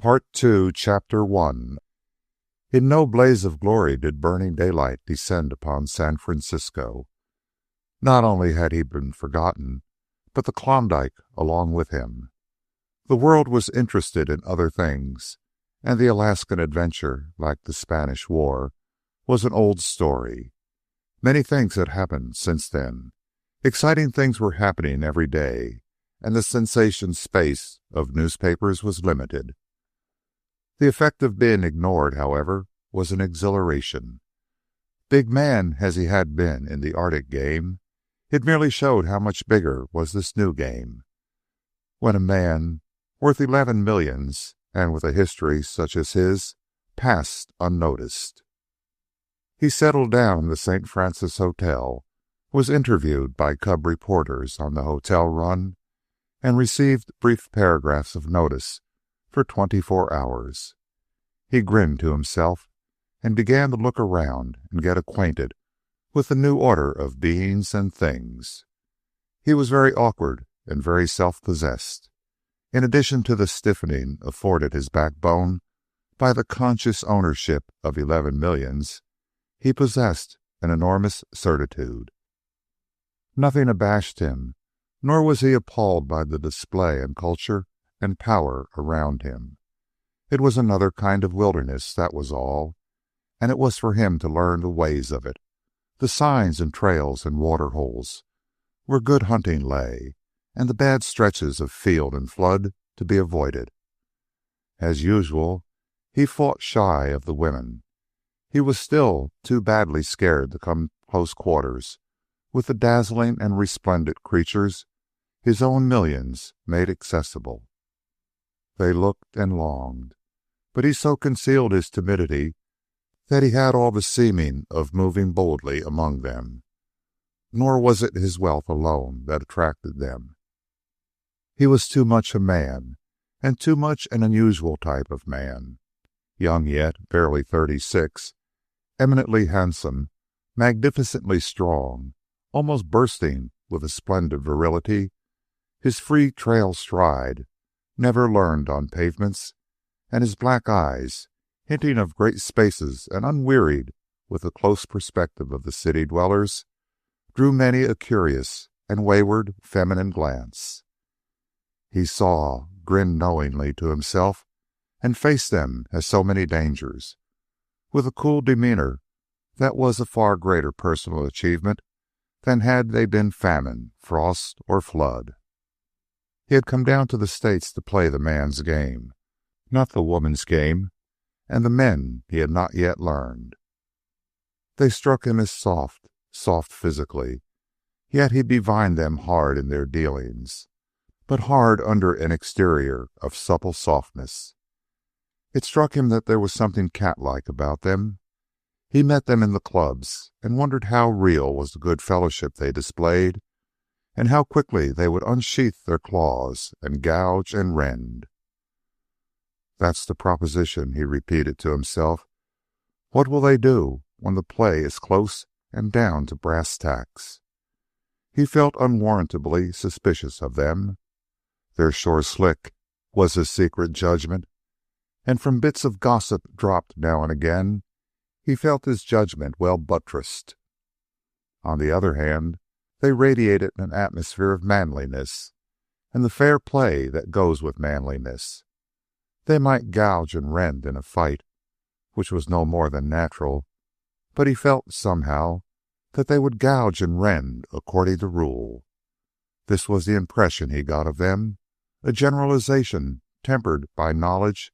Part 2, Chapter 1. In no blaze of glory did burning daylight descend upon San Francisco. Not only had he been forgotten, but the Klondike along with him. The world was interested in other things, and the Alaskan adventure, like the Spanish War, was an old story. Many things had happened since then. Exciting things were happening every day, and the sensation space of newspapers was limited. The effect of being ignored, however, was an exhilaration. Big man as he had been in the Arctic game, it merely showed how much bigger was this new game. When a man worth 11 millions and with a history such as his passed unnoticed. He settled down in the St. Francis Hotel, was interviewed by cub reporters on the hotel run, and received brief paragraphs of notice for 24 hours. He grinned to himself and began to look around and get acquainted with the new order of beings and things. He was very awkward and very self-possessed. In addition to the stiffening afforded his backbone by the conscious ownership of 11 millions, he possessed an enormous certitude. Nothing abashed him, nor was he appalled by the display and culture and power around him. It was another kind of wilderness, that was all, and it was for him to learn the ways of it. The signs and trails and water holes where good hunting lay, and the bad stretches of field and flood to be avoided. As usual, he fought shy of the women. He was still too badly scared to come close quarters with the dazzling and resplendent creatures his own millions made accessible. They looked and longed, but he so concealed his timidity that he had all the seeming of moving boldly among them. Nor was it his wealth alone that attracted them. He was too much a man, and too much an unusual type of man. Young yet, barely 36, eminently handsome, magnificently strong, almost bursting with a splendid virility, his free trail stride, never learned on pavements, and his black eyes, hinting of great spaces and unwearied with the close perspective of the city dwellers, drew many a curious and wayward feminine glance. He saw, grinned knowingly to himself, and faced them as so many dangers, with a cool demeanor that was a far greater personal achievement than had they been famine, frost, or flood. He had come down to the States to play the man's game, not the woman's game, and the men he had not yet learned. They struck him as soft physically, yet he divined them hard in their dealings, but hard under an exterior of supple softness. It struck him that there was something cat-like about them. He met them in the clubs and wondered how real was the good fellowship they displayed, and how quickly they would unsheath their claws and gouge and rend. That's the proposition, he repeated to himself. What will they do when the play is close and down to brass tacks? He felt unwarrantably suspicious of them. They're sure slick, was his secret judgment, and from bits of gossip dropped now and again, he felt his judgment well buttressed. On the other hand, they radiated an atmosphere of manliness and the fair play that goes with manliness. They might gouge and rend in a fight, which was no more than natural, but he felt somehow that they would gouge and rend according to rule. This was the impression he got of them, a generalization tempered by knowledge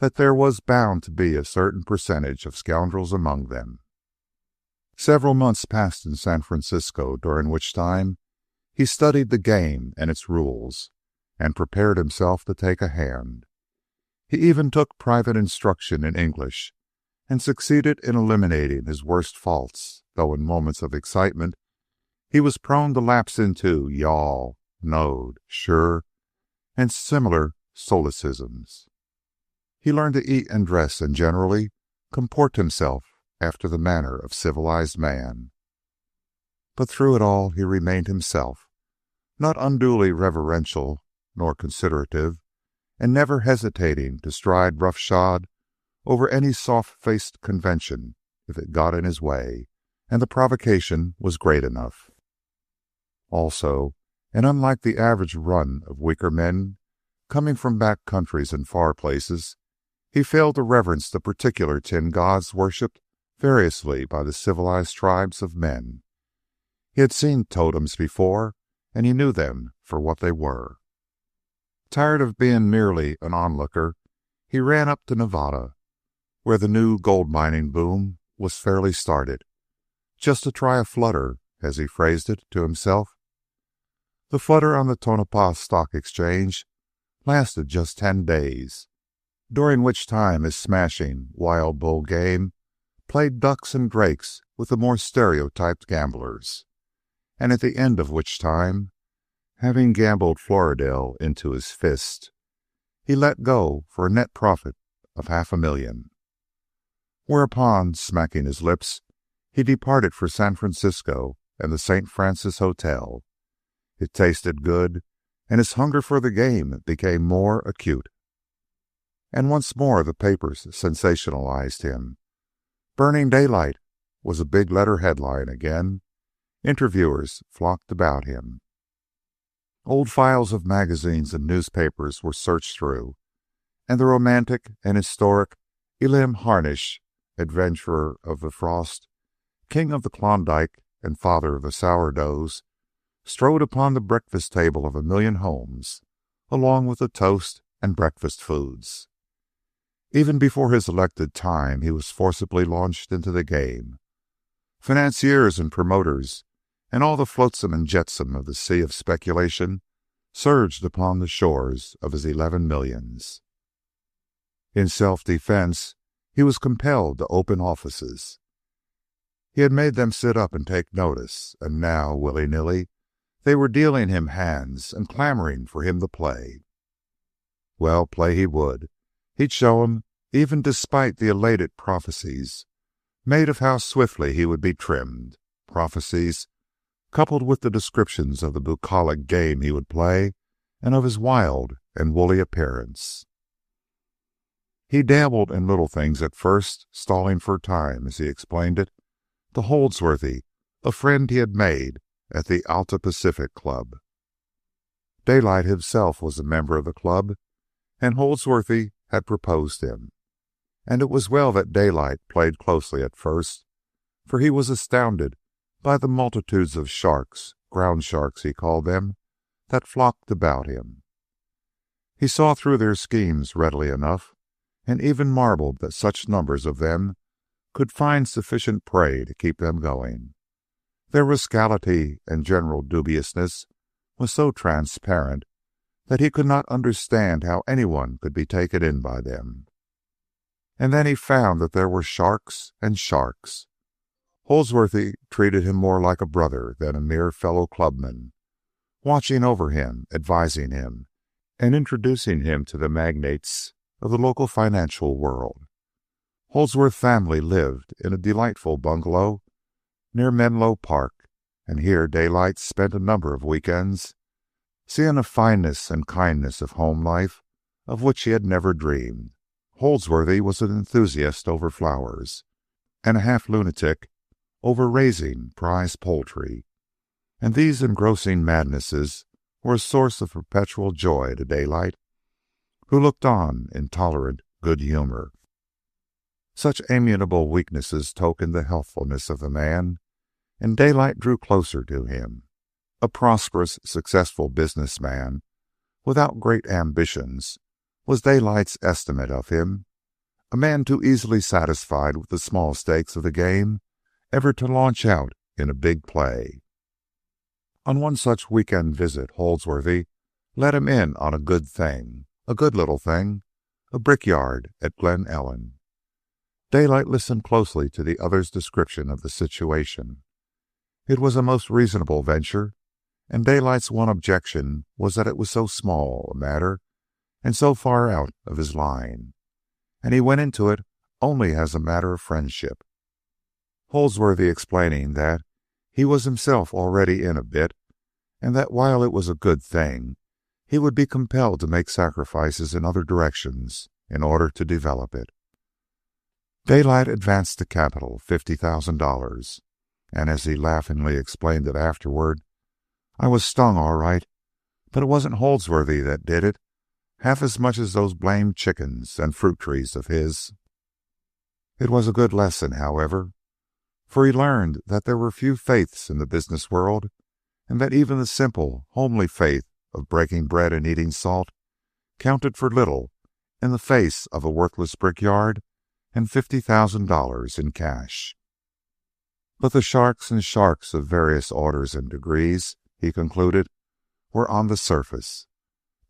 that there was bound to be a certain percentage of scoundrels among them. Several months passed in San Francisco, during which time he studied the game and its rules, and prepared himself to take a hand. He even took private instruction in English, and succeeded in eliminating his worst faults, though in moments of excitement he was prone to lapse into y'all, knowed, sure, and similar solecisms. He learned to eat and dress and generally comport himself after the manner of civilized man. But through it all he remained himself, not unduly reverential nor considerative, and never hesitating to stride roughshod over any soft-faced convention if it got in his way and the provocation was great enough. Also, and unlike the average run of weaker men coming from back countries and far places, he failed to reverence the particular tin gods worshipped variously by the civilized tribes of men. He had seen totems before, and he knew them for what they were. Tired of being merely an onlooker, he ran up to Nevada, where the new gold mining boom was fairly started, just to try a flutter, as he phrased it to himself. The flutter on the Tonopah Stock Exchange lasted just 10 days, during which time his smashing wild bull game played ducks and drakes with the more stereotyped gamblers, and at the end of which time, having gambled Floridel into his fist, he let go for a net profit of $500,000. Whereupon, smacking his lips, he departed for San Francisco and the St. Francis Hotel. It tasted good, and his hunger for the game became more acute. And once more the papers sensationalized him. Burning Daylight was a big-letter headline again. Interviewers flocked about him. Old files of magazines and newspapers were searched through, and the romantic and historic Elam Harnish, adventurer of the frost, king of the Klondike and father of the sourdoughs, strode upon the breakfast table of a million homes, along with the toast and breakfast foods. Even before his elected time, he was forcibly launched into the game. Financiers and promoters and all the flotsam and jetsam of the sea of speculation surged upon the shores of his 11 millions. In self-defense, he was compelled to open offices. He had made them sit up and take notice, and now, willy-nilly, they were dealing him hands and clamoring for him to play. Well, play he would. He'd show 'em, even despite the elated prophecies made of how swiftly he would be trimmed, prophecies coupled with the descriptions of the bucolic game he would play and of his wild and woolly appearance. He dabbled in little things at first, stalling for time, as he explained it, to Holdsworthy, a friend he had made at the Alta Pacific Club. Daylight himself was a member of the club, and Holdsworthy had proposed him. And it was well that Daylight played closely at first, for he was astounded by the multitudes of sharks, ground sharks he called them, that flocked about him. He saw through their schemes readily enough, and even marveled that such numbers of them could find sufficient prey to keep them going. Their rascality and general dubiousness was so transparent that he could not understand how anyone could be taken in by them. And then he found that there were sharks and sharks. Holdsworthy treated him more like a brother than a mere fellow clubman, watching over him, advising him, and introducing him to the magnates of the local financial world. Holdsworth's family lived in a delightful bungalow near Menlo Park, and here Daylight spent a number of weekends, seeing a fineness and kindness of home life of which he had never dreamed. Holdsworthy was an enthusiast over flowers, and a half-lunatic over raising prize poultry, and these engrossing madnesses were a source of perpetual joy to Daylight, who looked on in tolerant good humor. Such amiable weaknesses tokened the healthfulness of the man, and Daylight drew closer to him. A prosperous, successful businessman, without great ambitions, was Daylight's estimate of him, a man too easily satisfied with the small stakes of the game ever to launch out in a big play. On one such weekend visit, Holdsworthy let him in on a good thing, a good little thing, a brickyard at Glen Ellen. Daylight listened closely to the other's description of the situation. It was a most reasonable venture, and Daylight's one objection was that it was so small a matter and so far out of his line, and he went into it only as a matter of friendship. Holdsworthy explaining that he was himself already in a bit, and that while it was a good thing, he would be compelled to make sacrifices in other directions in order to develop it. Daylight advanced the capital $50,000, and as he laughingly explained it afterward, I was stung all right, but it wasn't Holdsworthy that did it, half as much as those blamed chickens and fruit trees of his. It was a good lesson, however, for he learned that there were few faiths in the business world, and that even the simple, homely faith of breaking bread and eating salt counted for little in the face of a worthless brickyard and $50,000 in cash. But the sharks and sharks of various orders and degrees, he concluded, were on the surface.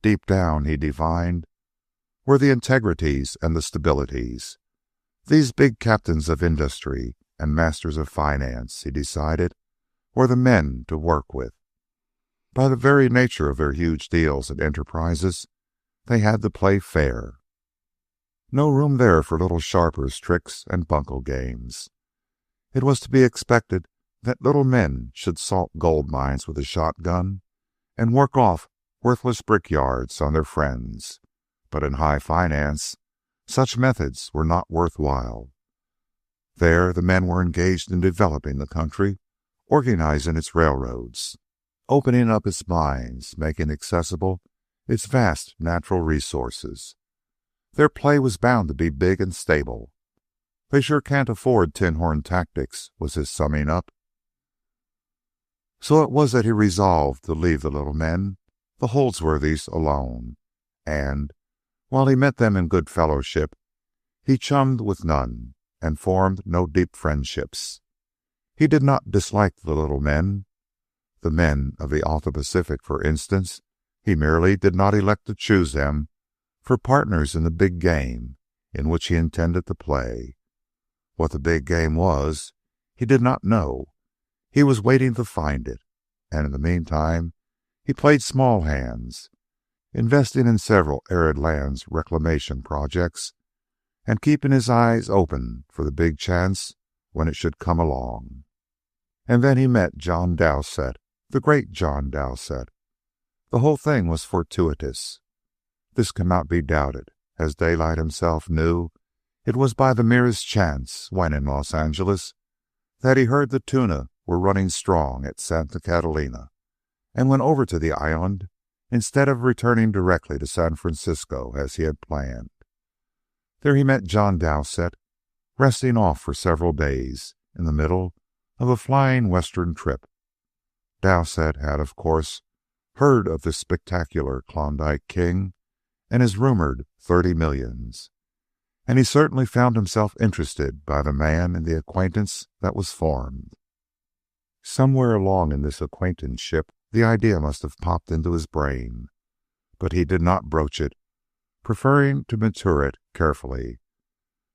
Deep down, he divined, were the integrities and the stabilities. These big captains of industry and masters of finance, he decided, were the men to work with. By the very nature of their huge deals and enterprises, they had to play fair. No room there for little sharpers' tricks and bunco games. It was to be expected that little men should salt gold mines with a shotgun and work off worthless brickyards on their friends. But in high finance, such methods were not worthwhile. There, the men were engaged in developing the country, organizing its railroads, opening up its mines, making accessible its vast natural resources. Their play was bound to be big and stable. They sure can't afford tin horn tactics, was his summing up. So it was that he resolved to leave the little men, the Holdsworthys, alone, and, while he met them in good fellowship, he chummed with none and formed no deep friendships. He did not dislike the little men. The men of the Alta Pacific, for instance, he merely did not elect to choose them for partners in the big game in which he intended to play. What the big game was, he did not know. He was waiting to find it, and in the meantime, he played small hands, investing in several arid lands reclamation projects and keeping his eyes open for the big chance when it should come along. And then he met John Dowsett, the great John Dowsett. The whole thing was fortuitous. This cannot be doubted, as Daylight himself knew. It was by the merest chance, when in Los Angeles, that he heard the tuna were running strong at Santa Catalina, and went over to the island instead of returning directly to San Francisco as he had planned. There he met John Dowsett, resting off for several days in the middle of a flying western trip. Dowsett had, of course, heard of the spectacular Klondike King and his rumored 30 millions, and he certainly found himself interested by the man in the acquaintance that was formed. Somewhere along in this acquaintanceship, the idea must have popped into his brain, but he did not broach it, preferring to mature it carefully.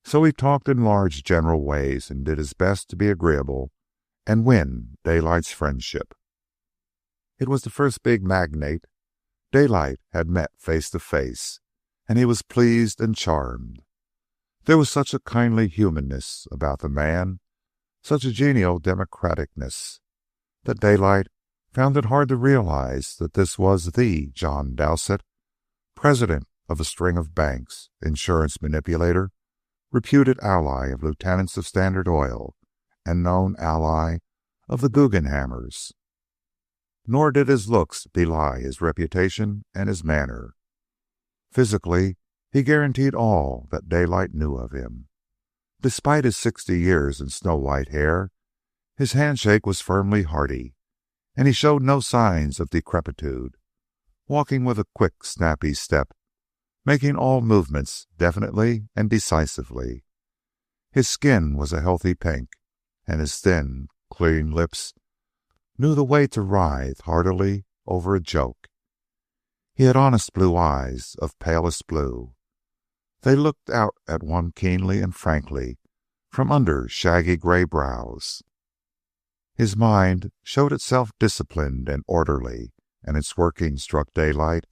So he talked in large general ways and did his best to be agreeable and win Daylight's friendship. It was the first big magnate Daylight had met face to face, and he was pleased and charmed. There was such a kindly humanness about the man, such a genial democraticness, that Daylight found it hard to realize that this was the John Dowsett, president of a string of banks, insurance manipulator, reputed ally of lieutenants of Standard Oil, and known ally of the Guggenhammers. Nor did his looks belie his reputation and his manner. Physically, he guaranteed all that Daylight knew of him. Despite his 60 years and snow-white hair, his handshake was firmly hearty, and he showed no signs of decrepitude, walking with a quick, snappy step, making all movements definitely and decisively. His skin was a healthy pink, and his thin, clean lips knew the way to writhe heartily over a joke. He had honest blue eyes of palest blue. They looked out at one keenly and frankly from under shaggy gray brows. His mind showed itself disciplined and orderly, and its working struck Daylight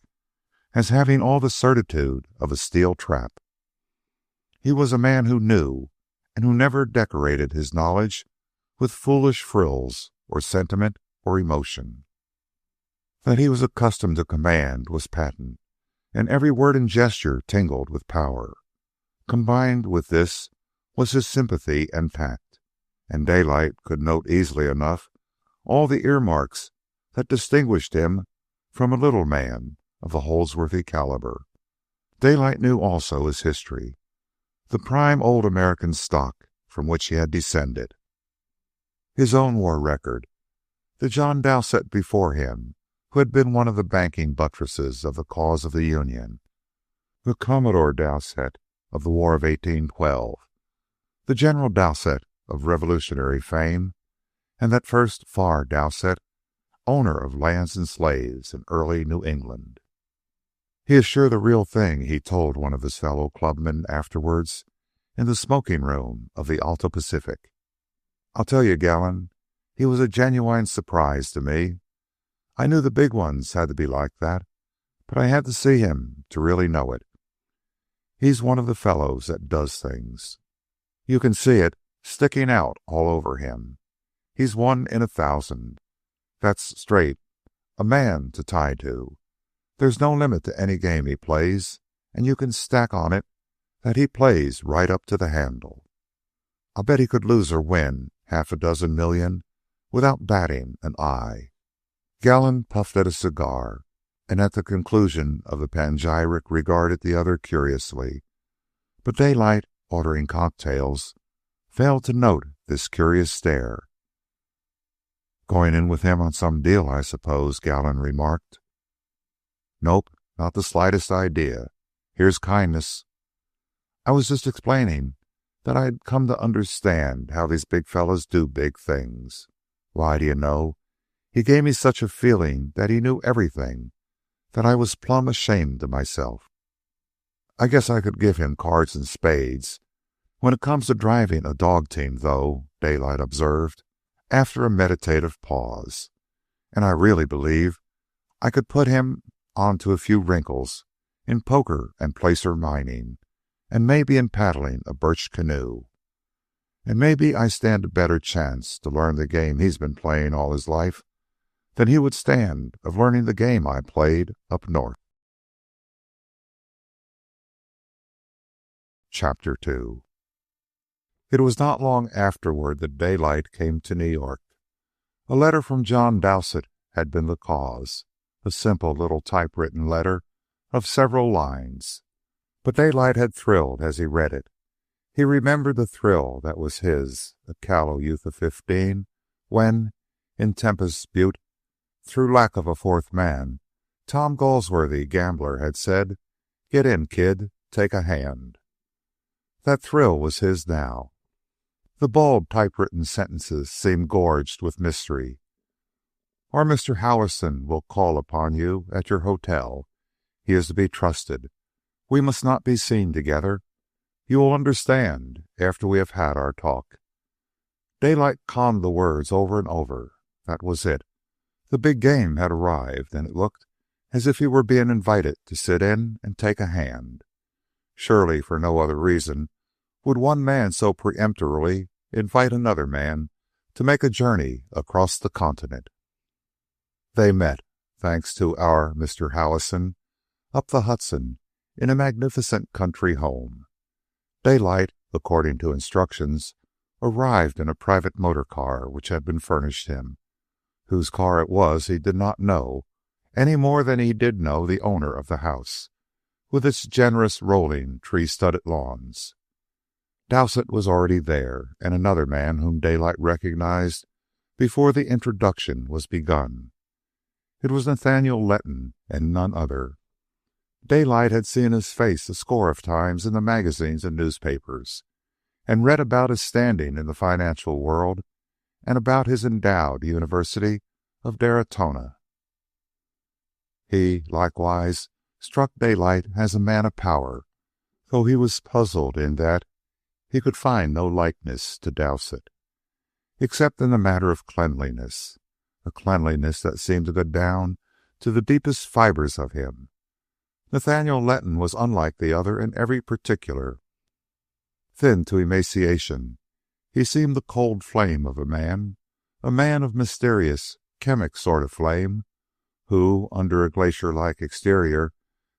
as having all the certitude of a steel trap. He was a man who knew, and who never decorated his knowledge with foolish frills or sentiment or emotion. That he was accustomed to command was patent, and every word and gesture tingled with power. Combined with this was his sympathy and tact, and Daylight could note easily enough all the earmarks that distinguished him from a little man of the Holdsworthy caliber. Daylight knew also his history, the prime old American stock from which he had descended. His own war record, the John Dowsett before him, who had been one of the banking buttresses of the cause of the Union, the Commodore Dowsett of the War of 1812, the General Dowsett of Revolutionary fame, and that first Far Dowsett, owner of lands and slaves in early New England. "He is sure the real thing," he told one of his fellow clubmen afterwards in the smoking room of the Alta Pacific. "I'll tell you, Gallon, he was a genuine surprise to me. I knew the big ones had to be like that, but I had to see him to really know it. He's one of the fellows that does things. You can see it sticking out all over him. He's 1 in 1,000. That's straight. A man to tie to. There's no limit to any game he plays, and you can stack on it that he plays right up to the handle. I'll bet he could lose or win 6 million without batting an eye." Gallon puffed at a cigar, and at the conclusion of the panegyric regarded the other curiously. But Daylight, ordering cocktails, failed to note this curious stare. "Going in with him on some deal, I suppose," Gallon remarked. "Nope, not the slightest idea. Here's kindness. I was just explaining that I'd come to understand how these big fellows do big things. Why, do you know, he gave me such a feeling that he knew everything that I was plumb ashamed of myself. I guess I could give him cards and spades when it comes to driving a dog team, though," Daylight observed after a meditative pause. "And I really believe I could put him on to a few wrinkles in poker and placer mining, and maybe in paddling a birch canoe. And maybe I stand a better chance to learn the game he's been playing all his life than he would stand of learning the game I played up north." Chapter 2. It was not long afterward that Daylight came to New York. A letter from John Dowsett had been the cause, a simple little typewritten letter of several lines. But Daylight had thrilled as he read it. He remembered the thrill that was his, a callow youth of 15, when, in Tempest Butte, through lack of a fourth man, Tom Galsworthy, gambler, had said, "Get in, kid, take a hand." That thrill was his now. The bald typewritten sentences seemed gorged with mystery. "Our Mr. Howison will call upon you at your hotel. He is to be trusted. We must not be seen together. You will understand after we have had our talk." Daylight conned the words over and over. That was it. The big game had arrived, and it looked as if he were being invited to sit in and take a hand. Surely, for no other reason, would one man so peremptorily invite another man to make a journey across the continent. They met, thanks to our Mr. Howison, up the Hudson in a magnificent country home. Daylight, according to instructions, arrived in a private motor car which had been furnished him. Whose car it was he did not know, any more than he did know the owner of the house, with its generous rolling, tree-studded lawns. Dowsett was already there, and another man whom Daylight recognized before the introduction was begun. It was Nathaniel Letton, and none other. Daylight had seen his face a score of times in the magazines and newspapers, and read about his standing in the financial world and about his endowed University of Daratona. He, likewise, struck Daylight as a man of power, though he was puzzled in that he could find no likeness to Dowsett, except in the matter of cleanliness, a cleanliness that seemed to go down to the deepest fibers of him. Nathaniel Letton was unlike the other in every particular. Thin to emaciation, he seemed the cold flame of a man of mysterious, chemic sort of flame, who, under a glacier-like exterior,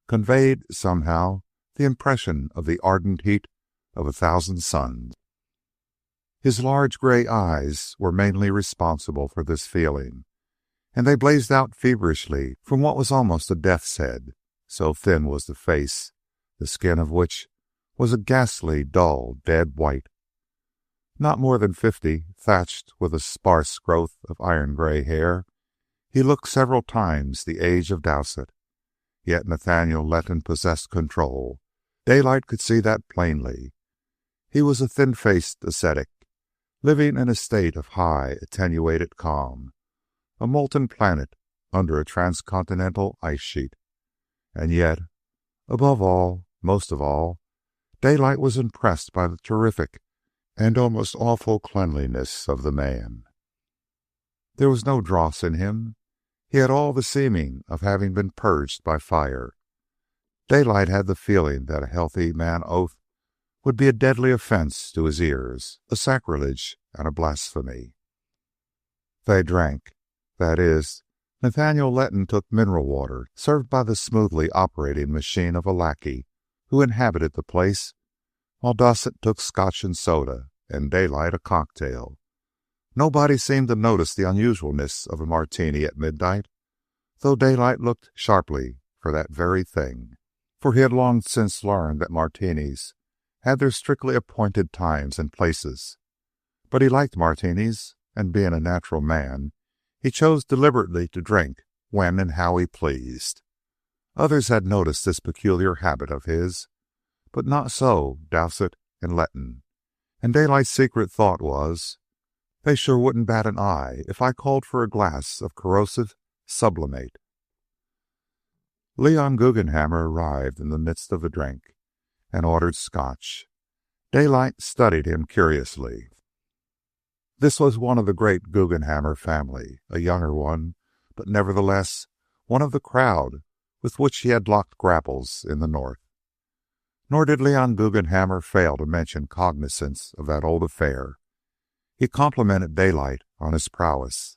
conveyed, somehow, the impression of the ardent heat of 1,000 suns. His large gray eyes were mainly responsible for this feeling, and they blazed out feverishly from what was almost a death's head, so thin was the face, the skin of which was a ghastly, dull, dead white. Not more than 50, thatched with a sparse growth of iron-gray hair, he looked several times the age of Dowsett. Yet Nathaniel Letton possessed control. Daylight could see that plainly. He was a thin-faced ascetic, living in a state of high, attenuated calm, a molten planet under a transcontinental ice sheet. And yet, above all, most of all, Daylight was impressed by the terrific and almost awful cleanliness of the man. There was no dross in him. He had all the seeming of having been purged by fire. Daylight had the feeling that a healthy man oath would be a deadly offense to his ears, a sacrilege and a blasphemy. They drank. That is, Nathaniel Letton took mineral water served by the smoothly operating machine of a lackey who inhabited the place, while Dowsett took scotch and soda, and Daylight a cocktail. Nobody seemed to notice the unusualness of a martini at midnight, though Daylight looked sharply for that very thing, for he had long since learned that martinis had their strictly appointed times and places. But he liked martinis, and being a natural man, he chose deliberately to drink when and how he pleased. Others had noticed this peculiar habit of his, but not so Dowsett and Letton, and Daylight's secret thought was, they sure wouldn't bat an eye if I called for a glass of corrosive sublimate. Leon Guggenhammer arrived in the midst of the drink and ordered scotch. Daylight studied him curiously. This was one of the great Guggenhammer family, a younger one, but nevertheless one of the crowd with which he had locked grapples in the North. Nor did Leon Guggenhammer fail to mention cognizance of that old affair. He complimented Daylight on his prowess.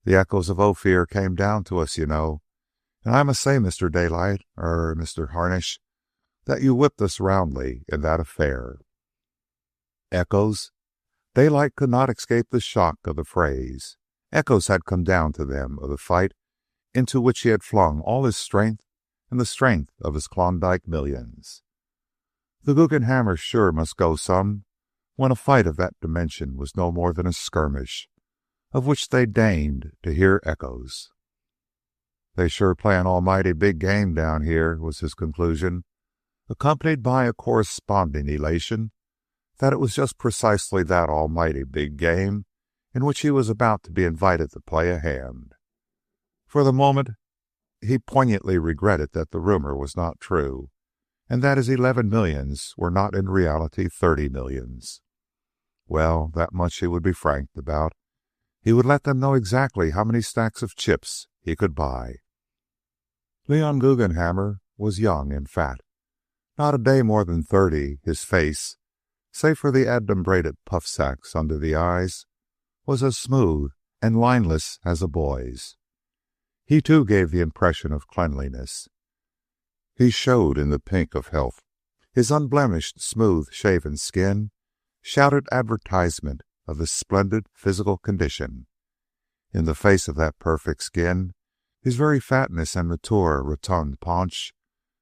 The echoes of Ophir came down to us, you know, and I must say, Mr. Daylight, Mr. Harnish, that you whipped us roundly in that affair. Echoes? Daylight could not escape the shock of the phrase. Echoes had come down to them of the fight into which he had flung all his strength and the strength of his Klondike millions. The Guggenhammer sure must go some, when a fight of that dimension was no more than a skirmish, of which they deigned to hear echoes. They sure play an almighty big game down here, was his conclusion, accompanied by a corresponding elation that it was just precisely that almighty big game in which he was about to be invited to play a hand. For the moment, he poignantly regretted that the rumor was not true, and that his 11 millions were not in reality 30 millions. Well, that much he would be frank about. He would let them know exactly how many stacks of chips he could buy. Leon Guggenhammer was young and fat. Not a day more than 30, his face, save for the adumbrated puff sacks under the eyes, was as smooth and lineless as a boy's. He, too, gave the impression of cleanliness. He showed in the pink of health. His unblemished, smooth-shaven skin shouted advertisement of his splendid physical condition. In the face of that perfect skin, his very fatness and mature, rotund paunch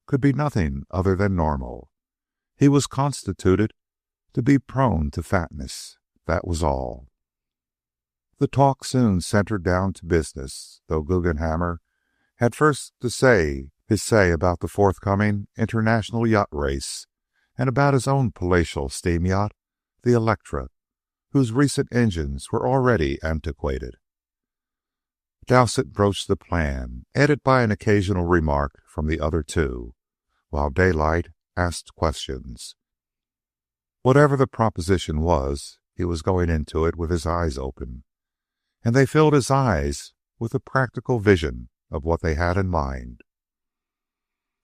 could be nothing other than normal. He was constituted to be prone to fatness. That was all. The talk soon centered down to business, though Guggenhammer had first to say his say about the forthcoming international yacht race and about his own palatial steam yacht, the Electra, whose recent engines were already antiquated. Dowsett broached the plan, aided by an occasional remark from the other two, while Daylight asked questions. Whatever the proposition was, he was going into it with his eyes open, and they filled his eyes with a practical vision of what they had in mind.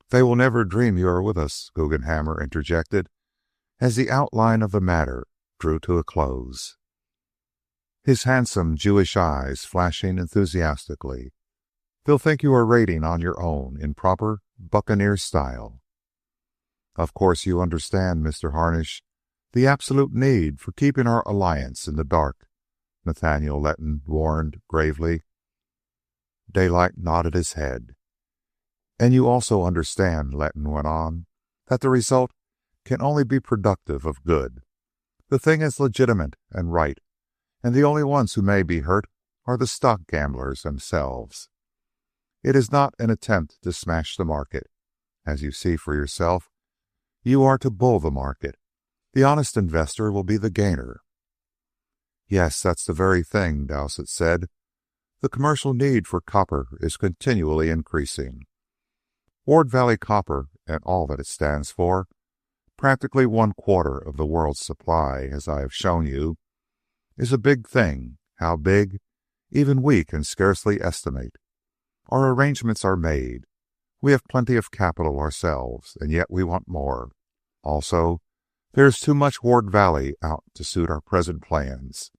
They will never dream you are with us, Guggenhammer interjected, as the outline of the matter drew to a close, his handsome Jewish eyes flashing enthusiastically. They'll think you are raiding on your own in proper buccaneer style. Of course you understand, Mr. Harnish, the absolute need for keeping our alliance in the dark, Nathaniel Letton warned gravely. Daylight nodded his head. And you also understand, Letton went on, that the result can only be productive of good. The thing is legitimate and right, and the only ones who may be hurt are the stock gamblers themselves. It is not an attempt to smash the market. As you see for yourself, you are to bull the market. The honest investor will be the gainer. Yes, that's the very thing, Dowsett said. The commercial need for copper is continually increasing. Ward Valley Copper and all that it stands for, practically 1/4 of the world's supply, as I have shown you, is a big thing. How big, even we can scarcely estimate. Our arrangements are made. We have plenty of capital ourselves, and yet we want more. Also, there is too much Ward Valley out to suit our present plans.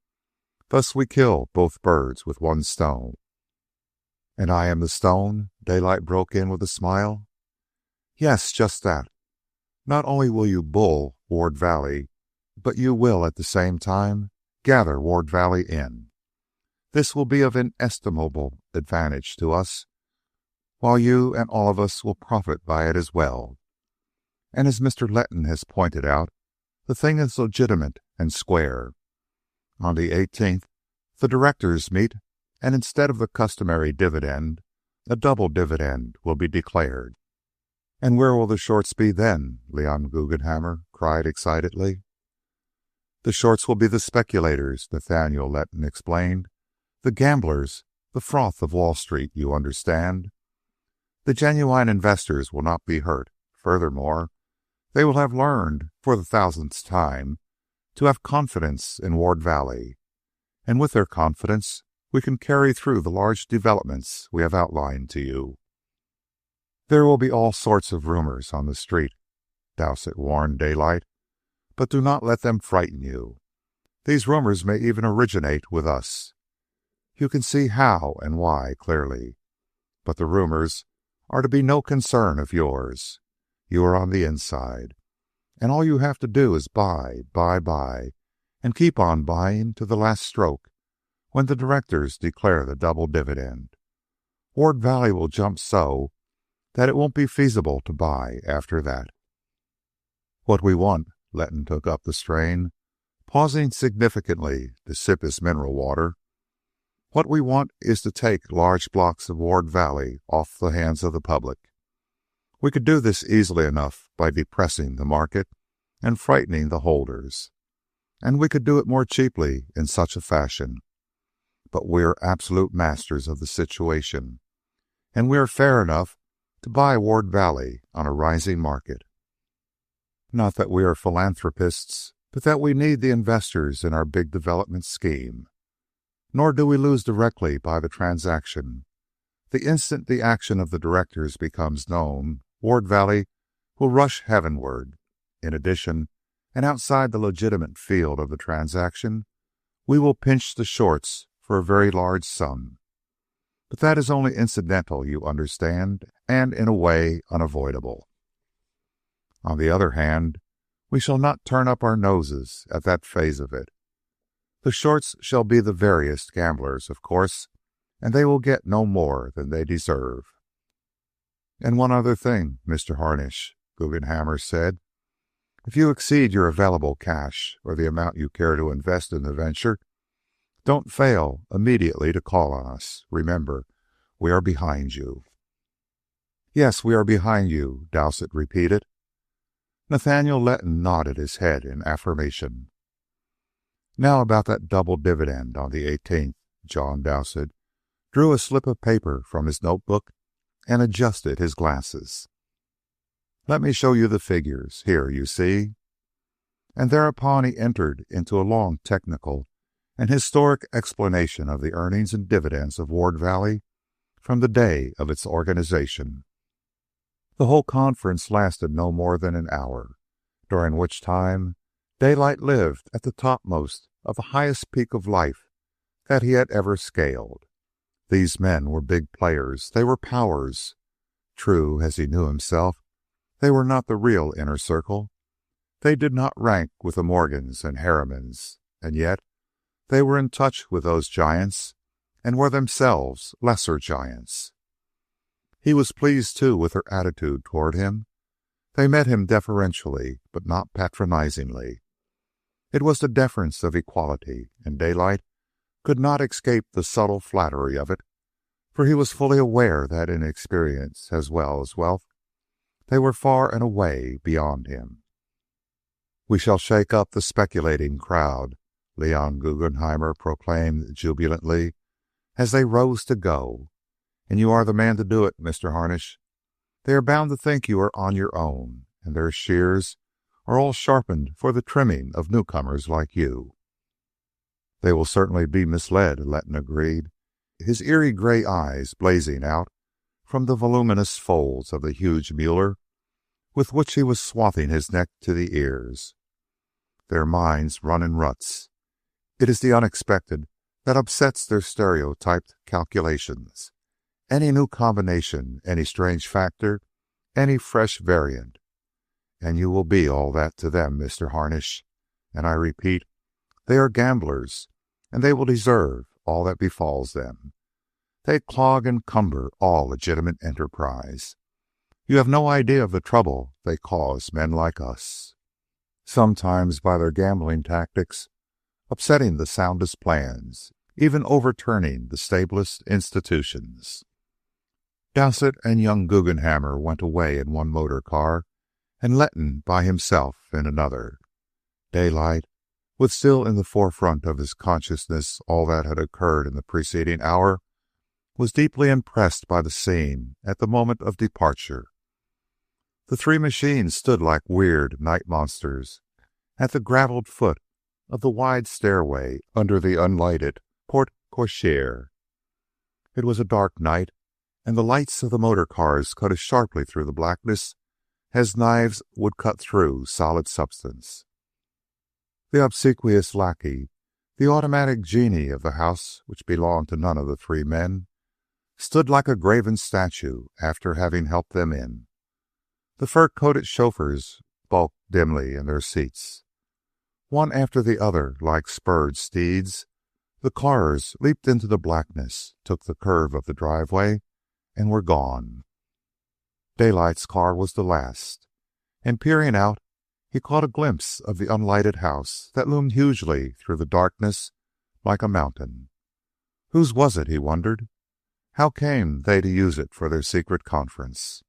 Thus we kill both birds with one stone. And I am the stone? Daylight broke in with a smile. Yes, just that. Not only will you bull Ward Valley, but you will at the same time gather Ward Valley in. This will be of inestimable advantage to us, while you and all of us will profit by it as well. And as Mr. Letton has pointed out, the thing is legitimate and square. On the 18th, the directors meet, and instead of the customary dividend, a double dividend will be declared. And where will the shorts be then? Leon Guggenhammer cried excitedly. The shorts will be the speculators, Nathaniel Letton explained. The gamblers, the froth of Wall Street, you understand. The genuine investors will not be hurt. Furthermore, they will have learned, for the 1000th time, to have confidence in Ward Valley. And with their confidence, we can carry through the large developments we have outlined to you. There will be all sorts of rumors on the street, Dowsett warned Daylight, but do not let them frighten you. These rumors may even originate with us. You can see how and why clearly, but the rumors are to be no concern of yours. You are on the inside, and all you have to do is buy, and keep on buying to the last stroke, when the directors declare the double dividend. Ward Valley will jump so that it won't be feasible to buy after that. What we want, Letton took up the strain, pausing significantly to sip his mineral water. What we want is to take large blocks of Ward Valley off the hands of the public. We could do this easily enough by depressing the market and frightening the holders. And we could do it more cheaply in such a fashion. But we are absolute masters of the situation, and we are fair enough to buy Ward Valley on a rising market. Not that we are philanthropists, but that we need the investors in our big development scheme. Nor do we lose directly by the transaction. The instant the action of the directors becomes known, Ward Valley will rush heavenward. In addition, and outside the legitimate field of the transaction, we will pinch the shorts for a very large sum. But that is only incidental, you understand, and in a way unavoidable. On the other hand, we shall not turn up our noses at that phase of it. The shorts shall be the veriest gamblers, of course, and they will get no more than they deserve. And one other thing, Mr. Harnish, Guggenhammer said. If you exceed your available cash, or the amount you care to invest in the venture, don't fail immediately to call on us. Remember, we are behind you. Yes, we are behind you, Dowsett repeated. Nathaniel Letton nodded his head in affirmation. Now about that double dividend on the 18th, John Dowsett drew a slip of paper from his notebook and adjusted his glasses. Let me show you the figures. Here, you see. And thereupon he entered into a long technical and historic explanation of the earnings and dividends of Ward Valley from the day of its organization. The whole conference lasted no more than an hour, during which time Daylight lived at the topmost of the highest peak of life that he had ever scaled. These men were big players. They were powers. True, as he knew himself, they were not the real inner circle. They did not rank with the Morgans and Harrimans, and yet they were in touch with those giants and were themselves lesser giants. He was pleased, too, with their attitude toward him. They met him deferentially, but not patronizingly. It was the deference of equality, and Daylight could not escape the subtle flattery of it, for he was fully aware that in experience as well as wealth, they were far and away beyond him. "We shall shake up the speculating crowd," Leon Guggenheimer proclaimed jubilantly as they rose to go. "And you are the man to do it, Mr. Harnish. They are bound to think you are on your own, and their shears are all sharpened for the trimming of newcomers like you." "They will certainly be misled," Letton agreed, his eerie gray eyes blazing out from the voluminous folds of the huge Mueller with which he was swathing his neck to the ears. "Their minds run in ruts. It is the unexpected that upsets their stereotyped calculations. Any new combination, any strange factor, any fresh variant. And you will be all that to them, Mr. Harnish. And I repeat, they are gamblers, and they will deserve all that befalls them. They clog and cumber all legitimate enterprise. You have no idea of the trouble they cause men like us, sometimes by their gambling tactics, upsetting the soundest plans, even overturning the stablest institutions." Dowsett and young Guggenhammer went away in one motor car, and Letton by himself in another. Daylight, with still in the forefront of his consciousness all that had occurred in the preceding hour, was deeply impressed by the scene at the moment of departure. The three machines stood like weird night monsters at the graveled foot of the wide stairway under the unlighted porte cochere. It was a dark night, and the lights of the motor cars cut as sharply through the blackness as knives would cut through solid substance. The obsequious lackey, the automatic genie of the house which belonged to none of the three men, stood like a graven statue after having helped them in. The fur-coated chauffeurs bulked dimly in their seats. One after the other, like spurred steeds, the cars leaped into the blackness, took the curve of the driveway, and were gone. Daylight's car was the last, and peering out, he caught a glimpse of the unlighted house that loomed hugely through the darkness like a mountain. Whose was it, he wondered? How came they to use it for their secret conference?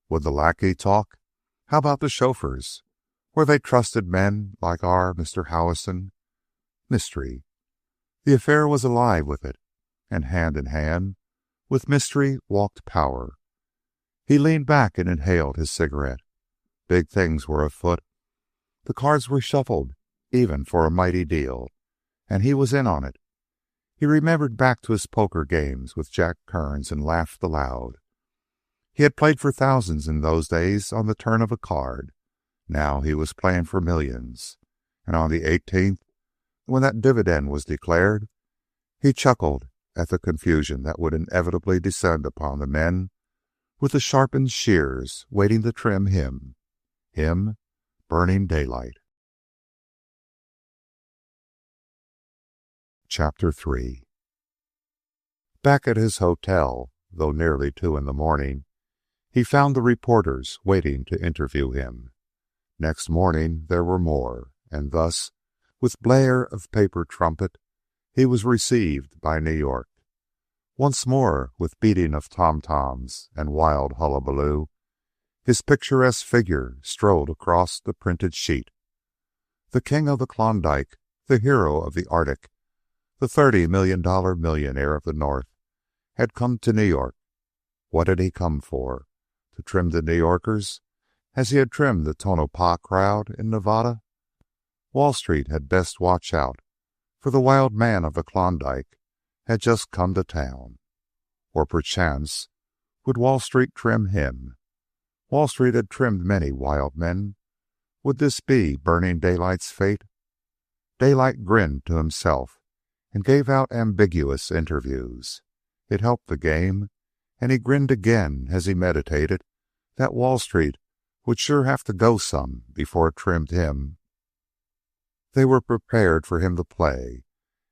Would the lackey talk? How about the chauffeurs? Were they trusted men like our Mr. Howison? Mystery. The affair was alive with it, and hand in hand with mystery walked power. He leaned back and inhaled his cigarette. Big things were afoot. The cards were shuffled, even for a mighty deal, and he was in on it. He remembered back to his poker games with Jack Kearns and laughed aloud. He had played for thousands in those days on the turn of a card. Now he was playing for millions. And on the 18th, when that dividend was declared, he chuckled at the confusion that would inevitably descend upon the men with the sharpened shears waiting to trim him, Burning Daylight. Chapter 3. Back at his hotel, though nearly 2 in the morning, he found the reporters waiting to interview him. Next morning there were more, and thus, with blare of paper trumpet, he was received by New York. Once more, with beating of tom-toms and wild hullabaloo, his picturesque figure strode across the printed sheet. The king of the Klondike, the hero of the Arctic, the $30 million millionaire of the North, had come to New York. What had he come for? To trim the New Yorkers, as he had trimmed the Tonopah crowd in Nevada? Wall Street had best watch out, for the wild man of the Klondike had just come to town. Or perchance, would Wall Street trim him? Wall Street had trimmed many wild men. Would this be Burning Daylight's fate? Daylight grinned to himself and gave out ambiguous interviews. It helped the game, and he grinned again as he meditated that Wall Street would sure have to go some before it trimmed him. They were prepared for him to play,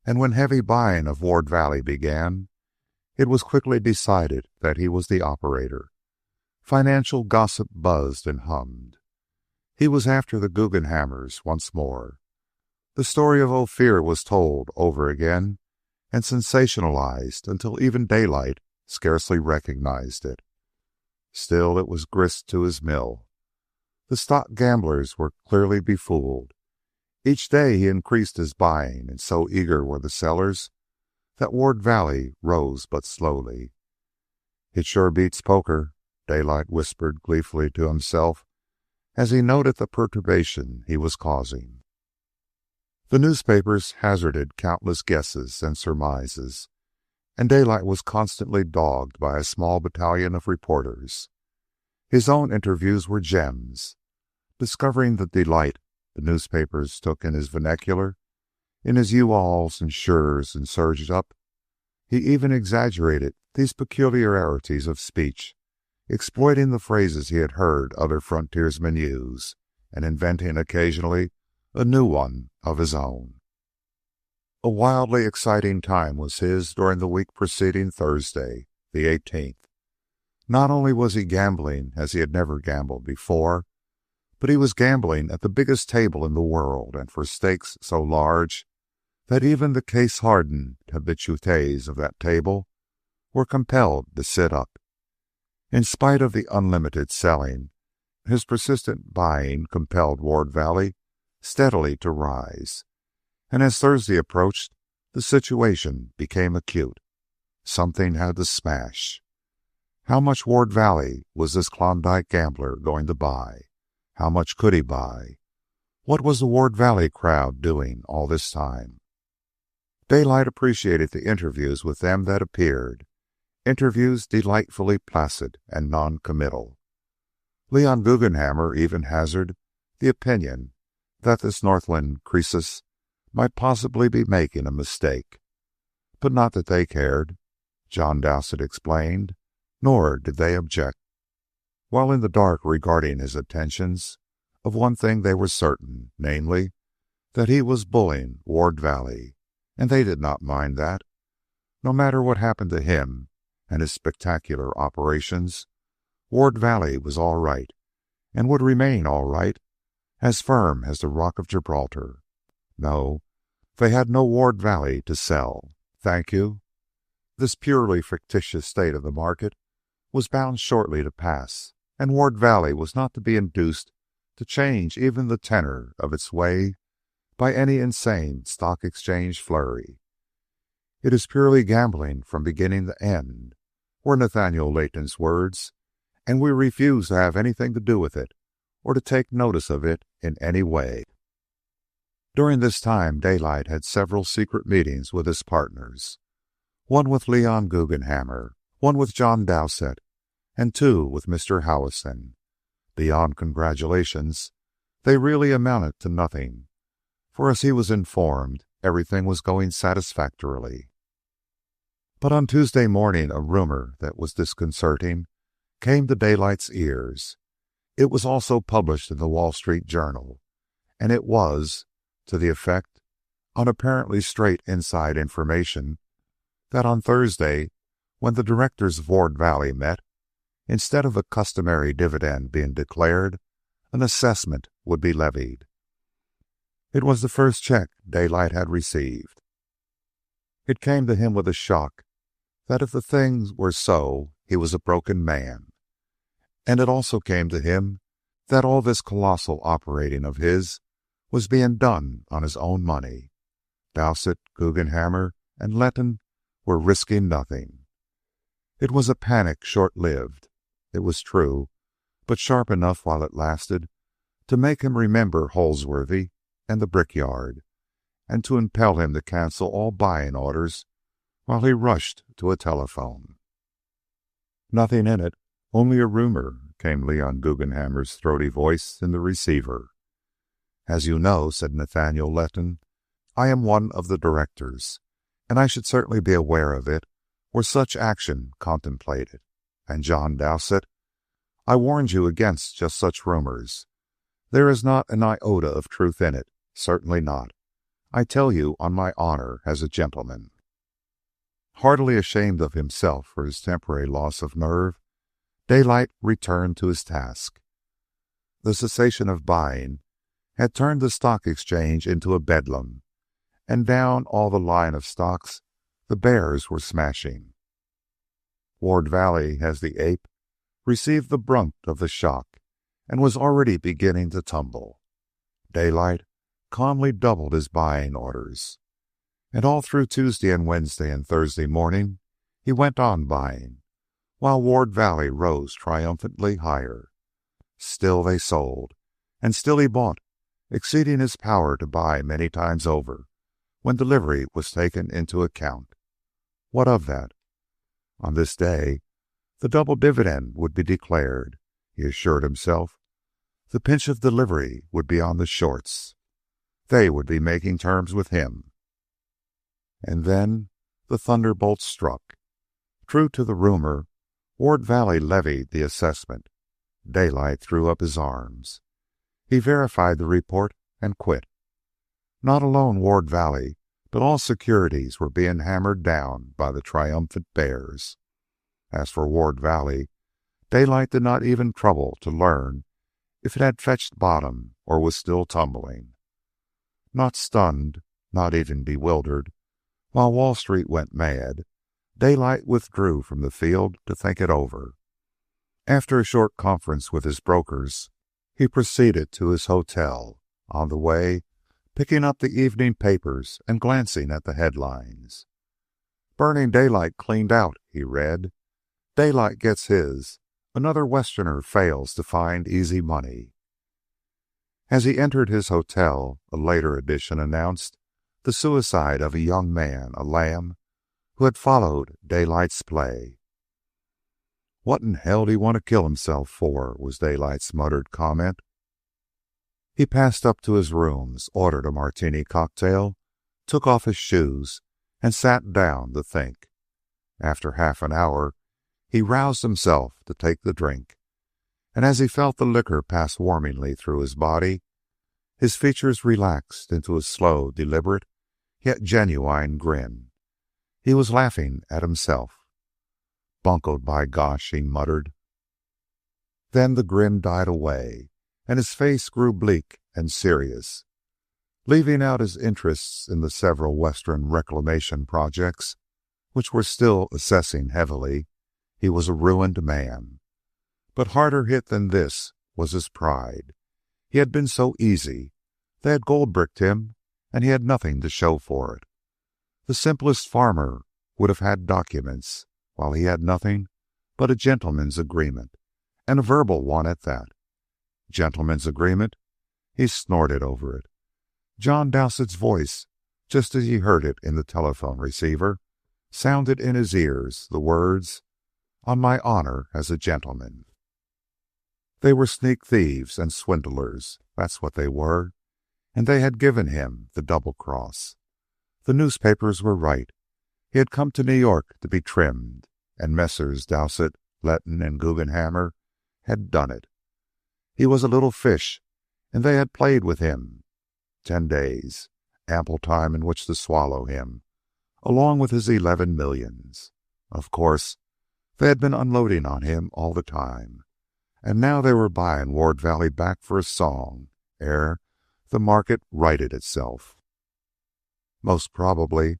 and when heavy buying of Ward Valley began, it was quickly decided that he was the operator. Financial gossip buzzed and hummed. He was after the Guggenhammers once more. The story of Ophir was told over again and sensationalized until even Daylight scarcely recognized it. Still, it was grist to his mill. The stock gamblers were clearly befooled. Each day he increased his buying, and so eager were the sellers that Ward Valley rose but slowly. "It sure beats poker," Daylight whispered gleefully to himself as he noted the perturbation he was causing. The newspapers hazarded countless guesses and surmises, and Daylight was constantly dogged by a small battalion of reporters. His own interviews were gems. Discovering the delight the newspapers took in his vernacular, in his you-alls and sures and surged up, he even exaggerated these peculiarities of speech, exploiting the phrases he had heard other frontiersmen use, and inventing occasionally a new one of his own. A wildly exciting time was his during the week preceding Thursday, the 18th. Not only was he gambling as he had never gambled before, but he was gambling at the biggest table in the world and for stakes so large that even the case-hardened habitués of that table were compelled to sit up. In spite of the unlimited selling, his persistent buying compelled Ward Valley steadily to rise, and as Thursday approached, the situation became acute. Something had to smash. How much Ward Valley was this Klondike gambler going to buy? How much could he buy? What was the Ward Valley crowd doing all this time? Daylight appreciated the interviews with them that appeared, interviews delightfully placid and non-committal. Leon Guggenhammer even hazarded the opinion that this Northland Croesus might possibly be making a mistake. But not that they cared, John Dowsett explained, nor did they object. While in the dark regarding his intentions, of one thing they were certain, namely, that he was bulling Ward Valley, and they did not mind that. No matter what happened to him and his spectacular operations, Ward Valley was all right, and would remain all right, as firm as the Rock of Gibraltar. No, they had no Ward Valley to sell. Thank you. This purely fictitious state of the market was bound shortly to pass, and Ward Valley was not to be induced to change even the tenor of its way by any insane stock exchange flurry. "It is purely gambling from beginning to end," were Nathaniel Layton's words, "and we refuse to have anything to do with it or to take notice of it in any way." During this time, Daylight had several secret meetings with his partners. One with Leon Guggenhammer, one with John Dowsett, and two with Mr. Howison. Beyond congratulations, they really amounted to nothing, for as he was informed, everything was going satisfactorily. But on Tuesday morning, a rumor that was disconcerting came to Daylight's ears. It was also published in the Wall Street Journal, and it was to the effect, on apparently straight inside information, that on Thursday, when the directors of Ward Valley met, instead of the customary dividend being declared, an assessment would be levied. It was the first check Daylight had received. It came to him with a shock that if the thing were so, he was a broken man. And it also came to him that all this colossal operating of his was being done on his own money. Dowsett, Guggenhammer, and Letton were risking nothing. It was a panic short-lived, it was true, but sharp enough while it lasted to make him remember Holsworthy and the brickyard, and to impel him to cancel all buying orders while he rushed to a telephone. "Nothing in it, only a rumor," came Leon Guggenhammer's throaty voice in the receiver. "As you know," said Nathaniel Letton, "I am one of the directors, and I should certainly be aware of it were such action contemplated. And John Dowsett, I warned you against just such rumors. There is not an iota of truth in it, certainly not. I tell you on my honor as a gentleman. Heartily ashamed of himself for his temporary loss of nerve, Daylight returned to his task. The cessation of buying had turned the stock exchange into a bedlam, and down all the line of stocks the bears were smashing. Ward Valley, as the ape, received the brunt of the shock and was already beginning to tumble. Daylight calmly doubled his buying orders, and all through Tuesday and Wednesday and Thursday morning he went on buying, while Ward Valley rose triumphantly higher. Still they sold, and still he bought, exceeding his power to buy many times over, when delivery was taken into account. What of that? On this day, the double dividend would be declared, he assured himself. The pinch of delivery would be on the shorts. They would be making terms with him. And then the thunderbolt struck. True to the rumor, Ward Valley levied the assessment. Daylight threw up his arms. He verified the report and quit. Not alone Ward Valley, but all securities were being hammered down by the triumphant bears. As for Ward Valley, Daylight did not even trouble to learn if it had fetched bottom or was still tumbling. Not stunned, not even bewildered, while Wall Street went mad, Daylight withdrew from the field to think it over. After a short conference with his brokers, he proceeded to his hotel, on the way picking up the evening papers and glancing at the headlines. Burning Daylight cleaned out, he read. Daylight gets his. Another Westerner fails to find easy money. As he entered his hotel, a later edition announced the suicide of a young man, a lamb, who had followed Daylight's play. What in hell do he want to kill himself for, was Daylight's muttered comment. He passed up to his rooms, ordered a martini cocktail, took off his shoes, and sat down to think. After half an hour, he roused himself to take the drink, and as he felt the liquor pass warmingly through his body, his features relaxed into a slow, deliberate, yet genuine grin. He was laughing at himself. Buncoed, by gosh, he muttered. Then the grin died away, and his face grew bleak and serious. Leaving out his interests in the several Western reclamation projects, which were still assessing heavily, he was a ruined man. But harder hit than this was his pride. He had been so easy. They had gold-bricked him, and he had nothing to show for it. The simplest farmer would have had documents, while he had nothing but a gentleman's agreement, and a verbal one at that. Gentleman's agreement? He snorted over it. John Dowsett's voice, just as he heard it in the telephone receiver, sounded in his ears the words, "On my honor as a gentleman." They were sneak thieves and swindlers. That's what they were. And they had given him the double cross. The newspapers were right. He had come to New York to be trimmed, and Messrs. Dowsett, Letton, and Guggenhammer had done it. He was a little fish, and they had played with him. 10 days, ample time in which to swallow him, along with his 11 millions. Of course, they had been unloading on him all the time, and now they were buying Ward Valley back for a song, ere the market righted itself. Most probably,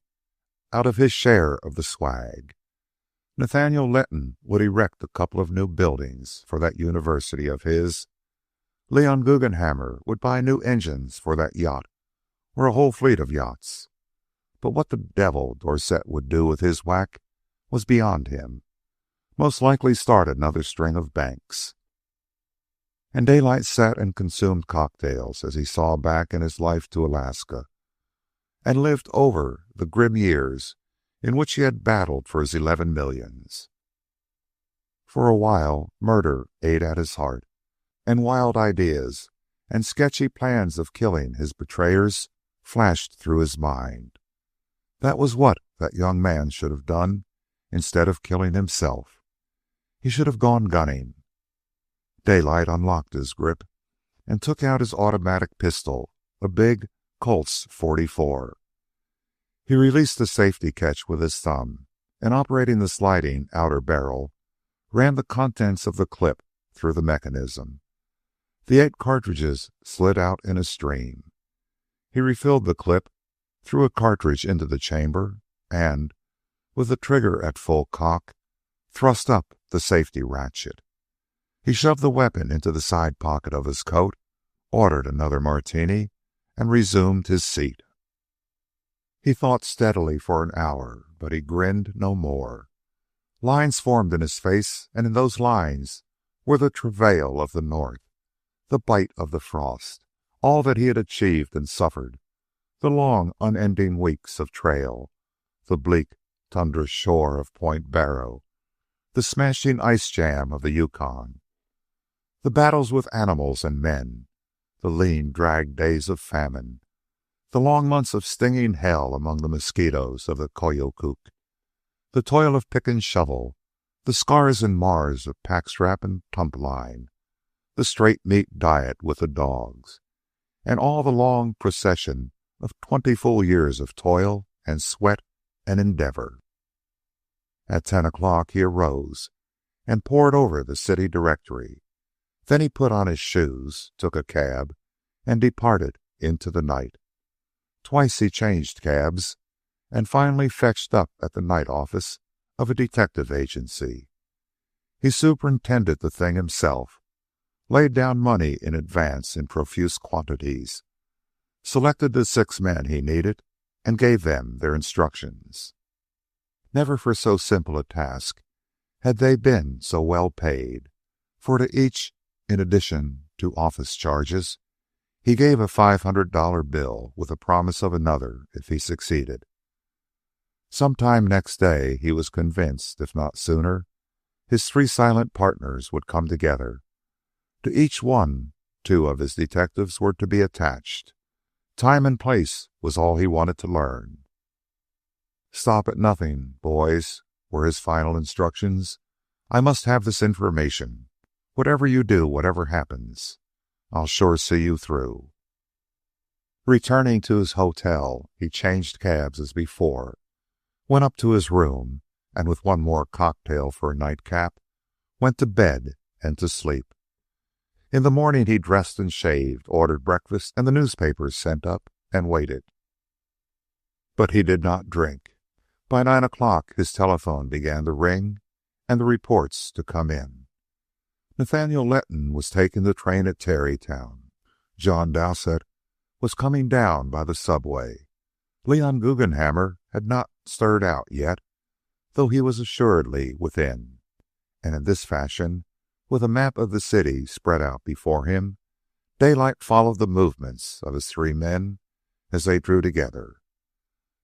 out of his share of the swag. Nathaniel Letton would erect a couple of new buildings for that university of his. Leon Guggenhammer would buy new engines for that yacht, or a whole fleet of yachts. But what the devil Dowsett would do with his whack was beyond him. Most likely start another string of banks. And Daylight sat and consumed cocktails as he saw back in his life to Alaska, and lived over the grim years in which he had battled for his 11 millions. For a while, murder ate at his heart, and wild ideas and sketchy plans of killing his betrayers flashed through his mind. That was what that young man should have done instead of killing himself. He should have gone gunning. Daylight unlocked his grip and took out his automatic pistol, a big Colt's .44. He released the safety catch with his thumb and, operating the sliding outer barrel, ran the contents of the clip through the mechanism. The 8 cartridges slid out in a stream. He refilled the clip, threw a cartridge into the chamber, and, with the trigger at full cock, thrust up the safety ratchet. He shoved the weapon into the side pocket of his coat, ordered another martini, and resumed his seat. He thought steadily for an hour, but he grinned no more. Lines formed in his face, and in those lines were the travail of the North, the bite of the frost, all that he had achieved and suffered, the long, unending weeks of trail, the bleak tundra shore of Point Barrow, the smashing ice jam of the Yukon, the battles with animals and men, the lean, dragged days of famine, the long months of stinging hell among the mosquitoes of the Koyokuk, the toil of pick and shovel, the scars and mars of packstrap and tump line, the straight meat diet with the dogs, and all the long procession of 20 full years of toil and sweat and endeavor. At 10 o'clock he arose and pored over the city directory. Then he put on his shoes, took a cab, and departed into the night. Twice he changed cabs, and finally fetched up at the night office of a detective agency. He superintended the thing himself, laid down money in advance in profuse quantities, selected the 6 men he needed, and gave them their instructions. Never for so simple a task had they been so well paid, for to each, in addition to office charges, he gave a $500 bill with a promise of another if he succeeded. Sometime next day, he was convinced, if not sooner, his 3 silent partners would come together. To each one, 2 of his detectives were to be attached. Time and place was all he wanted to learn. "Stop at nothing, boys," were his final instructions. "I must have this information. Whatever you do, whatever happens, I'll sure see you through." Returning to his hotel, he changed cabs as before, went up to his room, and with one more cocktail for a nightcap, went to bed and to sleep. In the morning he dressed and shaved, ordered breakfast and the newspapers sent up, and waited. But he did not drink. By 9 o'clock his telephone began to ring and the reports to come in. Nathaniel Letton was taking the train at Tarrytown. John Dowsett was coming down by the subway. Leon Guggenhammer had not stirred out yet, though he was assuredly within. And in this fashion, with a map of the city spread out before him, Daylight followed the movements of his 3 men as they drew together.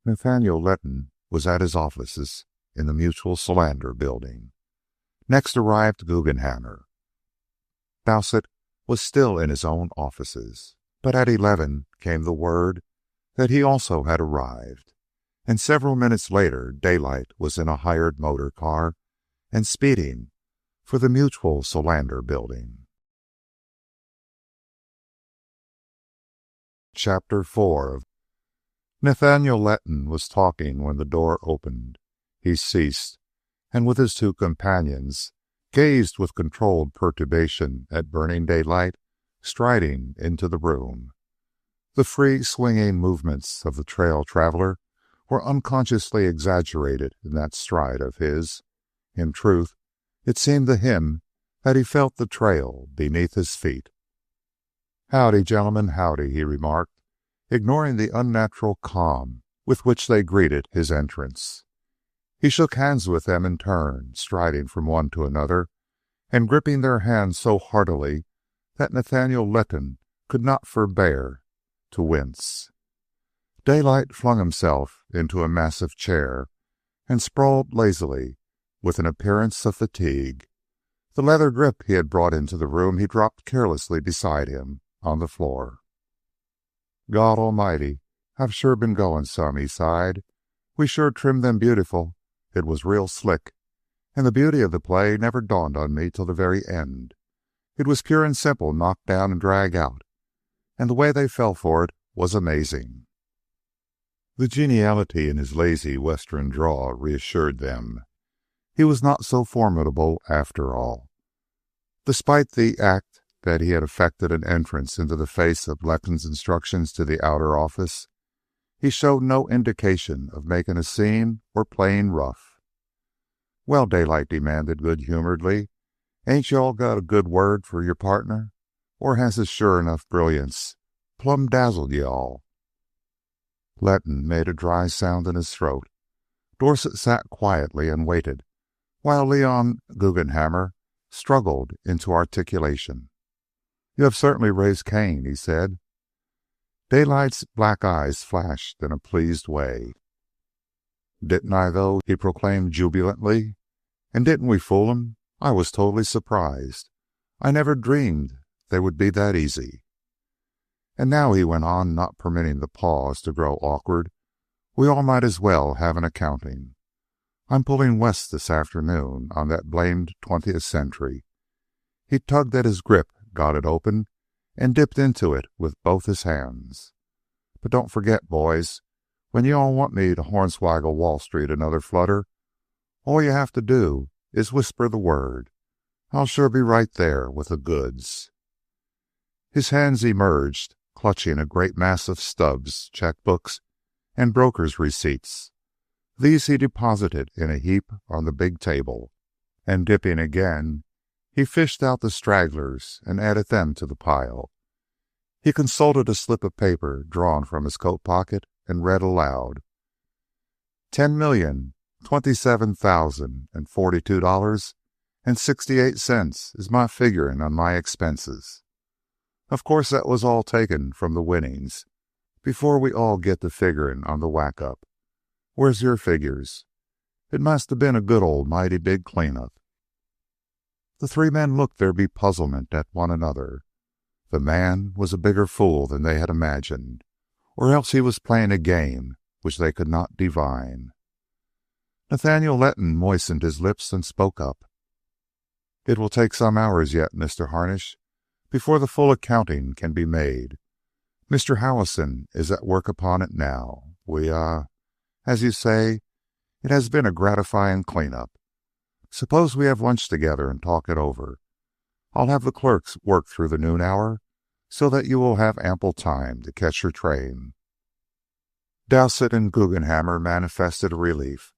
Nathaniel Letton was at his offices in the Mutual Solander building. Next arrived Guggenhammer. Dowsett was still in his own offices, but at 11 came the word that he also had arrived, and several minutes later Daylight was in a hired motor car and speeding for the Mutual Solander building. Chapter 4. Nathaniel Letton was talking when the door opened. He ceased, and with his 2 companions, gazed with controlled perturbation at Burning Daylight striding into the room. The free, swinging movements of the trail traveler were unconsciously exaggerated in that stride of his. In truth, it seemed to him that he felt the trail beneath his feet. "Howdy, gentlemen, howdy," he remarked, ignoring the unnatural calm with which they greeted his entrance. He shook hands with them in turn, striding from one to another, and gripping their hands so heartily that Nathaniel Letton could not forbear to wince. Daylight flung himself into a massive chair and sprawled lazily, with an appearance of fatigue. The leather grip he had brought into the room he dropped carelessly beside him on the floor. "God Almighty, I've sure been going some," he sighed. "We sure trimmed them beautiful, It was real slick, and the beauty of the play never dawned on me till the very end. It was pure and simple knock down and drag out, and the way they fell for it was amazing." The geniality in his lazy Western drawl reassured them. He was not so formidable after all. Despite the act that he had effected an entrance into the face of Letton's instructions to the outer office, he showed no indication of making a scene or playing rough. "Well," Daylight demanded good-humoredly, "ain't you all got a good word for your partner? Or has his sure enough brilliance plumb dazzled you all?" Letton made a dry sound in his throat. Dorset sat quietly and waited, while Leon Guggenhammer struggled into articulation. "You have certainly raised Cain," he said. Daylight's black eyes flashed in a pleased way. "Didn't I, though?" he proclaimed jubilantly. "And didn't we fool 'em? I was totally surprised. I never dreamed they would be that easy. And now," he went on, not permitting the pause to grow awkward, "we all might as well have an accounting. I'm pulling west this afternoon on that blamed 20th Century." He tugged at his grip, got it open, and dipped into it with both his hands. "But don't forget, boys, when you all want me to hornswaggle Wall Street another flutter, all you have to do is whisper the word. I'll sure be right there with the goods." His hands emerged, clutching a great mass of stubs, checkbooks, and brokers' receipts. These he deposited in a heap on the big table, and dipping again, he fished out the stragglers and added them to the pile. He consulted a slip of paper drawn from his coat pocket and read aloud: $10,027,042.68 is my figuring on my expenses. Of course, that was all taken from the winnings before we all get to figuring on the whack-up. Where's your figures? It must have been a good old mighty big clean-up." The three men looked their bepuzzlement at one another. The man was a bigger fool than they had imagined, or else he was playing a game which they could not divine. Nathaniel Letton moistened his lips and spoke up. "It will take some hours yet, Mr. Harnish, before the full accounting can be made. Mr. Howison is at work upon it now. As you say, it has been a gratifying clean-up. Suppose we have lunch together and talk it over. I'll have the clerks work through the noon hour so that you will have ample time to catch your train." Dowsett and Guggenhammer manifested a relief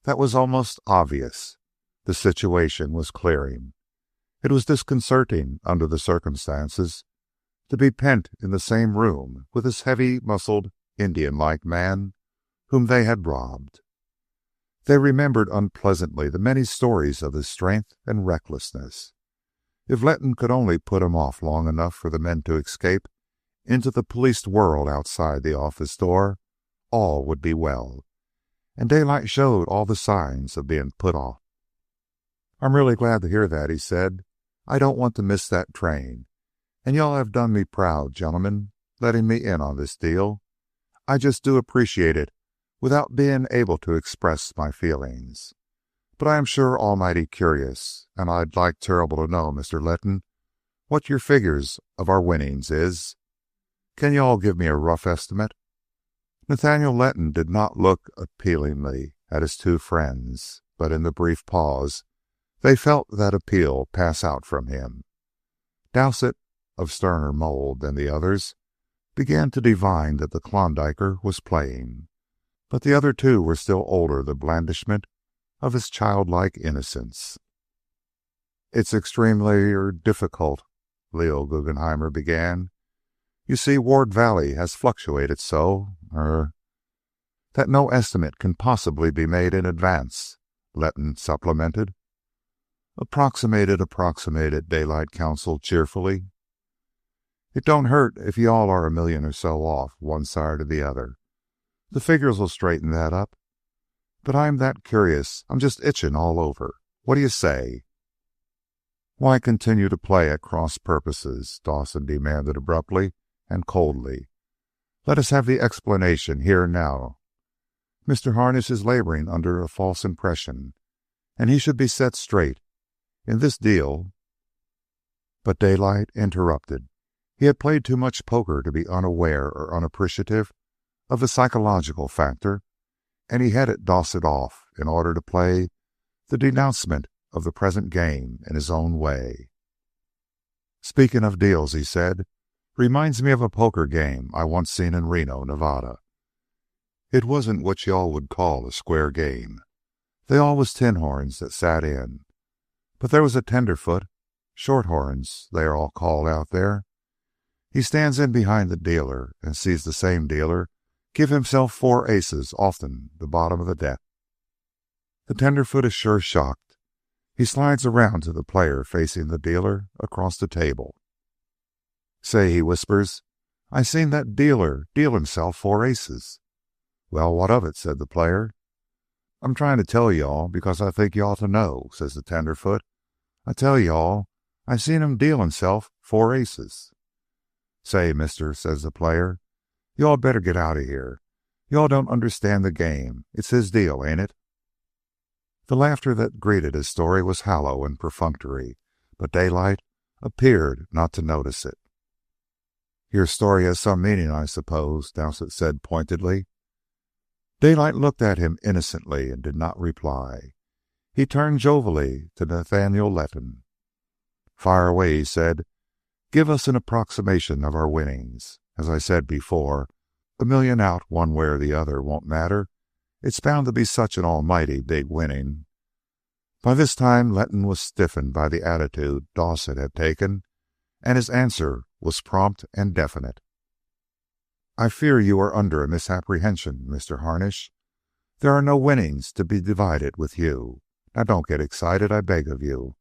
that was almost obvious. The situation was clearing. It was disconcerting, under the circumstances, to be pent in the same room with this heavy-muscled, Indian-like man whom they had robbed. They remembered unpleasantly the many stories of his strength and recklessness. If Letton could only put him off long enough for the men to escape into the policed world outside the office door, all would be well. And Daylight showed all the signs of being put off. "I'm really glad to hear that," he said. "I don't want to miss that train. And y'all have done me proud, gentlemen, letting me in on this deal. I just do appreciate it without being able to express my feelings. But I am sure almighty curious, and I'd like terrible to know, Mr. Letton, what your figures of our winnings is. Can you all give me a rough estimate?" Nathaniel Letton did not look appealingly at his two friends, but in the brief pause they felt that appeal pass out from him. Dowsett, of sterner mold than the others, began to divine that the Klondiker was playing, but the other two were still older the blandishment of his childlike innocence. "It's extremely difficult," Leo Guggenhammer began. "You see, Ward Valley has fluctuated so, that no estimate can possibly be made in advance," Letton supplemented. Approximated, Daylight counseled cheerfully. "It don't hurt if you all are $1 million or so off one side or the other. The figures will straighten that up. But I'm that curious, I'm just itching all over. What do you say?" "Why continue to play at cross purposes?" Dawson demanded abruptly and coldly. "Let us have the explanation here now. Mr. Harnish is laboring under a false impression, and he should be set straight. In this deal. But Daylight interrupted. He had played too much poker to be unaware or unappreciative of the psychological factor, and he headed Dowsett off in order to play the denouncement of the present game in his own way. "Speaking of deals," he said, "reminds me of a poker game I once seen in Reno, Nevada. It wasn't what y'all would call a square game. They all was tin horns that sat in. But there was a tenderfoot, shorthorns they are all called out there. He stands in behind the dealer and sees the same dealer give himself 4 aces, often the bottom of the deck. The tenderfoot is sure shocked. He slides around to the player facing the dealer across the table. "Say," he whispers, "I seen that dealer deal himself 4 aces." "Well, what of it?" said the player. "I'm trying to tell y'all because I think you ought to know," says the tenderfoot. "I tell y'all, I seen him deal himself 4 aces." "Say, mister," says the player, "y'all better get out of here. Y'all don't understand the game. It's his deal, ain't it?" The laughter that greeted his story was hollow and perfunctory, but Daylight appeared not to notice it. "Your story has some meaning, I suppose," Dowsett said pointedly. Daylight looked at him innocently and did not reply. He turned jovially to Nathaniel Letton. "Fire away," he said. "Give us an approximation of our winnings. As I said before, $1 million out one way or the other won't matter. It's bound to be such an almighty big winning." By this time, Letton was stiffened by the attitude Dowsett had taken, and his answer was prompt and definite. "I fear you are under a misapprehension, Mr. Harnish. There are no winnings to be divided with you. Now don't get excited, I beg of you.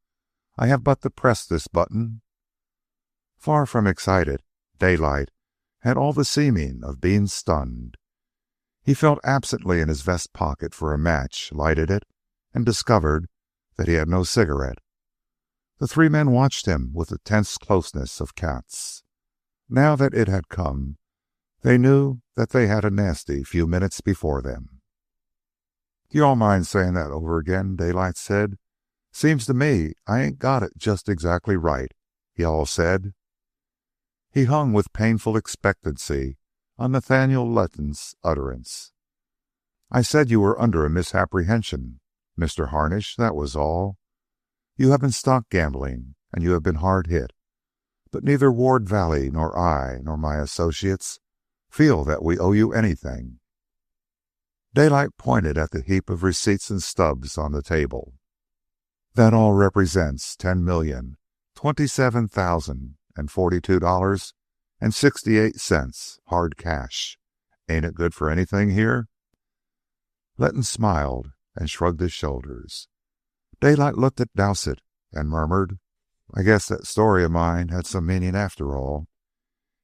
I have but to press this button." Far from excited, Daylight had all the seeming of being stunned. He felt absently in his vest pocket for a match, lighted it, and discovered that he had no cigarette. The 3 men watched him with the tense closeness of cats. Now that it had come, they knew that they had a nasty few minutes before them. "Do you all mind saying that over again?" Daylight said. "Seems to me I ain't got it just exactly right. You-all said." He hung with painful expectancy on Nathaniel Letton's utterance. "I said you were under a misapprehension, Mr. Harnish, that was all. You have been stock gambling, and you have been hard hit. But neither Ward Valley nor I nor my associates feel that we owe you anything." Daylight pointed at the heap of receipts and stubs on the table. "That all represents $10,027,042.68 hard cash. Ain't it good for anything here?" Letton smiled and shrugged his shoulders. Daylight looked at Dowsett and murmured, "I guess that story of mine had some meaning after all."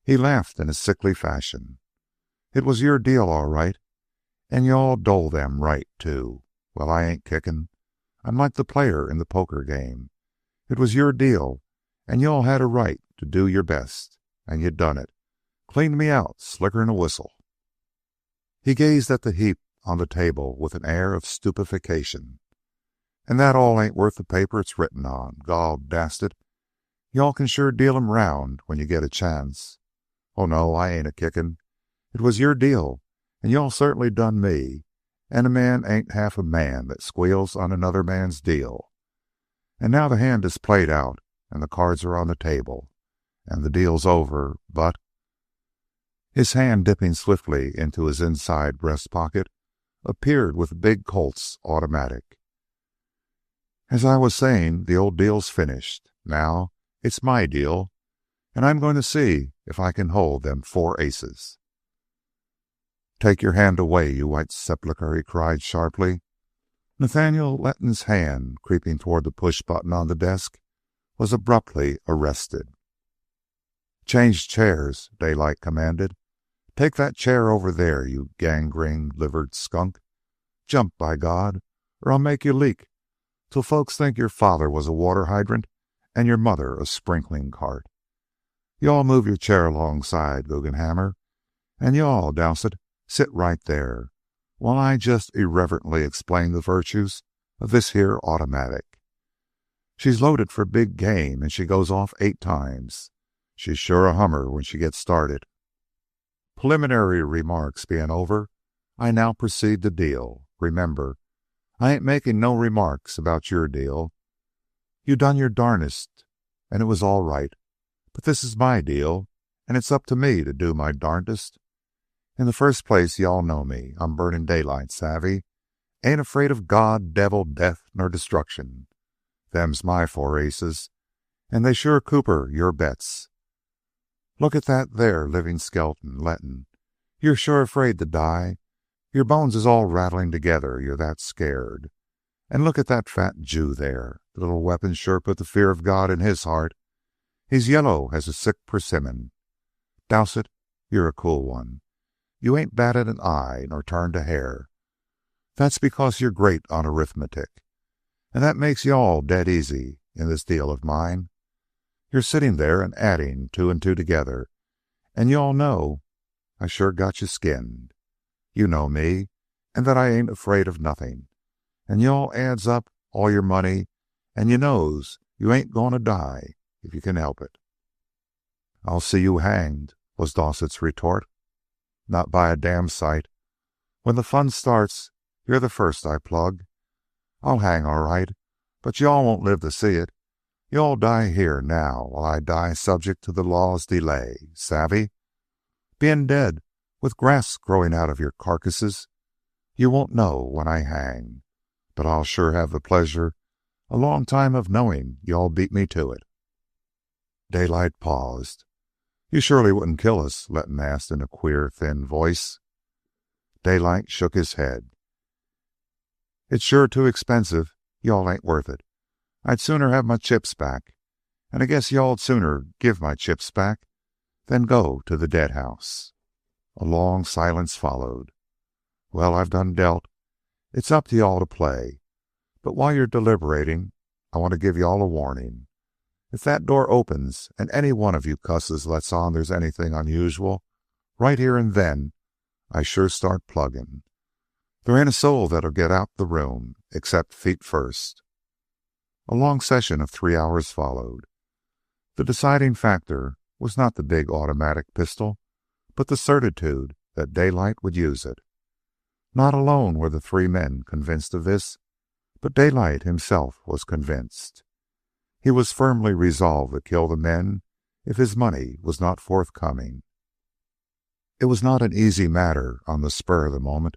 He laughed in a sickly fashion. "It was your deal, all right. And you-all dole them right, too. Well, I ain't kicking. I'm like the player in the poker game. It was your deal, and you-all had a right to do your best. And you done it. Cleaned me out slicker'n a whistle." He gazed at the heap on the table with an air of stupefaction. "And that all ain't worth the paper it's written on. Gawd dast it. You-all can sure deal 'em round when you get a chance. Oh, no, I ain't a kicking. It was your deal, and you-all certainly done me, and a man ain't half a man that squeals on another man's deal. And now the hand is played out, and the cards are on the table, and the deal's over, but—" His hand, dipping swiftly into his inside breast pocket, appeared with a big Colt's automatic. "As I was saying, the old deal's finished. Now it's my deal, and I'm going to see if I can hold them 4 aces." "Take your hand away, you white sepulchre!" he cried sharply. Nathaniel Letton's hand, creeping toward the push button on the desk, was abruptly arrested. "Change chairs," Daylight commanded. "Take that chair over there, you gangrene-livered skunk. Jump, by God, or I'll make you leak till folks think your father was a water hydrant and your mother a sprinkling cart. You-all move your chair alongside, Guggenhammer, and you-all, Dowsett, sit right there. while I just irreverently explain the virtues of this here automatic. She's loaded for big game, and she goes off 8 times. She's sure a hummer when she gets started. Preliminary remarks being over, I now proceed to deal. Remember, I ain't making no remarks about your deal. You done your darnest, and it was all right. But this is my deal, and it's up to me to do my darndest. In the first place, y'all know me. I'm Burning Daylight, savvy. Ain't afraid of God, devil, death, nor destruction. Them's my 4 aces, and they sure cooper your bets. Look at that there living skeleton, Letton. You're sure afraid to die. Your bones is all rattling together, you're that scared. And look at that fat Jew there. The little weapon sure put the fear of God in his heart. He's yellow as a sick persimmon. Dowsett, you're a cool one. You ain't batted an eye nor turned a hair. That's because you're great on arithmetic. And that makes you all dead easy in this deal of mine. You're sitting there and adding 2 and 2 together. And you all know I sure got you skinned. You know me, and that I ain't afraid of nothing. And you all adds up all your money, and you knows you ain't going to die if you can help it. I'll see you hanged, was Dowsett's retort. Not by a damn sight. When the fun starts, you're the first I plug. I'll hang all right, but you-all won't live to see it. You-all die here now, while I die subject to the law's delay. Savvy? Being dead, with grass growing out of your carcasses, you won't know when I hang. But I'll sure have the pleasure a long time of knowing you-all beat me to it. Daylight paused. You surely wouldn't kill us? Letton asked in a queer, thin voice. Daylight shook his head. It's sure too expensive. Y'all ain't worth it. I'd sooner have my chips back. And I guess y'all'd sooner give my chips back than go to the dead house. A long silence followed. Well, I've done dealt. It's up to y'all to play. But while you're deliberating, I want to give y'all a warning. If that door opens and any one of you cusses lets on there's anything unusual, right here and then, I sure start plugging. There ain't a soul that'll get out the room, except feet first. A long session of 3 hours followed. The deciding factor was not the big automatic pistol, but the certitude that Daylight would use it. Not alone were the 3 men convinced of this, but Daylight himself was convinced. He was firmly resolved to kill the men if his money was not forthcoming. It was not an easy matter on the spur of the moment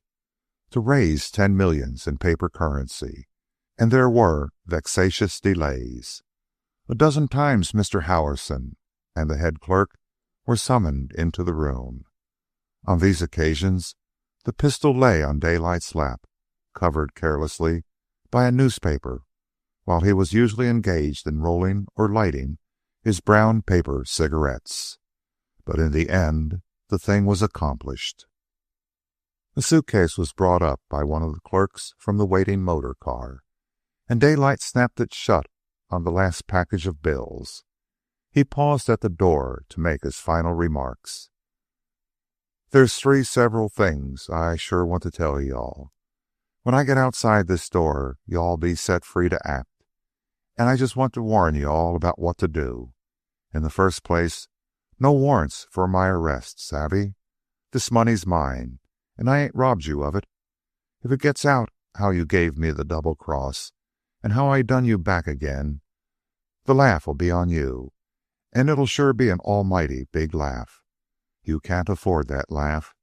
to raise 10 millions in paper currency, and there were vexatious delays. A dozen times Mr. Howerson and the head clerk were summoned into the room. On these occasions, the pistol lay on Daylight's lap, covered carelessly by a newspaper, while he was usually engaged in rolling or lighting his brown paper cigarettes. But in the end, the thing was accomplished. A suitcase was brought up by one of the clerks from the waiting motor car, and Daylight snapped it shut on the last package of bills. He paused at the door to make his final remarks. There's 3 several things I sure want to tell y'all. When I get outside this door, y'all be set free to act. And I just want to warn you all about what to do. In the first place, no warrants for my arrest, savvy? This money's mine, and I ain't robbed you of it. If it gets out how you gave me the double cross, and how I done you back again, the laugh will be on you, and it'll sure be an almighty big laugh. You can't afford that laugh.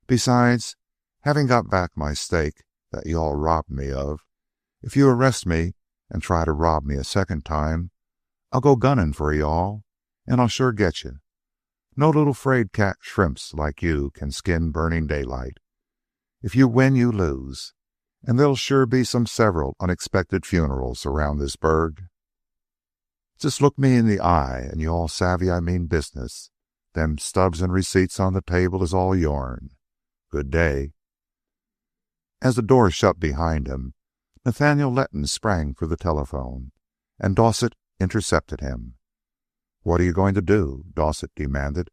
Besides, having got back my stake that you all robbed me of, if you arrest me and try to rob me a second time, I'll go gunning for y'all, and I'll sure get you. No little fraid cat shrimps like you can skin Burning Daylight. If you win, you lose, and there'll sure be some several unexpected funerals around this burg. Just look me in the eye, and you all savvy I mean business. Them stubs and receipts on the table is all yourn. Good day. As the door shut behind him, Nathaniel Letton sprang for the telephone, and Dowsett intercepted him. What are you going to do? Dowsett demanded.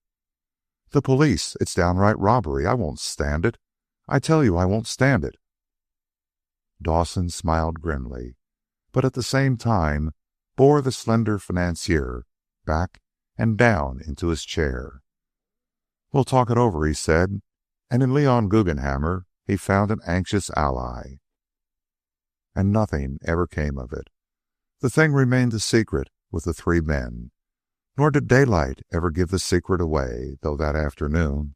The police. It's downright robbery. I won't stand it. I tell you I won't stand it." Dawson smiled grimly, but at the same time bore the slender financier back and down into his chair. "We'll talk it over," he said, and in Leon Guggenhammer he found an anxious ally. And nothing ever came of it. The thing remained a secret with the three men, nor did Daylight ever give the secret away, though that afternoon,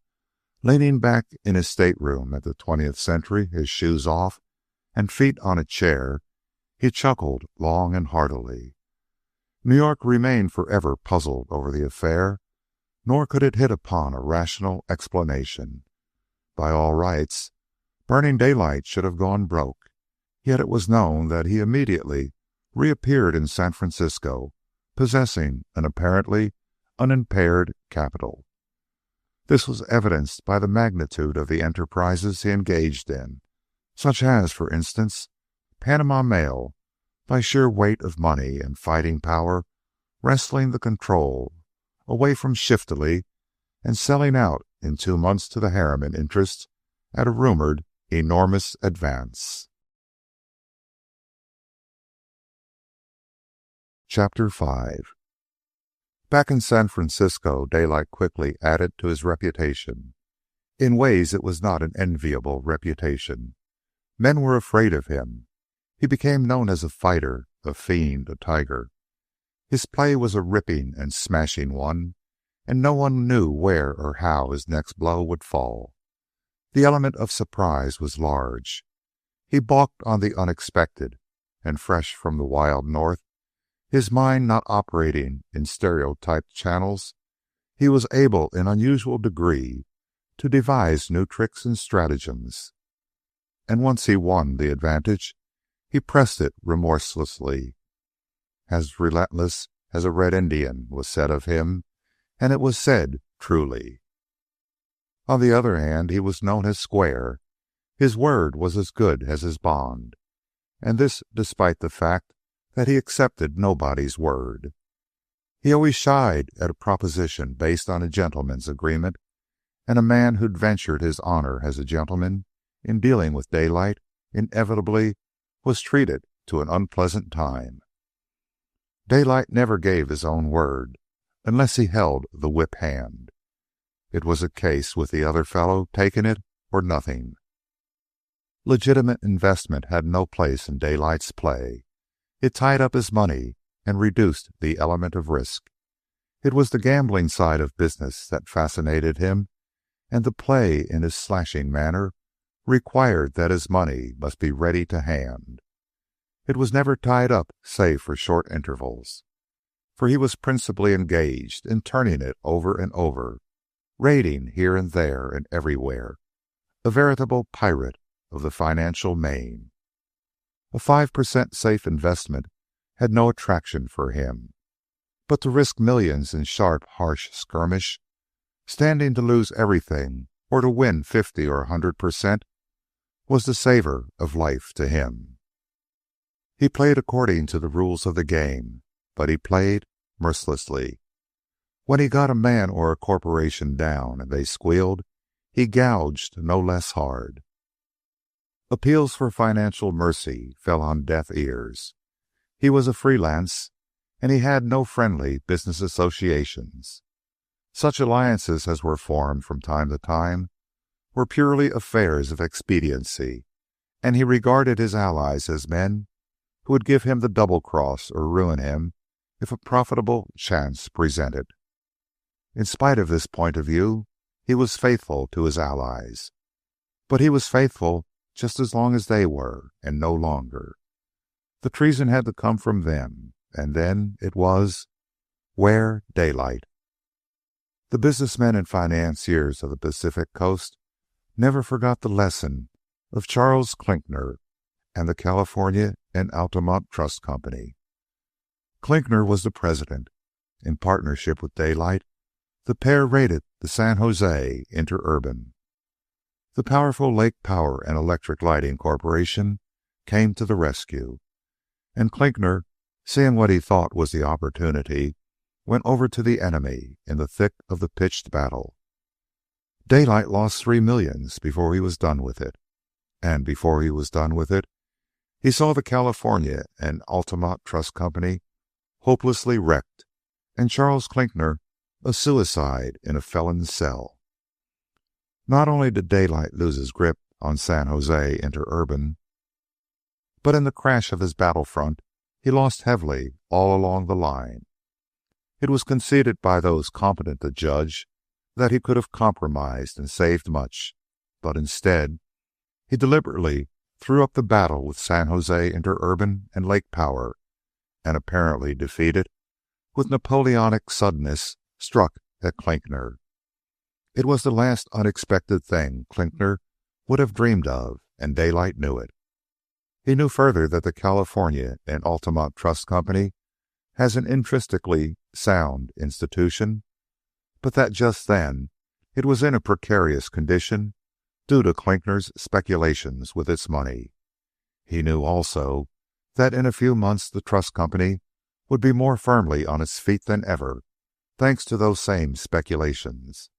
leaning back in his stateroom at the 20th Century, his shoes off and feet on a chair, he chuckled long and heartily. New York remained forever puzzled over the affair, nor could it hit upon a rational explanation. By all rights, Burning Daylight should have gone broke, yet it was known that he immediately reappeared in San Francisco, possessing an apparently unimpaired capital. This was evidenced by the magnitude of the enterprises he engaged in, such as, for instance, Panama Mail, by sheer weight of money and fighting power, wresting the control away from Shiftily and selling out in 2 months to the Harriman interests at a rumored enormous advance. Chapter 5. Back in San Francisco, Daylight quickly added to his reputation. In ways it was not an enviable reputation. Men were afraid of him. He became known as a fighter, a fiend, a tiger. His play was a ripping and smashing one, and no one knew where or how his next blow would fall. The element of surprise was large. He balked on the unexpected, and fresh from the wild north, his mind not operating in stereotyped channels, he was able in unusual degree to devise new tricks and stratagems. And once he won the advantage, he pressed it remorselessly. As relentless as a red Indian was said of him, and it was said truly. On the other hand, he was known as square. His word was as good as his bond, and this despite the fact that he accepted nobody's word. He always shied at a proposition based on a gentleman's agreement, and a man who'd ventured his honor as a gentleman in dealing with Daylight inevitably was treated to an unpleasant time. Daylight never gave his own word unless he held the whip hand. It was a case with the other fellow taking it or nothing. Legitimate investment had no place in Daylight's play. It tied up his money and reduced the element of risk. It was the gambling side of business that fascinated him, and the play in his slashing manner required that his money must be ready to hand. It was never tied up save for short intervals, for he was principally engaged in turning it over and over, raiding here and there and everywhere, a veritable pirate of the financial main. A 5% safe investment had no attraction for him, but to risk millions in sharp, harsh skirmish, standing to lose everything or to win 50 or 100%, was the savor of life to him. He played according to the rules of the game, but he played mercilessly. When he got a man or a corporation down and they squealed, he gouged no less hard. Appeals for financial mercy fell on deaf ears. He was a freelance, and he had no friendly business associations. Such alliances as were formed from time to time were purely affairs of expediency, and he regarded his allies as men who would give him the double-cross or ruin him if a profitable chance presented. In spite of this point of view, he was faithful to his allies. But he was faithful just as long as they were, and no longer. The treason had to come from them, and then it was, where Daylight? The businessmen and financiers of the Pacific Coast never forgot the lesson of Charles Klinkner and the California and Altamont Trust Company. Klinkner was the president. In partnership with Daylight, the pair raided the San Jose Interurban. The powerful Lake Power and Electric Lighting Corporation came to the rescue, and Klinkner, seeing what he thought was the opportunity, went over to the enemy in the thick of the pitched battle. Daylight lost 3 millions before he was done with it. And before he was done with it, he saw the California and Altamont Trust Company hopelessly wrecked, and Charles Klinkner a suicide in a felon's cell. Not only did Daylight lose his grip on San Jose interurban, but in the crash of his battlefront, he lost heavily all along the line. It was conceded by those competent to judge that he could have compromised and saved much, but instead, he deliberately threw up the battle with San Jose interurban and Lake Power, and apparently defeated, with Napoleonic suddenness, struck at Klinkner. It was the last unexpected thing Klinkner would have dreamed of, and Daylight knew it. He knew further that the California and Altamont Trust Company has an intrinsically sound institution, but that just then it was in a precarious condition due to Klinkner's speculations with its money. He knew also that in a few months the trust company would be more firmly on its feet than ever, thanks to those same speculations,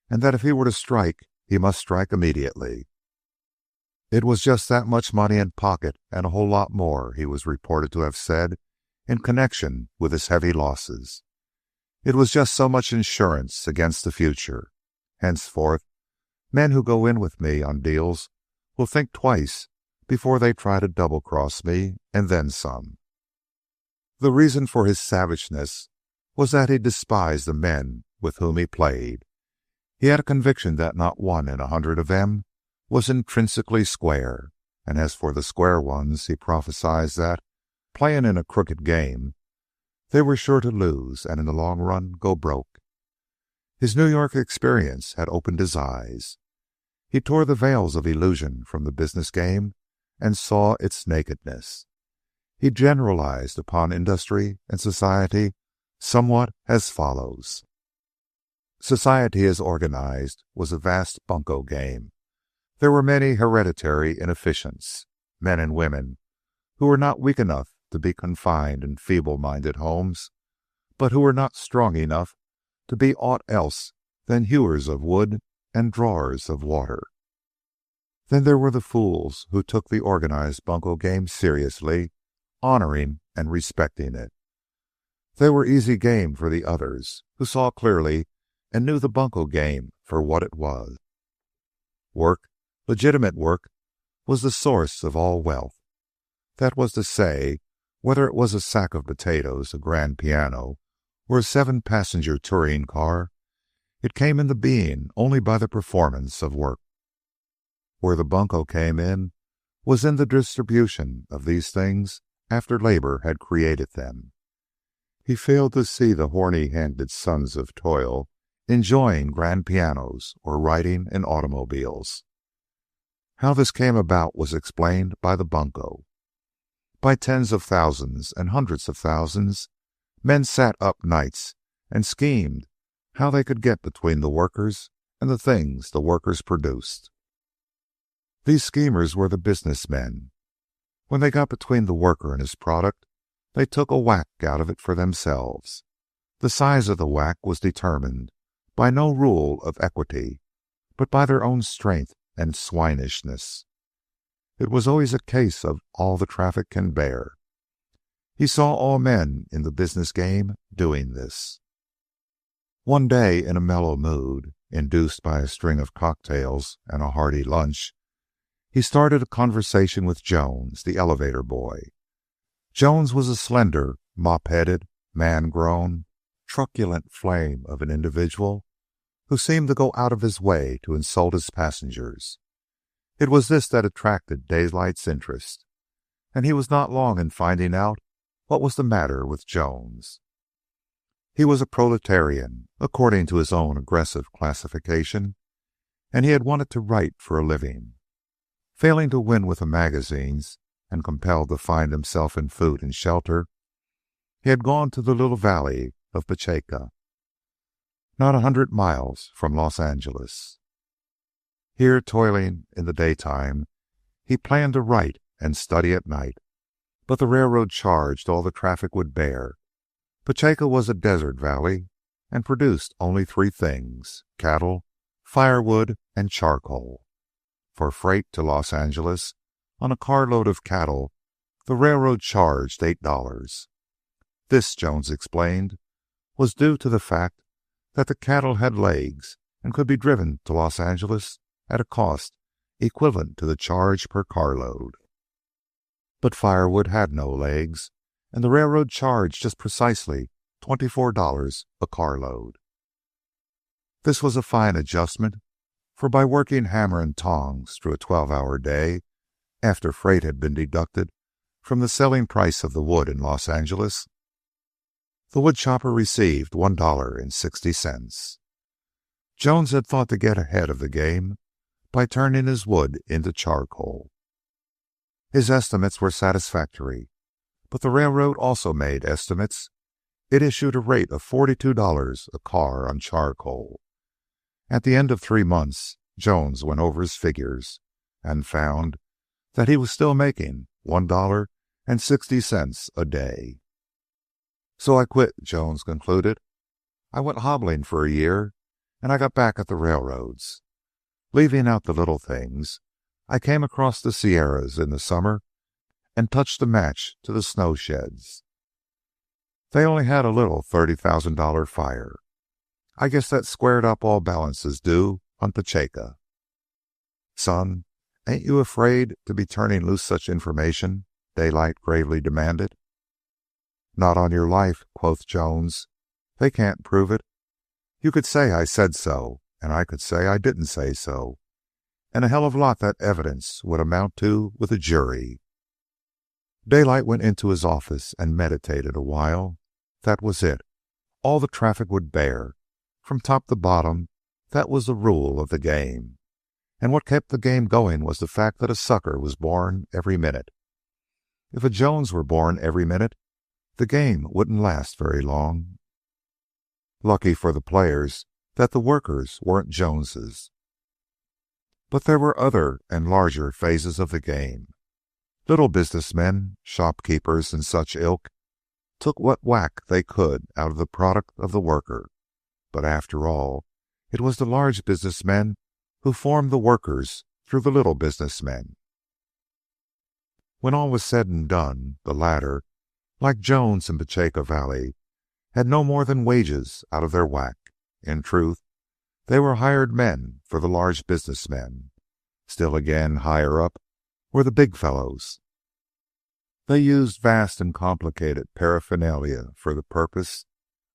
and that if he were to strike, he must strike immediately. It was just that much money in pocket and a whole lot more, he was reported to have said, in connection with his heavy losses. It was just so much insurance against the future. Henceforth, men who go in with me on deals will think twice before they try to double-cross me, and then some. The reason for his savageness was that he despised the men with whom he played. He had a conviction that not one in 100 of them was intrinsically square, and as for the square ones, he prophesied that, playing in a crooked game, they were sure to lose and in the long run go broke. His New York experience had opened his eyes. He tore the veils of illusion from the business game and saw its nakedness. He generalized upon industry and society somewhat as follows. Society as organized was a vast bunco game. There were many hereditary inefficients, men and women, who were not weak enough to be confined in feeble-minded homes, but who were not strong enough to be aught else than hewers of wood and drawers of water. Then there were the fools who took the organized bunco game seriously, honoring and respecting it. They were easy game for the others, who saw clearly and knew the bunco game for what it was. Work, legitimate work, was the source of all wealth. That was to say, whether it was a sack of potatoes, a grand piano, or a 7-passenger touring car, it came into being only by the performance of work. Where the bunco came in was in the distribution of these things after labor had created them. He failed to see the horny-handed sons of toil enjoying grand pianos or riding in automobiles. How this came about was explained by the bunco. By tens of thousands and hundreds of thousands, men sat up nights and schemed how they could get between the workers and the things the workers produced. These schemers were the businessmen. When they got between the worker and his product, they took a whack out of it for themselves. The size of the whack was determined by no rule of equity, but by their own strength and swinishness. It was always a case of all the traffic can bear. He saw all men in the business game doing this. One day, in a mellow mood, induced by a string of cocktails and a hearty lunch, he started a conversation with Jones, the elevator boy. Jones was a slender, mop-headed, man-grown, truculent flame of an individual who seemed to go out of his way to insult his passengers. It was this that attracted Daylight's interest, and he was not long in finding out what was the matter with Jones. He was a proletarian, according to his own aggressive classification, and he had wanted to write for a living. Failing to win with the magazines and compelled to find himself in food and shelter, he had gone to the little valley of Pacheco, not 100 miles from Los Angeles. Here, toiling in the daytime, he planned to write and study at night, but the railroad charged all the traffic would bear. Pacheco was a desert valley and produced only 3 things: cattle, firewood, and charcoal. For freight to Los Angeles on a carload of cattle, the railroad charged $8. This, Jones explained, was due to the fact that the cattle had legs and could be driven to Los Angeles at a cost equivalent to the charge per carload. But firewood had no legs, and the railroad charged just precisely $24 a carload. This was a fine adjustment, for by working hammer and tongs through a 12-hour day, after freight had been deducted from the selling price of the wood in Los Angeles, the wood chopper received $1.60. Jones had thought to get ahead of the game by turning his wood into charcoal. His estimates were satisfactory, but the railroad also made estimates. It issued a rate of $42 a car on charcoal. At the end of 3 months, Jones went over his figures and found that he was still making $1.60 a day. So I quit, Jones concluded. I went hobbling for a year, and I got back at the railroads. Leaving out the little things, I came across the Sierras in the summer and touched a match to the snow sheds. They only had a little $30,000 fire. I guess that squared up all balances due on Pacheco. Son, ain't you afraid to be turning loose such information? Daylight gravely demanded. Not on your life, quoth Jones. They can't prove it. You could say I said so, and I could say I didn't say so, and a hell of a lot that evidence would amount to with a jury. Daylight went into his office and meditated a while. That was it. All the traffic would bear. From top to bottom, that was the rule of the game. And what kept the game going was the fact that a sucker was born every minute. If a Jones were born every minute, the game wouldn't last very long. Lucky for the players that the workers weren't Joneses. But there were other and larger phases of the game. Little businessmen, shopkeepers, and such ilk took what whack they could out of the product of the worker. But after all, it was the large businessmen who formed the workers through the little businessmen. When all was said and done, the latter, like Jones in Pacheco Valley, had no more than wages out of their whack. In truth, they were hired men for the large businessmen. Still again, higher up were the big fellows. They used vast and complicated paraphernalia for the purpose,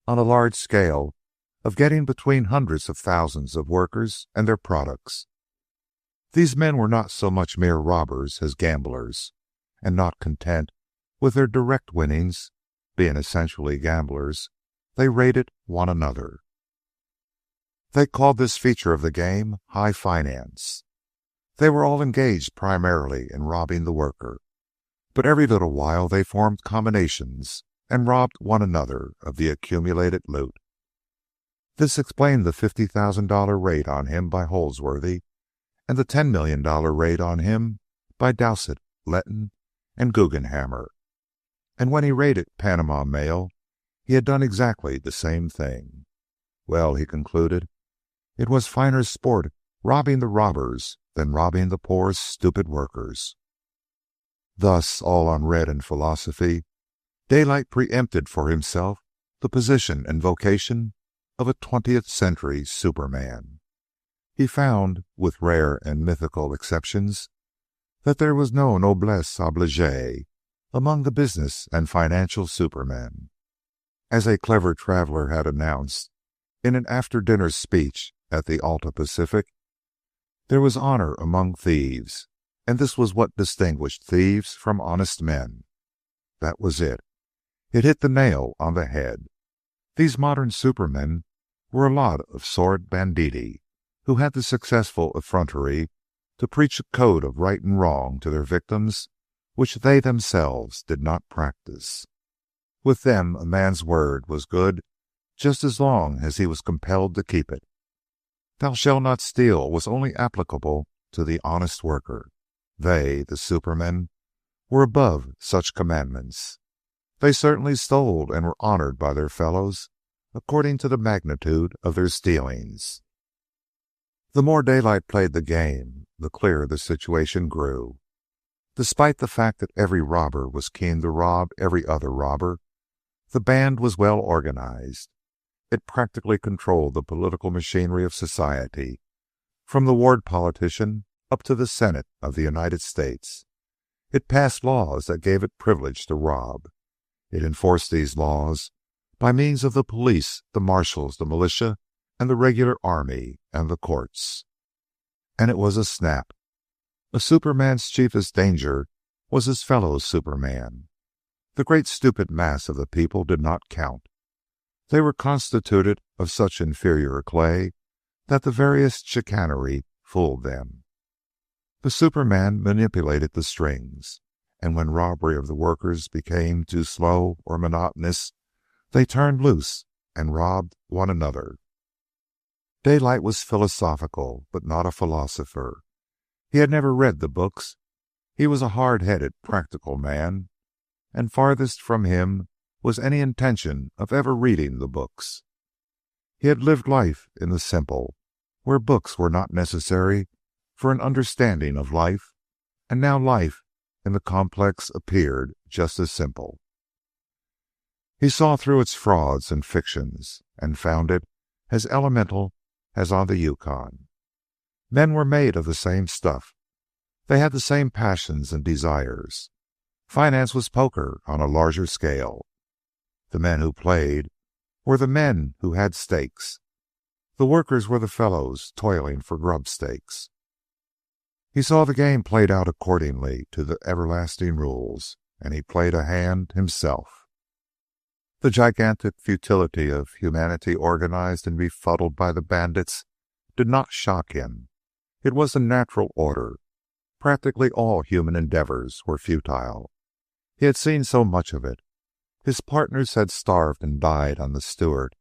on a large scale, of getting between hundreds of thousands of workers and their products. These men were not so much mere robbers as gamblers, and not content with their direct winnings, being essentially gamblers, they raided one another. They called this feature of the game high finance. They were all engaged primarily in robbing the worker, but every little while they formed combinations and robbed one another of the accumulated loot. This explained the $50,000 raid on him by Holsworthy and the $10 million raid on him by Dowsett, Letton, and Guggenhammer. And when he raided Panama Mail, he had done exactly the same thing. Well, he concluded, it was finer sport robbing the robbers than robbing the poor, stupid workers. Thus, all unread in philosophy, Daylight preempted for himself the position and vocation of a 20th century Superman. He found, with rare and mythical exceptions, that there was no noblesse oblige among the business and financial supermen. As a clever traveler had announced in an after-dinner speech at the Alta Pacific, there was honor among thieves, and this was what distinguished thieves from honest men. That was it. It hit the nail on the head. These modern supermen were a lot of sordid banditti who had the successful effrontery to preach a code of right and wrong to their victims which they themselves did not practice. With them, a man's word was good just as long as he was compelled to keep it. Thou shalt not steal was only applicable to the honest worker. They, the supermen, were above such commandments. They certainly stole and were honored by their fellows according to the magnitude of their stealings. The more Daylight played the game, the clearer the situation grew. Despite the fact that every robber was keen to rob every other robber, the band was well organized. It practically controlled the political machinery of society, from the ward politician up to the Senate of the United States. It passed laws that gave it privilege to rob. It enforced these laws by means of the police, the marshals, the militia, and the regular army and the courts. And it was a snap. A Superman's chiefest danger was his fellow Superman. The great stupid mass of the people did not count. They were constituted of such inferior clay that the veriest chicanery fooled them. The Superman manipulated the strings, and when robbery of the workers became too slow or monotonous, they turned loose and robbed one another. Daylight was philosophical, but not a philosopher. He had never read the books. He was a hard-headed, practical man, and farthest from him was any intention of ever reading the books. He had lived life in the simple, where books were not necessary for an understanding of life, and now life in the complex appeared just as simple. He saw through its frauds and fictions, and found it as elemental as on the Yukon. Men were made of the same stuff. They had the same passions and desires. Finance was poker on a larger scale. The men who played were the men who had stakes. The workers were the fellows toiling for grub stakes. He saw the game played out accordingly to the everlasting rules, and he played a hand himself. The gigantic futility of humanity organized and befuddled by the bandits did not shock him. It was the natural order. Practically all human endeavors were futile. He had seen so much of it. His partners had starved and died on the Stewart.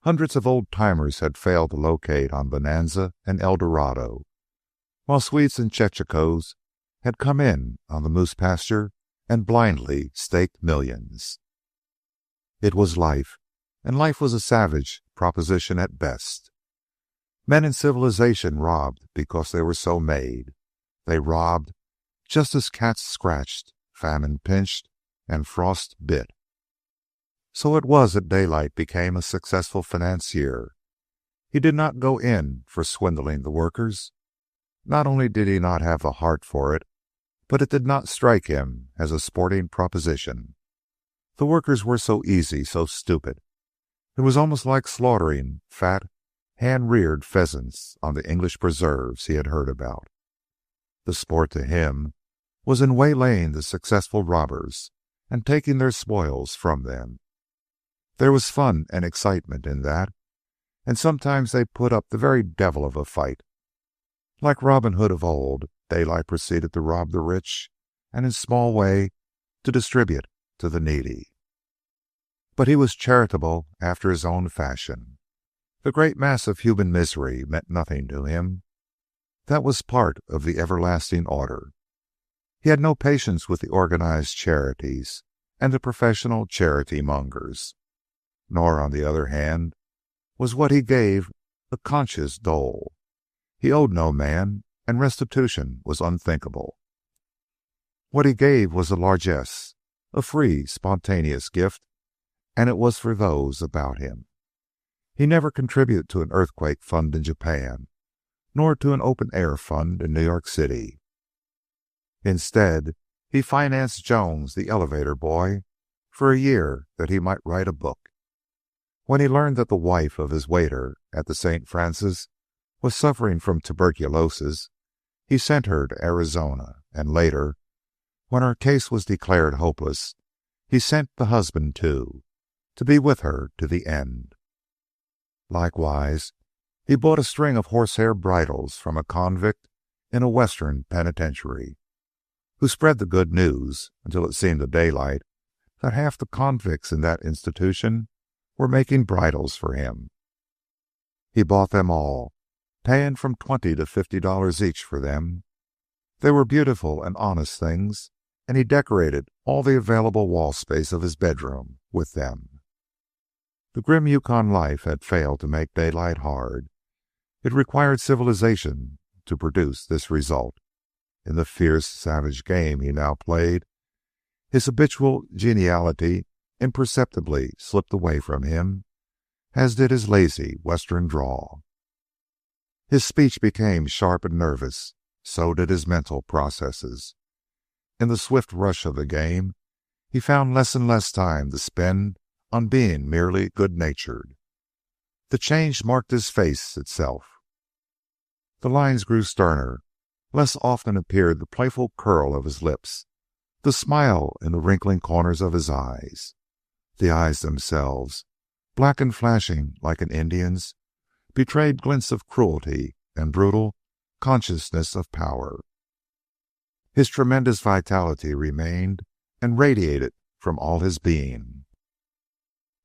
Hundreds of old-timers had failed to locate on Bonanza and El Dorado, while Swedes and Chechikos had come in on the moose pasture and blindly staked millions. It was life, and life was a savage proposition at best. Men in civilization robbed because they were so made. They robbed just as cats scratched, famine pinched, and frost bit. So it was that Daylight became a successful financier. He did not go in for swindling the workers. Not only did he not have the heart for it, but it did not strike him as a sporting proposition. The workers were so easy, so stupid. It was almost like slaughtering fat, hand-reared pheasants on the English preserves he had heard about. The sport to him was in waylaying the successful robbers and taking their spoils from them. There was fun and excitement in that, and sometimes they put up the very devil of a fight. Like Robin Hood of old, Daylight proceeded to rob the rich, and in small way to distribute to the needy. But he was charitable after his own fashion. The great mass of human misery meant nothing to him. That was part of the everlasting order. He had no patience with the organized charities and the professional charity mongers. Nor, on the other hand, was what he gave a conscious dole. He owed no man, and restitution was unthinkable. What he gave was a largesse, a free, spontaneous gift, and it was for those about him. He never contributed to an earthquake fund in Japan, nor to an open-air fund in New York City. Instead, he financed Jones, the elevator boy, for a year that he might write a book. When he learned that the wife of his waiter at the St. Francis was suffering from tuberculosis, he sent her to Arizona, and later, when her case was declared hopeless, he sent the husband too, to be with her to the end. Likewise, he bought a string of horsehair bridles from a convict in a Western penitentiary, who spread the good news until it seemed to Daylight that half the convicts in that institution were making bridles for him. He bought them all, paying from $20 to $50 each for them. They were beautiful and honest things, and he decorated all the available wall space of his bedroom with them. The grim Yukon life had failed to make Daylight hard. It required civilization to produce this result. In the fierce, savage game he now played, his habitual geniality imperceptibly slipped away from him, as did his lazy Western drawl. His speech became sharp and nervous, so did his mental processes. In the swift rush of the game, he found less and less time to spend on being merely good-natured. The change marked his face itself. The lines grew sterner. Less often appeared the playful curl of his lips, the smile in the wrinkling corners of his eyes. The eyes themselves, black and flashing like an Indian's, betrayed glints of cruelty and brutal consciousness of power. His tremendous vitality remained and radiated from all his being.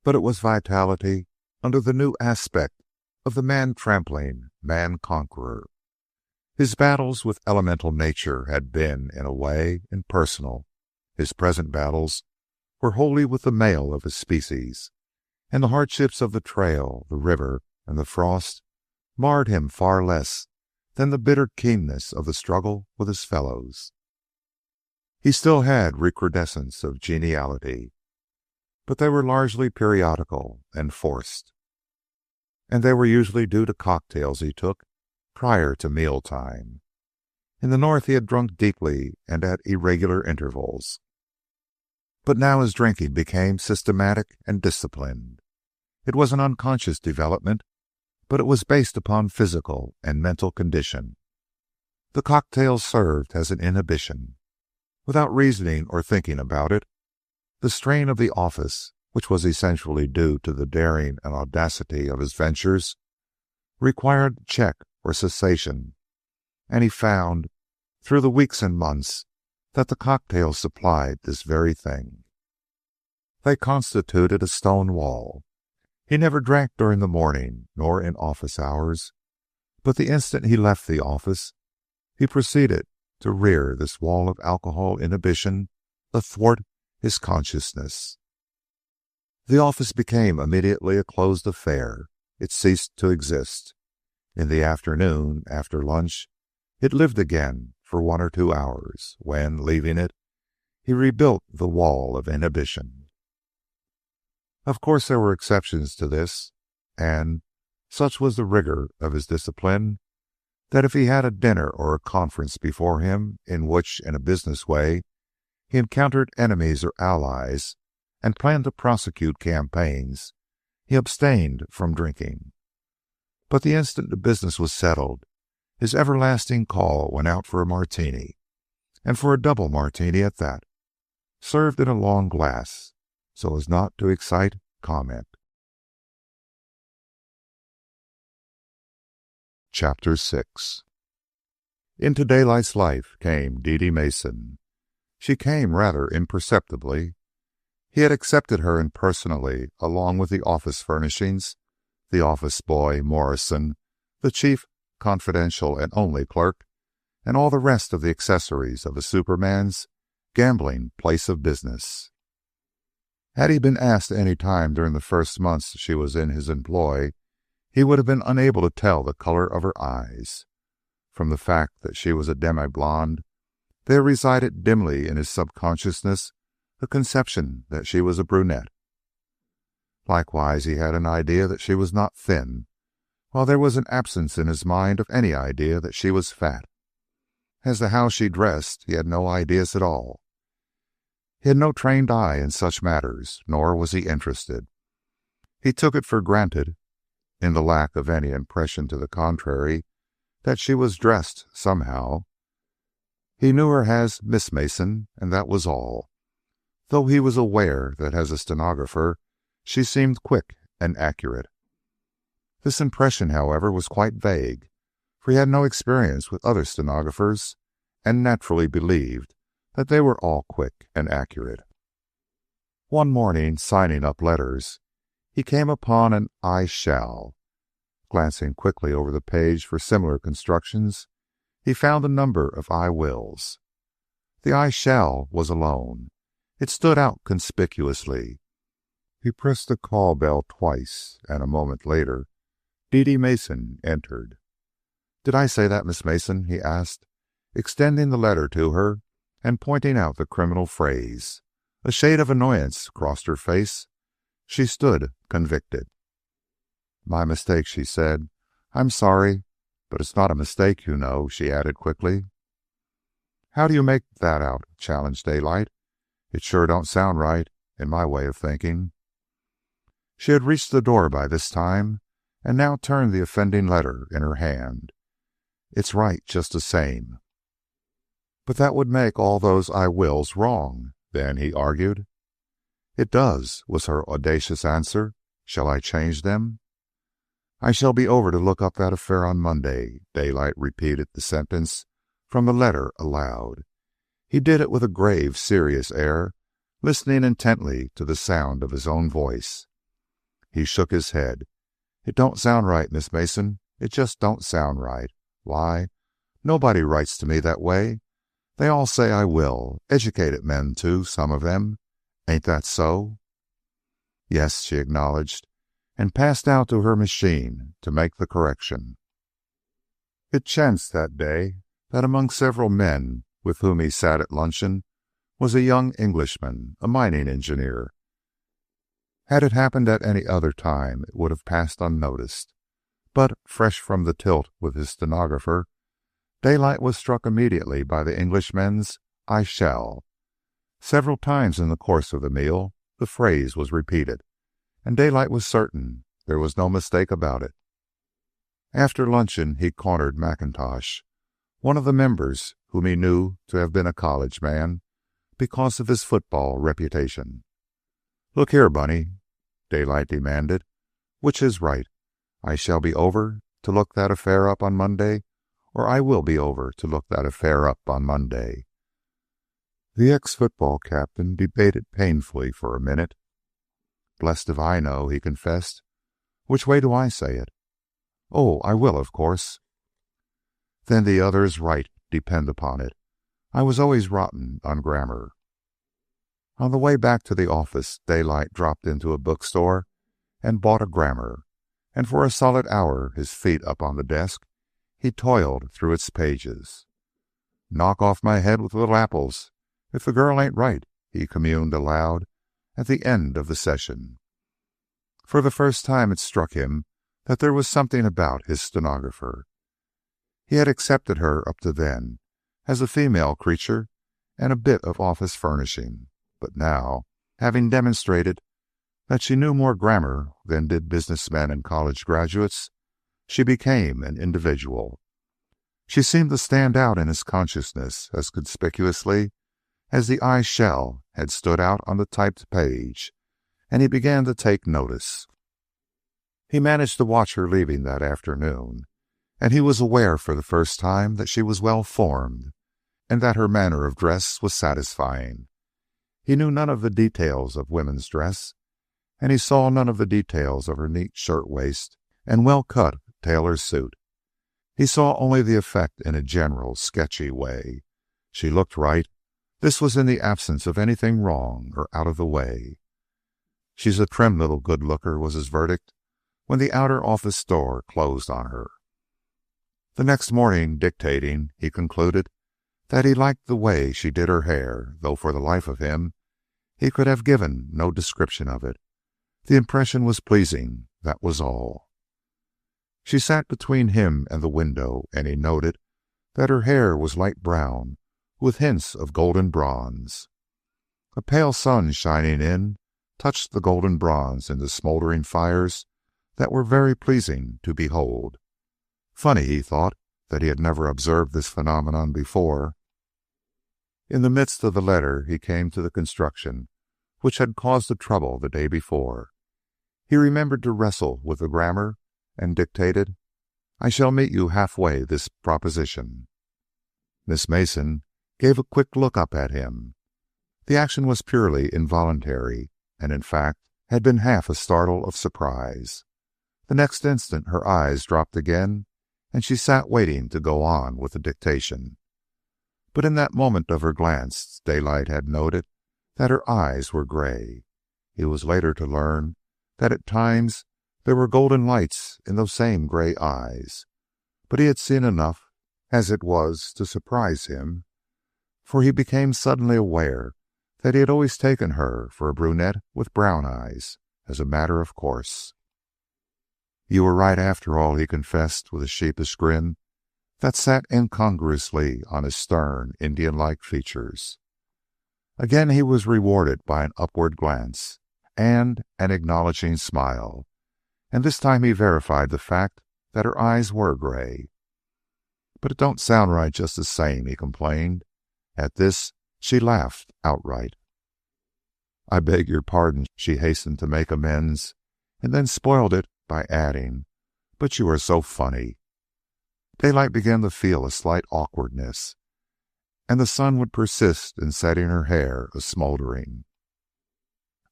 But it was vitality under the new aspect of the man-trampling, man-conqueror. His battles with elemental nature had been, in a way, impersonal. His present battles were wholly with the male of his species, and the hardships of the trail, the river, and the frost marred him far less than the bitter keenness of the struggle with his fellows. He still had recrudescence of geniality, but they were largely periodical and forced, and they were usually due to cocktails he took prior to mealtime. In the North he had drunk deeply and at irregular intervals, but now his drinking became systematic and disciplined. It was an unconscious development, but it was based upon physical and mental condition. The cocktail served as an inhibition. Without reasoning or thinking about it, the strain of the office, which was essentially due to the daring and audacity of his ventures, required check or cessation, and he found, through the weeks and months, that the cocktails supplied this very thing. They constituted a stone wall. He never drank during the morning nor in office hours, but the instant he left the office, he proceeded to rear this wall of alcohol inhibition athwart his consciousness. The office became immediately a closed affair. It ceased to exist. In the afternoon, after lunch, it lived again for 1 or 2 hours, when, leaving it, he rebuilt the wall of inhibition. Of course, there were exceptions to this, and such was the rigor of his discipline that if he had a dinner or a conference before him in which, in a business way, he encountered enemies or allies and planned to prosecute campaigns, he abstained from drinking. But the instant the business was settled, his everlasting call went out for a martini, and for a double martini at that, served in a long glass, so as not to excite comment. Chapter 6. Into Daylight's life came Dede Mason. She came rather imperceptibly. He had accepted her impersonally, along with the office furnishings, the office boy, Morrison, the chief, confidential, and only clerk, and all the rest of the accessories of a superman's gambling place of business. Had he been asked any time during the first months she was in his employ, he would have been unable to tell the color of her eyes. From the fact that she was a demi-blonde, there resided dimly in his subconsciousness a conception that she was a brunette. Likewise, he had an idea that she was not thin, while there was an absence in his mind of any idea that she was fat. As to how she dressed, he had no ideas at all. He had no trained eye in such matters, nor was he interested. He took it for granted, in the lack of any impression to the contrary, that she was dressed somehow. He knew her as Miss Mason, and that was all, though he was aware that as a stenographer she seemed quick and accurate. This impression, however, was quite vague, for he had no experience with other stenographers, and naturally believed that they were all quick and accurate. One morning, signing up letters, he came upon an "I shall." Glancing quickly over the page for similar constructions, he found a number of "I wills." The "I shall" was alone. It stood out conspicuously. He pressed the call bell twice, and a moment later, Dede Mason entered. Did I say that, Miss Mason?" he asked, extending the letter to her and pointing out the criminal phrase. A shade of annoyance crossed her face. She stood convicted. "My mistake," she said. "I'm sorry, but it's not a mistake, you know," she added quickly. "How do you make that out?" challenged Daylight. "It sure don't sound right, in my way of thinking." She had reached the door by this time, and now turned the offending letter in her hand. "It's right just the same." "But that would make all those I wills wrong, then," he argued. "It does," was her audacious answer. "Shall I change them?" "I shall be over to look up that affair on Monday." Daylight repeated the sentence from the letter aloud. He did it with a grave, serious air, listening intently to the sound of his own voice. He shook his head. "It don't sound right, Miss Mason. It just don't sound right. Why, nobody writes to me that way. They all say I will. Educated men, too, some of them. Ain't that so?" "Yes," she acknowledged, and passed out to her machine to make the correction. It chanced that day that among several men with whom he sat at luncheon was a young Englishman, a mining engineer. Had it happened at any other time, it would have passed unnoticed. But, fresh from the tilt with his stenographer, Daylight was struck immediately by the Englishman's "I shall." Several times in the course of the meal the phrase was repeated, and Daylight was certain there was no mistake about it. After luncheon he cornered McIntosh, one of the members whom he knew to have been a college man because of his football reputation. "Look here, Bunny," Daylight demanded, "which is right? I shall be over to look that affair up on Monday, or I will be over to look that affair up on Monday?" The ex-football captain debated painfully for a minute. "Blessed if I know," he confessed. "Which way do I say it?" "Oh, I will, of course." "Then the other is right, depend upon it. I was always rotten on grammar." On the way back to the office, Daylight dropped into a bookstore and bought a grammar, and for a solid hour, his feet up on the desk, he toiled through its pages. "Knock off my head with little apples if the girl ain't right," he communed aloud at the end of the session. For the first time it struck him that there was something about his stenographer. He had accepted her up to then as a female creature and a bit of office furnishing, but now, having demonstrated that she knew more grammar than did business men and college graduates, she became an individual. She seemed to stand out in his consciousness as conspicuously as the "I shall" had stood out on the typed page, and he began to take notice. He managed to watch her leaving that afternoon, and he was aware for the first time that she was well formed, and that her manner of dress was satisfying. He knew none of the details of women's dress, and he saw none of the details of her neat shirt-waist and well-cut tailor suit. He saw only the effect in a general, sketchy way. She looked right. This was in the absence of anything wrong or out of the way. "She's a trim little good-looker," was his verdict when the outer office door closed on her. The next morning, dictating, he concluded that he liked the way she did her hair, though for the life of him he could have given no description of it. The impression was pleasing, that was all. She sat between him and the window, and he noted that her hair was light brown with hints of golden bronze. A pale sun shining in touched the golden bronze into smoldering fires that were very pleasing to behold. Funny, he thought, that he had never observed this phenomenon before. In the midst of the letter he came to the construction which had caused the trouble the day before. He remembered to wrestle with the grammar and dictated, "I shall meet you halfway this proposition." Miss Mason gave a quick look up at him. The action was purely involuntary, and in fact had been half a startle of surprise. The next instant her eyes dropped again, and she sat waiting to go on with the dictation. But in that moment of her glance, Daylight had noted that her eyes were gray. He was later to learn that at times there were golden lights in those same gray eyes. but he had seen enough as it was to surprise him, for he became suddenly aware that he had always taken her for a brunette with brown eyes, as a matter of course. "You were right after all," he confessed with a sheepish grin that sat incongruously on his stern, Indian-like features. Again he was rewarded by an upward glance and an acknowledging smile, and this time he verified the fact that her eyes were gray. "But it don't sound right just the same," he complained. At this she laughed outright. "I beg your pardon," she hastened to make amends, and then spoiled it by adding, "but you are so funny." Daylight began to feel a slight awkwardness, and the sun would persist in setting her hair a-smoldering.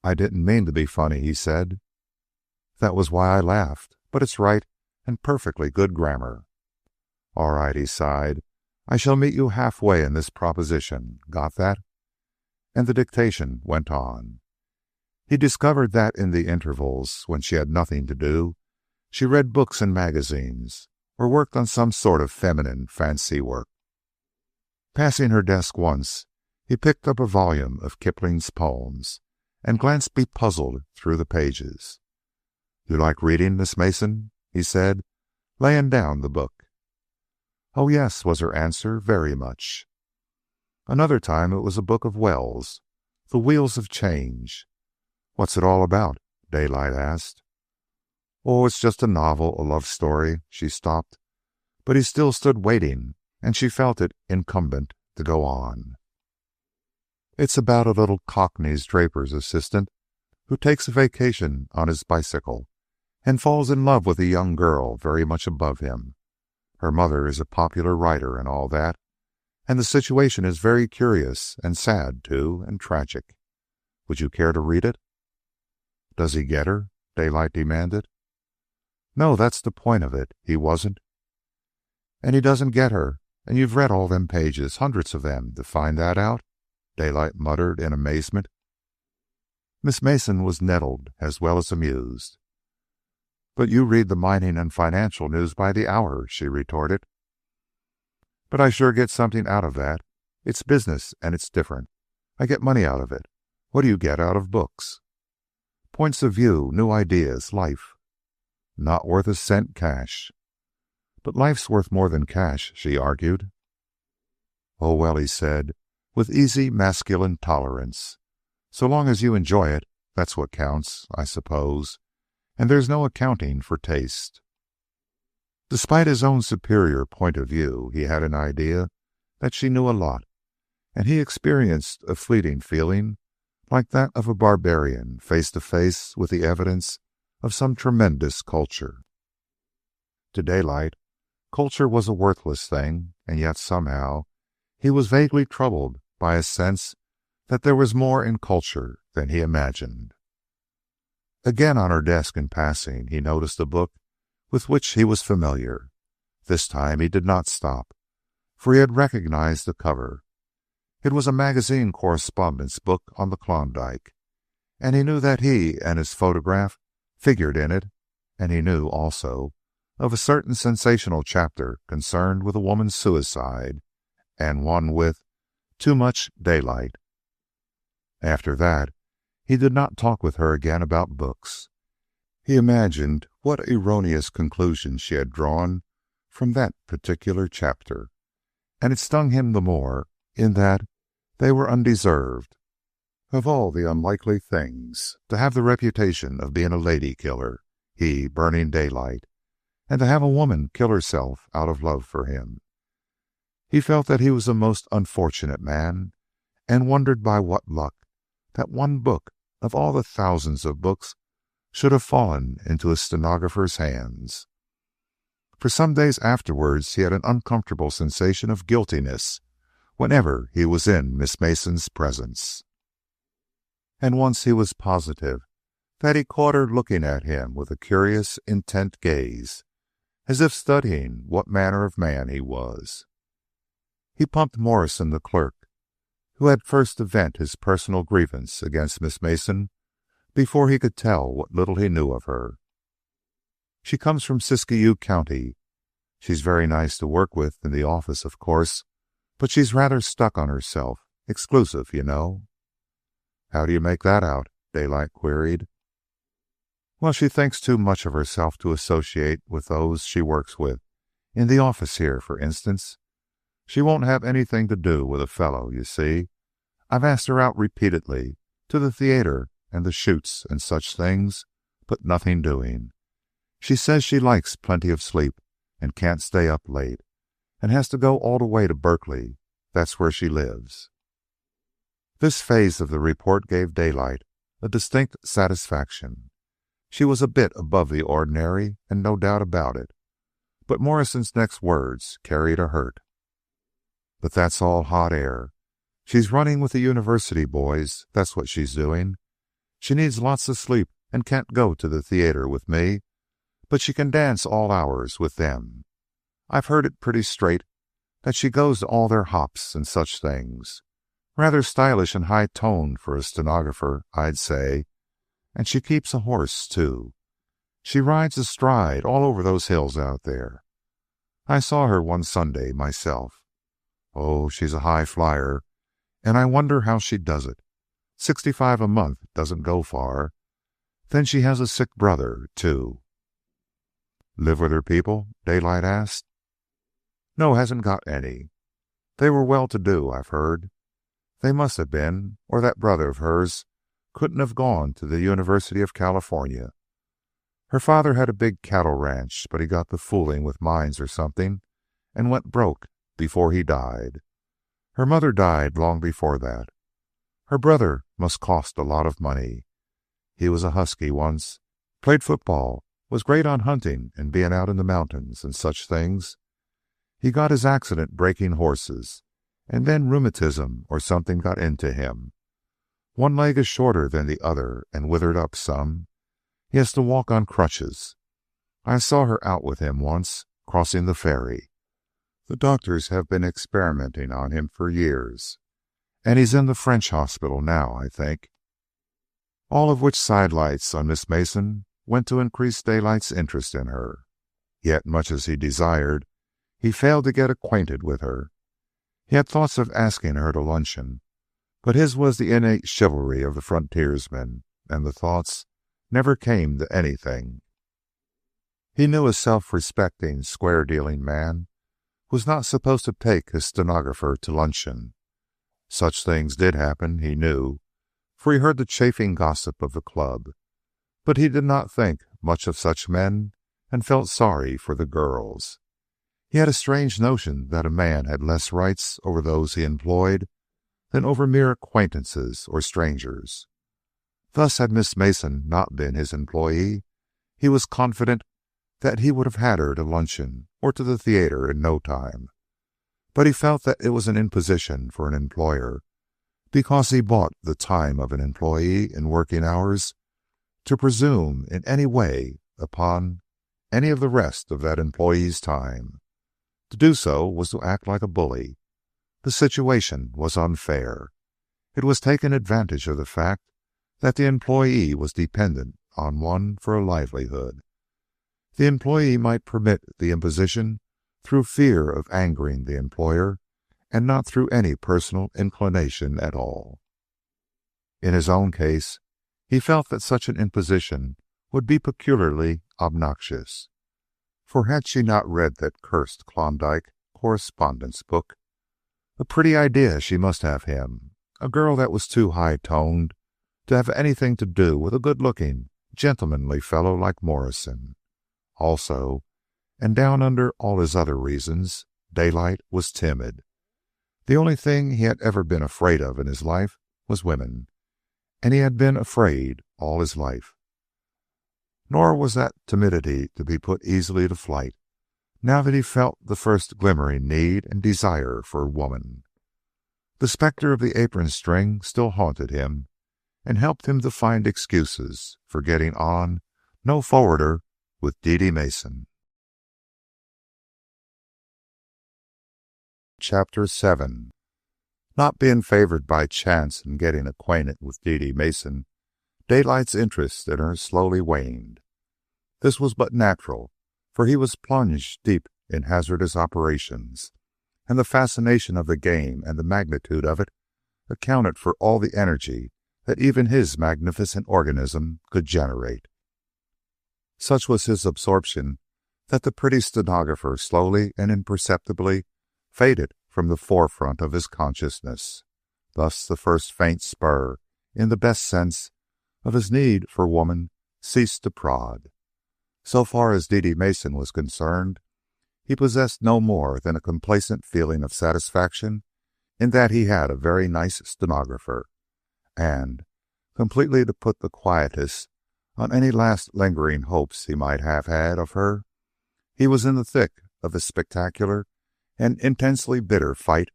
"I didn't mean to be funny," he said. "That was why I laughed, but it's right and perfectly good grammar." "All right," he sighed. "I shall meet you halfway in this proposition. Got that?" And the dictation went on. He discovered that in the intervals when she had nothing to do, she read books and magazines, or worked on some sort of feminine fancy work. Passing her desk once, he picked up a volume of Kipling's poems and glanced bepuzzled through the pages. "You like reading, Miss Mason?" he said, laying down the book. "Oh, yes," was her answer, "very much." Another time it was a book of Wells, The Wheels of Change. "What's it all about?" Daylight asked. "Oh, it's just a novel, a love story." She stopped, but he still stood waiting, and she felt it incumbent to go on. "It's about a little Cockney's draper's assistant who takes a vacation on his bicycle and falls in love with a young girl very much above him. Her mother is a popular writer and all that, and the situation is very curious and sad, too, and tragic. Would you care to read it?" "Does he get her?" Daylight demanded. "No, that's the point of it. He wasn't." "And he doesn't get her, and you've read all them pages, hundreds of them, to find that out?" Daylight muttered in amazement. Miss Mason was nettled as well as amused. "But you read the mining and financial news by the hour," she retorted. "But I sure get something out of that. It's business, and it's different. I get money out of it. What do you get out of books?" "Points of view, new ideas, life." "Not worth a cent cash." "But life's worth more than cash," she argued. "Oh, well," he said, with easy masculine tolerance. "So long as you enjoy it, that's what counts, I suppose. And there's no accounting for taste." Despite his own superior point of view, he had an idea that she knew a lot, and he experienced a fleeting feeling like that of a barbarian face to face with the evidence of some tremendous culture. To Daylight, culture was a worthless thing, and yet somehow he was vaguely troubled by a sense that there was more in culture than he imagined. Again on her desk in passing, he noticed a book with which he was familiar. This time he did not stop, for he had recognized the cover. It was a magazine correspondence book on the Klondike, and he knew that he and his photograph figured in it, and he knew, also, of a certain sensational chapter concerned with a woman's suicide, and one with too much daylight. After that, he did not talk with her again about books. He imagined what erroneous conclusions she had drawn from that particular chapter, and it stung him the more in that they were undeserved. Of all the unlikely things, to have the reputation of being a lady killer, he, Burning Daylight, and to have a woman kill herself out of love for him. He felt that he was a most unfortunate man, and wondered by what luck that one book of all the thousands of books should have fallen into a stenographer's hands. For some days afterwards he had an uncomfortable sensation of guiltiness whenever he was in Miss Mason's presence. And once he was positive that he caught her looking at him with a curious, intent gaze, as if studying what manner of man he was. He pumped Morrison, the clerk, who had first to vent his personal grievance against Miss Mason before he could tell what little he knew of her. "She comes from Siskiyou County. She's very nice to work with in the office, of course, but she's rather stuck on herself. Exclusive, you know." "How do you make that out?" Daylight queried. "Well, she thinks too much of herself to associate with those she works with. In the office here, for instance. She won't have anything to do with a fellow, you see. I've asked her out repeatedly, to the theater and the shoots and such things, but nothing doing. She says she likes plenty of sleep and can't stay up late, and has to go all the way to Berkeley. That's where she lives." This phase of the report gave Daylight a distinct satisfaction. She was a bit above the ordinary, and no doubt about it. But Morrison's next words carried a hurt. "But that's all hot air. She's running with the university boys, that's what she's doing. She needs lots of sleep and can't go to the theater with me, but she can dance all hours with them. I've heard it pretty straight that she goes to all their hops and such things. Rather stylish and high-toned for a stenographer, I'd say. And she keeps a horse, too. She rides astride all over those hills out there. I saw her one Sunday myself. Oh, she's a high flyer, and I wonder how she does it. 65 a month doesn't go far. Then she has a sick brother, too." "Live with her people?" Daylight asked. "No, hasn't got any. They were well-to-do, I've heard. They must have been, or that brother of hers couldn't have gone to the University of California. Her father had a big cattle ranch, but he got to fooling with mines or something and went broke before he died. Her mother died long before that. Her brother must cost a lot of money. He was a husky once, played football, was great on hunting and being out in the mountains and such things. He got his accident breaking horses, and then rheumatism or something got into him. One leg is shorter than the other and withered up some. He has to walk on crutches. I saw her out with him once, crossing the ferry. The doctors have been experimenting on him for years, and he's in the French hospital now, I think." All of which sidelights on Miss Mason went to increase Daylight's interest in her. Yet, much as he desired, he failed to get acquainted with her. He had thoughts of asking her to luncheon, but his was the innate chivalry of the frontiersman, and the thoughts never came to anything. He knew a self-respecting, square-dealing man was not supposed to take his stenographer to luncheon. Such things did happen, he knew, for he heard the chaffing gossip of the club, but he did not think much of such men and felt sorry for the girls. He had a strange notion that a man had less rights over those he employed than over mere acquaintances or strangers. Thus, had Miss Mason not been his employee, he was confident that he would have had her to luncheon or to the theater in no time. But he felt that it was an imposition for an employer, because he bought the time of an employee in working hours, to presume in any way upon any of the rest of that employee's time. To do so was to act like a bully. The situation was unfair. It was taking advantage of the fact that the employee was dependent on one for a livelihood. The employee might permit the imposition through fear of angering the employer, and not through any personal inclination at all. In his own case, he felt that such an imposition would be peculiarly obnoxious. For had she not read that cursed Klondike correspondence book? A pretty idea she must have him, a girl that was too high-toned to have anything to do with a good-looking, gentlemanly fellow like Morrison. Also, and down under all his other reasons, Daylight was timid. The only thing he had ever been afraid of in his life was women, and he had been afraid all his life. Nor was that timidity to be put easily to flight, now that he felt the first glimmering need and desire for a woman. The specter of the apron string still haunted him, and helped him to find excuses for getting on no forwarder with Dede Mason. Chapter 7. Not being favored by chance in getting acquainted with Dede Mason, Daylight's interest in her slowly waned. This was but natural, for he was plunged deep in hazardous operations, and the fascination of the game and the magnitude of it accounted for all the energy that even his magnificent organism could generate. Such was his absorption that the pretty stenographer slowly and imperceptibly faded from the forefront of his consciousness. Thus the first faint spur, in the best sense, of his need for woman ceased to prod. So far as Dede Mason was concerned, he possessed no more than a complacent feeling of satisfaction in that he had a very nice stenographer, and, completely to put the quietus on any last lingering hopes he might have had of her, he was in the thick of a spectacular and intensely bitter fight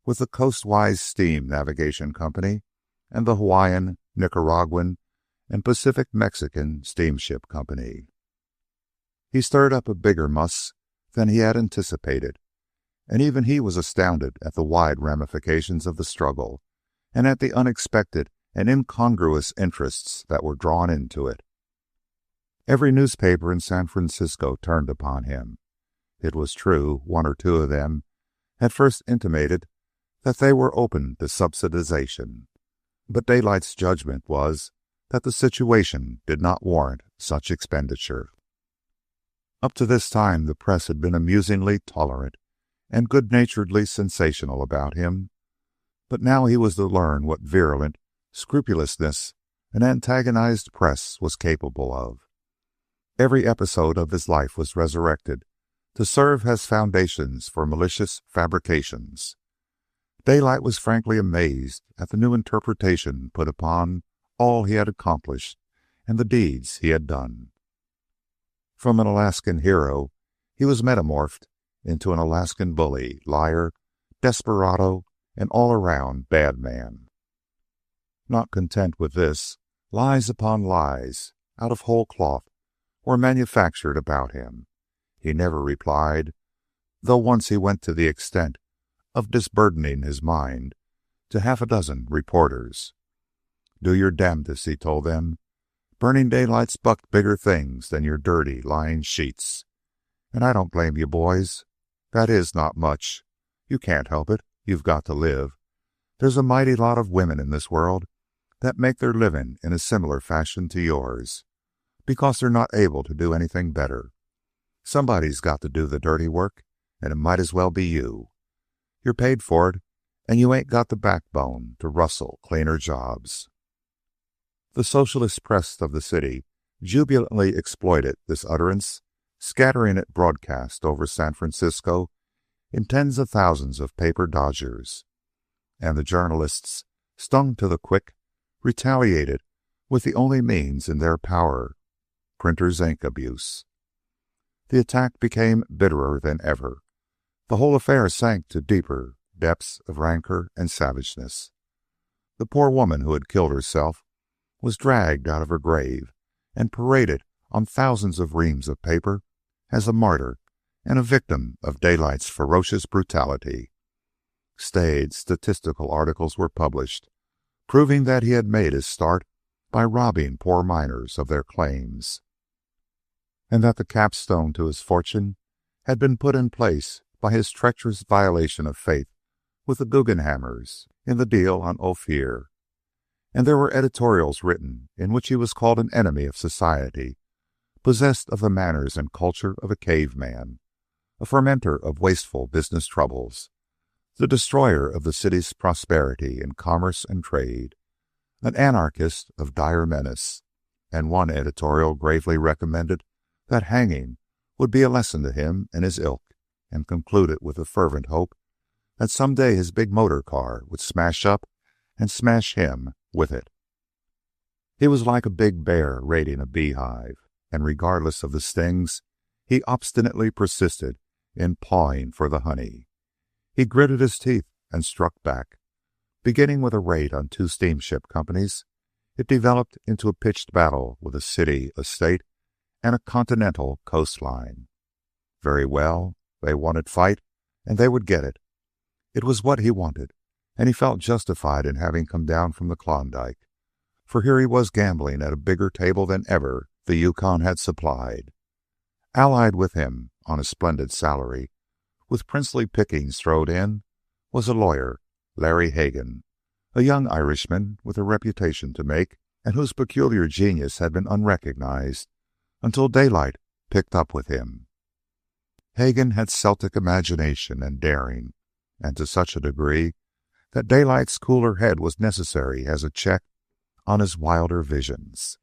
with the Coastwise Steam Navigation Company and the Hawaiian, Nicaraguan, and Pacific Mexican Steamship Company. He stirred up a bigger muss than he had anticipated, and even he was astounded at the wide ramifications of the struggle and at the unexpected and incongruous interests that were drawn into it. Every newspaper in San Francisco turned upon him. It was true, one or two of them had first intimated that they were open to subsidization, but Daylight's judgment was that the situation did not warrant such expenditure. Up to this time, the press had been amusingly tolerant and good-naturedly sensational about him, but now he was to learn what virulent scrupulousness an antagonized press was capable of. Every episode of his life was resurrected to serve as foundations for malicious fabrications. Daylight was frankly amazed at the new interpretation put upon all he had accomplished and the deeds he had done. From an Alaskan hero, he was metamorphed into an Alaskan bully, liar, desperado, and all-around bad man. Not content with this, lies upon lies, out of whole cloth, were manufactured about him. He never replied, though once he went to the extent of disburdening his mind to half a dozen reporters. Do your damnedest, he told them. Burning Daylight's bucked bigger things than your dirty, lying sheets. And I don't blame you, boys. That is not much. You can't help it. You've got to live. There's a mighty lot of women in this world that make their living in a similar fashion to yours, because they're not able to do anything better. Somebody's got to do the dirty work, and it might as well be you. You're paid for it, and you ain't got the backbone to rustle cleaner jobs. The socialist press of the city jubilantly exploited this utterance, scattering it broadcast over San Francisco in tens of thousands of paper dodgers. And the journalists, stung to the quick, retaliated with the only means in their power, printer's ink abuse. The attack became bitterer than ever. The whole affair sank to deeper depths of rancor and savageness. The poor woman who had killed herself was dragged out of her grave and paraded on thousands of reams of paper as a martyr and a victim of Daylight's ferocious brutality. Staid statistical articles were published, proving that he had made his start by robbing poor miners of their claims, and that the capstone to his fortune had been put in place by his treacherous violation of faith with the Guggenhammers in the deal on Ophir. And there were editorials written in which he was called an enemy of society, possessed of the manners and culture of a caveman, a fermenter of wasteful business troubles, the destroyer of the city's prosperity in commerce and trade, an anarchist of dire menace. And one editorial gravely recommended that hanging would be a lesson to him and his ilk, and concluded with a fervent hope that some day his big motor car would smash up and smash him with it. He was like a big bear raiding a beehive, and regardless of the stings, he obstinately persisted in pawing for the honey. He gritted his teeth and struck back. Beginning with a raid on 2 steamship companies, it developed into a pitched battle with a city, a state, and a continental coastline. Very well, they wanted fight, and they would get it. It was what he wanted, and he felt justified in having come down from the Klondike, for here he was gambling at a bigger table than ever the Yukon had supplied. Allied with him on a splendid salary, with princely pickings thrown in, was a lawyer, Larry Hagan, a young Irishman with a reputation to make, and whose peculiar genius had been unrecognized until Daylight picked up with him. Hagan had Celtic imagination and daring, and to such a degree that Daylight's cooler head was necessary as a check on his wilder visions.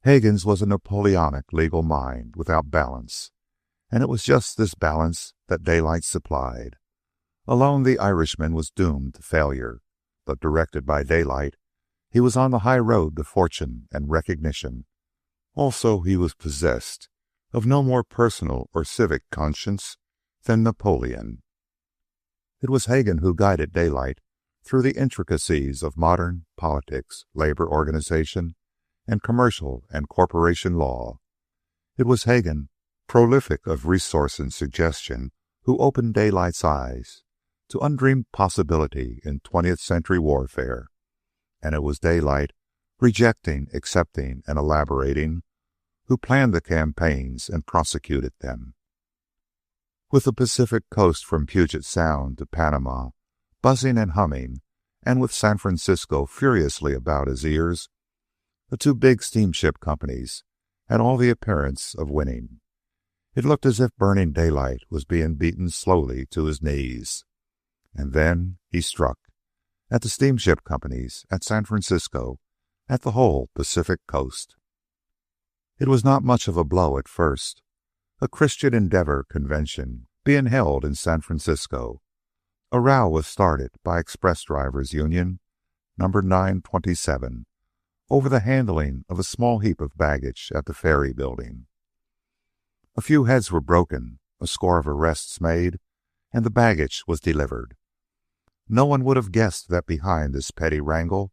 Hagan's was a Napoleonic legal mind without balance, and it was just this balance that Daylight supplied. Alone, the Irishman was doomed to failure, but directed by Daylight, he was on the high road to fortune and recognition. Also, he was possessed of no more personal or civic conscience than Napoleon. It was Hagan who guided Daylight through the intricacies of modern politics, labor organization, and commercial and corporation law. It was Hagan, prolific of resource and suggestion, who opened Daylight's eyes to undreamed possibility in 20th century warfare. And it was Daylight, rejecting, accepting, and elaborating, who planned the campaigns and prosecuted them. With the Pacific coast from Puget Sound to Panama buzzing and humming, and with San Francisco furiously about his ears, the two big steamship companies had all the appearance of winning. It looked as if Burning Daylight was being beaten slowly to his knees. And then he struck at the steamship companies, at San Francisco, at the whole Pacific coast. It was not much of a blow at first. A Christian Endeavor convention being held in San Francisco, a row was started by Express Drivers Union number 927 over the handling of a small heap of baggage at the ferry building. A few heads were broken, a score of arrests made, and the baggage was delivered. No one would have guessed that behind this petty wrangle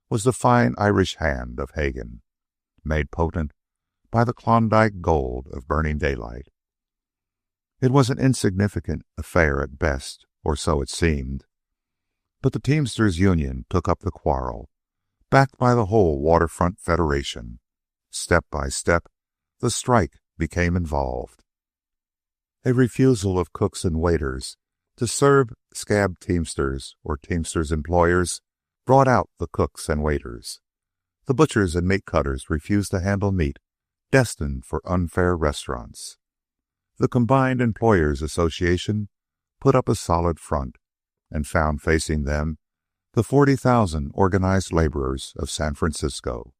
was the fine Irish hand of Hagan, made potent by the Klondike gold of Burning Daylight. It was an insignificant affair at best, or so it seemed. But the Teamsters Union took up the quarrel, backed by the whole Waterfront Federation. Step by step, the strike became involved. A refusal of cooks and waiters to serve scab Teamsters or Teamsters employers brought out the cooks and waiters. The butchers and meat cutters refused to handle meat destined for unfair restaurants. The Combined Employers Association put up a solid front and found facing them the 40,000 organized laborers of San Francisco.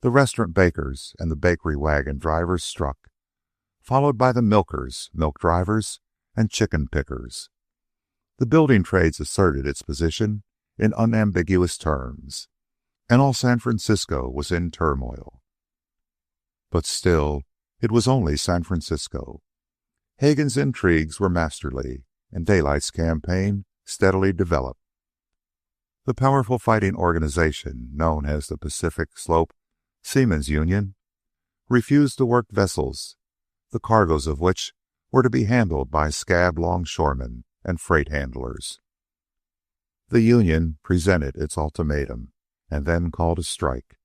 The restaurant bakers and the bakery wagon drivers struck, followed by the milkers, milk drivers, and chicken pickers. The building trades asserted its position in unambiguous terms, and all San Francisco was in turmoil. But still, it was only San Francisco. Hagan's intrigues were masterly, and Daylight's campaign steadily developed. The powerful fighting organization known as the Pacific Slope Seamen's Union refused to work vessels, the cargoes of which were to be handled by scab longshoremen and freight handlers. The union presented its ultimatum and then called a strike.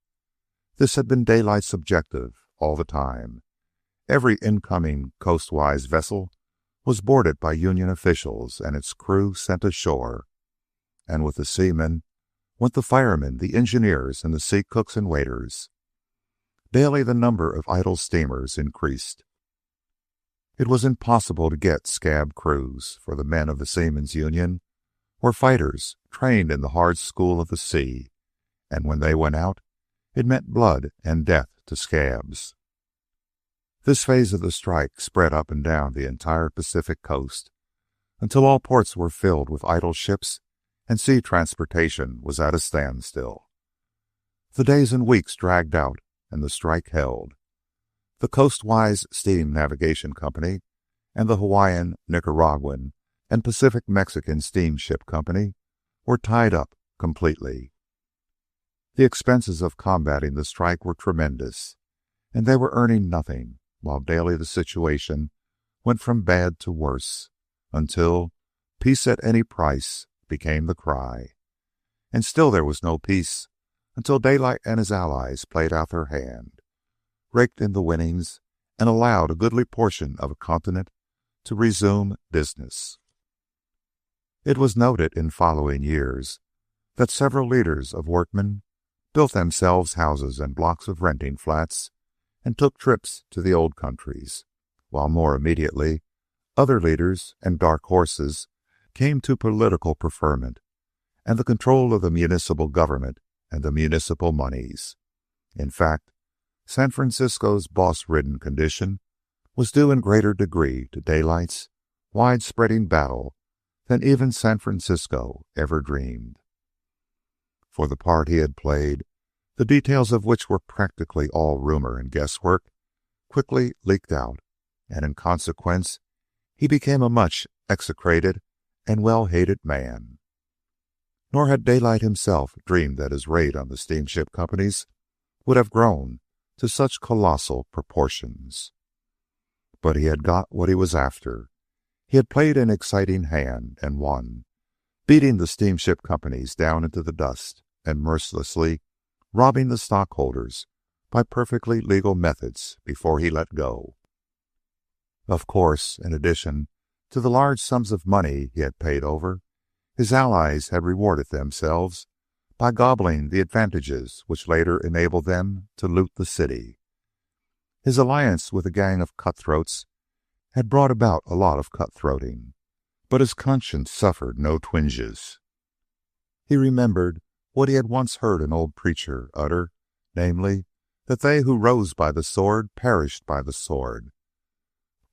This had been Daylight's objective all the time. Every incoming coastwise vessel was boarded by union officials and its crew sent ashore. And with the seamen went the firemen, the engineers, and the sea cooks and waiters. Daily the number of idle steamers increased. It was impossible to get scab crews, for the men of the Seamen's Union were fighters trained in the hard school of the sea, and when they went out, it meant blood and death to scabs. This phase of the strike spread up and down the entire Pacific coast until all ports were filled with idle ships and sea transportation was at a standstill. The days and weeks dragged out and the strike held. The Coastwise Steam Navigation Company and the Hawaiian, Nicaraguan, and Pacific Mexican Steamship Company were tied up completely. The expenses of combating the strike were tremendous, and they were earning nothing, while daily the situation went from bad to worse, until peace at any price became the cry. And still there was no peace until Daylight and his allies played out their hand, raked in the winnings, and allowed a goodly portion of a continent to resume business. It was noted in following years that several leaders of workmen built themselves houses and blocks of renting flats and took trips to the old countries, while more immediately other leaders and dark horses came to political preferment and the control of the municipal government and the municipal monies. In fact, San Francisco's boss-ridden condition was due in greater degree to Daylight's wide-spreading battle than even San Francisco ever dreamed. For the part he had played, the details of which were practically all rumor and guesswork, quickly leaked out, and in consequence, he became a much execrated and well-hated man. Nor had Daylight himself dreamed that his raid on the steamship companies would have grown to such colossal proportions. But he had got what he was after. He had played an exciting hand and won, beating the steamship companies down into the dust and mercilessly robbing the stockholders by perfectly legal methods before he let go. Of course, in addition to the large sums of money he had paid over, his allies had rewarded themselves by gobbling the advantages which later enabled them to loot the city. His alliance with a gang of cutthroats had brought about a lot of cutthroating, but his conscience suffered no twinges. He remembered what he had once heard an old preacher utter, namely, that they who rose by the sword perished by the sword.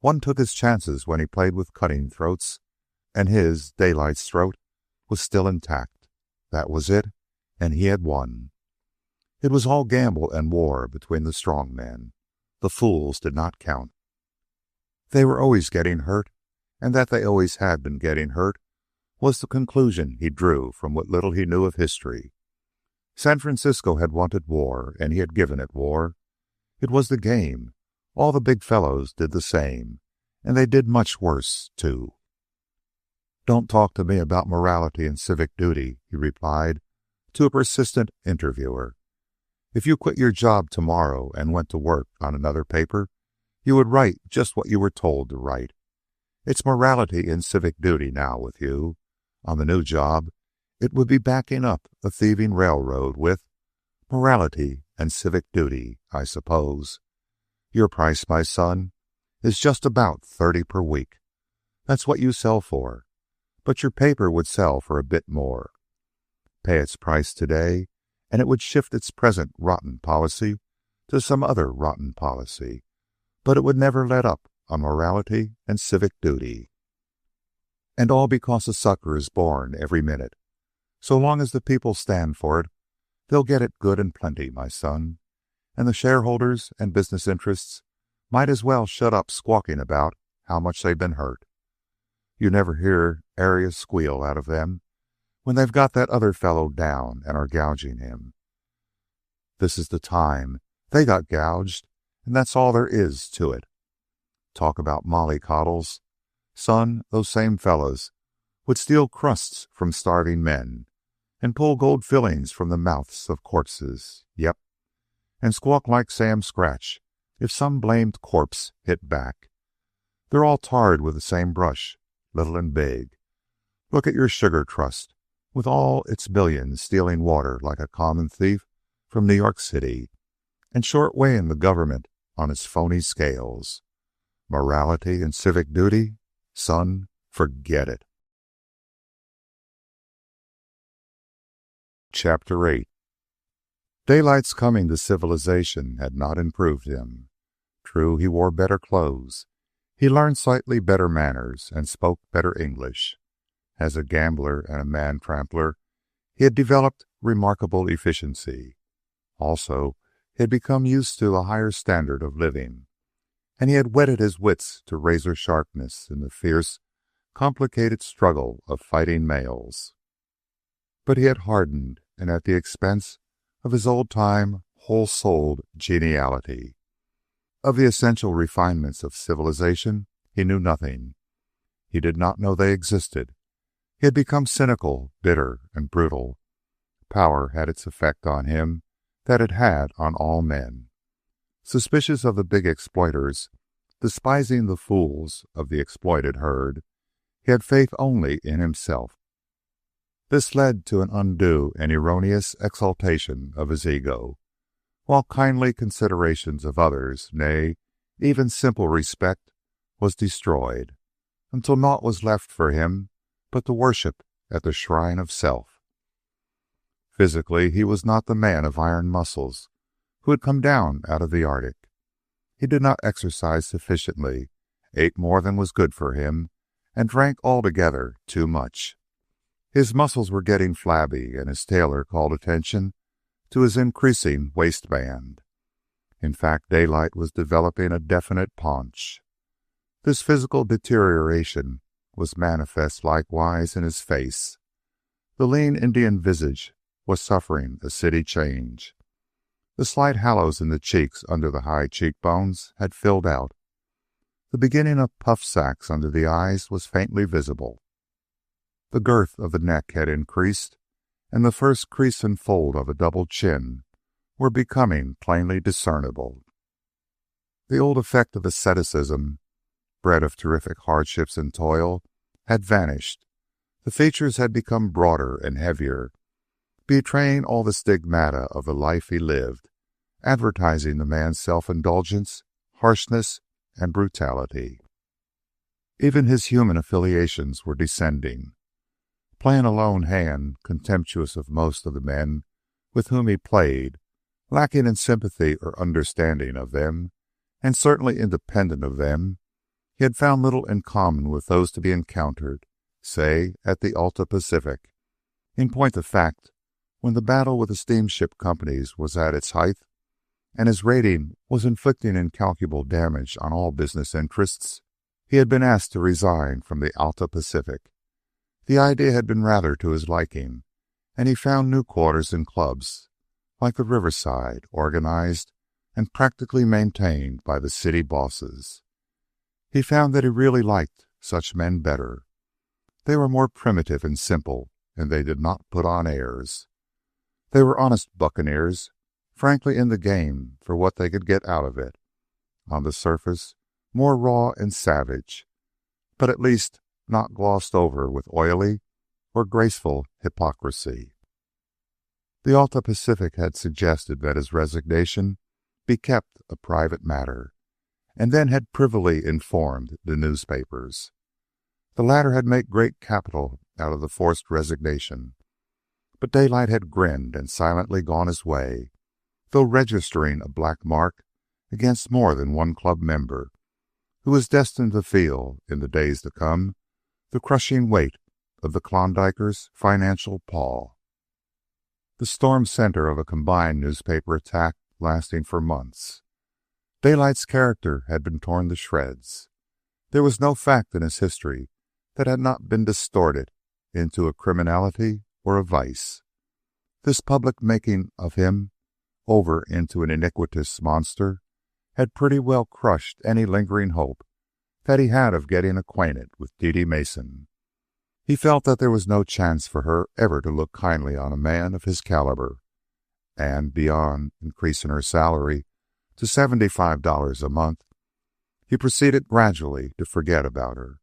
One took his chances when he played with cutting throats, and his, Daylight's throat, was still intact. That was it, and he had won. It was all gamble and war between the strong men. The fools did not count. They were always getting hurt, and that they always had been getting hurt was the conclusion he drew from what little he knew of history. San Francisco had wanted war, and he had given it war. It was the game. All the big fellows did the same, and they did much worse, too. "Don't talk to me about morality and civic duty," he replied to a persistent interviewer. "If you quit your job tomorrow and went to work on another paper, you would write just what you were told to write. It's morality and civic duty now with you. On the new job, it would be backing up a thieving railroad with morality and civic duty, I suppose. Your price, my son, is just about 30 per week. That's what you sell for, but your paper would sell for a bit more. Pay its price today, and it would shift its present rotten policy to some other rotten policy, but it would never let up on morality and civic duty. And all because a sucker is born every minute. So long as the people stand for it, they'll get it good and plenty, my son. And the shareholders and business interests might as well shut up squawking about how much they've been hurt. You never hear area squeal out of them when they've got that other fellow down and are gouging him. This is the time they got gouged, and that's all there is to it. Talk about mollycoddles. Son, those same fellows would steal crusts from starving men and pull gold fillings from the mouths of corpses. Yep. And squawk like Sam Scratch if some blamed corpse hit back. They're all tarred with the same brush, little and big. Look at your sugar trust, with all its billions stealing water like a common thief from New York City, and short-weighing the government on its phony scales. Morality and civic duty? Son, forget it. Chapter 8. Daylight's coming to civilization had not improved him. True, he wore better clothes. He learned slightly better manners and spoke better English. As a gambler and a man-trampler, he had developed remarkable efficiency. Also, he had become used to a higher standard of living, and he had whetted his wits to razor sharpness in the fierce, complicated struggle of fighting males. But he had hardened, and at the expense of his old-time, whole-souled geniality. Of the essential refinements of civilization, he knew nothing. He did not know they existed. He had become cynical, bitter, and brutal. Power had its effect on him that it had on all men. Suspicious of the big exploiters, Despising the fools of the exploited herd, he had faith only in himself. This led to an undue and erroneous exaltation of his ego, while kindly considerations of others, nay, even simple respect, was destroyed, until naught was left for him but to worship at the shrine of self. Physically, he was not the man of iron muscles who had come down out of the Arctic. He did not exercise sufficiently, ate more than was good for him, and drank altogether too much. His muscles were getting flabby, and his tailor called attention to his increasing waistband. In fact, Daylight was developing a definite paunch. This physical deterioration was manifest likewise in his face. The lean Indian visage was suffering a city change. The slight hollows in the cheeks under the high cheekbones had filled out. The beginning of puff sacks under the eyes was faintly visible. The girth of the neck had increased, and the first crease and fold of a double chin were becoming plainly discernible. The old effect of asceticism, bred of terrific hardships and toil, had vanished. The features had become broader and heavier, betraying all the stigmata of the life he lived, advertising the man's self-indulgence, harshness, and brutality. Even his human affiliations were descending. Playing a lone hand, contemptuous of most of the men with whom he played, lacking in sympathy or understanding of them, and certainly independent of them, he had found little in common with those to be encountered, say, at the Alta Pacific. In point of fact, when the battle with the steamship companies was at its height, and his raiding was inflicting incalculable damage on all business interests, he had been asked to resign from the Alta Pacific. The idea had been rather to his liking, and he found new quarters in clubs, like the Riverside, organized and practically maintained by the city bosses. He found that he really liked such men better. They were more primitive and simple, and they did not put on airs. They were honest buccaneers, frankly in the game for what they could get out of it. On the surface, more raw and savage, but at least not glossed over with oily or graceful hypocrisy. The Alta Pacific had suggested that his resignation be kept a private matter, and then had privily informed the newspapers. The latter had made great capital out of the forced resignation, but Daylight had grinned and silently gone his way, though registering a black mark against more than one club member, who was destined to feel, in the days to come, the crushing weight of the Klondikers' financial paw. The storm center of a combined newspaper attack lasting for months. Daylight's character had been torn to shreds. There was no fact in his history that had not been distorted into a criminality or a vice. This public making of him over into an iniquitous monster had pretty well crushed any lingering hope that he had of getting acquainted with Dede Mason. He felt that there was no chance for her ever to look kindly on a man of his caliber, and beyond increasing her salary to $75 a month, he proceeded gradually to forget about her.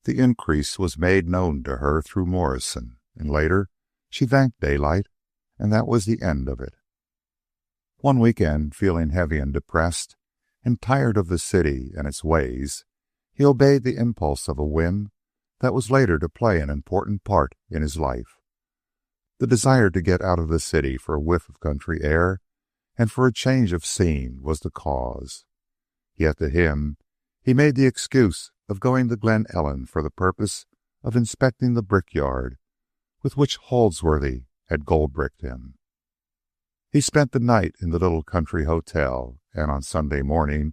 The increase was made known to her through Morrison, and later she thanked Daylight, and that was the end of it. One weekend, feeling heavy and depressed, and tired of the city and its ways, he obeyed the impulse of a whim that was later to play an important part in his life. The desire to get out of the city for a whiff of country air and for a change of scene was the cause. Yet to him, he made the excuse of going to Glen Ellen for the purpose of inspecting the brickyard with which Holdsworthy had gold-bricked him. He spent the night in the little country hotel, and on Sunday morning,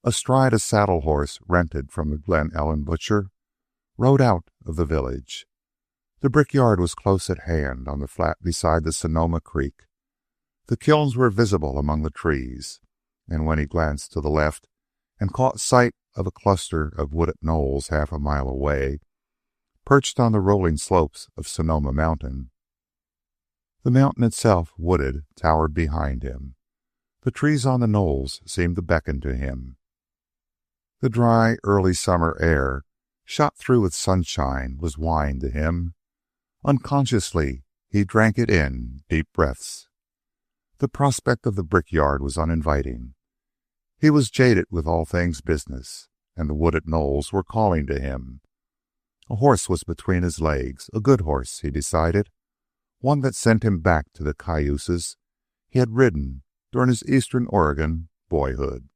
astride a saddle horse rented from the Glen Ellen butcher, rode out of the village. The brickyard was close at hand on the flat beside the Sonoma Creek. The kilns were visible among the trees, and when he glanced to the left and caught sight of a cluster of wooded knolls half a mile away, perched on the rolling slopes of Sonoma Mountain, the mountain itself, wooded, towered behind him. The trees on the knolls seemed to beckon to him. The dry, early summer air, shot through with sunshine, was wine to him. Unconsciously, he drank it in deep breaths. The prospect of the brickyard was uninviting. He was jaded with all things business, and the wooded knolls were calling to him. A horse was between his legs, a good horse, he decided, one that sent him back to the cayuses he had ridden during his eastern Oregon boyhood.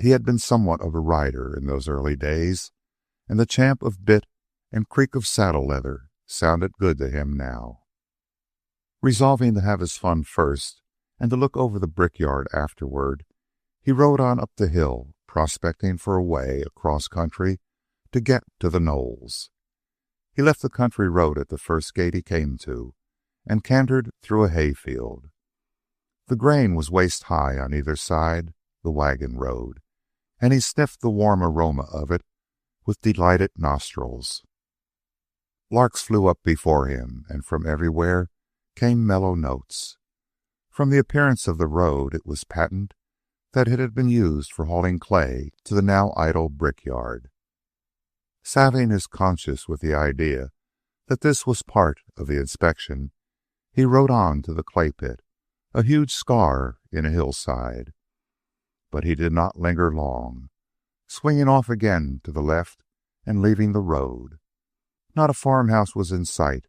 He had been somewhat of a rider in those early days, and the champ of bit and creak of saddle leather sounded good to him now. Resolving to have his fun first and to look over the brickyard afterward, he rode on up the hill, prospecting for a way across country to get to the knolls. He left the country road at the first gate he came to and cantered through a hayfield. The grain was waist high on either side the wagon road, and he sniffed the warm aroma of it with delighted nostrils. Larks flew up before him, and from everywhere came mellow notes. From the appearance of the road, it was patent that it had been used for hauling clay to the now idle brickyard. Salving his conscience with the idea that this was part of the inspection, he rode on to the clay pit, a huge scar in a hillside. But he did not linger long, swinging off again to the left and leaving the road. Not a farmhouse was in sight,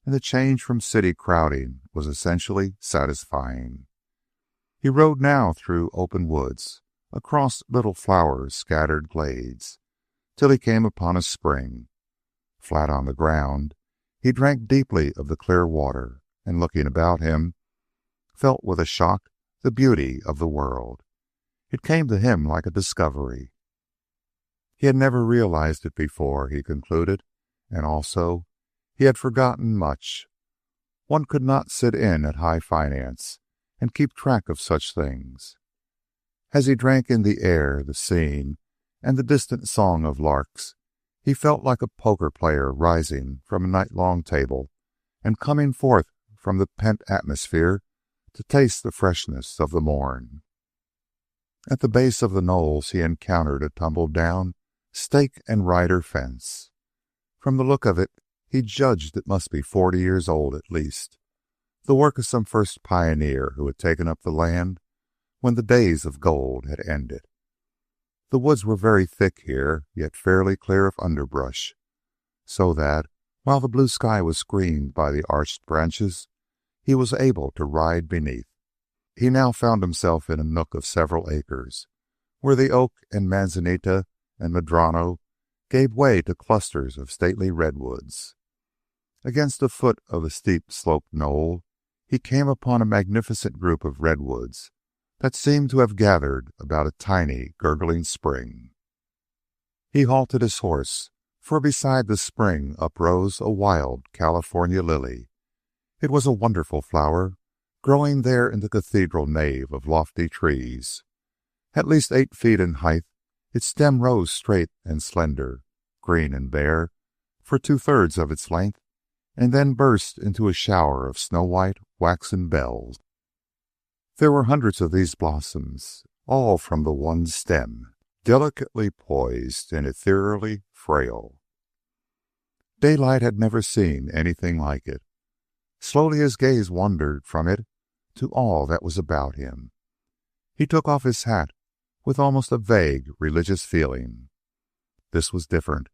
and the change from city crowding was essentially satisfying. He rode now through open woods, across little flower-scattered glades, till he came upon a spring. Flat on the ground, he drank deeply of the clear water, and looking about him, felt with a shock the beauty of the world. It came to him like a discovery. He had never realized it before, he concluded, and also he had forgotten much. One could not sit in at high finance and keep track of such things. As he drank in the air, the scene, and the distant song of larks, he felt like a poker player rising from a night-long table and coming forth from the pent atmosphere to taste the freshness of the morn. At the base of the knolls he encountered a tumbled-down stake and rider fence. From the look of it, he judged it must be 40 years old at least, the work of some first pioneer who had taken up the land when the days of gold had ended. The woods were very thick here, yet fairly clear of underbrush, so that, while the blue sky was screened by the arched branches, he was able to ride beneath. He now found himself in a nook of several acres, where the oak and manzanita and madrono gave way to clusters of stately redwoods. Against the foot of a steep-sloped knoll, he came upon a magnificent group of redwoods that seemed to have gathered about a tiny, gurgling spring. He halted his horse, for beside the spring uprose a wild California lily. It was a wonderful flower, growing there in the cathedral nave of lofty trees. At least 8 feet in height, its stem rose straight and slender, green and bare, for 2/3 of its length, and then burst into a shower of snow-white waxen bells. There were hundreds of these blossoms, all from the one stem, delicately poised and ethereally frail. Daylight had never seen anything like it. Slowly his gaze wandered from it to all that was about him. He took off his hat with almost a vague religious feeling. This was different.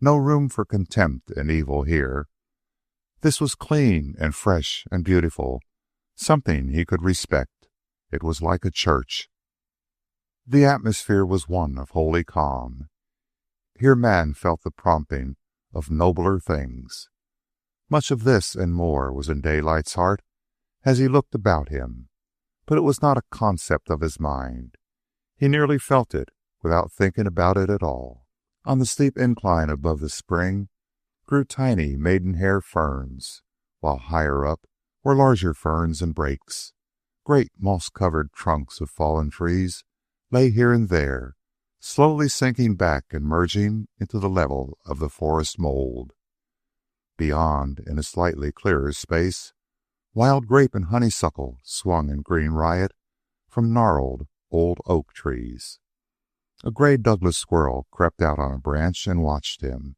No room for contempt and evil here. This was clean and fresh and beautiful, something he could respect. It was like a church. The atmosphere was one of holy calm. Here man felt the prompting of nobler things. Much of this and more was in Daylight's heart as he looked about him, but it was not a concept of his mind. He nearly felt it without thinking about it at all. On the steep incline above the spring grew tiny maidenhair ferns, while higher up were larger ferns and brakes. Great moss-covered trunks of fallen trees lay here and there, slowly sinking back and merging into the level of the forest mold. Beyond, in a slightly clearer space, wild grape and honeysuckle swung in green riot from gnarled old oak trees. A gray Douglas squirrel crept out on a branch and watched him.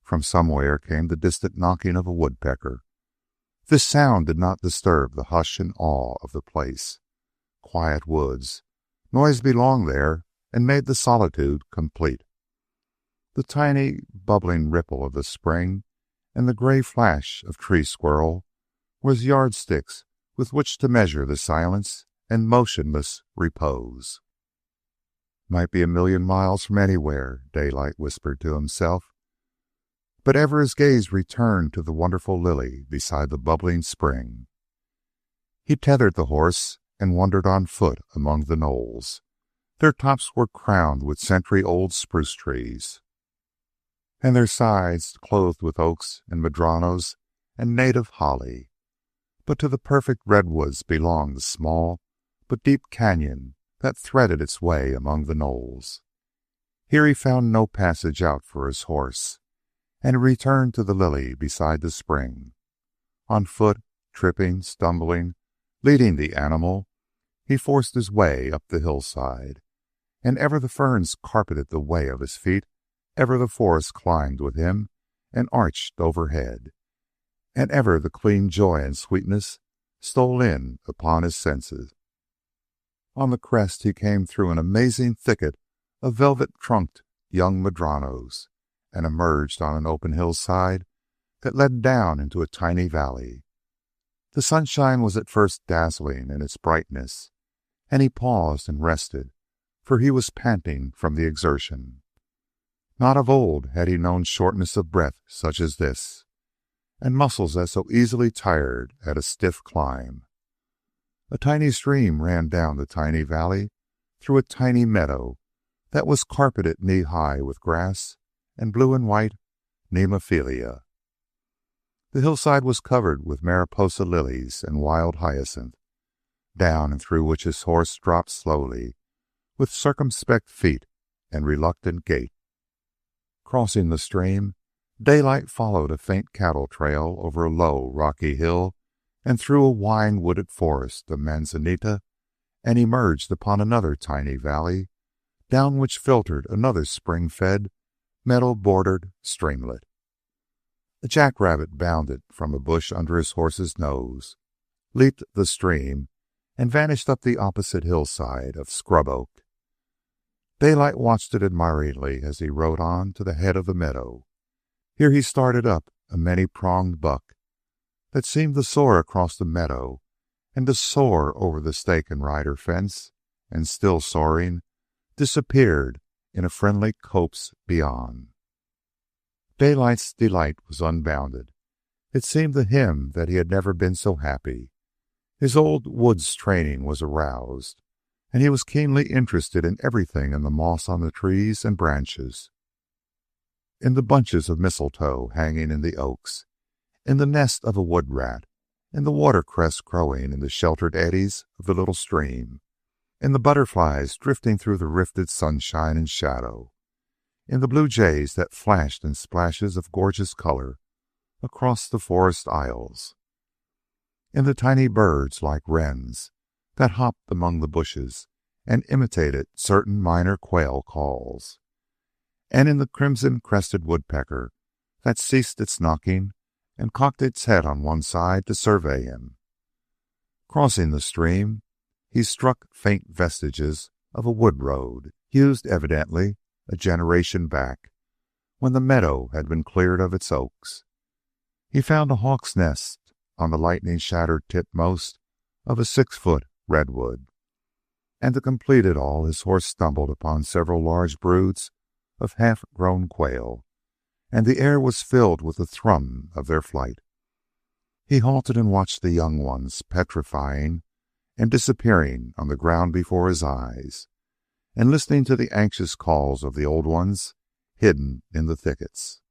From somewhere came the distant knocking of a woodpecker. This sound did not disturb the hush and awe of the place. Quiet woods. Noise belonged there and made the solitude complete. The tiny, bubbling ripple of the spring and the gray flash of tree squirrel was yardsticks with which to measure the silence and motionless repose. Might be a million miles from anywhere, Daylight whispered to himself. But ever his gaze returned to the wonderful lily beside the bubbling spring. He tethered the horse and wandered on foot among the knolls. Their tops were crowned with century-old spruce trees, and their sides clothed with oaks and madronos and native holly. But to the perfect redwoods belonged the small but deep canyon that threaded its way among the knolls. Here he found no passage out for his horse, and returned to the lily beside the spring. On foot, tripping, stumbling, leading the animal, he forced his way up the hillside, and ever the ferns carpeted the way of his feet, ever the forest climbed with him and arched overhead, and ever the clean joy and sweetness stole in upon his senses. On the crest he came through an amazing thicket of velvet-trunked young madronos, and emerged on an open hillside that led down into a tiny valley. The sunshine was at first dazzling in its brightness, and he paused and rested, for he was panting from the exertion. Not of old had he known shortness of breath such as this, and muscles that so easily tired at a stiff climb. A tiny stream ran down the tiny valley through a tiny meadow that was carpeted knee-high with grass and blue and white nemophila. The hillside was covered with mariposa lilies and wild hyacinth, down and through which his horse dropped slowly, with circumspect feet and reluctant gait. Crossing the stream, Daylight followed a faint cattle trail over a low, rocky hill and through a wine-wooded forest of manzanita, and emerged upon another tiny valley, down which filtered another spring-fed, meadow-bordered streamlet. A jackrabbit bounded from a bush under his horse's nose, leaped the stream, and vanished up the opposite hillside of scrub oak. Daylight watched it admiringly as he rode on to the head of the meadow. Here he started up a many-pronged buck that seemed to soar across the meadow and to soar over the stake and rider fence, and still soaring, disappeared in a friendly copse beyond. Daylight's delight was unbounded. It seemed to him that he had never been so happy. His old woods training was aroused, and he was keenly interested in everything in the moss on the trees and branches, in the bunches of mistletoe hanging in the oaks, in the nest of a wood rat, in the watercress crowing in the sheltered eddies of the little stream, in the butterflies drifting through the rifted sunshine and shadow, in the blue jays that flashed in splashes of gorgeous color across the forest aisles, in the tiny birds like wrens that hopped among the bushes and imitated certain minor quail calls, and in the crimson-crested woodpecker that ceased its knocking and cocked its head on one side to survey him. Crossing the stream, he struck faint vestiges of a wood road, used evidently a generation back, when the meadow had been cleared of its oaks. He found a hawk's nest on the lightning-shattered tipmost of a 6-foot redwood, and to complete it all his horse stumbled upon several large broods of half-grown quail, and the air was filled with the thrum of their flight. He halted and watched the young ones petrifying and disappearing on the ground before his eyes, and listening to the anxious calls of the old ones hidden in the thickets.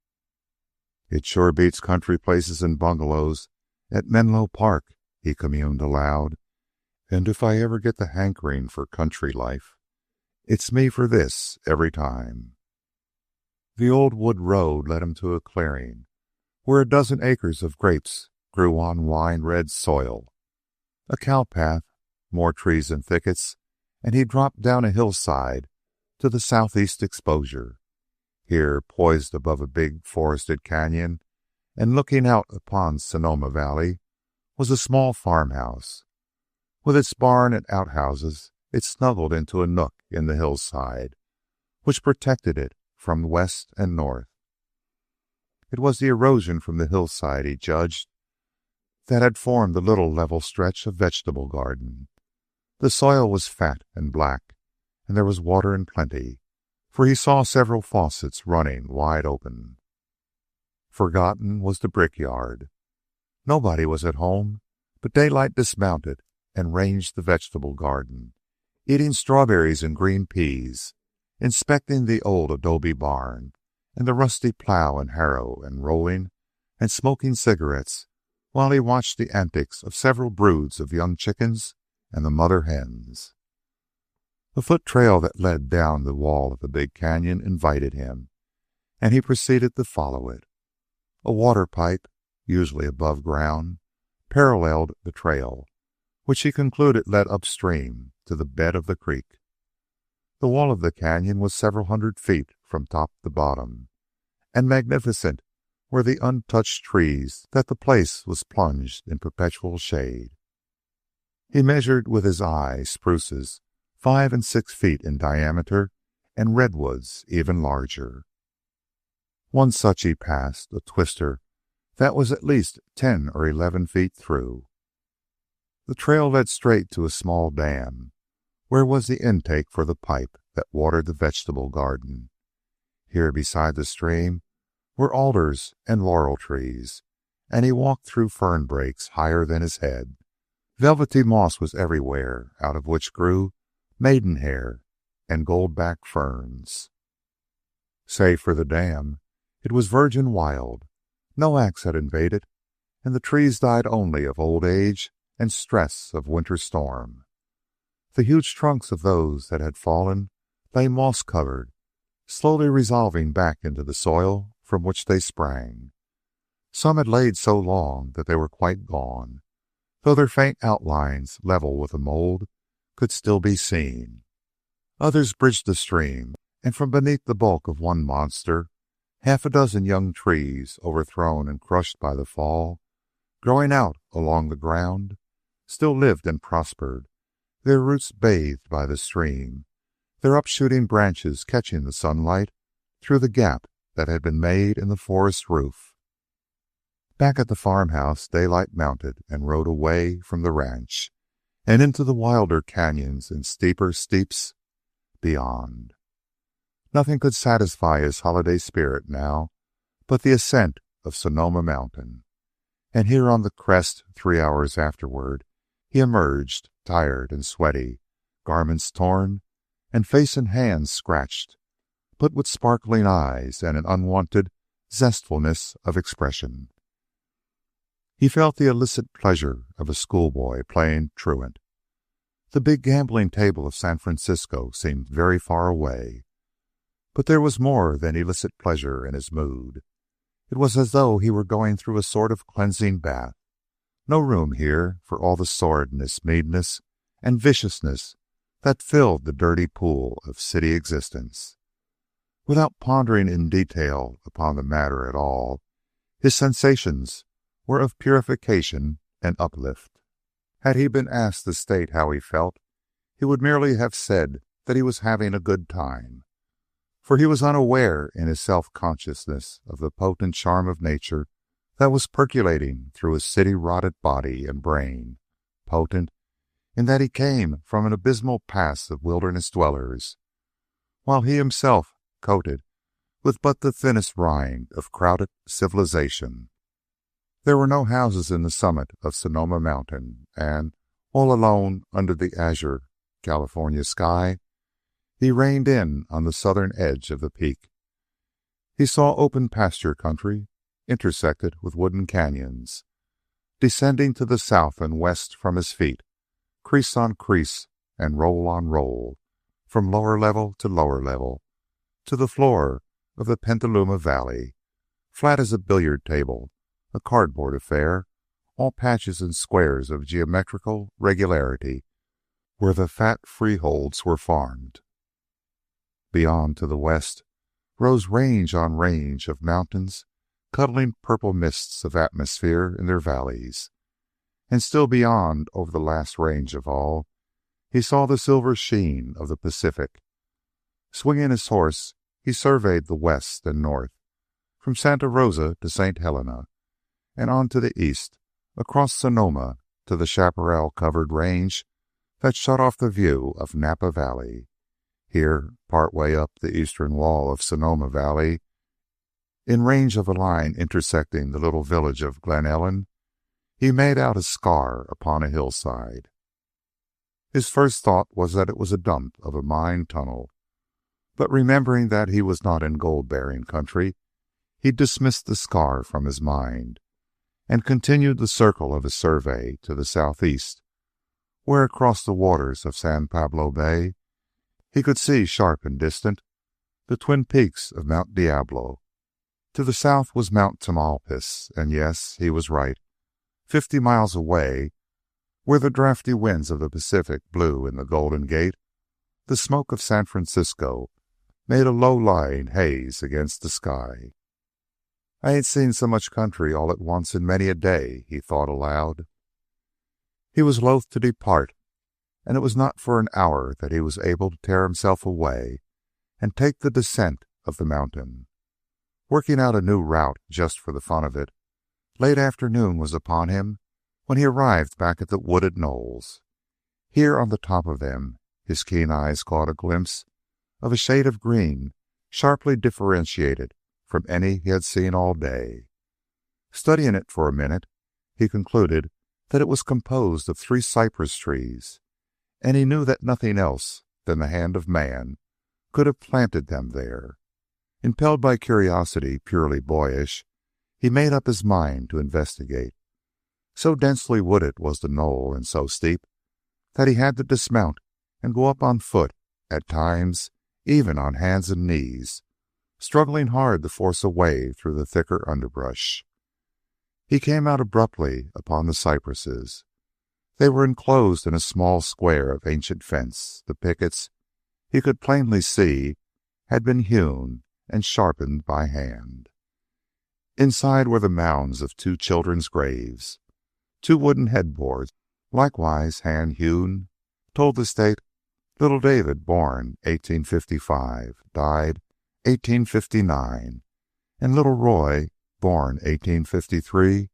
"It sure beats country places and bungalows at Menlo Park," he communed aloud. "And if I ever get the hankering for country life, it's me for this every time." The old wood road led him to a clearing where a dozen acres of grapes grew on wine-red soil, a cow path, more trees and thickets, and he dropped down a hillside to the southeast exposure. Here, poised above a big forested canyon and looking out upon Sonoma Valley, was a small farmhouse. With its barn and outhouses, it snuggled into a nook in the hillside, which protected it from west and north. It was the erosion from the hillside, he judged, that had formed the little level stretch of vegetable garden. The soil was fat and black, and there was water in plenty, for he saw several faucets running wide open. Forgotten was the brickyard. Nobody was at home, but Daylight dismounted and ranged the vegetable garden, eating strawberries and green peas, inspecting the old adobe barn and the rusty plow and harrow, and rolling and smoking cigarettes while he watched the antics of several broods of young chickens and the mother hens. The foot trail that led down the wall of the big canyon invited him, and he proceeded to follow it. A water pipe, usually above ground, paralleled the trail, which he concluded led upstream to the bed of the creek. The wall of the canyon was several hundred feet from top to bottom, and magnificent were the untouched trees that the place was plunged in perpetual shade. He measured with his eye spruces 5 and 6 feet in diameter and redwoods even larger. One such he passed, a twister that was at least 10 or 11 feet through. The trail led straight to a small dam, where was the intake for the pipe that watered the vegetable garden. Here beside the stream were alders and laurel trees, and he walked through fern brakes higher than his head. Velvety moss was everywhere, out of which grew maidenhair and goldback ferns. Save for the dam, it was virgin wild. No axe had invaded, and the trees died only of old age and stress of winter storm. The huge trunks of those that had fallen lay moss-covered, slowly resolving back into the soil from which they sprang. Some had laid so long that they were quite gone, though their faint outlines, level with the mold, could still be seen. Others bridged the stream, and from beneath the bulk of one monster, half a dozen young trees, overthrown and crushed by the fall, growing out along the ground, still lived and prospered, their roots bathed by the stream, their upshooting branches catching the sunlight through the gap that had been made in the forest roof. Back at the farmhouse, Daylight mounted and rode away from the ranch and into the wilder canyons and steeper steeps beyond. Nothing could satisfy his holiday spirit now but the ascent of Sonoma Mountain. And here on the crest, 3 hours afterward, he emerged, tired and sweaty, garments torn, and face and hands scratched, but with sparkling eyes and an unwonted zestfulness of expression. He felt the illicit pleasure of a schoolboy playing truant. The big gambling table of San Francisco seemed very far away. But there was more than illicit pleasure in his mood. It was as though he were going through a sort of cleansing bath. No room here for all the sordidness, meanness, and viciousness that filled the dirty pool of city existence. Without pondering in detail upon the matter at all, his sensations were of purification and uplift. Had he been asked to state how he felt, he would merely have said that he was having a good time, for he was unaware in his self-consciousness of the potent charm of nature that was percolating through his city-rotted body and brain, potent in that he came from an abysmal past of wilderness dwellers, while he himself coated with but the thinnest rind of crowded civilization. There were no houses in the summit of Sonoma Mountain, and, all alone under the azure California sky, he reined in on the southern edge of the peak. He saw open pasture country, intersected with wooden canyons, descending to the south and west from his feet, crease on crease and roll on roll, from lower level to lower level, to the floor of the Petaluma Valley, flat as a billiard table, a cardboard affair, all patches and squares of geometrical regularity, where the fat freeholds were farmed. Beyond to the west rose range on range of mountains cuddling purple mists of atmosphere in their valleys. And still beyond, over the last range of all, he saw the silver sheen of the Pacific. Swinging his horse, he surveyed the west and north, from Santa Rosa to St. Helena, and on to the east, across Sonoma to the chaparral-covered range that shut off the view of Napa Valley. Here, part way up the eastern wall of Sonoma Valley, in range of a line intersecting the little village of Glen Ellen, he made out a scar upon a hillside. His first thought was that it was a dump of a mine tunnel, but remembering that he was not in gold-bearing country, he dismissed the scar from his mind and continued the circle of his survey to the southeast, where across the waters of San Pablo Bay he could see, sharp and distant, the twin peaks of Mount Diablo. To the south was Mount Tamalpais, and yes, he was right. 50 miles away, where the drafty winds of the Pacific blew in the Golden Gate, the smoke of San Francisco made a low-lying haze against the sky. I ain't seen so much country all at once in many a day, he thought aloud. He was loath to depart, and it was not for an hour that he was able to tear himself away and take the descent of the mountain. Working out a new route just for the fun of it, late afternoon was upon him when he arrived back at the wooded knolls. Here on the top of them, his keen eyes caught a glimpse of a shade of green sharply differentiated from any he had seen all day. Studying it for a minute, he concluded that it was composed of 3 cypress trees, and he knew that nothing else than the hand of man could have planted them there. Impelled by curiosity purely boyish, he made up his mind to investigate. So densely wooded was the knoll and so steep that he had to dismount and go up on foot, at times even on hands and knees, struggling hard to force a way through the thicker underbrush. He came out abruptly upon the cypresses. They were enclosed in a small square of ancient fence. The pickets, he could plainly see, had been hewn and sharpened by hand. Inside were the mounds of 2 children's graves. 2 wooden headboards, likewise hand-hewn, told the state little David, born 1855, died 1859, and little Roy, born 1853,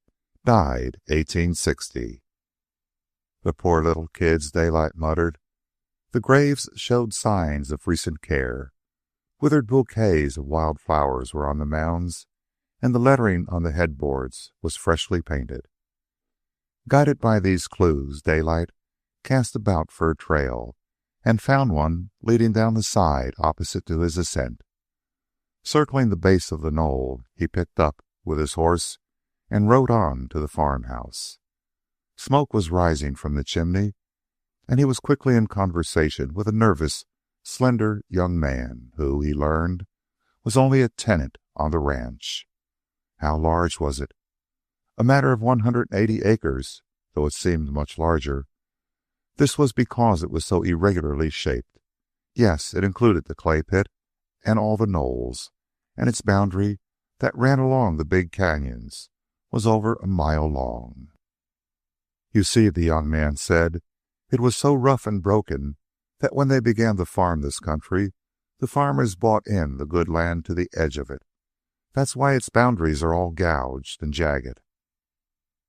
died 1860. The poor little kids, Daylight muttered. The graves showed signs of recent care. Withered bouquets of wild flowers were on the mounds, and the lettering on the headboards was freshly painted. Guided by these clues, Daylight cast about for a trail and found one leading down the side opposite to his ascent. Circling the base of the knoll, he picked up with his horse and rode on to the farmhouse. Smoke was rising from the chimney, and he was quickly in conversation with a nervous, slender young man who, he learned, was only a tenant on the ranch. How large was it? A matter of 180 acres, though it seemed much larger. This was because it was so irregularly shaped. Yes, it included the clay pit and all the knolls, and its boundary that ran along the big canyons was over a mile long. You see, the young man said, it was so rough and broken that when they began to farm this country, the farmers bought in the good land to the edge of it. That's why its boundaries are all gouged and jagged.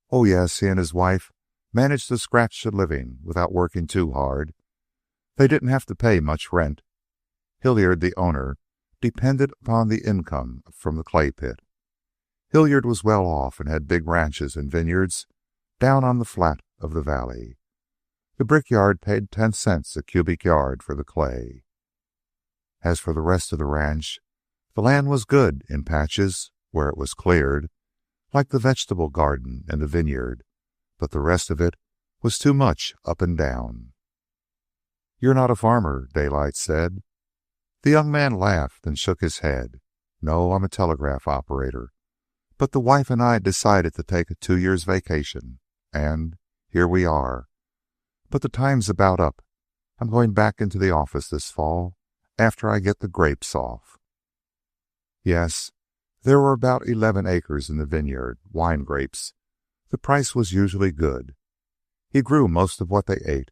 Oh, yes, he and his wife managed to scratch a living without working too hard. They didn't have to pay much rent. Hilliard, the owner, depended upon the income from the clay pit. Hilliard was well off and had big ranches and vineyards down on the flat of the valley. The brickyard paid 10 cents a cubic yard for the clay. As for the rest of the ranch, the land was good in patches where it was cleared, like the vegetable garden and the vineyard, but the rest of it was too much up and down. You're not a farmer, Daylight said. The young man laughed and shook his head. No, I'm a telegraph operator. But the wife and I decided to take a 2 years vacation, and here we are. But the time's about up. I'm going back into the office this fall, after I get the grapes off." Yes, there were about 11 acres in the vineyard, wine grapes. The price was usually good. He grew most of what they ate.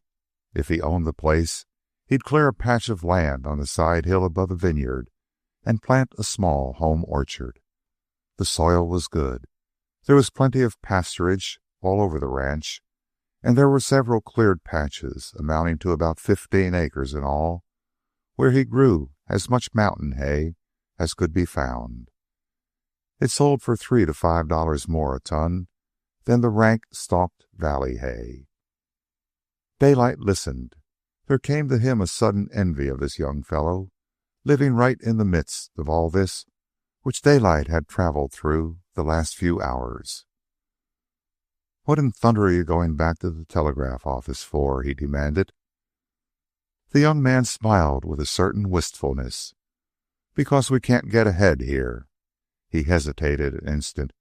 If he owned the place, he'd clear a patch of land on the side hill above the vineyard and plant a small home orchard. The soil was good. There was plenty of pasturage all over the ranch, and there were several cleared patches amounting to about 15 acres in all, where he grew as much mountain hay as could be found. It sold for $3 to $5 more a ton than the rank stalked valley hay. Daylight listened. There came to him a sudden envy of this young fellow, living right in the midst of all this which Daylight had traveled through the last few hours. "What in thunder are you going back to the telegraph office for?" he demanded. The young man smiled with a certain wistfulness. "Because we can't get ahead here." He hesitated an instant.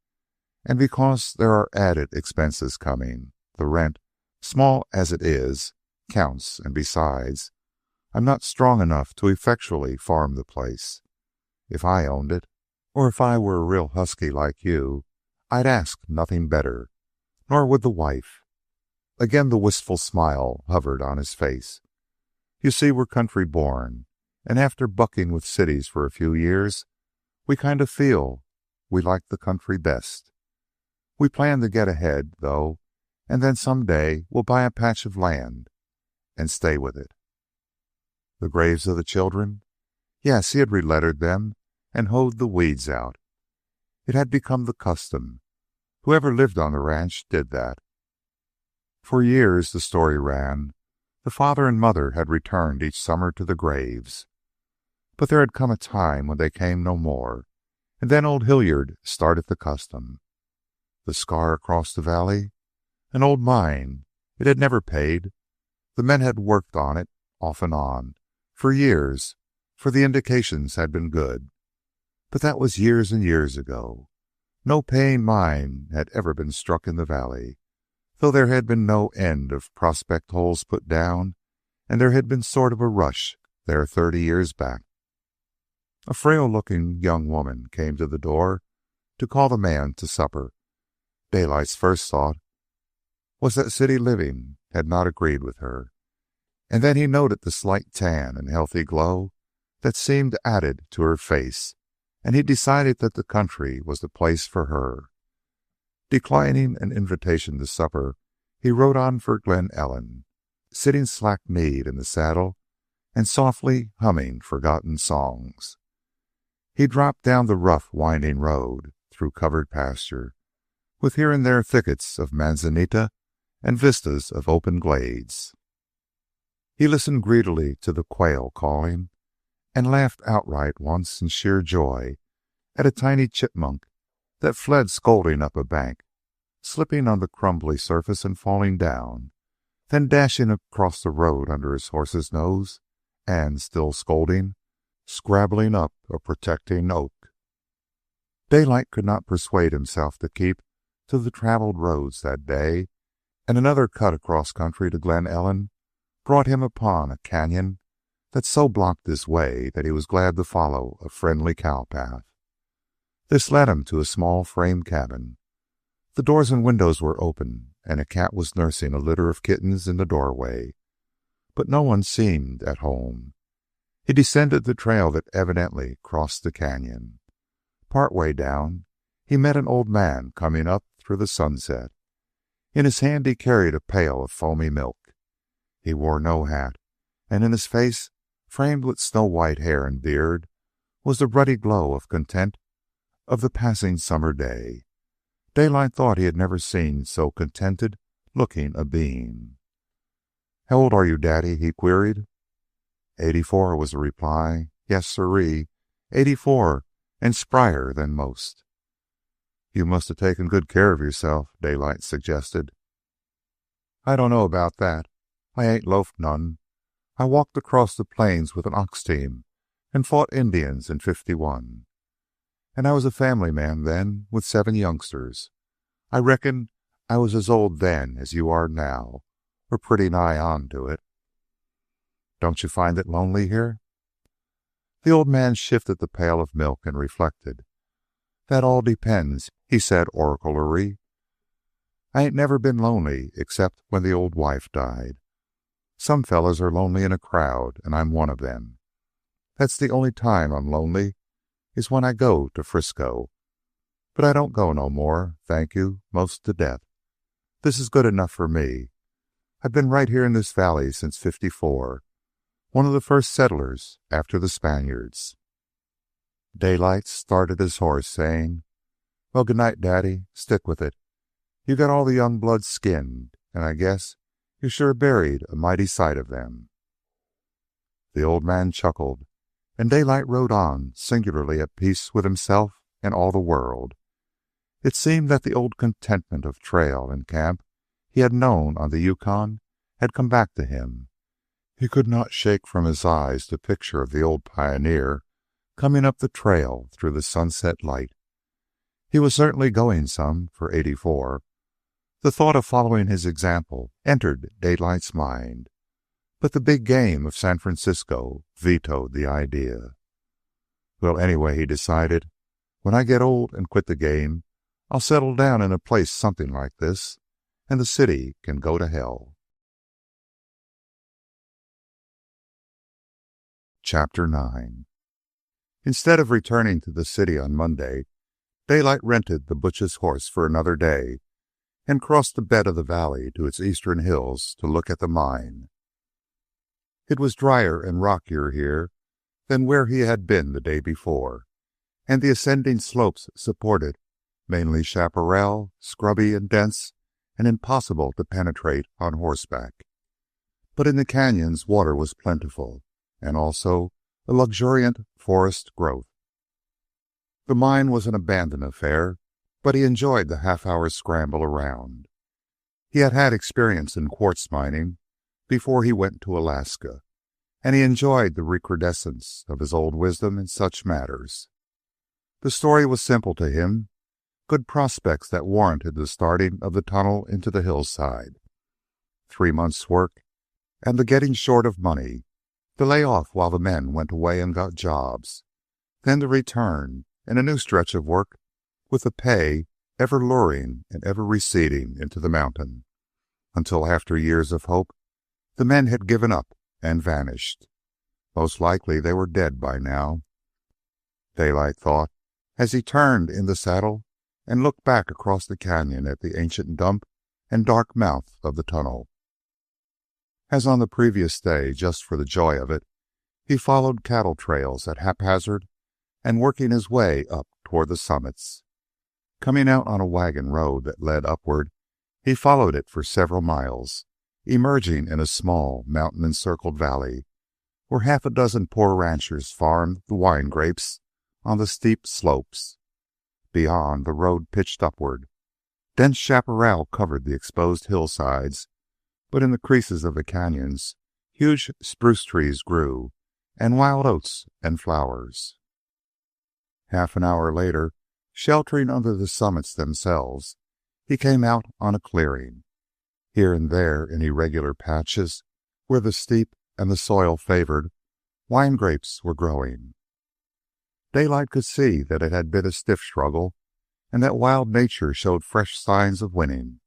"And because there are added expenses coming. The rent, small as it is, counts, and besides, I'm not strong enough to effectually farm the place. If I owned it, or if I were a real husky like you, I'd ask nothing better, nor would the wife." Again the wistful smile hovered on his face. "You see, we're country born, and after bucking with cities for a few years, we kind of feel we like the country best. We plan to get ahead, though, and then some day we'll buy a patch of land and stay with it." The graves of the children? Yes, he had relettered them and hoed the weeds out. It had become the custom. Whoever lived on the ranch did that. For years, the story ran, the father and mother had returned each summer to the graves. But there had come a time when they came no more, and then old Hilliard started the custom. The scar across the valley? An old mine. It had never paid. The men had worked on it, off and on, for years, for the indications had been good. But that was years and years ago. No paying mine had ever been struck in the valley, though there had been no end of prospect holes put down, and there had been sort of a rush there 30 years back. A frail-looking young woman came to the door to call the man to supper. Daylight's first thought was that city living had not agreed with her, and then he noted the slight tan and healthy glow that seemed added to her face, and he decided that the country was the place for her. Declining an invitation to supper, he rode on for Glen Ellen, sitting slack-kneed in the saddle and softly humming forgotten songs. He dropped down the rough, winding road through covered pasture, with here and there thickets of manzanita and vistas of open glades. He listened greedily to the quail calling, and laughed outright once in sheer joy at a tiny chipmunk that fled scolding up a bank, slipping on the crumbly surface and falling down, then dashing across the road under his horse's nose, and, still scolding, scrabbling up a protecting oak. Daylight could not persuade himself to keep to the traveled roads that day, and another cut across country to Glen Ellen brought him upon a cañon that so blocked his way that he was glad to follow a friendly cow path. This led him to a small frame cabin. The doors and windows were open, and a cat was nursing a litter of kittens in the doorway, but no one seemed at home. He descended the trail that evidently crossed the cañon. Part way down, he met an old man coming up through the sunset. In his hand he carried a pail of foamy milk. He wore no hat, and in his face, framed with snow-white hair and beard, was the ruddy glow of content of the passing summer day. Daylight thought he had never seen so contented-looking a being. "How old are you, Daddy?" he queried. 84 was the reply. "Yes, sirree, 84, and sprier than most." "You must have taken good care of yourself," Daylight suggested. "I don't know about that. I ain't loafed none. I walked across the plains with an ox team and fought Indians in '51. And I was a family man then with 7 youngsters. I reckon I was as old then as you are now, or pretty nigh on to it." "Don't you find it lonely here?" The old man shifted the pail of milk and reflected. "That all depends," he said oraclery. "I ain't never been lonely except when the old wife died. Some fellows are lonely in a crowd, and I'm one of them. That's the only time I'm lonely is when I go to Frisco. But I don't go no more, thank you, most to death. This is good enough for me. I've been right here in this valley since '54, one of the first settlers after the Spaniards." Daylight started his horse, saying, "Well, good night, Daddy. Stick with it. You got all the young bloods skinned, and I guess you sure buried a mighty sight of them." The old man chuckled, and Daylight rode on, singularly at peace with himself and all the world. It seemed that the old contentment of trail and camp he had known on the Yukon had come back to him. He could not shake from his eyes the picture of the old pioneer coming up the trail through the sunset light. He was certainly going some for '84. The thought of following his example entered Daylight's mind, but the big game of San Francisco vetoed the idea. "Well, anyway," he decided, "when I get old and quit the game, I'll settle down in a place something like this, and the city can go to hell." Chapter 9. Instead of returning to the city on Monday, Daylight rented the butcher's horse for another day and crossed the bed of the valley to its eastern hills to look at the mine. It was drier and rockier here than where he had been the day before, and the ascending slopes supported mainly chaparral, scrubby and dense and impossible to penetrate on horseback. But in the canyons water was plentiful, and also a luxuriant forest growth. The mine was an abandoned affair, but he enjoyed the half-hour scramble around. He had had experience in quartz mining before he went to Alaska, and he enjoyed the recrudescence of his old wisdom in such matters. The story was simple to him, good prospects that warranted the starting of the tunnel into the hillside. 3 months' work, and the getting short of money, the lay off while the men went away and got jobs, then the return and a new stretch of work with the pay ever luring and ever receding into the mountain, until after years of hope, the men had given up and vanished. Most likely they were dead by now, Daylight thought, as he turned in the saddle and looked back across the canyon at the ancient dump and dark mouth of the tunnel. As on the previous day, just for the joy of it, he followed cattle trails at haphazard and working his way up toward the summits. Coming out on a wagon road that led upward, he followed it for several miles, emerging in a small mountain-encircled valley where half a dozen poor ranchers farmed the wine grapes on the steep slopes. Beyond, the road pitched upward. Dense chaparral covered the exposed hillsides, but in the creases of the canyons, huge spruce trees grew, and wild oats and flowers. Half an hour later, sheltering under the summits themselves, he came out on a clearing. Here and there, in irregular patches, where the steep and the soil favored, wine grapes were growing. Daylight could see that it had been a stiff struggle, and that wild nature showed fresh signs of winning.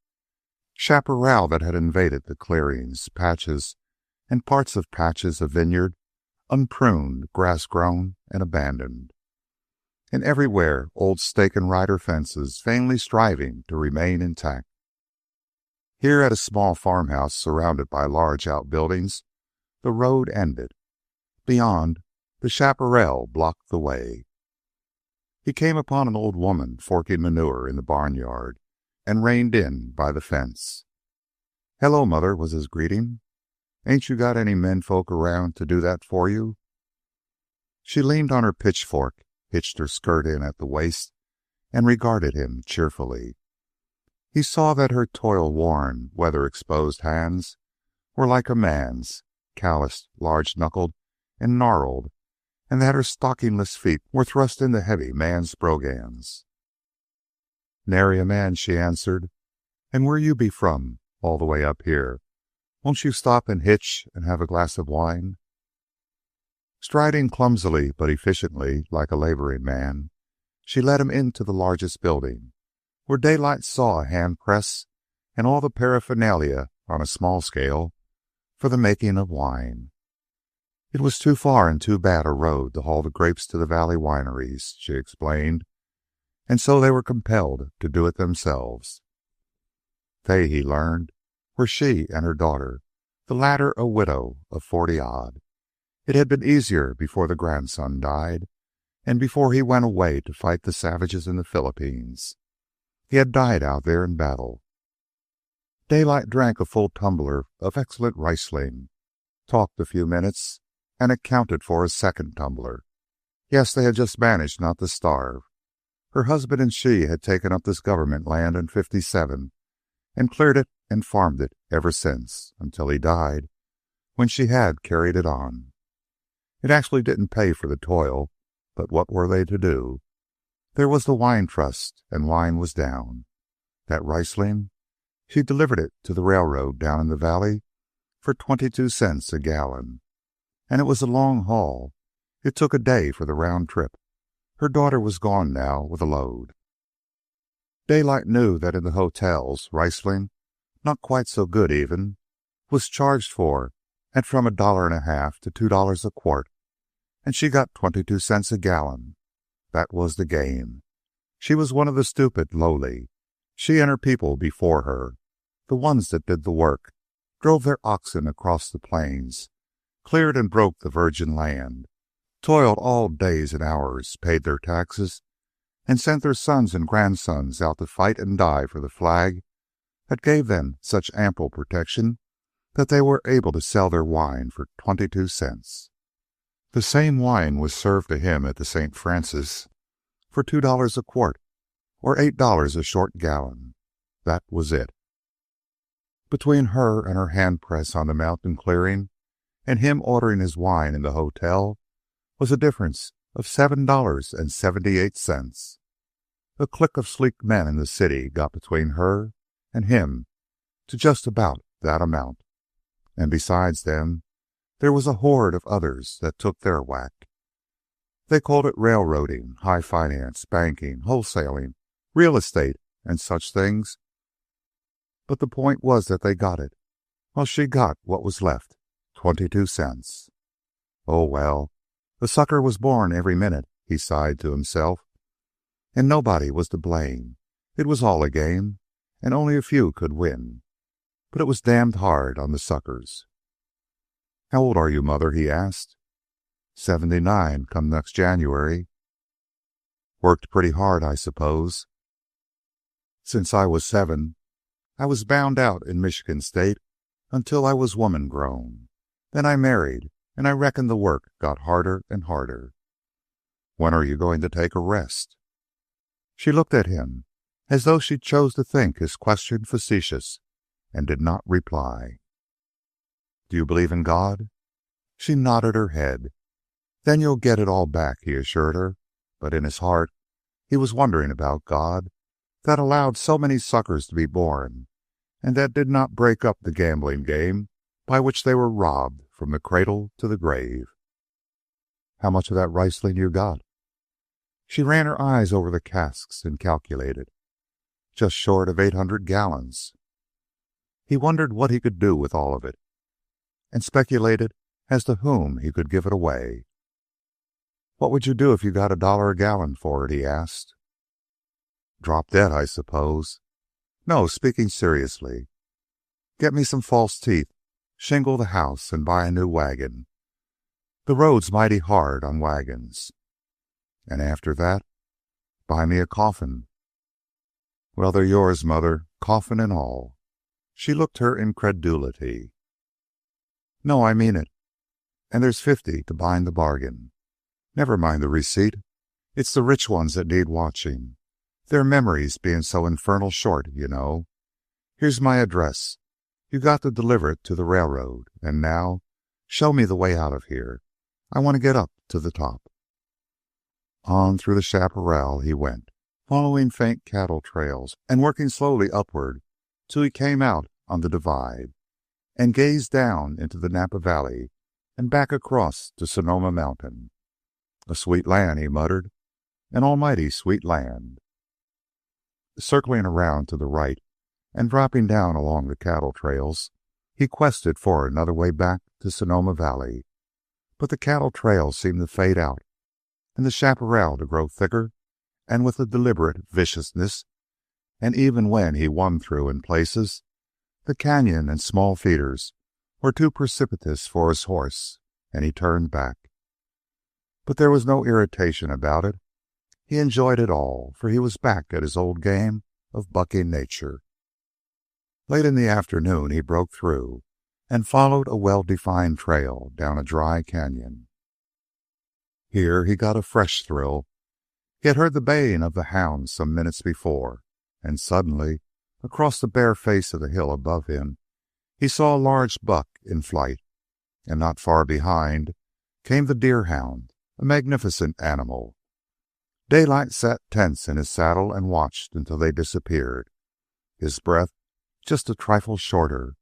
Chaparral that had invaded the clearings, patches, and parts of patches of vineyard, unpruned, grass-grown, and abandoned. And everywhere old stake and rider fences vainly striving to remain intact. Here at a small farmhouse surrounded by large outbuildings, the road ended. Beyond, the chaparral blocked the way. He came upon an old woman forking manure in the barnyard and reined in by the fence. "Hello, Mother," was his greeting. "Ain't you got any menfolk around to do that for you?" She leaned on her pitchfork, hitched her skirt in at the waist, and regarded him cheerfully. He saw that her toil-worn, weather-exposed hands were like a man's, calloused, large-knuckled, and gnarled, and that her stockingless feet were thrust into heavy man's brogans. "Nary a man," she answered. "And where you be from, all the way up here? Won't you stop and hitch and have a glass of wine?" Striding clumsily but efficiently like a laboring man, she led him into the largest building, where Daylight saw a hand press and all the paraphernalia on a small scale for the making of wine. It was too far and too bad a road to haul the grapes to the valley wineries, she explained, and so they were compelled to do it themselves. They, he learned, were she and her daughter, the latter a widow of 40-odd. It had been easier before the grandson died, and before he went away to fight the savages in the Philippines. He had died out there in battle. Daylight drank a full tumbler of excellent Riesling, talked a few minutes, and accounted for a second tumbler. Yes, they had just managed not to starve. Her husband and she had taken up this government land in '57 and cleared it and farmed it ever since, until he died, when she had carried it on. It actually didn't pay for the toil, but what were they to do? There was the wine trust, and wine was down. That Riesling, she delivered it to the railroad down in the valley for 22 cents a gallon. And it was a long haul. It took a day for the round trip. Her daughter was gone now with a load. Daylight knew that in the hotels, Riesling, not quite so good even, was charged for at from $1.50 to $2 a quart, and she got 22 cents a gallon. That was the game. She was one of the stupid lowly. She and her people before her, the ones that did the work, drove their oxen across the plains, cleared and broke the virgin land, toiled all days and hours, paid their taxes, and sent their sons and grandsons out to fight and die for the flag that gave them such ample protection that they were able to sell their wine for 22 cents. The same wine was served to him at the St. Francis for $2 a quart, or $8 a short gallon. That was it. Between her and her hand press on the mountain clearing and him ordering his wine in the hotel was a difference of $7.78. A clique of sleek men in the city got between her and him to just about that amount. And besides them, there was a horde of others that took their whack. They called it railroading, high finance, banking, wholesaling, real estate, and such things. But the point was that they got it, while she got what was left, 22 cents. Oh, well, the sucker was born every minute, he sighed to himself. And nobody was to blame. It was all a game, and only a few could win. But it was damned hard on the suckers. How old are you, Mother? He asked. 79 come next January. Worked pretty hard, I suppose. Since I was 7, I was bound out in Michigan State until I was woman grown. Then I married, and I reckon the work got harder and harder. When are you going to take a rest? She looked at him as though she chose to think his question facetious, and did not reply. Do you believe in God? She nodded her head. Then you'll get it all back, he assured her. But in his heart, he was wondering about God, that allowed so many suckers to be born, and that did not break up the gambling game by which they were robbed from the cradle to the grave. How much of that Riesling you got? She ran her eyes over the casks and calculated. Just short of 800 gallons. He wondered what he could do with all of it, and speculated as to whom he could give it away. What would you do if you got $1 a gallon for it? He asked. Drop dead, I suppose. No, speaking seriously. Get me some false teeth, shingle the house, and buy a new wagon. The road's mighty hard on wagons. And after that, buy me a coffin. Well, they're yours, Mother, coffin and all. She looked her incredulity. No, I mean it. And there's 50 to bind the bargain. Never mind the receipt. It's the rich ones that need watching. Their memories being so infernal short, you know. Here's my address. You got to deliver it to the railroad. And now, show me the way out of here. I want to get up to the top. On through the chaparral he went, following faint cattle trails and working slowly upward till he came out on the divide and gazed down into the Napa Valley and back across to Sonoma Mountain. "A sweet land," he muttered. "An almighty sweet land." Circling around to the right and dropping down along the cattle trails, he quested for another way back to Sonoma Valley. But the cattle trails seemed to fade out and the chaparral to grow thicker and with a deliberate viciousness, and even when he won through in places, the cañon and small feeders were too precipitous for his horse, and he turned back. But there was no irritation about it. He enjoyed it all, for he was back at his old game of bucking nature. Late in the afternoon, he broke through and followed a well-defined trail down a dry cañon. Here he got a fresh thrill. He had heard the baying of the hounds some minutes before, and suddenly, across the bare face of the hill above him, he saw a large buck in flight, and not far behind came the deerhound, a magnificent animal. Daylight sat tense in his saddle and watched until they disappeared, his breath just a trifle shorter,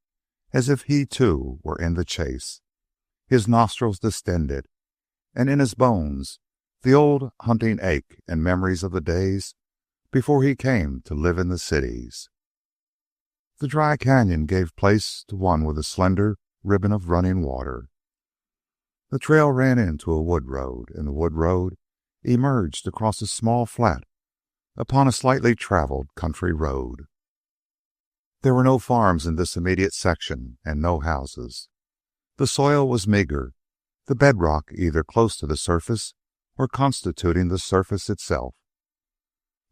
as if he too were in the chase, his nostrils distended, and in his bones the old hunting ache and memories of the days before he came to live in the cities. The dry cañon gave place to one with a slender ribbon of running water. The trail ran into a wood road, and the wood road emerged across a small flat upon a slightly traveled country road. There were no farms in this immediate section and no houses. The soil was meager, the bedrock either close to the surface or constituting the surface itself.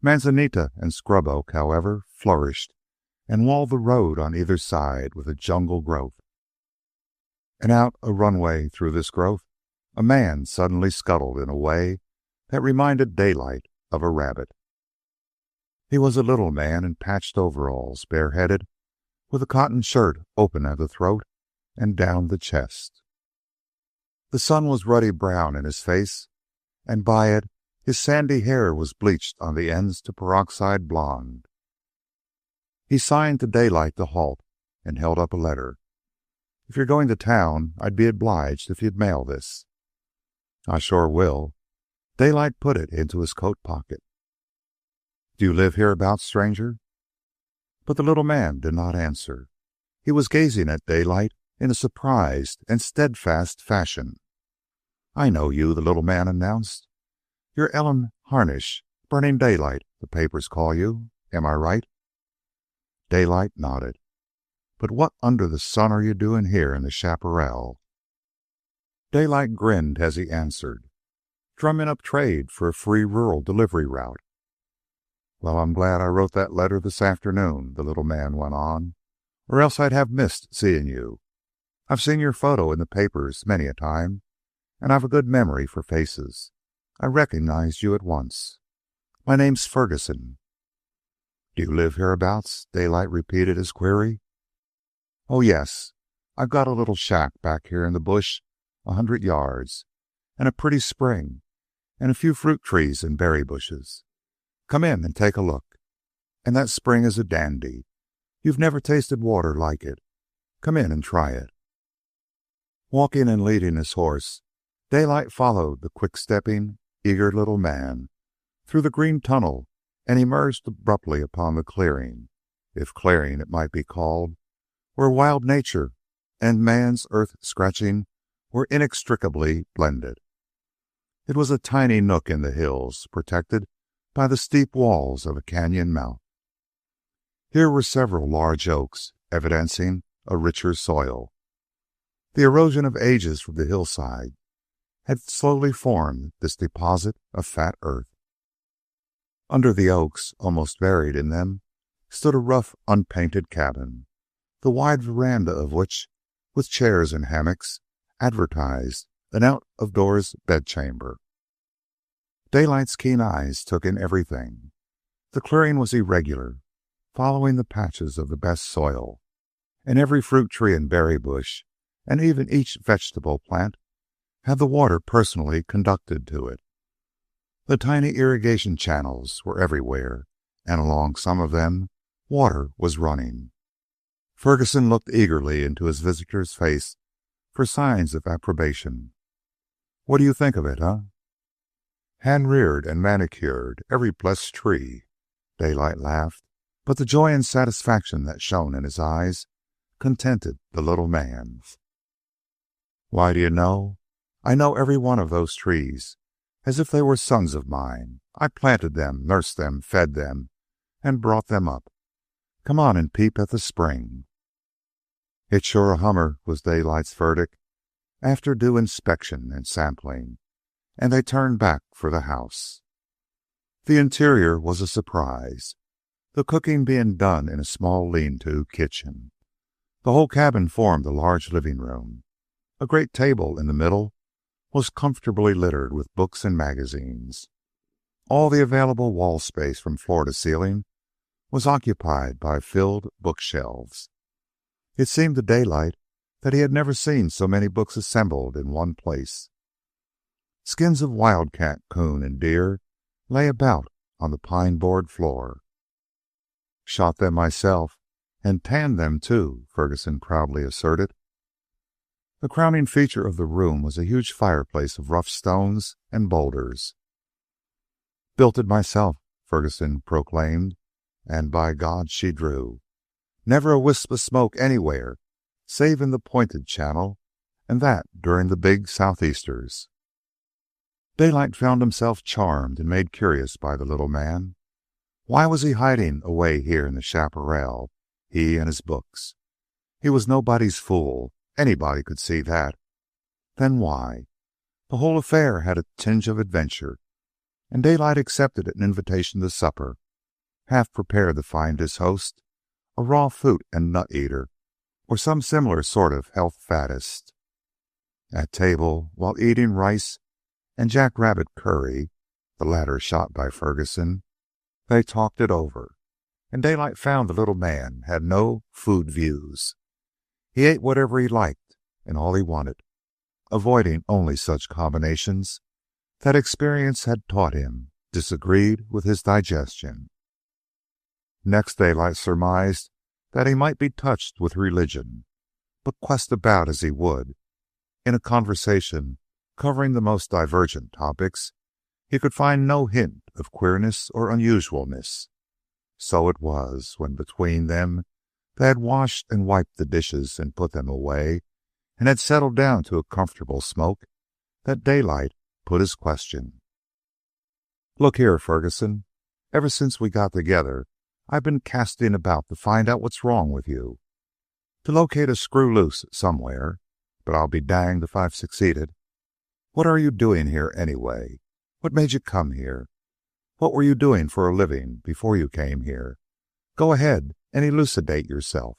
Manzanita and scrub oak, however, flourished and walled the road on either side with a jungle growth. And out a runway through this growth, a man suddenly scuttled in a way that reminded Daylight of a rabbit. He was a little man in patched overalls, bareheaded, with a cotton shirt open at the throat and down the chest. The sun was ruddy brown in his face, and by it his sandy hair was bleached on the ends to peroxide blonde. He signed to Daylight to halt and held up a letter. "If you're going to town, I'd be obliged if you'd mail this." "I sure will." Daylight put it into his coat pocket. "Do you live hereabouts, stranger?" But the little man did not answer. He was gazing at Daylight in a surprised and steadfast fashion. "I know you," the little man announced. "You're Elam Harnish, Burning Daylight, the papers call you. Am I right?" Daylight nodded. "But what under the sun are you doing here in the chaparral?" Daylight grinned as he answered. "Drumming up trade for a free rural delivery route." "Well, I'm glad I wrote that letter this afternoon," the little man went on, "or else I'd have missed seeing you. I've seen your photo in the papers many a time, and I've a good memory for faces. I recognized you at once. My name's Ferguson." "Do you live hereabouts?" Daylight repeated his query. "Oh, yes. I've got a little shack back here in the bush 100 yards, and a pretty spring, and a few fruit trees and berry bushes. Come in and take a look. And that spring is a dandy. You've never tasted water like it. Come in and try it." Walking and leading his horse, Daylight followed the quick-stepping, eager little man through the green tunnel and emerged abruptly upon the clearing, if clearing it might be called, where wild nature and man's earth-scratching were inextricably blended. It was a tiny nook in the hills, protected by the steep walls of a cañon mouth. Here were several large oaks, evidencing a richer soil. The erosion of ages from the hillside had slowly formed this deposit of fat earth. Under the oaks, almost buried in them, stood a rough, unpainted cabin, the wide veranda of which, with chairs and hammocks, advertised an out-of-doors bedchamber. Daylight's keen eyes took in everything. The clearing was irregular, following the patches of the best soil, and every fruit tree and berry bush, and even each vegetable plant, had the water personally conducted to it. The tiny irrigation channels were everywhere, and along some of them water was running. Ferguson looked eagerly into his visitor's face for signs of approbation. What do you think of it, huh? Hand-reared and manicured, every blessed tree. Daylight laughed, but the joy and satisfaction that shone in his eyes contented the little man. Why, do you know? I know every one of those trees as if they were sons of mine. I planted them, nursed them, fed them, and brought them up. Come on and peep at the spring. It's sure a hummer, was Daylight's verdict, after due inspection and sampling, and they turned back for the house. The interior was a surprise, the cooking being done in a small lean-to kitchen. The whole cabin formed a large living room. A great table in the middle was comfortably littered with books and magazines. All the available wall space from floor to ceiling was occupied by filled bookshelves. It seemed to Daylight that he had never seen so many books assembled in one place. Skins of wildcat, coon, and deer lay about on the pine-board floor. Shot them myself, and tanned them too, Ferguson proudly asserted. The crowning feature of the room was a huge fireplace of rough stones and boulders. Built it myself, Ferguson proclaimed, and by God she drew. Never a wisp of smoke anywhere, save in the pointed channel, and that during the big southeasters. Daylight found himself charmed and made curious by the little man. Why was he hiding away here in the chaparral, he and his books? He was nobody's fool. Anybody could see that. Then why? The whole affair had a tinge of adventure, and Daylight accepted an invitation to supper, half prepared to find his host a raw fruit and nut eater, or some similar sort of health faddist. At table, while eating rice and jackrabbit curry, the latter shot by Ferguson, they talked it over, and Daylight found the little man had no food views. He ate whatever he liked and all he wanted, avoiding only such combinations that experience had taught him disagreed with his digestion. Next, Daylight surmised that he might be touched with religion, but quest about as he would, in a conversation covering the most divergent topics, he could find no hint of queerness or unusualness. So it was when between them they had washed and wiped the dishes and put them away, and had settled down to a comfortable smoke, that Daylight put his question. Look here, Ferguson. Ever since we got together, I've been casting about to find out what's wrong with you. To locate a screw loose somewhere, but I'll be danged if I've succeeded. What are you doing here anyway? What made you come here? What were you doing for a living before you came here? Go ahead and elucidate yourself.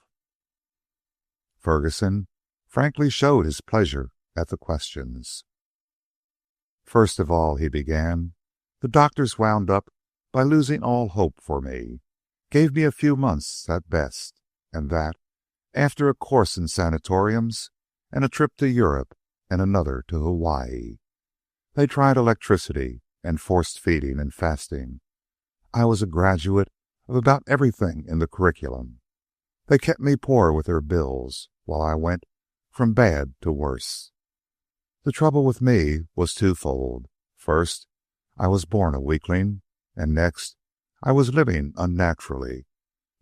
Ferguson frankly showed his pleasure at the questions. First of all, he began, the doctors wound up by losing all hope for me, gave me a few months at best, and that, after a course in sanatoriums and a trip to Europe and another to Hawaii. They tried electricity and forced feeding and fasting. I was a graduate of about everything in the curriculum. They kept me poor with their bills while I went from bad to worse. The trouble with me was twofold. First, I was born a weakling, and next, I was living unnaturally.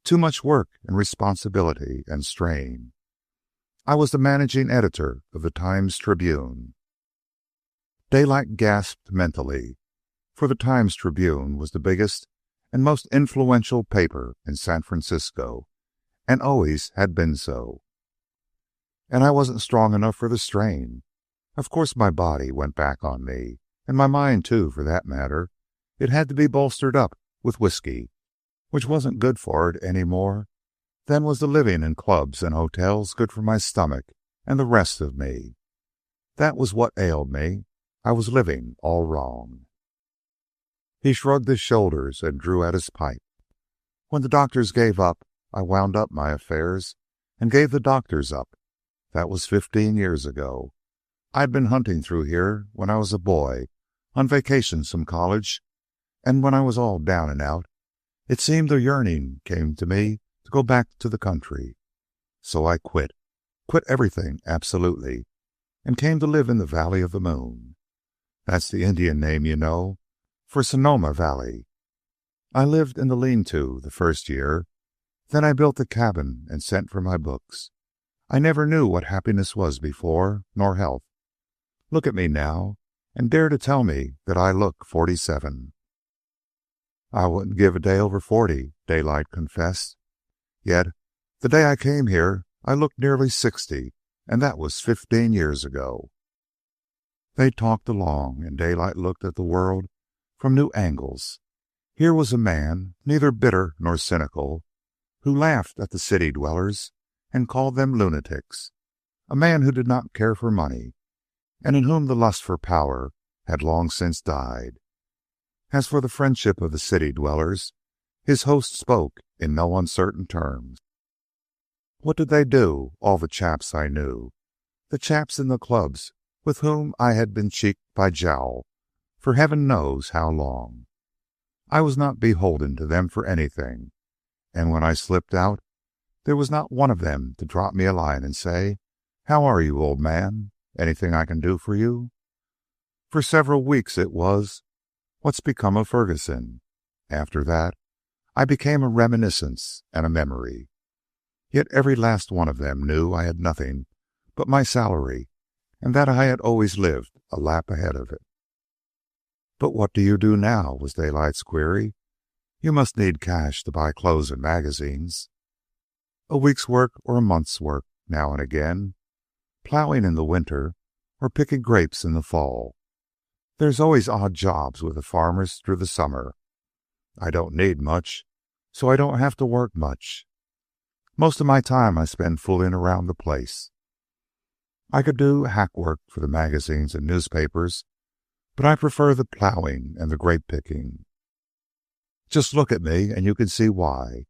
Too much work and responsibility and strain. I was the managing editor of the Times-Tribune. Daylight gasped mentally, for the Times-Tribune was the biggest and most influential paper in San Francisco, and always had been so. And I wasn't strong enough for the strain. Of course my body went back on me, and my mind too, for that matter. It had to be bolstered up with whiskey, which wasn't good for it any more than was the living in clubs and hotels good for my stomach and the rest of me. That was what ailed me. I was living all wrong. He shrugged his shoulders and drew at his pipe. When the doctors gave up, I wound up my affairs and gave the doctors up. That was 15 years ago. I'd been hunting through here when I was a boy, on vacations from college, and when I was all down and out, it seemed a yearning came to me to go back to the country. So I quit everything absolutely, and came to live in the Valley of the Moon. That's the Indian name, you know, for Sonoma Valley. I lived in the lean-to the first year. Then I built a cabin and sent for my books. I never knew what happiness was before, nor health. Look at me now, and dare to tell me that I look 47. I wouldn't give a day over 40, Daylight confessed. Yet, the day I came here, I looked nearly 60, and that was 15 years ago. They talked along, and Daylight looked at the world from new angles. Here was a man, neither bitter nor cynical, who laughed at the city dwellers and called them lunatics, a man who did not care for money, and in whom the lust for power had long since died. As for the friendship of the city dwellers, his host spoke in no uncertain terms. What did they do, all the chaps I knew, the chaps in the clubs with whom I had been cheek by jowl for heaven knows how long? I was not beholden to them for anything, and when I slipped out, there was not one of them to drop me a line and say, "How are you, old man? Anything I can do for you?" For several weeks it was, "What's become of Ferguson?" After that, I became a reminiscence and a memory. Yet every last one of them knew I had nothing but my salary, and that I had always lived a lap ahead of it. "But what do you do now?" was Daylight's query. "You must need cash to buy clothes and magazines." "A week's work or a month's work, now and again. Plowing in the winter or picking grapes in the fall. There's always odd jobs with the farmers through the summer. I don't need much, so I don't have to work much. Most of my time I spend fooling around the place. I could do hack work for the magazines and newspapers, but I prefer the plowing and the grape picking. Just look at me and you can see why.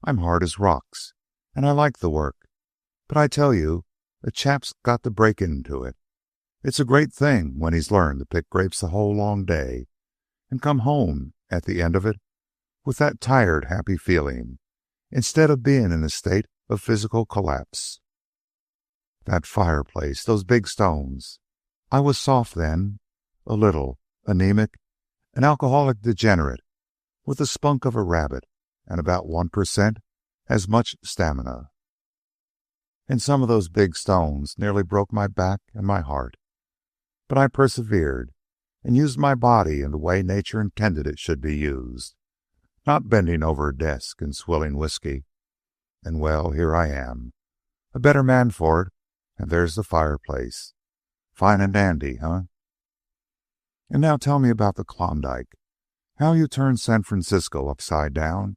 I'm hard as rocks, and I like the work. But I tell you, a chap's got to break into it. It's a great thing when he's learned to pick grapes the whole long day and come home at the end of it with that tired, happy feeling, instead of being in a state of physical collapse. That fireplace, those big stones. I was soft then, a little, anemic, an alcoholic degenerate, with the spunk of a rabbit and about 1% as much stamina. And some of those big stones nearly broke my back and my heart. But I persevered and used my body in the way nature intended it should be used, not bending over a desk and swilling whiskey. And well, here I am, a better man for it, and there's the fireplace. Fine and dandy, huh? And now tell me about the Klondike, how you turned San Francisco upside down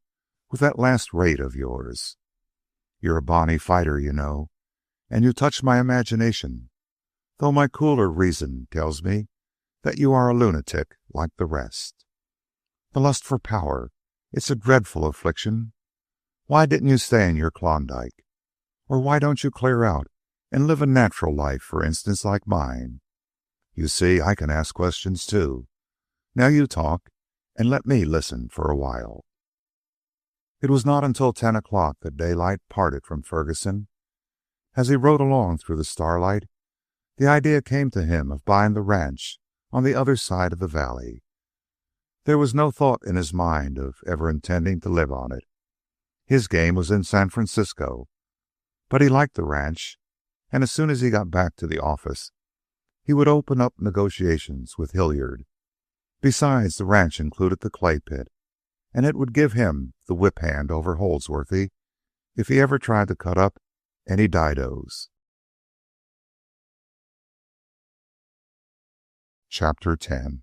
with that last raid of yours. You're a bonny fighter, you know, and you touch my imagination, though my cooler reason tells me that you are a lunatic like the rest. The lust for power, it's a dreadful affliction. Why didn't you stay in your Klondike? Or why don't you clear out and live a natural life, for instance, like mine? You see, I can ask questions too. Now you talk, and let me listen for a while. It was not until 10 o'clock that Daylight parted from Ferguson. As he rode along through the starlight, the idea came to him of buying the ranch on the other side of the valley. There was no thought in his mind of ever intending to live on it. His game was in San Francisco, but he liked the ranch, and as soon as he got back to the office, he would open up negotiations with Hilliard. Besides, the ranch included the clay pit, and it would give him the whip hand over Holdsworthy if he ever tried to cut up any didos. Chapter 10.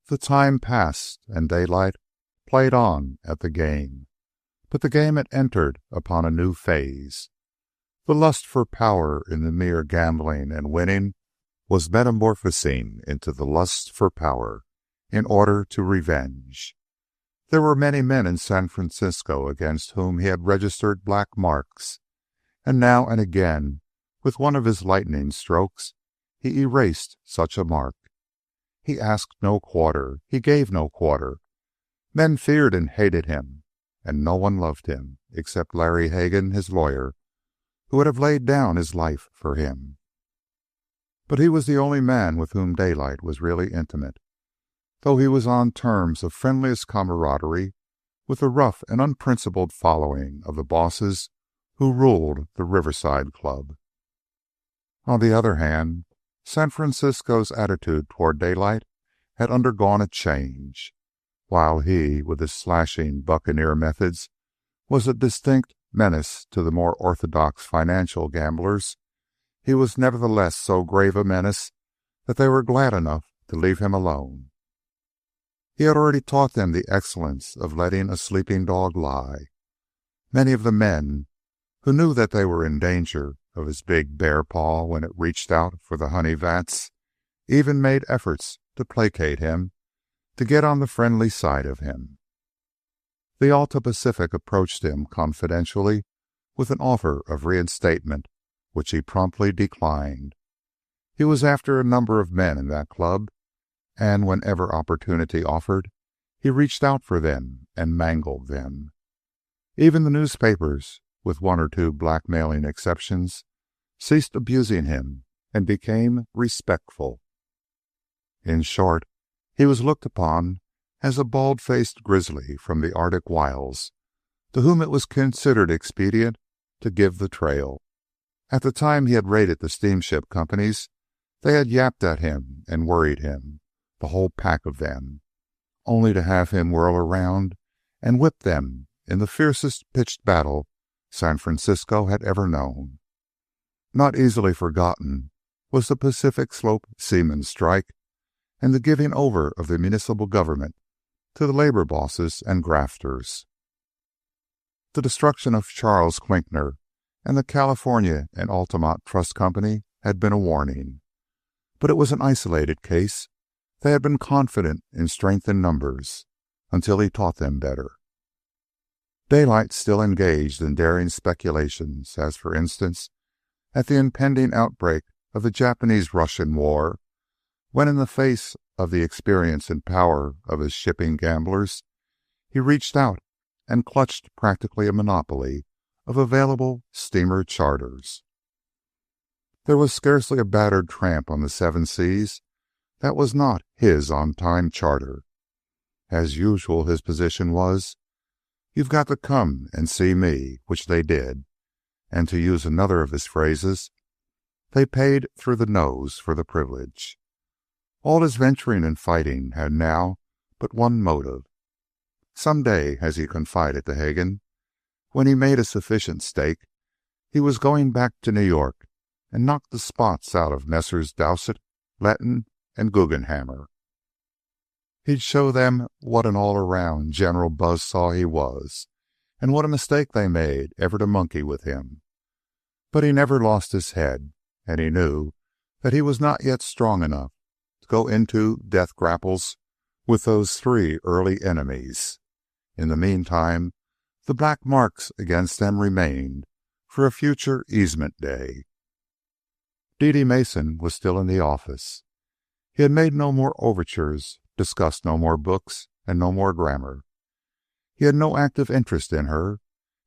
The time passed, and Daylight played on at the game. But the game had entered upon a new phase. The lust for power in the mere gambling and winning was metamorphosing into the lust for power in order to revenge. There were many men in San Francisco against whom he had registered black marks, and now and again, with one of his lightning strokes, he erased such a mark. He asked no quarter, he gave no quarter. Men feared and hated him, and no one loved him, except Larry Hagan, his lawyer, who would have laid down his life for him. But he was the only man with whom Daylight was really intimate, though he was on terms of friendliest camaraderie with the rough and unprincipled following of the bosses who ruled the Riverside Club. On the other hand, San Francisco's attitude toward Daylight had undergone a change. While he, with his slashing buccaneer methods, was a distinct menace to the more orthodox financial gamblers, he was nevertheless so grave a menace that they were glad enough to leave him alone. He had already taught them the excellence of letting a sleeping dog lie. Many of the men, who knew that they were in danger of his big bear paw when it reached out for the honey vats, even made efforts to placate him, to get on the friendly side of him. The Alta Pacific approached him confidentially with an offer of reinstatement, which he promptly declined. He was after a number of men in that club, and whenever opportunity offered, he reached out for them and mangled them. Even the newspapers, with one or two blackmailing exceptions, ceased abusing him and became respectful. In short, he was looked upon as a bald-faced grizzly from the Arctic wilds, to whom it was considered expedient to give the trail. At the time he had raided the steamship companies, they had yapped at him and worried him, the whole pack of them, only to have him whirl around and whip them in the fiercest pitched battle San Francisco had ever known. Not easily forgotten was the Pacific Slope Seamen's strike and the giving over of the municipal government to the labor bosses and grafters. The destruction of Charles Klinkner and the California and Altamont Trust Company had been a warning, but it was an isolated case. They had been confident in strength in numbers until he taught them better. Daylight still engaged in daring speculations, as, for instance, at the impending outbreak of the Japanese-Russian War, when, in the face of the experience and power of his shipping gamblers, he reached out and clutched practically a monopoly of available steamer charters. There was scarcely a battered tramp on the seven seas that was not his on-time charter. As usual, his position was, "You've got to come and see me," which they did, and to use another of his phrases, they paid through the nose for the privilege. All his venturing and fighting had now but one motive. Some day, as he confided to Hagen, when he made a sufficient stake, he was going back to New York and knock the spots out of Messrs. Dowsett, Letton, and Guggenhammer. He'd show them what an all-around general buzzsaw he was, and what a mistake they made ever to monkey with him. But he never lost his head, and he knew that he was not yet strong enough to go into death grapples with those three early enemies. In the meantime, the black marks against them remained for a future easement day. Dede Mason was still in the office. He had made no more overtures, discussed no more books, and no more grammar. He had no active interest in her,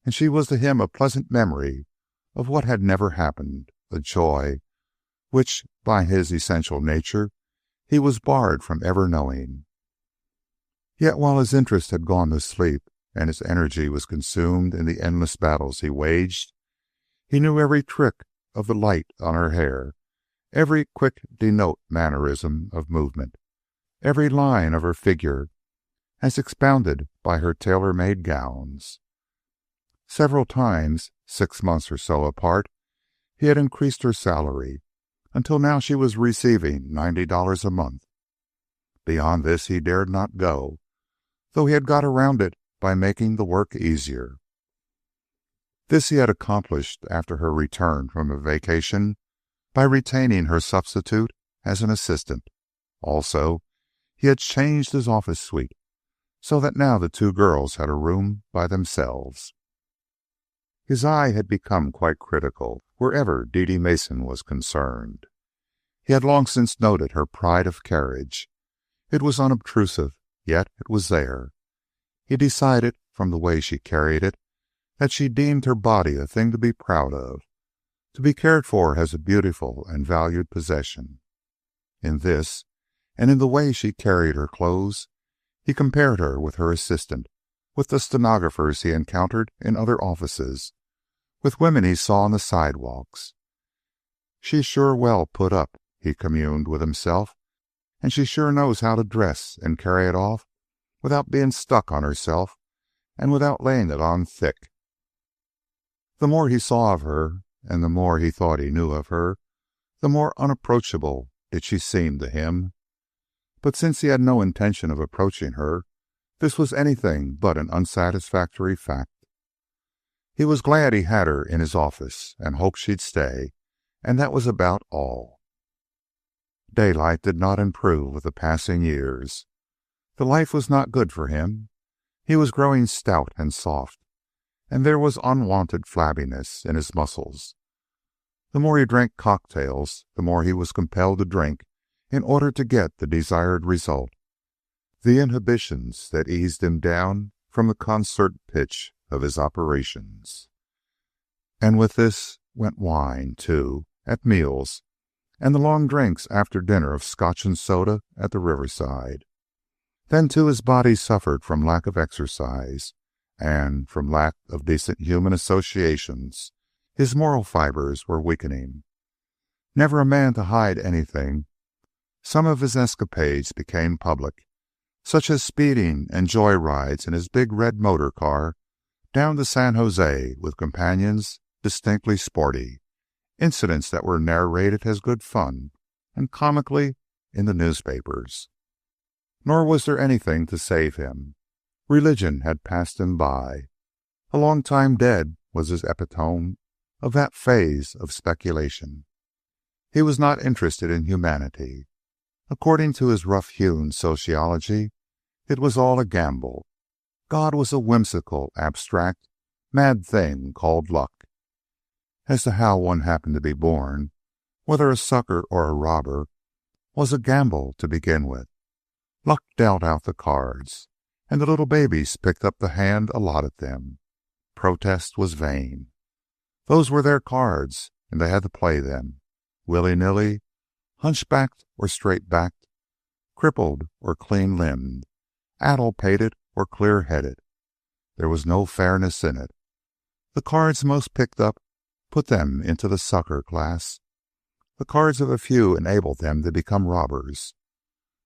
and she was to him a pleasant memory of what had never happened, a joy which, by his essential nature, he was barred from ever knowing. Yet while his interest had gone to sleep and his energy was consumed in the endless battles he waged, he knew every trick of the light on her hair, every quick denote mannerism of movement, every line of her figure as expounded by her tailor-made gowns. Several times, 6 months or so apart, he had increased her salary until now she was receiving $90 a month. Beyond this he dared not go, though he had got around it by making the work easier. This he had accomplished after her return from a vacation by retaining her substitute as an assistant. Also, he had changed his office suite so that now the two girls had a room by themselves. His eye had become quite critical wherever Dede Mason was concerned. He had long since noted her pride of carriage. It was unobtrusive, yet it was there. He decided, from the way she carried it, that she deemed her body a thing to be proud of. to be cared for as a beautiful and valued possession. In this, and in the way she carried her clothes, he compared her with her assistant, with the stenographers he encountered in other offices, with women he saw on the sidewalks. She's sure well put up, he communed with himself, and she sure knows how to dress and carry it off without being stuck on herself and without laying it on thick. The more he saw of her, and the more he thought he knew of her, the more unapproachable did she seem to him. But since he had no intention of approaching her, this was anything but an unsatisfactory fact. He was glad he had her in his office and hoped she'd stay, and that was about all. Daylight did not improve with the passing years. The life was not good for him. He was growing stout and soft, and there was unwonted flabbiness in his muscles. The more he drank cocktails, the more he was compelled to drink in order to get the desired result. The inhibitions that eased him down from the concert pitch of his operations. And with this went wine, too, at meals, and the long drinks after dinner of scotch and soda at the riverside. Then, too, his body suffered from lack of exercise, and from lack of decent human associations. His moral fibers were weakening. Never a man to hide anything, some of his escapades became public, such as speeding and joy rides in his big red motor car down to San Jose with companions distinctly sporty, incidents that were narrated as good fun and comically in the newspapers. Nor was there anything to save him. Religion had passed him by. A long time dead was his epitome of that phase of speculation. He was not interested in humanity. According to his rough-hewn sociology, it was all a gamble. God was a whimsical, abstract, mad thing called luck. As to how one happened to be born, whether a sucker or a robber, was a gamble to begin with. Luck dealt out the cards, and the little babies picked up the hand allotted them. Protest was vain. Those were their cards, and they had to play them, willy-nilly, hunchbacked or straight-backed, crippled or clean-limbed, addle-pated or clear-headed. There was no fairness in it. The cards most picked up put them into the sucker class. The cards of a few enabled them to become robbers.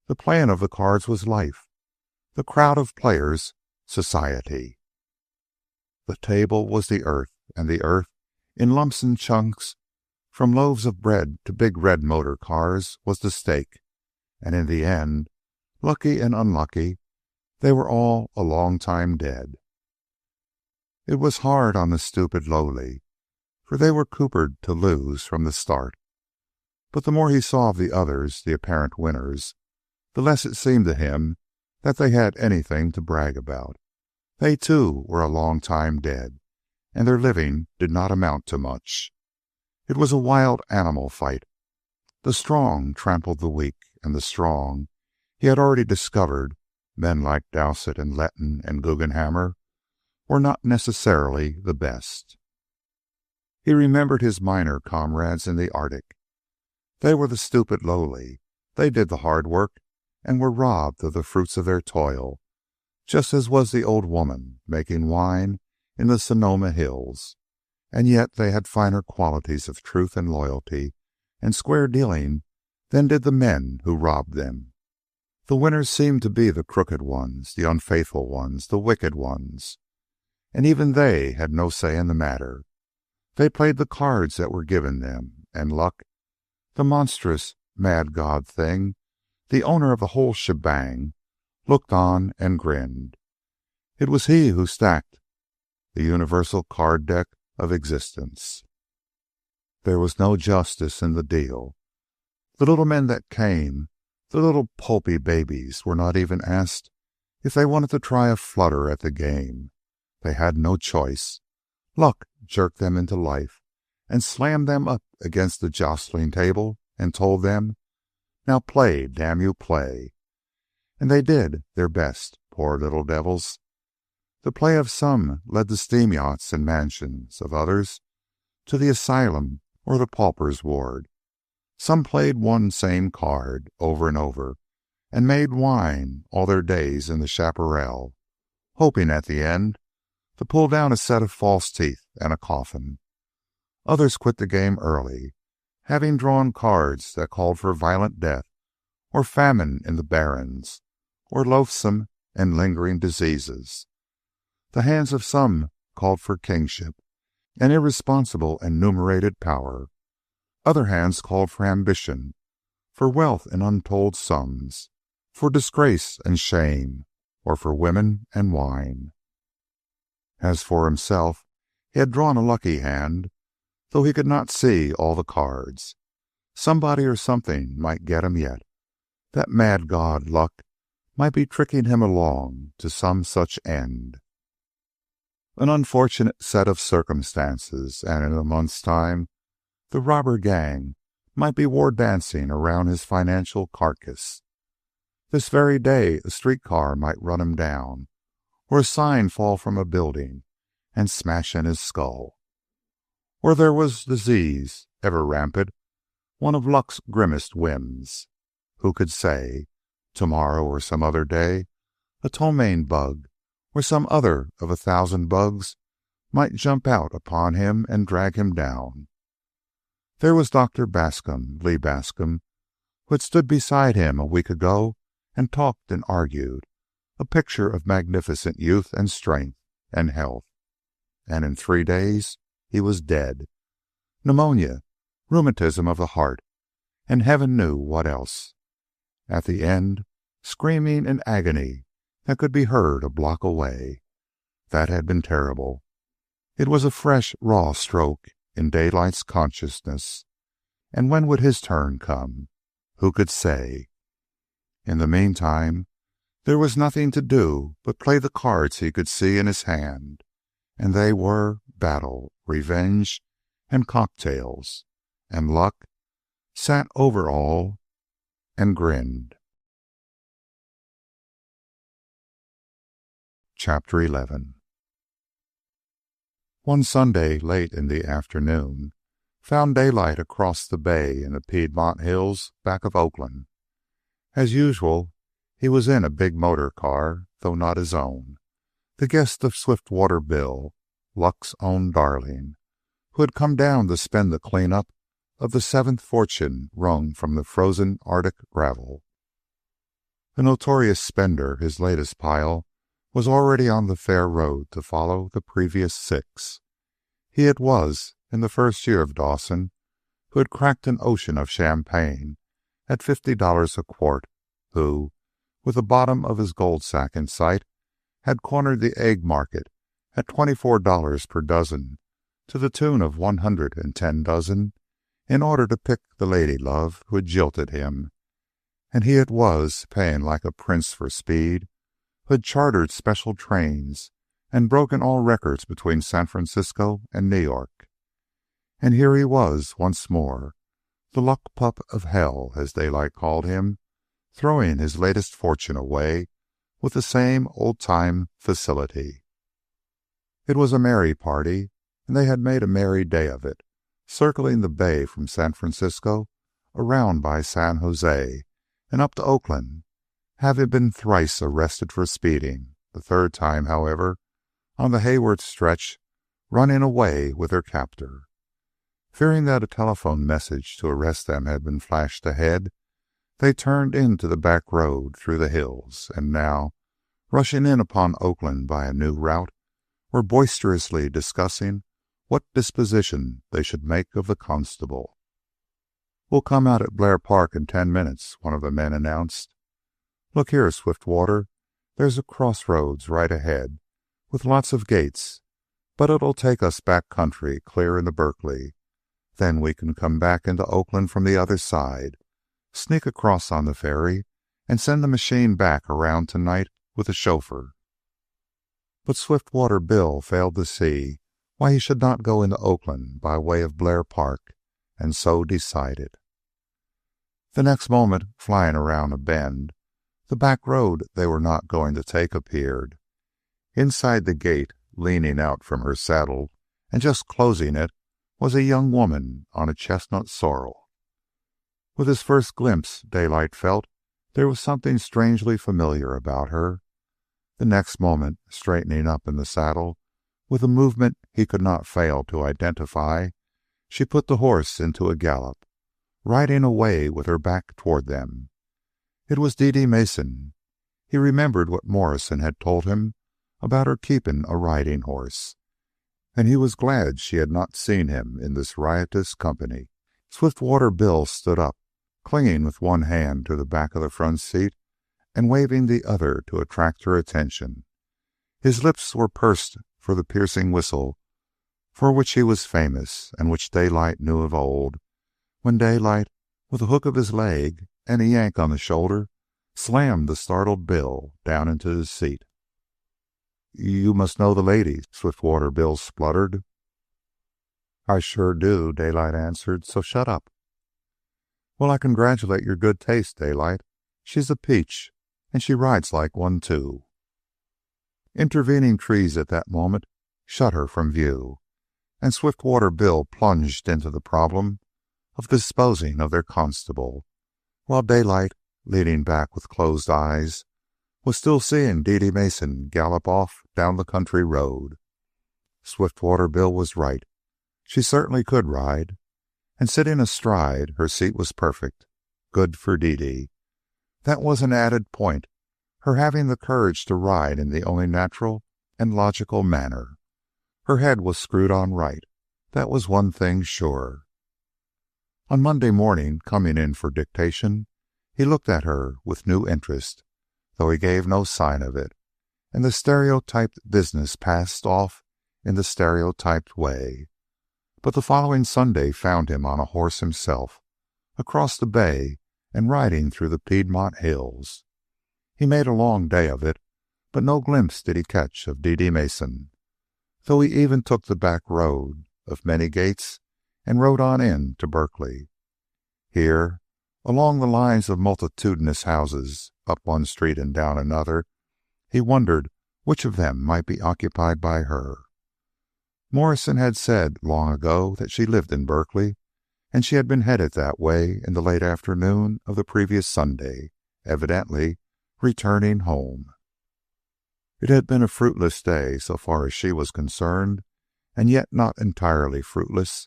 The playing of the cards was life. The crowd of players, society. The table was the earth, and the earth, in lumps and chunks, from loaves of bread to big red motor cars, was the stake. And in the end, lucky and unlucky, they were all a long time dead. It was hard on the stupid lowly, for they were coopered to lose from the start. But the more he saw of the others, the apparent winners, the less it seemed to him that they had anything to brag about. They, too, were a long time dead, and their living did not amount to much. It was a wild animal fight. The strong trampled the weak, and the strong, he had already discovered, men like Dowsett and Letton and Guggenhammer, were not necessarily the best. He remembered his miner comrades in the Arctic. They were the stupid lowly. They did the hard work and were robbed of the fruits of their toil, just as was the old woman making wine in the Sonoma hills. And yet they had finer qualities of truth and loyalty and square dealing than did the men who robbed them. The winners seemed to be the crooked ones, the unfaithful ones, the wicked ones. And even they had no say in the matter. They played the cards that were given them, and luck, the monstrous, mad god thing, the owner of the whole shebang, looked on and grinned. It was he who stacked the universal card deck of existence. There was no justice in the deal. The little men that came, the little pulpy babies, were not even asked if they wanted to try a flutter at the game. They had no choice. Luck jerked them into life and slammed them up against the jostling table and told them, "Now play, damn you, play." And they did their best, poor little devils. The play of some led to steam yachts and mansions, of others to the asylum or the pauper's ward. Some played one same card over and over, and made wine all their days in the chaparral, hoping at the end to pull down a set of false teeth and a coffin. Others quit the game early, having drawn cards that called for violent death, or famine in the barrens, or loathsome and lingering diseases. The hands of some called for kingship, and irresponsible and numerated power. Other hands called for ambition, for wealth in untold sums, for disgrace and shame, or for women and wine. As for himself, he had drawn a lucky hand, though he could not see all the cards. Somebody or something might get him yet. That mad god Luck might be tricking him along to some such end. An unfortunate set of circumstances, and in a month's time, the robber gang might be war dancing around his financial carcass. This very day a streetcar might run him down, or a sign fall from a building and smash in his skull. Or there was disease, ever rampant, one of Luck's grimmest whims. Who could say, tomorrow or some other day, a ptomaine bug, or some other of 1,000 bugs, might jump out upon him and drag him down. There was Dr. Bascom, Lee Bascom, who had stood beside him a week ago and talked and argued, a picture of magnificent youth and strength and health. And in 3 days he was dead. Pneumonia, rheumatism of the heart, and heaven knew what else. At the end, screaming in agony that could be heard a block away. That had been terrible. It was a fresh, raw stroke in Daylight's consciousness. And when would his turn come? Who could say? In the meantime, there was nothing to do but play the cards he could see in his hand, and they were battle, revenge, and cocktails, and Luck sat over all and grinned. Chapter 11. One Sunday late in the afternoon found Daylight across the bay in the Piedmont hills back of Oakland. As usual, he was in a big motor car, though not his own, the guest of Swiftwater Bill, Luck's own darling, who had come down to spend the cleanup of the 7th fortune wrung from the frozen Arctic gravel. The notorious spender, his latest pile, was already on the fair road to follow the previous 6. He it was, in the first year of Dawson, who had cracked an ocean of champagne at $50 a quart, who, with the bottom of his gold sack in sight, had cornered the egg market at $24 per dozen, to the tune of 110 dozen, in order to pick the lady love who had jilted him. And he it was, paying like a prince for speed, who had chartered special trains and broken all records between San Francisco and New York. And here he was once more, the luck pup of hell, as Daylight called him, throwing his latest fortune away with the same old-time facility. It was a merry party, and they had made a merry day of it, circling the bay from San Francisco, around by San Jose, and up to Oakland, having been thrice arrested for speeding, the 3rd time, however, on the Hayward stretch, running away with their captor. Fearing that a telephone message to arrest them had been flashed ahead, they turned into the back road through the hills, and now, rushing in upon Oakland by a new route, were boisterously discussing what disposition they should make of the constable. "We'll come out at Blair Park in 10 minutes," one of the men announced. "Look here, Swiftwater, there's a crossroads right ahead, with lots of gates, but it'll take us back country clear into Berkeley. Then we can come back into Oakland from the other side, sneak across on the ferry, and send the machine back around tonight with a chauffeur." But Swiftwater Bill failed to see why he should not go into Oakland by way of Blair Park, and so decided. The next moment, flying around a bend, the back road they were not going to take appeared. Inside the gate, leaning out from her saddle and just closing it, was a young woman on a chestnut sorrel. With his first glimpse, Daylight felt there was something strangely familiar about her. The next moment, straightening up in the saddle, with a movement he could not fail to identify, she put the horse into a gallop, riding away with her back toward them. It was Dede Mason. He remembered what Morrison had told him about her keeping a riding horse, and he was glad she had not seen him in this riotous company. Swiftwater Bill stood up, clinging with one hand to the back of the front seat and waving the other to attract her attention. His lips were pursed for the piercing whistle for which he was famous and which Daylight knew of old, when Daylight, with a hook of his leg and a yank on the shoulder, slammed the startled Bill down into his seat. "You must know the lady," Swiftwater Bill spluttered. "I sure do," Daylight answered, "so shut up." "Well, I congratulate your good taste, Daylight. She's a peach, and she rides like one, too." Intervening trees at that moment shut her from view, and Swiftwater Bill plunged into the problem of disposing of their constable, while Daylight, leaning back with closed eyes, was still seeing Dede Mason gallop off down the country road. Swiftwater Bill was right. She certainly could ride, and sitting astride, her seat was perfect. Good for Dede. That was an added point, her having the courage to ride in the only natural and logical manner. Her head was screwed on right. That was one thing sure. On Monday morning, coming in for dictation, he looked at her with new interest, though he gave no sign of it, and the stereotyped business passed off in the stereotyped way. But the following Sunday found him on a horse himself, across the bay and riding through the Piedmont hills. He made a long day of it, but no glimpse did he catch of Dede Mason, though he even took the back road of many gates and rode on in to Berkeley. Here, along the lines of multitudinous houses, up one street and down another, he wondered which of them might be occupied by her. Morrison had said long ago that she lived in Berkeley, and she had been headed that way in the late afternoon of the previous Sunday, evidently returning home. It had been a fruitless day so far as she was concerned, and yet not entirely fruitless,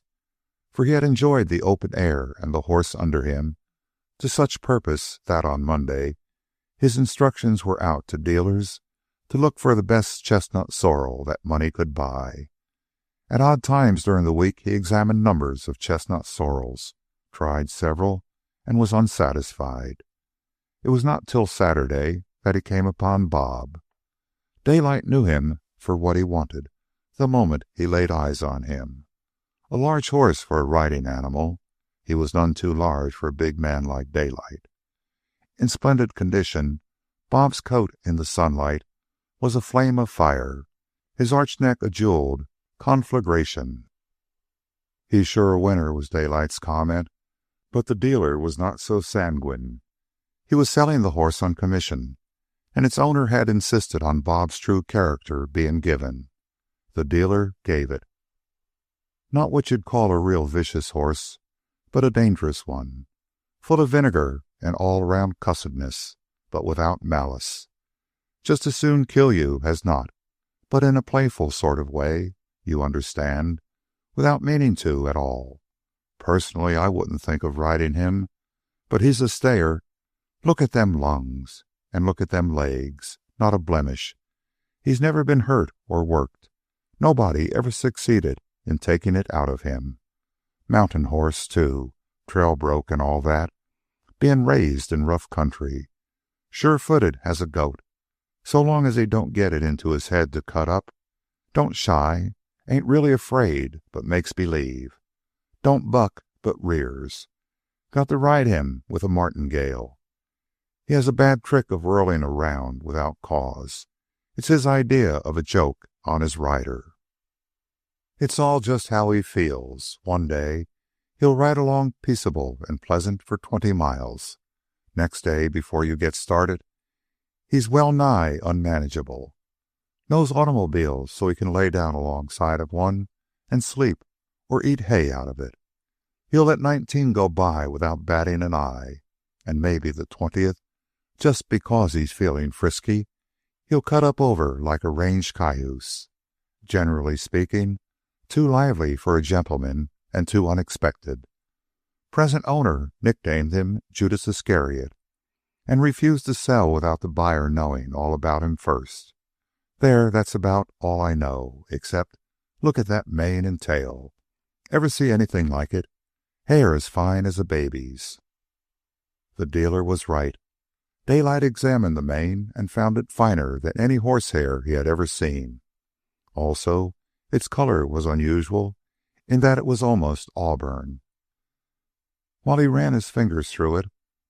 for he had enjoyed the open air and the horse under him to such purpose that on Monday his instructions were out to dealers to look for the best chestnut sorrel that money could buy. At odd times during the week he examined numbers of chestnut sorrels, tried several, and was unsatisfied. It was not till Saturday that he came upon Bob. Daylight knew him for what he wanted the moment he laid eyes on him. A large horse for a riding animal, he was none too large for a big man like Daylight. In splendid condition, Bob's coat in the sunlight was a flame of fire, his arched neck a jeweled conflagration. "He's sure a winner," was Daylight's comment, but the dealer was not so sanguine. He was selling the horse on commission, and its owner had insisted on Bob's true character being given. The dealer gave it. Not what you'd call a real vicious horse, but a dangerous one, full of vinegar and all-round cussedness, but without malice. Just as soon kill you as not, but in a playful sort of way, you understand, without meaning to at all. Personally, I wouldn't think of riding him, but he's a stayer. Look at them lungs, and look at them legs. Not a blemish. He's never been hurt or worked. Nobody ever succeeded in taking it out of him. Mountain horse, too, trail broke and all that, being raised in rough country. Sure-footed as a goat. So long as he don't get it into his head to cut up. Don't shy. Ain't really afraid, but makes believe. Don't buck, but rears. Got to ride him with a martingale. He has a bad trick of whirling around without cause. It's his idea of a joke on his rider. It's all just how he feels. One day, he'll ride along peaceable and pleasant for 20 miles. Next day, before you get started, he's well nigh unmanageable. Knows automobiles so he can lay down alongside of one and sleep or eat hay out of it. He'll let 19 go by without batting an eye, and maybe the 20th, just because he's feeling frisky, he'll cut up over like a range cayuse. Generally speaking, too lively for a gentleman and too unexpected. Present owner nicknamed him Judas Iscariot, and refused to sell without the buyer knowing all about him first. There, that's about all I know, except look at that mane and tail. Ever see anything like it? Hair as fine as a baby's. The dealer was right. Daylight examined the mane and found it finer than any horsehair he had ever seen. Also, its color was unusual in that it was almost auburn. While he ran his fingers through it,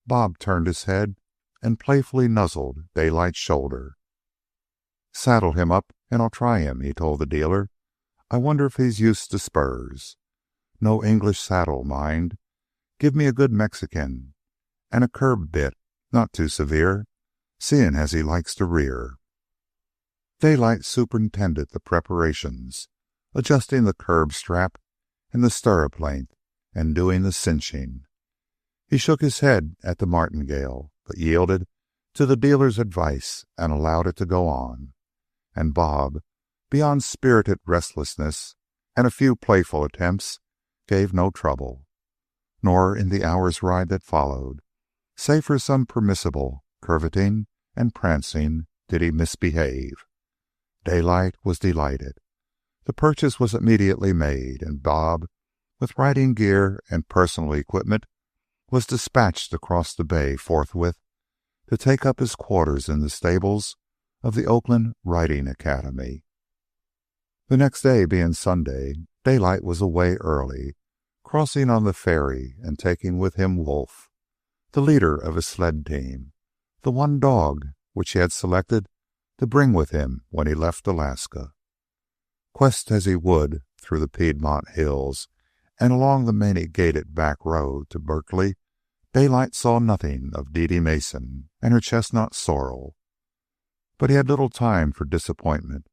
Bob turned his head and playfully nuzzled Daylight's shoulder. "Saddle him up, and I'll try him," he told the dealer. "I wonder if he's used to spurs. No English saddle, mind. Give me a good Mexican, and a curb bit, not too severe, seeing as he likes to rear." Daylight superintended the preparations, adjusting the curb strap and the stirrup length, and doing the cinching. He shook his head at the martingale, but yielded to the dealer's advice and allowed it to go on. And Bob, beyond spirited restlessness and a few playful attempts, gave no trouble. Nor in the hour's ride that followed, save for some permissible curveting and prancing, did he misbehave. Daylight was delighted. The purchase was immediately made, and Bob, with riding gear and personal equipment, was dispatched across the bay forthwith to take up his quarters in the stables of the Oakland Riding Academy. The next day being Sunday, Daylight was away early, crossing on the ferry and taking with him Wolf, the leader of his sled team, the one dog which he had selected to bring with him when he left Alaska. Quest as he would through the Piedmont hills and along the many gated back road to Berkeley, Daylight saw nothing of Dede Mason and her chestnut sorrel. But he had little time for disappointment,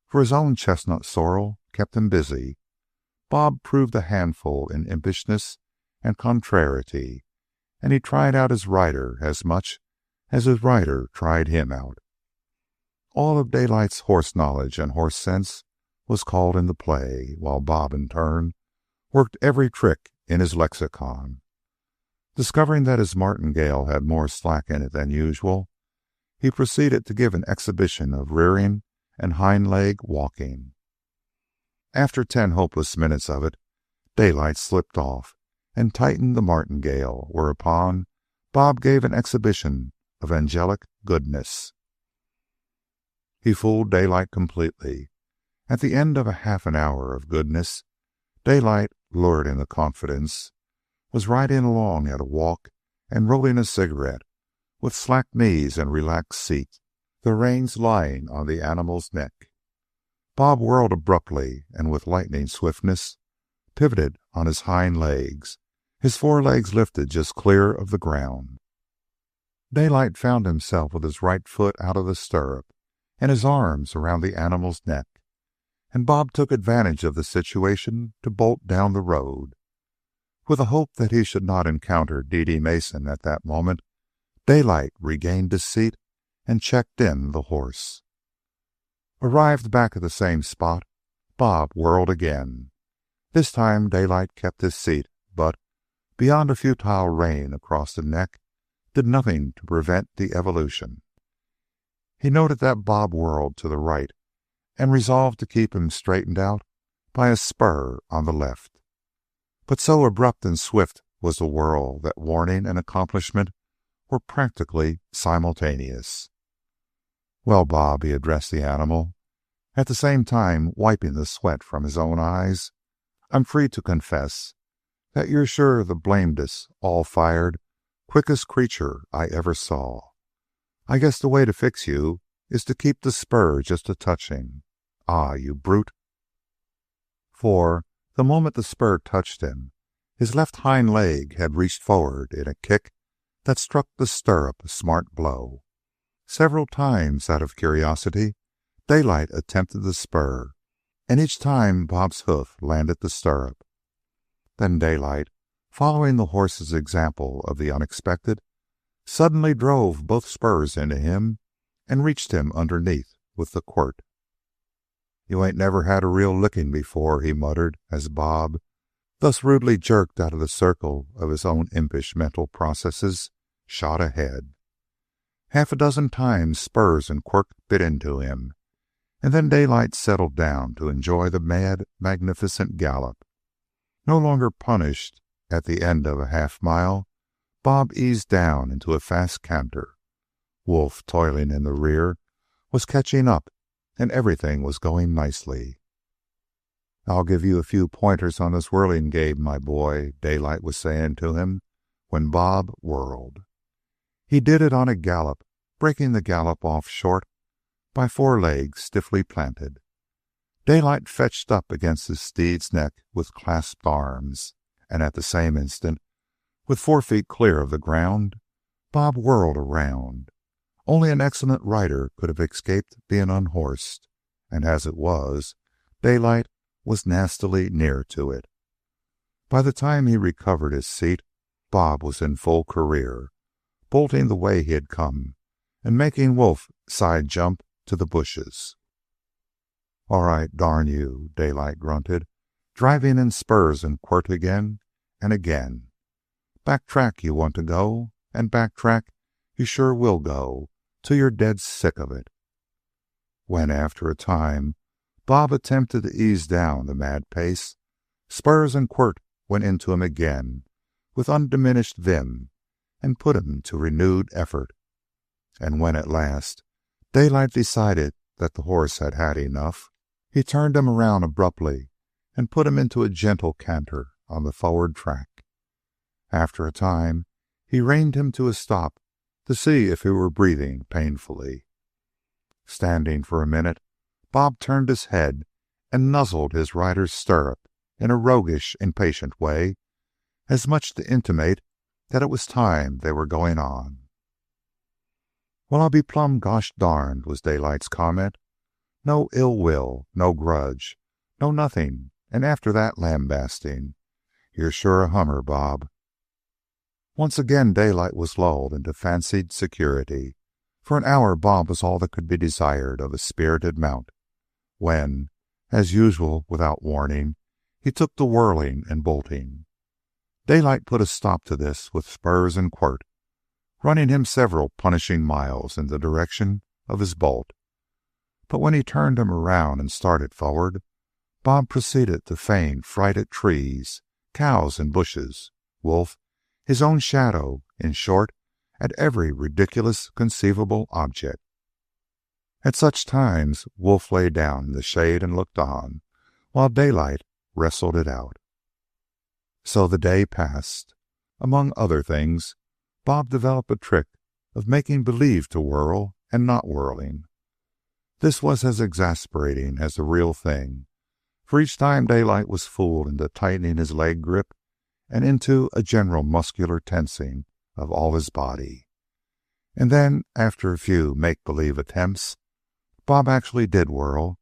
for his own chestnut sorrel kept him busy. Bob proved a handful in impishness and contrariety, and he tried out his rider as much as his rider tried him out. All of Daylight's horse knowledge and horse sense was called into play, while Bob, in turn, worked every trick in his lexicon. Discovering that his martingale had more slack in it than usual, he proceeded to give an exhibition of rearing and hind leg walking. After 10 hopeless minutes of it, Daylight slipped off and tightened the martingale, whereupon Bob gave an exhibition of angelic goodness. He fooled Daylight completely. At the end of a half an hour of goodness, Daylight, lured into confidence, was riding along at a walk and rolling a cigarette, with slack knees and relaxed seat, the reins lying on the animal's neck. Bob whirled abruptly and with lightning swiftness, pivoted on his hind legs, his forelegs lifted just clear of the ground. Daylight found himself with his right foot out of the stirrup and his arms around the animal's neck, and Bob took advantage of the situation to bolt down the road. With the hope that he should not encounter Dede Mason at that moment, Daylight regained his seat and checked in the horse. Arrived back at the same spot, Bob whirled again. This time Daylight kept his seat, but, beyond a futile rein across the neck, did nothing to prevent the evolution. He noted that Bob whirled to the right and resolved to keep him straightened out by a spur on the left. But so abrupt and swift was the whirl that warning and accomplishment were practically simultaneous. "Well, Bob," he addressed the animal, at the same time wiping the sweat from his own eyes, "I'm free to confess that you're sure the blamedest, all-fired, quickest creature I ever saw. I guess the way to fix you is to keep the spur just a touching. Ah, you brute!" For, the moment the spur touched him, his left hind leg had reached forward in a kick that struck the stirrup a smart blow. Several times, out of curiosity, Daylight attempted the spur, and each time Bob's hoof landed the stirrup. Then Daylight, following the horse's example of the unexpected, suddenly drove both spurs into him and reached him underneath with the quirt. "You ain't never had a real licking before," he muttered as Bob, thus rudely jerked out of the circle of his own impish mental processes, shot ahead. Half a dozen times spurs and quirt bit into him, and then Daylight settled down to enjoy the mad, magnificent gallop. No longer punished at the end of a half-mile, Bob eased down into a fast canter. Wolf, toiling in the rear, was catching up, and everything was going nicely. "I'll give you a few pointers on this whirling game, my boy," Daylight was saying to him, when Bob whirled. He did it on a gallop, breaking the gallop off short by forelegs stiffly planted. Daylight fetched up against his steed's neck with clasped arms, and at the same instant, with 4 feet clear of the ground, Bob whirled around. Only an excellent rider could have escaped being unhorsed, and as it was, Daylight was nastily near to it. By the time he recovered his seat, Bob was in full career, bolting the way he had come, and making Wolf side jump to the bushes. "All right, darn you," Daylight grunted, driving in spurs and quirt again and again. "Backtrack you want to go, and backtrack you sure will go, till you're dead sick of it." When, after a time, Bob attempted to ease down the mad pace, spurs and quirt went into him again with undiminished vim and put him to renewed effort. And when at last Daylight decided that the horse had had enough, he turned him around abruptly and put him into a gentle canter on the forward track. After a time, he reined him to a stop to see if he were breathing painfully. Standing for a minute, Bob turned his head and nuzzled his rider's stirrup in a roguish, impatient way, as much to intimate that it was time they were going on. "Well, I'll be plumb gosh darned," was Daylight's comment. "No ill will, no grudge, no nothing, and after that lambasting. You're sure a hummer, Bob." Once again Daylight was lulled into fancied security. For an hour Bob was all that could be desired of a spirited mount. When, as usual without warning, he took to whirling and bolting, Daylight put a stop to this with spurs and quirt, running him several punishing miles in the direction of his bolt. But when he turned him around and started forward, Bob proceeded to feign fright at trees, cows, and bushes, Wolf, his own shadow, in short, at every ridiculous conceivable object. At such times Wolf lay down in the shade and looked on, while Daylight wrestled it out. So the day passed. Among other things, Bob developed a trick of making believe to whirl and not whirling. This was as exasperating as the real thing, for each time Daylight was fooled into tightening his leg grip and into a general muscular tensing of all his body. And then, after a few make-believe attempts, Bob actually did whirl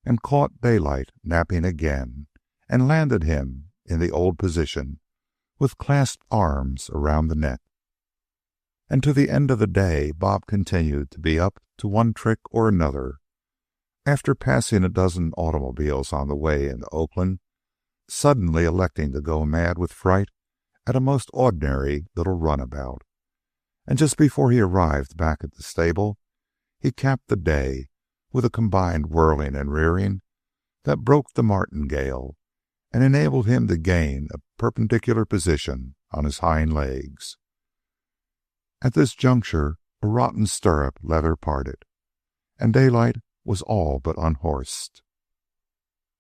and caught Daylight napping again and landed him in the old position with clasped arms around the neck. And to the end of the day Bob continued to be up to one trick or another. After passing a dozen automobiles on the way into Oakland, suddenly electing to go mad with fright at a most ordinary little runabout. And just before he arrived back at the stable, he capped the day with a combined whirling and rearing that broke the martingale and enabled him to gain a perpendicular position on his hind legs. At this juncture, a rotten stirrup leather parted, and Daylight was all but unhorsed.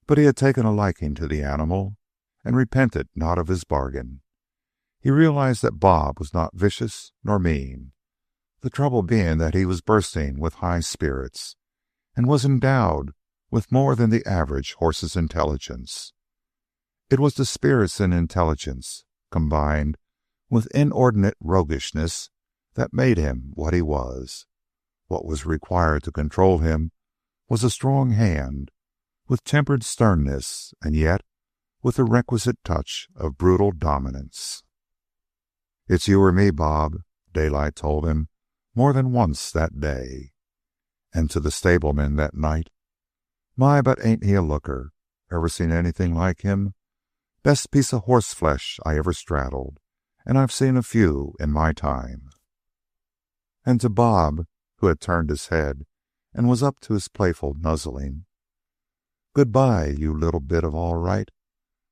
But he had taken a liking to the animal and repented not of his bargain. He realized that Bob was not vicious nor mean, the trouble being that he was bursting with high spirits and was endowed with more than the average horse's intelligence. It was the spirits and intelligence, combined with inordinate roguishness, that made him what he was. What was required to control him was a strong hand, with tempered sternness, and yet with the requisite touch of brutal dominance. "It's you or me, Bob," Daylight told him more than once that day. And to the stableman that night, "My, but ain't he a looker? Ever seen anything like him? Best piece of horseflesh I ever straddled, and I've seen a few in my time." And to Bob, who had turned his head and was up to his playful nuzzling, "Goodbye, you little bit of all right.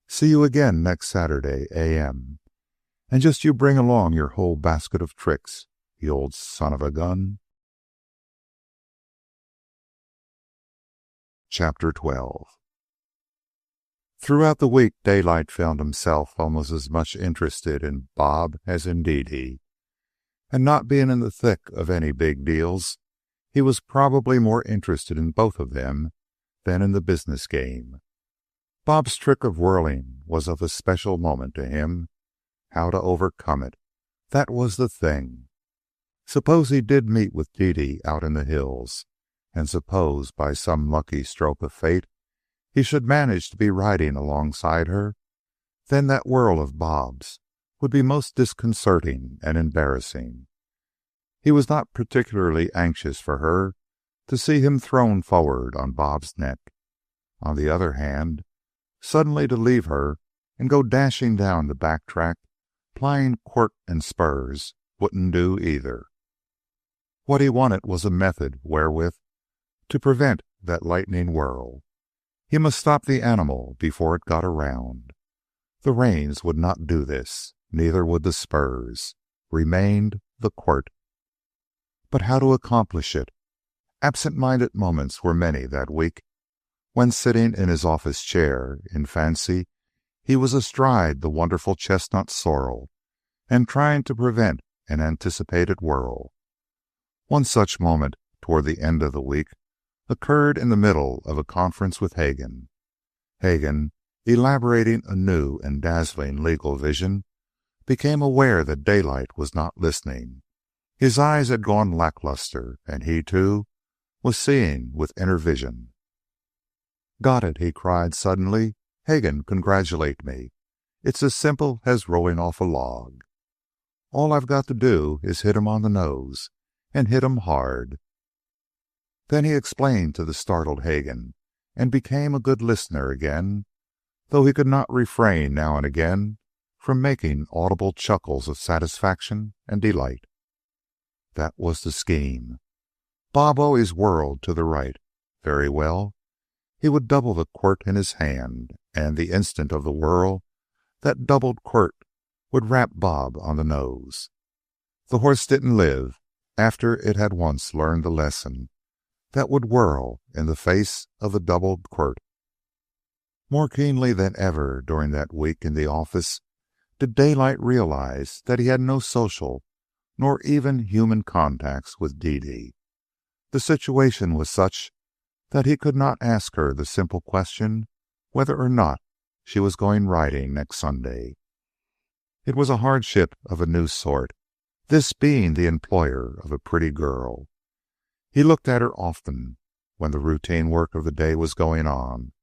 See you again next Saturday, a.m. And just you bring along your whole basket of tricks, you old son of a gun." Chapter 12. Throughout the week, Daylight found himself almost as much interested in Bob as in Dede. And not being in the thick of any big deals, he was probably more interested in both of them than in the business game. Bob's trick of whirling was of a special moment to him. How to overcome it, that was the thing. Suppose he did meet with Dede out in the hills, and suppose by some lucky stroke of fate he should manage to be riding alongside her, then that whirl of Bob's would be most disconcerting and embarrassing. He was not particularly anxious for her to see him thrown forward on Bob's neck. On the other hand, suddenly to leave her and go dashing down the back track, plying quirt and spurs, wouldn't do either. What he wanted was a method wherewith to prevent that lightning whirl. He must stop the animal before it got around. The reins would not do this, neither would the spurs. Remained the quirt. But how to accomplish it? Absent-minded moments were many that week, when sitting in his office chair, in fancy, he was astride the wonderful chestnut sorrel and trying to prevent an anticipated whirl. One such moment, toward the end of the week, occurred in the middle of a conference with Hagen. Hagen, elaborating a new and dazzling legal vision, became aware that Daylight was not listening. His eyes had gone lackluster, and he, too, was seeing with inner vision. "Got it," he cried suddenly. "Hagen, congratulate me. It's as simple as rolling off a log. All I've got to do is hit him on the nose, and hit him hard." Then he explained to the startled Hagen, and became a good listener again, though he could not refrain now and again from making audible chuckles of satisfaction and delight. That was the scheme. Bob always whirled to the right. Very well. He would double the quirt in his hand, and the instant of the whirl, that doubled quirt would rap Bob on the nose. The horse didn't live after it had once learned the lesson that would whirl in the face of the doubled quirt. More keenly than ever during that week in the office did Daylight realize that he had no social nor even human contacts with Dede. The situation was such that he could not ask her the simple question whether or not she was going riding next Sunday. It was a hardship of a new sort, this being the employer of a pretty girl. He looked at her often when the routine work of the day was going on,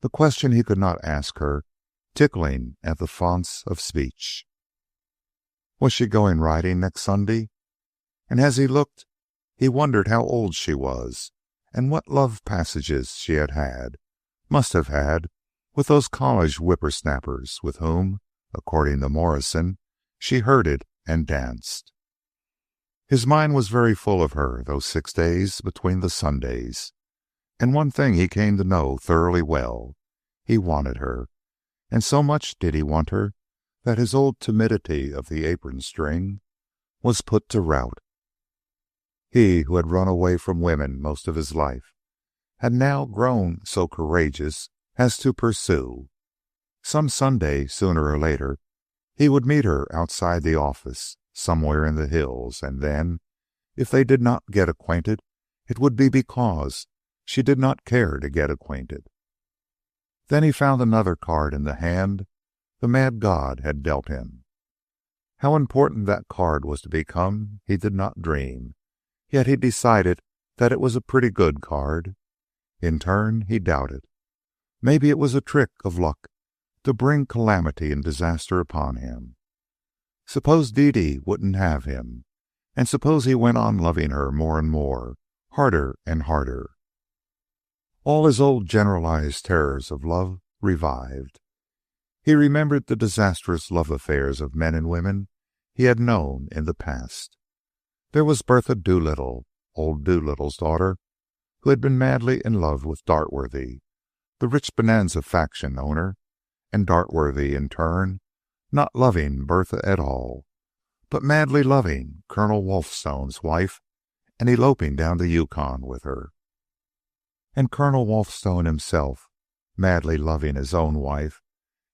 the question he could not ask her tickling at the fonts of speech. Was she going riding next Sunday? And as he looked, he wondered how old she was, and what love passages she must have had, with those college whippersnappers with whom, according to Morrison, she herded and danced. His mind was very full of her those 6 days between the Sundays, and one thing he came to know thoroughly well. He wanted her, and so much did he want her that his old timidity of the apron string was put to rout. He, who had run away from women most of his life, had now grown so courageous as to pursue. Some Sunday, sooner or later, he would meet her outside the office, somewhere in the hills, and then, if they did not get acquainted, it would be because she did not care to get acquainted. Then he found another card in the hand the mad god had dealt him. How important that card was to become, he did not dream, yet he decided that it was a pretty good card. In turn, he doubted. Maybe it was a trick of luck to bring calamity and disaster upon him. Suppose Dede wouldn't have him, and suppose he went on loving her more and more, harder and harder. All his old generalized terrors of love revived. He remembered the disastrous love affairs of men and women he had known in the past. There was Bertha Doolittle, old Doolittle's daughter, who had been madly in love with Dartworthy, the rich Bonanza faction owner, and Dartworthy, in turn, not loving Bertha at all, but madly loving Colonel Wolfstone's wife and eloping down the Yukon with her. And Colonel Wolfstone himself, madly loving his own wife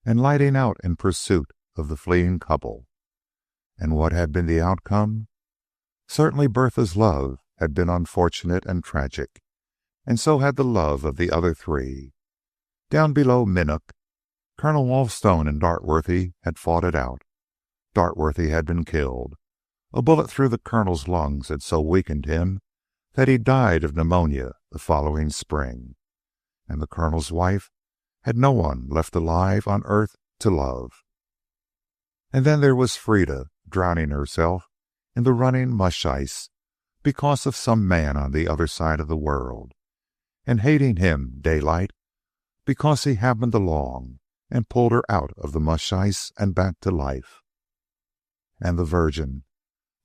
and lighting out in pursuit of the fleeing couple. And what had been the outcome? Certainly Bertha's love had been unfortunate and tragic, and so had the love of the other three. Down below Minnook, Colonel Wolfstone and Dartworthy had fought it out. Dartworthy had been killed. A bullet through the colonel's lungs had so weakened him that he died of pneumonia the following spring. And the colonel's wife had no one left alive on earth to love. And then there was Freda, drowning herself in the running mush ice because of some man on the other side of the world, and hating him, Daylight, because he happened along and pulled her out of the mush ice and back to life. And the Virgin,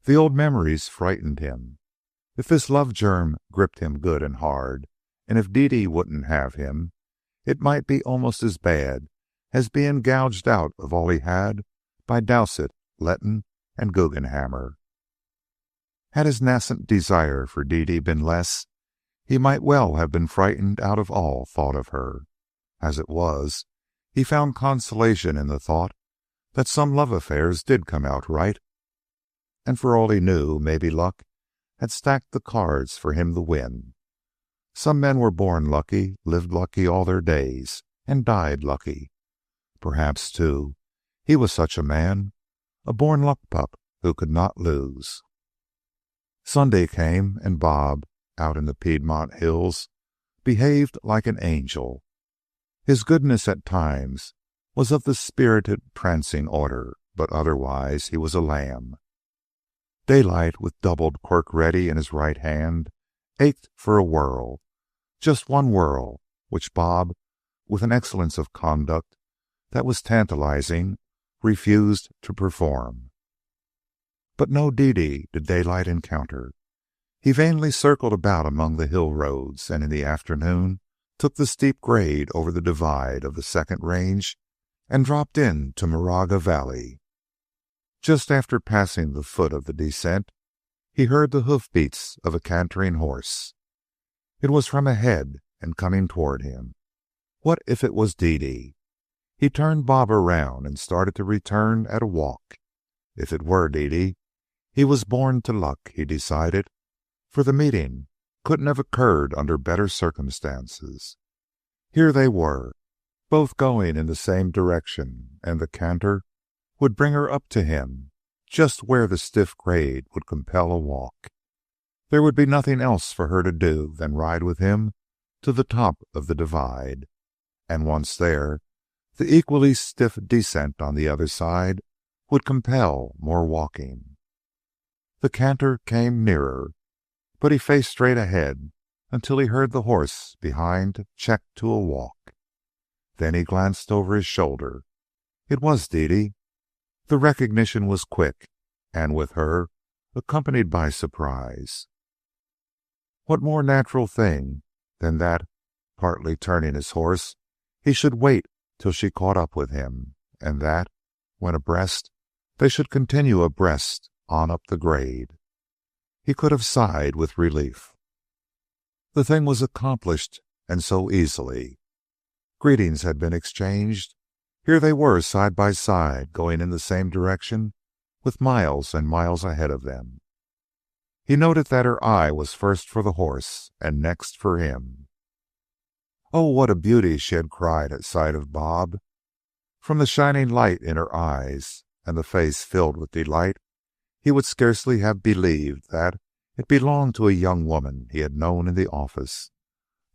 the old memories frightened him. If this love germ gripped him good and hard, and if Dede wouldn't have him, it might be almost as bad as being gouged out of all he had by Dowsett, Letton, and Guggenhammer. Had his nascent desire for Dede been less, he might well have been frightened out of all thought of her. As it was, he found consolation in the thought that some love affairs did come out right. And for all he knew, maybe luck had stacked the cards for him to win. Some men were born lucky, lived lucky all their days, and died lucky. Perhaps, too, he was such a man, a born luck pup who could not lose. Sunday came, and Bob, out in the Piedmont hills, behaved like an angel. His goodness at times was of the spirited, prancing order, but otherwise he was a lamb. Daylight, with doubled quirt ready in his right hand, ached for a whirl, just one whirl, which Bob, with an excellence of conduct that was tantalizing, refused to perform. But no Dede did Daylight encounter. He vainly circled about among the hill roads, and in the afternoon took the steep grade over the divide of the second range and dropped into Moraga Valley. Just after passing the foot of the descent, he heard the hoofbeats of a cantering horse. It was from ahead and coming toward him. What if it was Dede? He turned Bob around and started to return at a walk. If it were Dede, he was born to luck, he decided, for the meeting couldn't have occurred under better circumstances. Here they were, both going in the same direction, and the canter would bring her up to him, just where the stiff grade would compel a walk. There would be nothing else for her to do than ride with him to the top of the divide, and once there, the equally stiff descent on the other side would compel more walking. The canter came nearer, but he faced straight ahead until he heard the horse behind check to a walk. Then he glanced over his shoulder. It was Dede. The recognition was quick, and with her, accompanied by surprise. What more natural thing than that, partly turning his horse, he should wait till she caught up with him, and that, when abreast, they should continue abreast on up the grade. He could have sighed with relief. The thing was accomplished, and so easily. Greetings had been exchanged. Here they were side by side, going in the same direction, with miles and miles ahead of them. He noted that her eye was first for the horse, and next for him. "Oh, what a beauty!" she had cried at sight of Bob. From the shining light in her eyes, and the face filled with delight, he would scarcely have believed that it belonged to a young woman he had known in the office.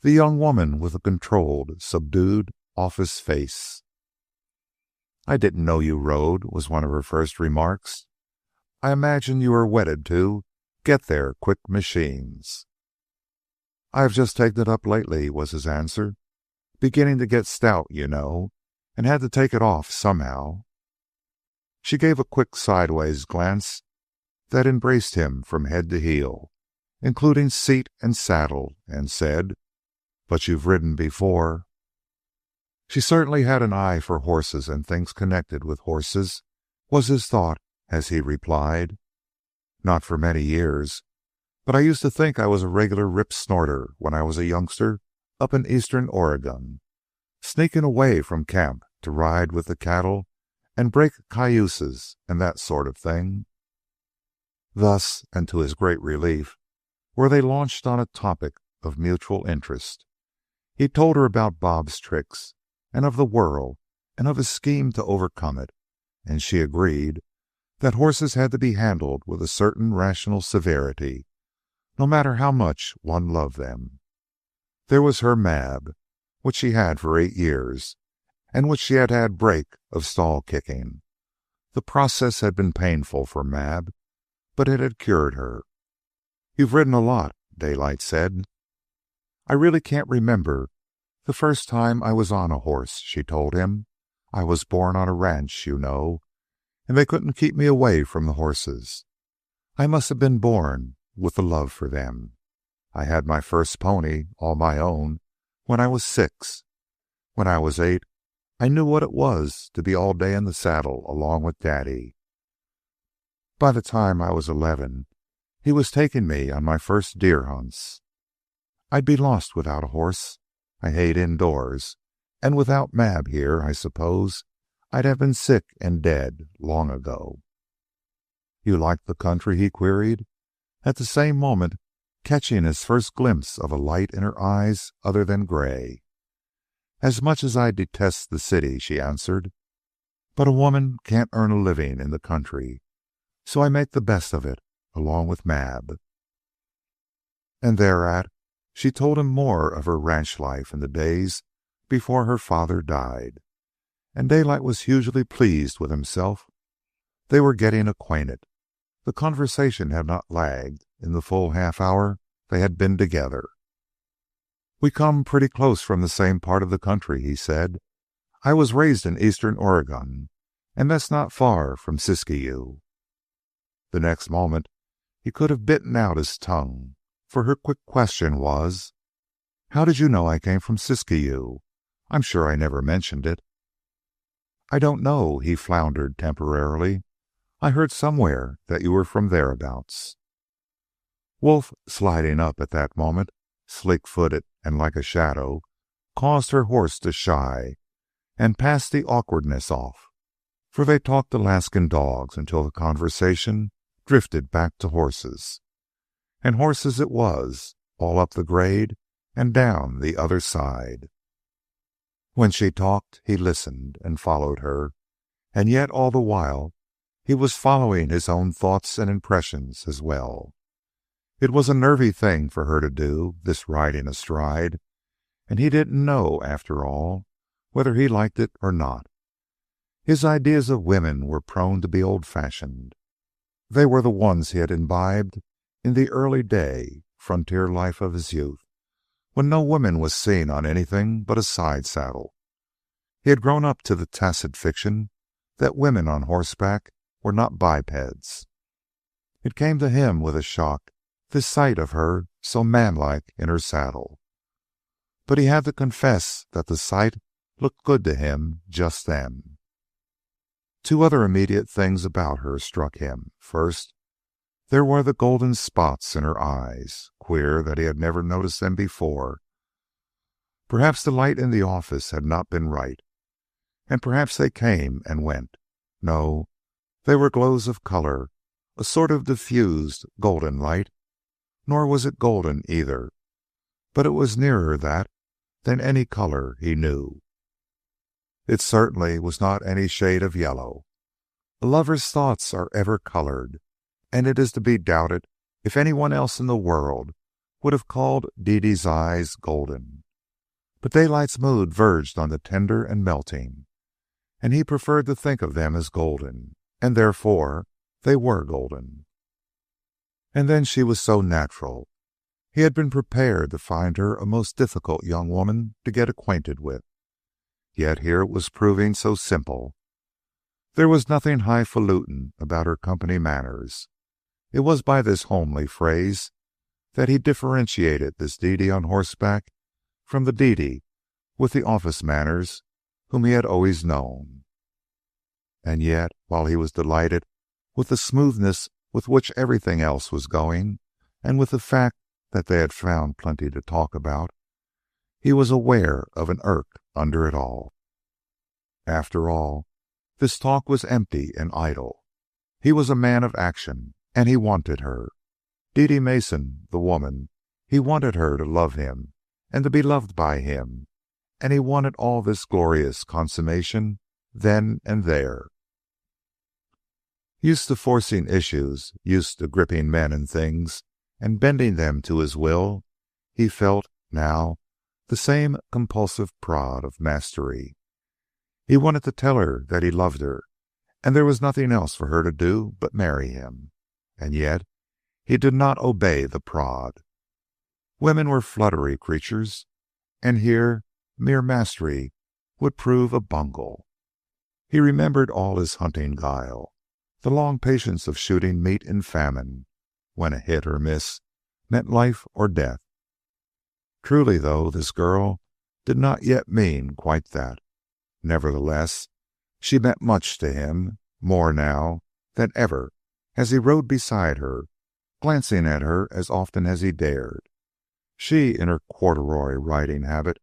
the young woman with the controlled, subdued office face. "I didn't know you rode," was one of her first remarks. "I imagine you are wedded to get there quick machines." "I have just taken it up lately," was his answer. "Beginning to get stout, you know, and had to take it off somehow." She gave a quick sideways glance that embraced him from head to heel, including seat and saddle, and said, "But you've ridden before." She certainly had an eye for horses and things connected with horses, was his thought as he replied. "Not for many years, but I used to think I was a regular rip snorter when I was a youngster up in eastern Oregon, sneaking away from camp to ride with the cattle and break cayuses and that sort of thing." Thus, and to his great relief, were they launched on a topic of mutual interest. He told her about Bob's tricks, and of the whirl, and of his scheme to overcome it, and she agreed that horses had to be handled with a certain rational severity, no matter how much one loved them. There was her Mab, which she had for 8 years, and which she had had break of stall kicking. The process had been painful for Mab, but it had cured her. "You've ridden a lot," Daylight said. "I really can't remember the first time I was on a horse," she told him. "I was born on a ranch, you know, and they couldn't keep me away from the horses. I must have been born with the love for them. I had my first pony, all my own, when I was 6. When I was 8, I knew what it was to be all day in the saddle along with Daddy. By the time I was 11, he was taking me on my first deer hunts. I'd be lost without a horse. I hate indoors, and without Mab here, I suppose I'd have been sick and dead long ago." "You like the country?" he queried, at the same moment catching his first glimpse of a light in her eyes other than gray. "As much as I detest the city," she answered. "But a woman can't earn a living in the country, so I make the best of it, along with Mab." And thereat, she told him more of her ranch life in the days before her father died. And Daylight was hugely pleased with himself. They were getting acquainted. The conversation had not lagged in the full half hour they had been together. "We come pretty close from the same part of the country," he said. "I was raised in eastern Oregon, and that's not far from Siskiyou." The next moment he could have bitten out his tongue, for her quick question was, "How did you know I came from Siskiyou? I'm sure I never mentioned it." "I don't know," he floundered temporarily. "I heard somewhere that you were from thereabouts." Wolf, sliding up at that moment, sleek-footed and like a shadow, caused her horse to shy and pass the awkwardness off, for they talked Alaskan dogs until the conversation drifted back to horses. And horses it was, all up the grade and down the other side. When she talked, he listened and followed her, and yet all the while he was following his own thoughts and impressions as well. It was a nervy thing for her to do, this riding astride, and he didn't know, after all, whether he liked it or not. His ideas of women were prone to be old-fashioned. They were the ones he had imbibed in the early day, frontier life of his youth, when no woman was seen on anything but a side saddle. He had grown up to the tacit fiction that women on horseback were not bipeds. It came to him with a shock, this sight of her so manlike in her saddle. But he had to confess that the sight looked good to him just then. Two other immediate things about her struck him. First, there were the golden spots in her eyes. Queer that he had never noticed them before. Perhaps the light in the office had not been right, and perhaps they came and went. No, they were glows of color, a sort of diffused golden light. Nor was it golden either, but it was nearer that than any color he knew. It certainly was not any shade of yellow. A lover's thoughts are ever colored, and it is to be doubted if anyone else in the world would have called Dede's eyes golden. But Daylight's mood verged on the tender and melting, and he preferred to think of them as golden, and therefore they were golden. And then she was so natural. He had been prepared to find her a most difficult young woman to get acquainted with. Yet here it was proving so simple. There was nothing highfalutin about her company manners. It was by this homely phrase that he differentiated this Dede on horseback from the Dede with the office manners whom he had always known. And yet, while he was delighted with the smoothness with which everything else was going, and with the fact that they had found plenty to talk about, he was aware of an irk under it all. After all, this talk was empty and idle. He was a man of action, and he wanted her. Dede Mason, the woman, he wanted her to love him and to be loved by him, and he wanted all this glorious consummation then and there. Used to forcing issues, used to gripping men and things and bending them to his will, he felt, now, the same compulsive prod of mastery. He wanted to tell her that he loved her, and there was nothing else for her to do but marry him. And yet he did not obey the prod. Women were fluttery creatures, and here mere mastery would prove a bungle. He remembered all his hunting guile, the long patience of shooting meat in famine, when a hit or miss meant life or death. Truly, though, this girl did not yet mean quite that. Nevertheless, she meant much to him, more now than ever, as he rode beside her, glancing at her as often as he dared. She, in her corduroy riding habit,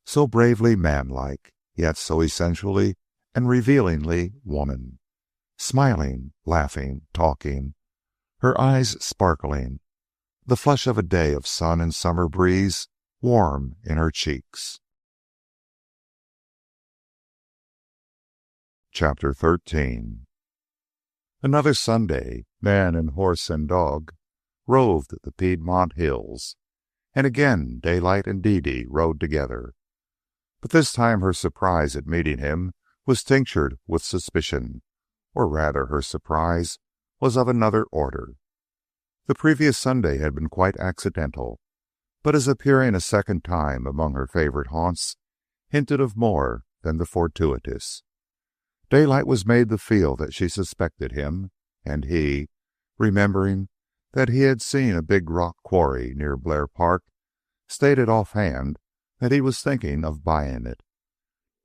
so bravely manlike, yet so essentially and revealingly woman, smiling, laughing, talking, her eyes sparkling, the flush of a day of sun and summer breeze warm in her cheeks. Chapter 13. Another Sunday, man and horse and dog roved the Piedmont hills, and again Daylight and Dede rode together. But this time her surprise at meeting him was tinctured with suspicion, or rather her surprise was of another order. The previous Sunday had been quite accidental, but his appearing a second time among her favorite haunts hinted of more than the fortuitous. Daylight was made to feel that she suspected him, and he, remembering that he had seen a big rock quarry near Blair Park, stated offhand that he was thinking of buying it.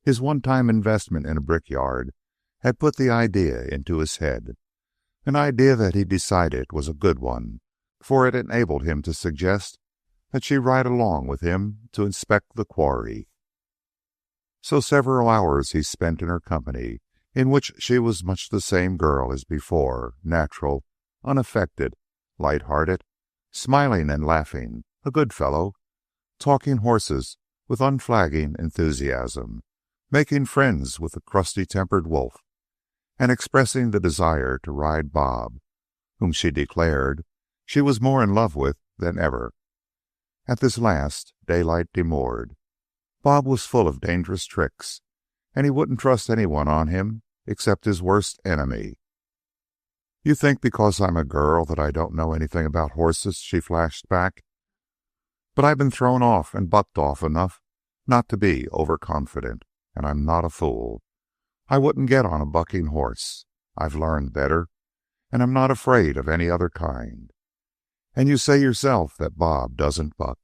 His one-time investment in a brickyard had put the idea into his head, an idea that he decided was a good one, for it enabled him to suggest that she ride along with him to inspect the quarry. So several hours he spent in her company, in which she was much the same girl as before, natural, unaffected, light-hearted, smiling and laughing, a good fellow, talking horses with unflagging enthusiasm, making friends with the crusty-tempered wolf, and expressing the desire to ride Bob, whom she declared she was more in love with than ever. At this last, Daylight demurred. Bob was full of dangerous tricks, and he wouldn't trust anyone on him except his worst enemy. "You think because I'm a girl that I don't know anything about horses," she flashed back. "But I've been thrown off and bucked off enough not to be overconfident, and I'm not a fool. I wouldn't get on a bucking horse. I've learned better, and I'm not afraid of any other kind. And you say yourself that Bob doesn't buck."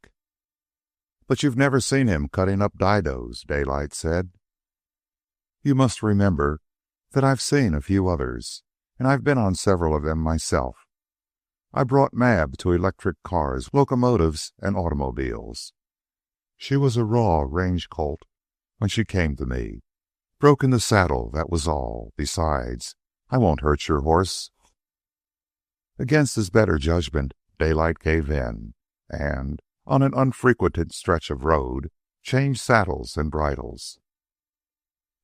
"But you've never seen him cutting up didos," Daylight said. "You must remember that I've seen a few others, and I've been on several of them myself. I brought Mab to electric cars, locomotives, and automobiles. She was a raw range colt when she came to me. Broke in the saddle, that was all. Besides, I won't hurt your horse." Against his better judgment, Daylight gave in, and, on an unfrequented stretch of road, changed saddles and bridles.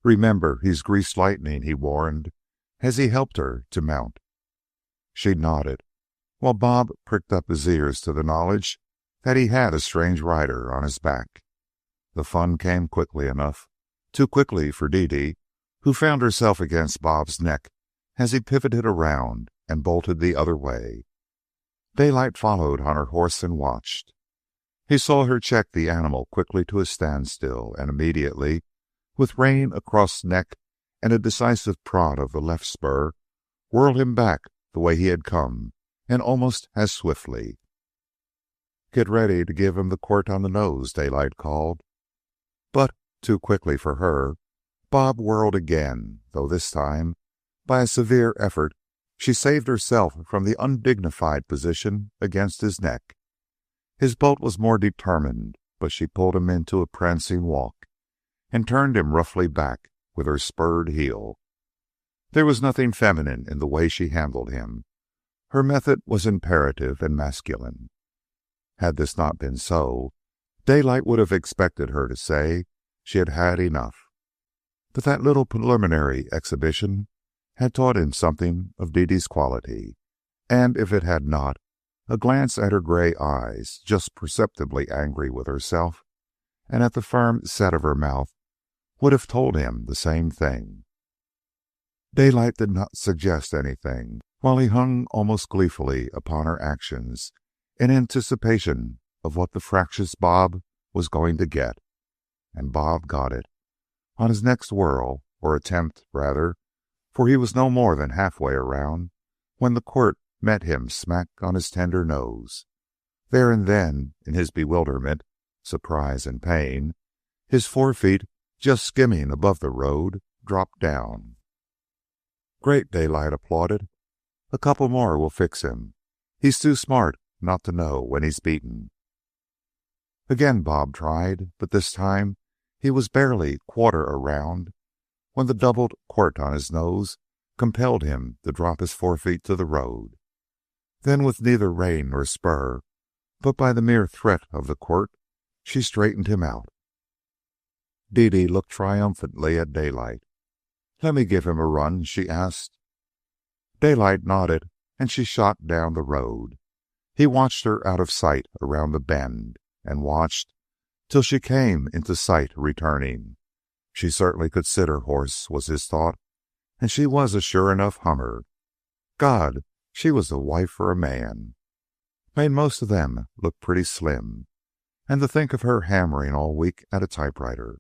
"Remember, he's greased lightning," he warned, as he helped her to mount. She nodded, while Bob pricked up his ears to the knowledge that he had a strange rider on his back. The fun came quickly enough, too quickly for Dede, who found herself against Bob's neck as he pivoted around and bolted the other way. Daylight followed on her horse and watched. He saw her check the animal quickly to a standstill, and immediately, with rein across neck and a decisive prod of the left spur, whirl him back the way he had come, and almost as swiftly. "Get ready to give him the quirt on the nose," Daylight called. But, too quickly for her, Bob whirled again, though this time, by a severe effort, she saved herself from the undignified position against his neck. His bolt was more determined, but she pulled him into a prancing walk, and turned him roughly back with her spurred heel. There was nothing feminine in the way she handled him. Her method was imperative and masculine. Had this not been so, Daylight would have expected her to say she had had enough. But that little preliminary exhibition had taught him something of Dede's quality, and if it had not, a glance at her gray eyes, just perceptibly angry with herself, and at the firm set of her mouth, would have told him the same thing. Daylight did not suggest anything, while he hung almost gleefully upon her actions, in anticipation of what the fractious Bob was going to get. And Bob got it. On his next whirl, or attempt, rather, for he was no more than halfway around, when the quirt met him smack on his tender nose. There and then, in his bewilderment, surprise, and pain, his forefeet, just skimming above the road, dropped down. "Great," Daylight applauded. "A couple more will fix him. He's too smart not to know when he's beaten." Again Bob tried, but this time he was barely quarter around when the doubled quirt on his nose compelled him to drop his forefeet to the road. Then, with neither rein nor spur, but by the mere threat of the quirt, she straightened him out. Dede looked triumphantly at Daylight. "Let me give him a run?" she asked. Daylight nodded, and she shot down the road. He watched her out of sight around the bend, and watched till she came into sight returning. She certainly could sit her horse, was his thought, and she was a sure enough hummer. God, she was the wife for a man. Made most of them look pretty slim. And to think of her hammering all week at a typewriter.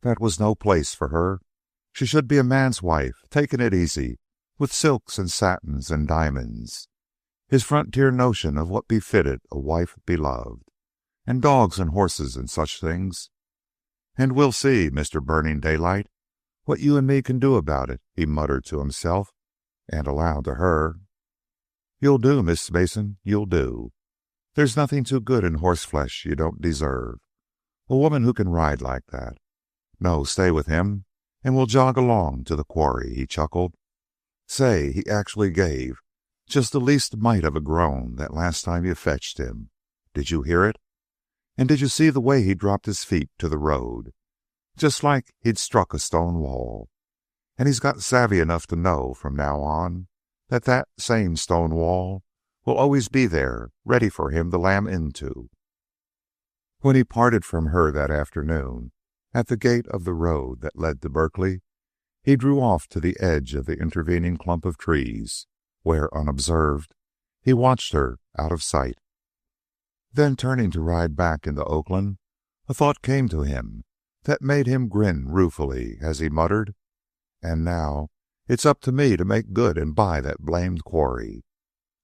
That was no place for her. She should be a man's wife, taking it easy, with silks and satins and diamonds. His frontier notion of what befitted a wife beloved. And dogs and horses and such things. "And we'll see, Mr. Burning Daylight, what you and me can do about it," he muttered to himself, and aloud to her, "You'll do, Miss Mason, you'll do. There's nothing too good in horseflesh you don't deserve. A woman who can ride like that. No, stay with him, and we'll jog along to the quarry," he chuckled. "Say, he actually gave just the least mite of a groan that last time you fetched him. Did you hear it? And did you see the way he dropped his feet to the road? Just like he'd struck a stone wall. And he's got savvy enough to know from now on that that same stone wall will always be there, ready for him to lam into." When he parted from her that afternoon, at the gate of the road that led to Berkeley, he drew off to the edge of the intervening clump of trees, where, unobserved, he watched her out of sight. Then, turning to ride back into Oakland, a thought came to him that made him grin ruefully as he muttered, "And now it's up to me to make good and buy that blamed quarry.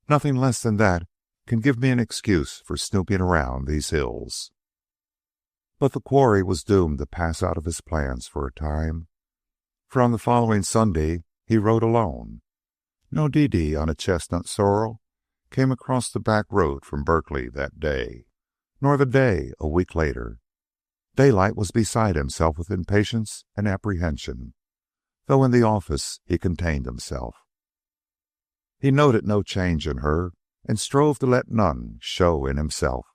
Nothing less than that can give me an excuse for snooping around these hills." But the quarry was doomed to pass out of his plans for a time, for on the following Sunday he rode alone. No Dede on a chestnut sorrel came across the back road from Berkeley that day, nor the day a week later. Daylight was beside himself with impatience and apprehension, though in the office he contained himself. He noted no change in her and strove to let none show in himself.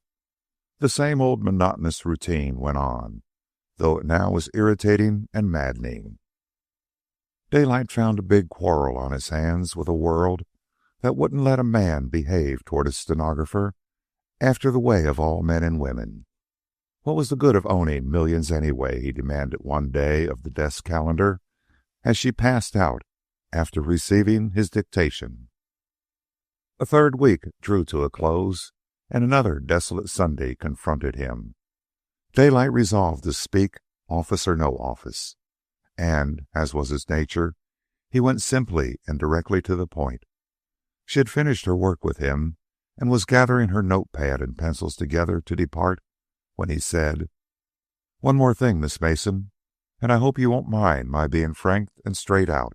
The same old monotonous routine went on, though it now was irritating and maddening. Daylight found a big quarrel on his hands with a world that wouldn't let a man behave toward a stenographer after the way of all men and women. What was the good of owning millions anyway, he demanded one day of the desk calendar as she passed out after receiving his dictation. A third week drew to a close, and another desolate Sunday confronted him. Daylight resolved to speak, office or no office, and, as was his nature, he went simply and directly to the point. She had finished her work with him and was gathering her notepad and pencils together to depart when he said, "One more thing, Miss Mason, and I hope you won't mind my being frank and straight out.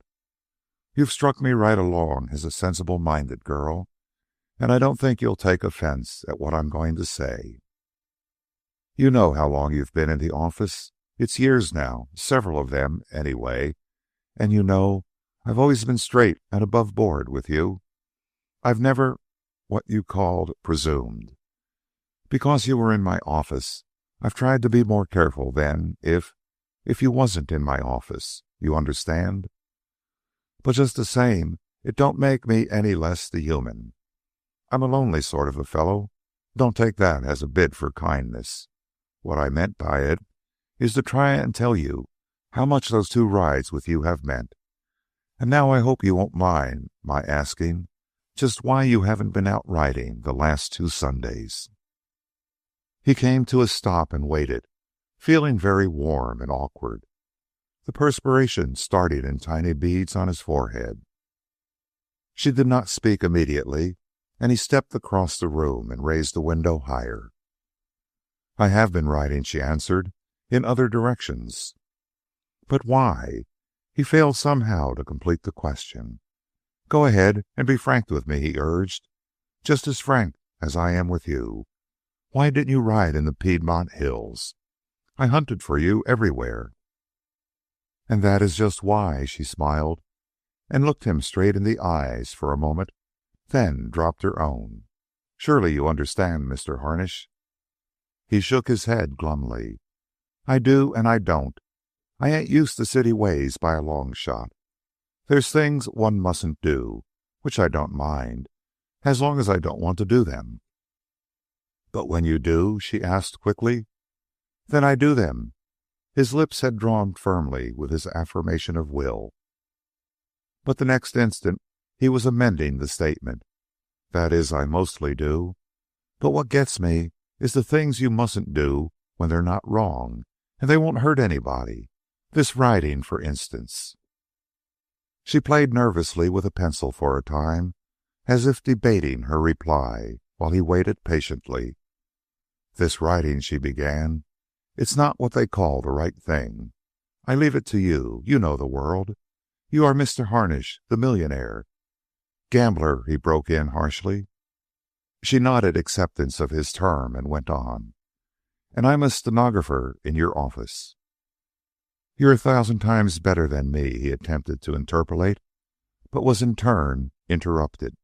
You've struck me right along as a sensible-minded girl, and I don't think you'll take offense at what I'm going to say. You know how long you've been in the office. It's years now, several of them, anyway, and you know I've always been straight and above board with you. I've never, what you called, presumed. Because you were in my office, I've tried to be more careful than if you wasn't in my office. You understand? But just the same, it don't make me any less the human. I'm a lonely sort of a fellow. Don't take that as a bid for kindness. What I meant by it is to try and tell you how much those 2 rides with you have meant. And now I hope you won't mind my asking just why you haven't been out riding the last 2 Sundays." He came to a stop and waited, feeling very warm and awkward, the perspiration starting in tiny beads on his forehead. She did not speak immediately, and he stepped across the room and raised the window higher. "I have been riding," she answered, "in other directions." "But why?" He failed somehow to complete the question. "Go ahead and be frank with me," he urged, "just as frank as I am with you. Why didn't you ride in the Piedmont hills? I hunted for you everywhere." "And that is just why," she smiled, and looked him straight in the eyes for a moment, then dropped her own. "Surely you understand, Mr. Harnish." He shook his head glumly. "I do and I don't. I ain't used to city ways by a long shot. There's things one mustn't do, which I don't mind, as long as I don't want to do them." "But when you do?" she asked quickly. "Then I do them." His lips had drawn firmly with his affirmation of will. But the next instant he was amending the statement. "That is, I mostly do. But what gets me is the things you mustn't do when they're not wrong, and they won't hurt anybody. This riding, for instance." She played nervously with a pencil for a time, as if debating her reply, while he waited patiently. "This riding," she began, "it's not what they call the right thing. I leave it to you. You know the world. You are Mr. Harnish, the millionaire." "Gambler," he broke in harshly. She nodded acceptance of his term and went on. "And I'm a stenographer in your office." "You're 1,000 times better than me," he attempted to interpolate, but was in turn interrupted.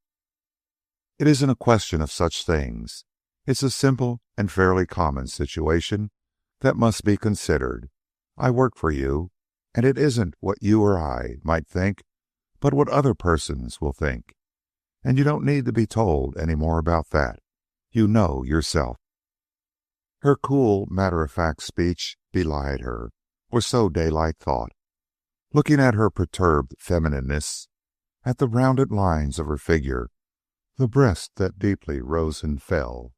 "It isn't a question of such things. It's a simple and fairly common situation that must be considered. I work for you, and it isn't what you or I might think, but what other persons will think. And you don't need to be told any more about that. You know yourself." Her cool, matter-of-fact speech belied her, or so Daylight thought. Looking at her perturbed feminineness, at the rounded lines of her figure, the breast that deeply rose and fell,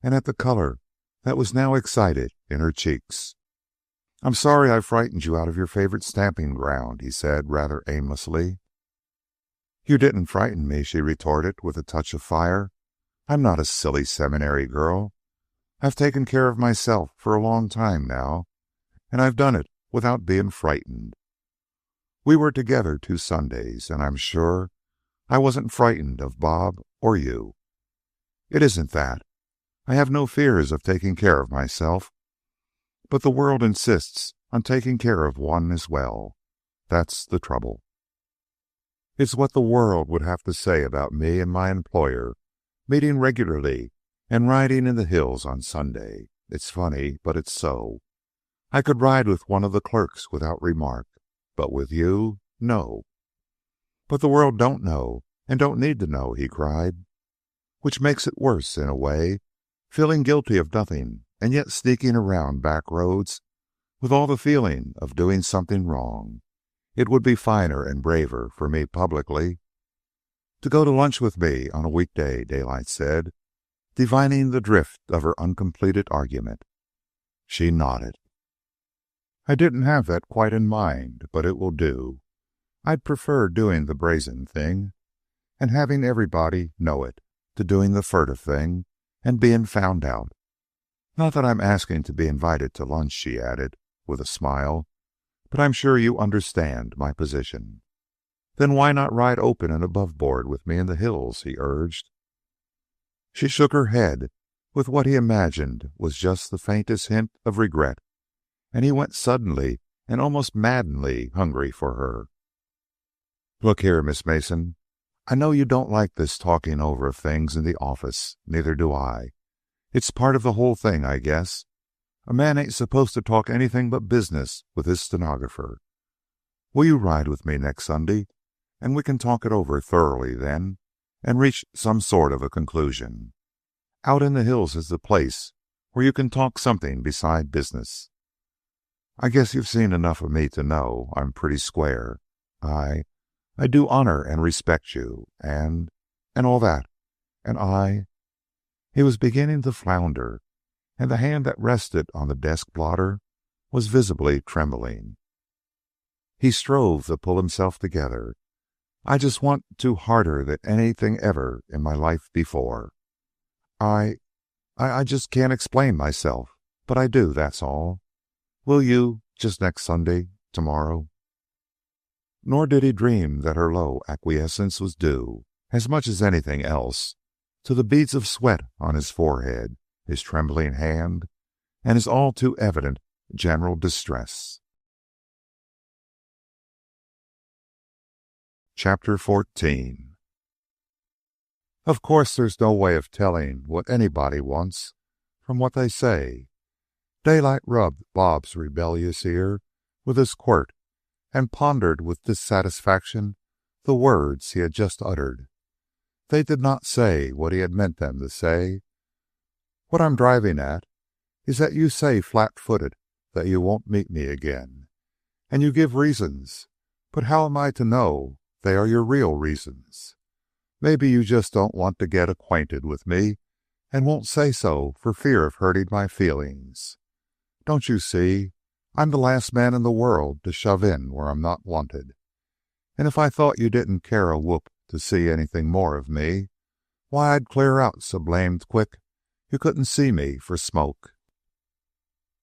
and at the color that was now excited in her cheeks. "I'm sorry I frightened you out of your favorite stamping ground," he said rather aimlessly. "You didn't frighten me," she retorted with a touch of fire. "I'm not a silly seminary girl. I've taken care of myself for a long time now, and I've done it without being frightened. We were together 2 Sundays, and I'm sure I wasn't frightened of Bob or you. It isn't that. I have no fears of taking care of myself, but the world insists on taking care of one as well. That's the trouble. It's what the world would have to say about me and my employer, meeting regularly and riding in the hills on Sunday. It's funny, but it's so. I could ride with one of the clerks without remark, but with you, no." "But the world don't know and don't need to know," he cried. "Which makes it worse in a way, feeling guilty of nothing, and yet sneaking around back roads with all the feeling of doing something wrong. It would be finer and braver for me publicly to go to lunch with me on a weekday, Daylight said, divining the drift of her uncompleted argument. She nodded. I didn't have that quite in mind, but it will do. I'd prefer doing the brazen thing and having everybody know it to doing the furtive thing and being found out. Not that I'm asking to be invited to lunch, she added, with a smile, but I'm sure you understand my position. Then why not ride open and above board with me in the hills, he urged. She shook her head with what he imagined was just the faintest hint of regret, and he went suddenly and almost maddeningly hungry for her. Look here, Miss Mason, I know you don't like this talking over of things in the office. Neither do I. It's part of the whole thing, I guess. A man ain't supposed to talk anything but business with his stenographer. Will you ride with me next Sunday, and we can talk it over thoroughly then, and reach some sort of a conclusion. Out in the hills is the place where you can talk something beside business. I guess you've seen enough of me to know I'm pretty square. I do honor and respect you, and all that, and He was beginning to flounder, and the hand that rested on the desk blotter was visibly trembling. He strove to pull himself together. I just want to harder than anything ever in my life before. I just can't explain myself, but I do, that's all. Will you, just next Sunday, tomorrow? Nor did he dream that her low acquiescence was due, as much as anything else, to the beads of sweat on his forehead, his trembling hand, and his all too evident general distress. Chapter 14. Of course, there's no way of telling what anybody wants from what they say. Daylight rubbed Bob's rebellious ear with his quirt and pondered with dissatisfaction the words he had just uttered. They did not say what he had meant them to say. What I'm driving at is that you say flat-footed that you won't meet me again, and you give reasons, but how am I to know they are your real reasons? Maybe you just don't want to get acquainted with me and won't say so for fear of hurting my feelings. Don't you see? I'm the last man in the world to shove in where I'm not wanted. And if I thought you didn't care a whoop to see anything more of me, why, I'd clear out so blamed quick you couldn't see me for smoke.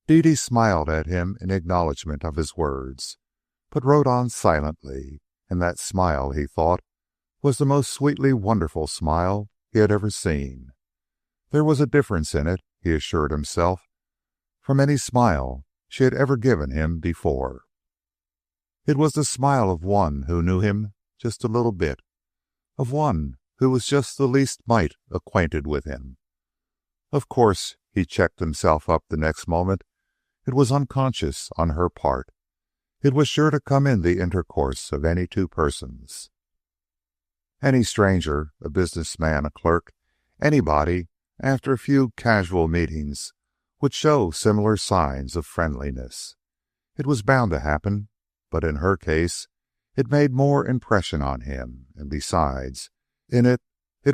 Dede smiled at him in acknowledgment of his words, but rode on silently, and that smile, he thought, was the most sweetly wonderful smile he had ever seen. There was a difference in it, he assured himself, from any smile she had ever given him before. It was the smile of one who knew him just a little bit, of one who was just the least mite acquainted with him. Of course, he checked himself up the next moment. It was unconscious on her part. It was sure to come in the intercourse of any two persons. Any stranger, a businessman, a clerk, anybody, after a few casual meetings, would show similar signs of friendliness. It was bound to happen, but in her case, it made more impression on him, and besides, in it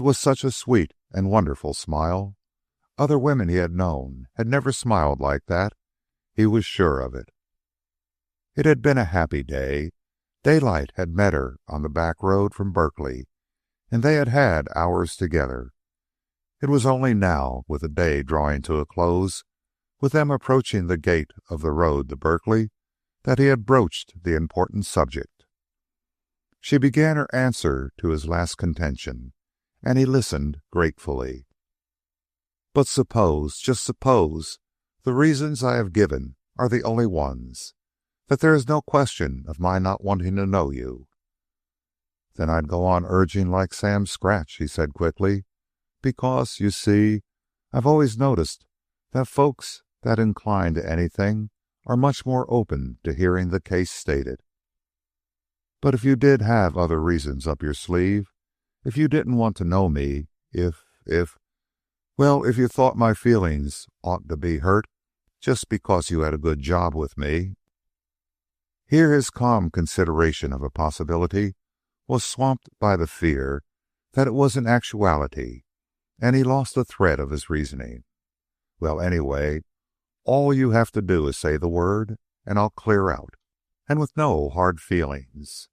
was such a sweet and wonderful smile. Other women he had known had never smiled like that. He was sure of it. It had been a happy day. Daylight had met her on the back road from Berkeley, and they had had hours together. It was only now, with the day drawing to a close, with them approaching the gate of the road to Berkeley, that he had broached the important subject. She began her answer to his last contention, and he listened gratefully. But suppose, just suppose, the reasons I have given are the only ones, that there is no question of my not wanting to know you. Then I'd go on urging like Sam Scratch, he said quickly, because, you see, I've always noticed that folks that incline to anything are much more open to hearing the case stated. But if you did have other reasons up your sleeve, if you didn't want to know me, if, Well, if you thought my feelings ought to be hurt just because you had a good job with me. Here his calm consideration of a possibility was swamped by the fear that it was an actuality, and he lost the thread of his reasoning. Well, anyway, all you have to do is say the word, and I'll clear out, and with no hard feelings.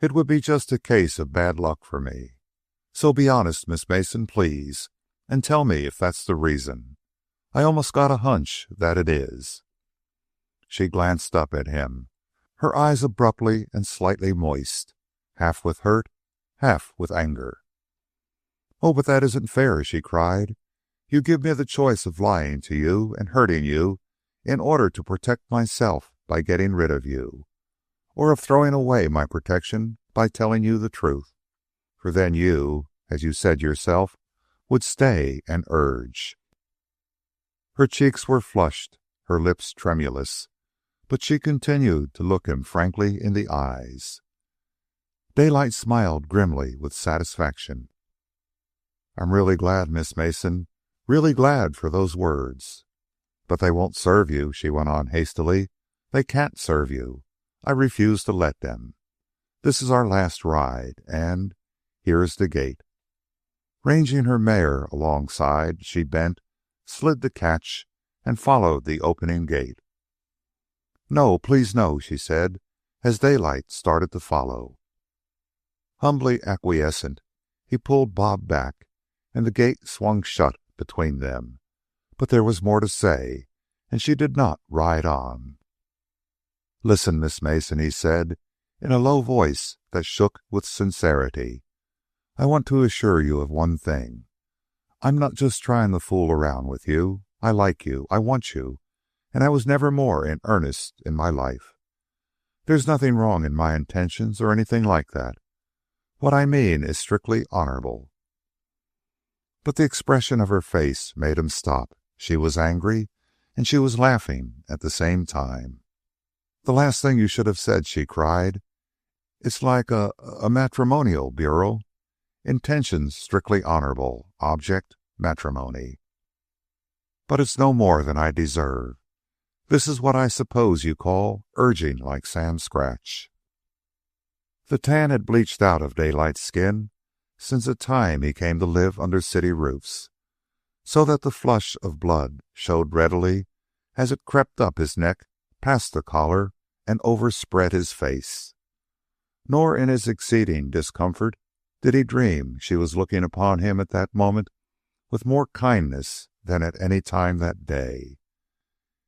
It would be just a case of bad luck for me. So be honest, Miss Mason, please, and tell me if that's the reason. I almost got a hunch that it is." She glanced up at him, her eyes abruptly and slightly moist, half with hurt, half with anger. "Oh, but that isn't fair," she cried. "You give me the choice of lying to you and hurting you in order to protect myself by getting rid of you, or of throwing away my protection by telling you the truth. For then you, as you said yourself, would stay and urge." Her cheeks were flushed, her lips tremulous, but she continued to look him frankly in the eyes. Daylight smiled grimly with satisfaction. "I'm really glad, Miss Mason, really glad for those words. But they won't serve you," she went on hastily. "They can't serve you. I refuse to let them. This is our last ride, and here is the gate." Ranging her mare alongside, she bent, slid the catch, and followed the opening gate. "No, please no," she said, as Daylight started to follow. Humbly acquiescent, he pulled Bob back, and the gate swung shut between them. But there was more to say, and she did not ride on. "Listen, Miss Mason," he said, in a low voice that shook with sincerity. "I want to assure you of one thing. I'm not just trying to fool around with you. I like you. I want you. And I was never more in earnest in my life. There's nothing wrong in my intentions or anything like that. What I mean is strictly honorable." But the expression of her face made him stop. She was angry, and she was laughing at the same time. "The last thing you should have said," she cried. "It's like a matrimonial bureau. Intentions strictly honorable. Object, matrimony. But it's no more than I deserve. This is what I suppose you call urging like Sam Scratch." The tan had bleached out of Daylight's skin since the time he came to live under city roofs, so that the flush of blood showed readily as it crept up his neck, past the collar, and overspread his face. Nor in his exceeding discomfort did he dream she was looking upon him at that moment with more kindness than at any time that day.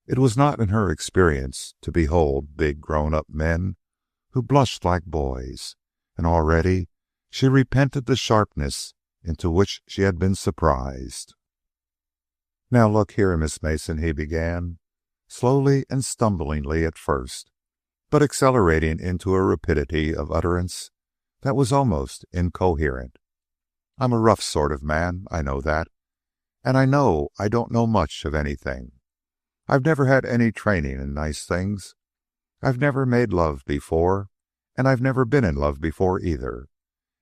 It was not in her experience to behold big grown-up men who blushed like boys, and already she repented the sharpness into which she had been surprised. "Now look here, Miss Mason," he began, slowly and stumblingly at first, but accelerating into a rapidity of utterance that was almost incoherent. "I'm a rough sort of man, I know that, and I know I don't know much of anything. I've never had any training in nice things. I've never made love before, and I've never been in love before either,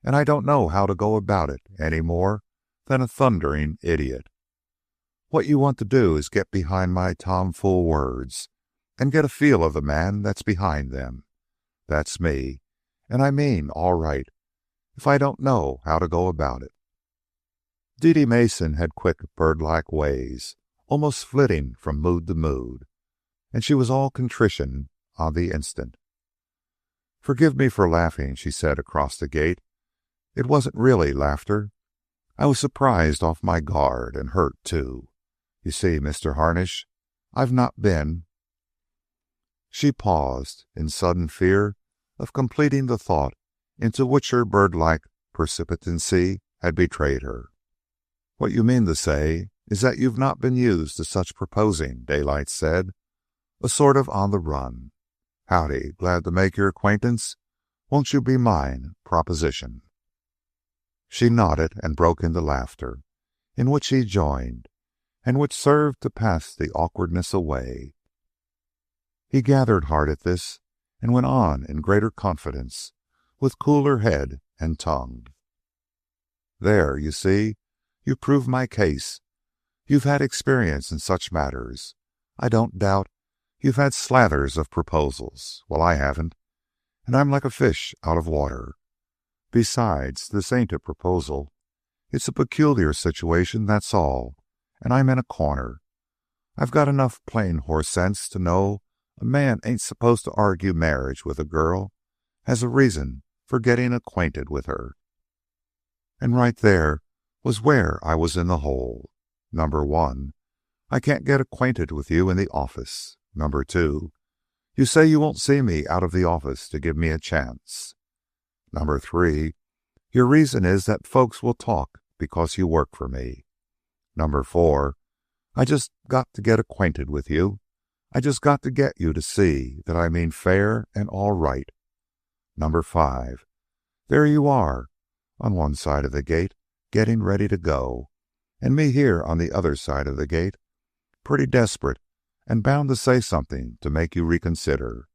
and I don't know how to go about it any more than a thundering idiot. What you want to do is get behind my tomfool words and get a feel of the man that's behind them. That's me, and I mean all right, if I don't know how to go about it." Dede Mason had quick bird-like ways, almost flitting from mood to mood, and she was all contrition on the instant. "Forgive me for laughing," she said across the gate. "It wasn't really laughter. I was surprised off my guard and hurt, too. You see, Mr. Harnish, I've not been—" She paused in sudden fear of completing the thought into which her bird-like precipitancy had betrayed her. "What you mean to say is that you've not been used to such proposing," Daylight said. "A sort of on the run. Howdy, glad to make your acquaintance. Won't you be mine proposition?" She nodded and broke into laughter, in which he joined, and which served to pass the awkwardness away. He gathered heart at this, and went on in greater confidence, with cooler head and tongue. "There, you see, you prove my case. You've had experience in such matters. I don't doubt you've had slathers of proposals. Well, I haven't, and I'm like a fish out of water. Besides, this ain't a proposal. It's a peculiar situation, that's all, and I'm in a corner. I've got enough plain horse sense to know a man ain't supposed to argue marriage with a girl as a reason for getting acquainted with her. And right there was where I was in the hole. Number one, I can't get acquainted with you in the office. Number two, you say you won't see me out of the office to give me a chance. Number three, your reason is that folks will talk because you work for me. Number four, I just got to get acquainted with you. I just got to get you to see that I mean fair and all right. Number five, there you are, on one side of the gate, getting ready to go, and me here on the other side of the gate, pretty desperate and bound to say something to make you reconsider.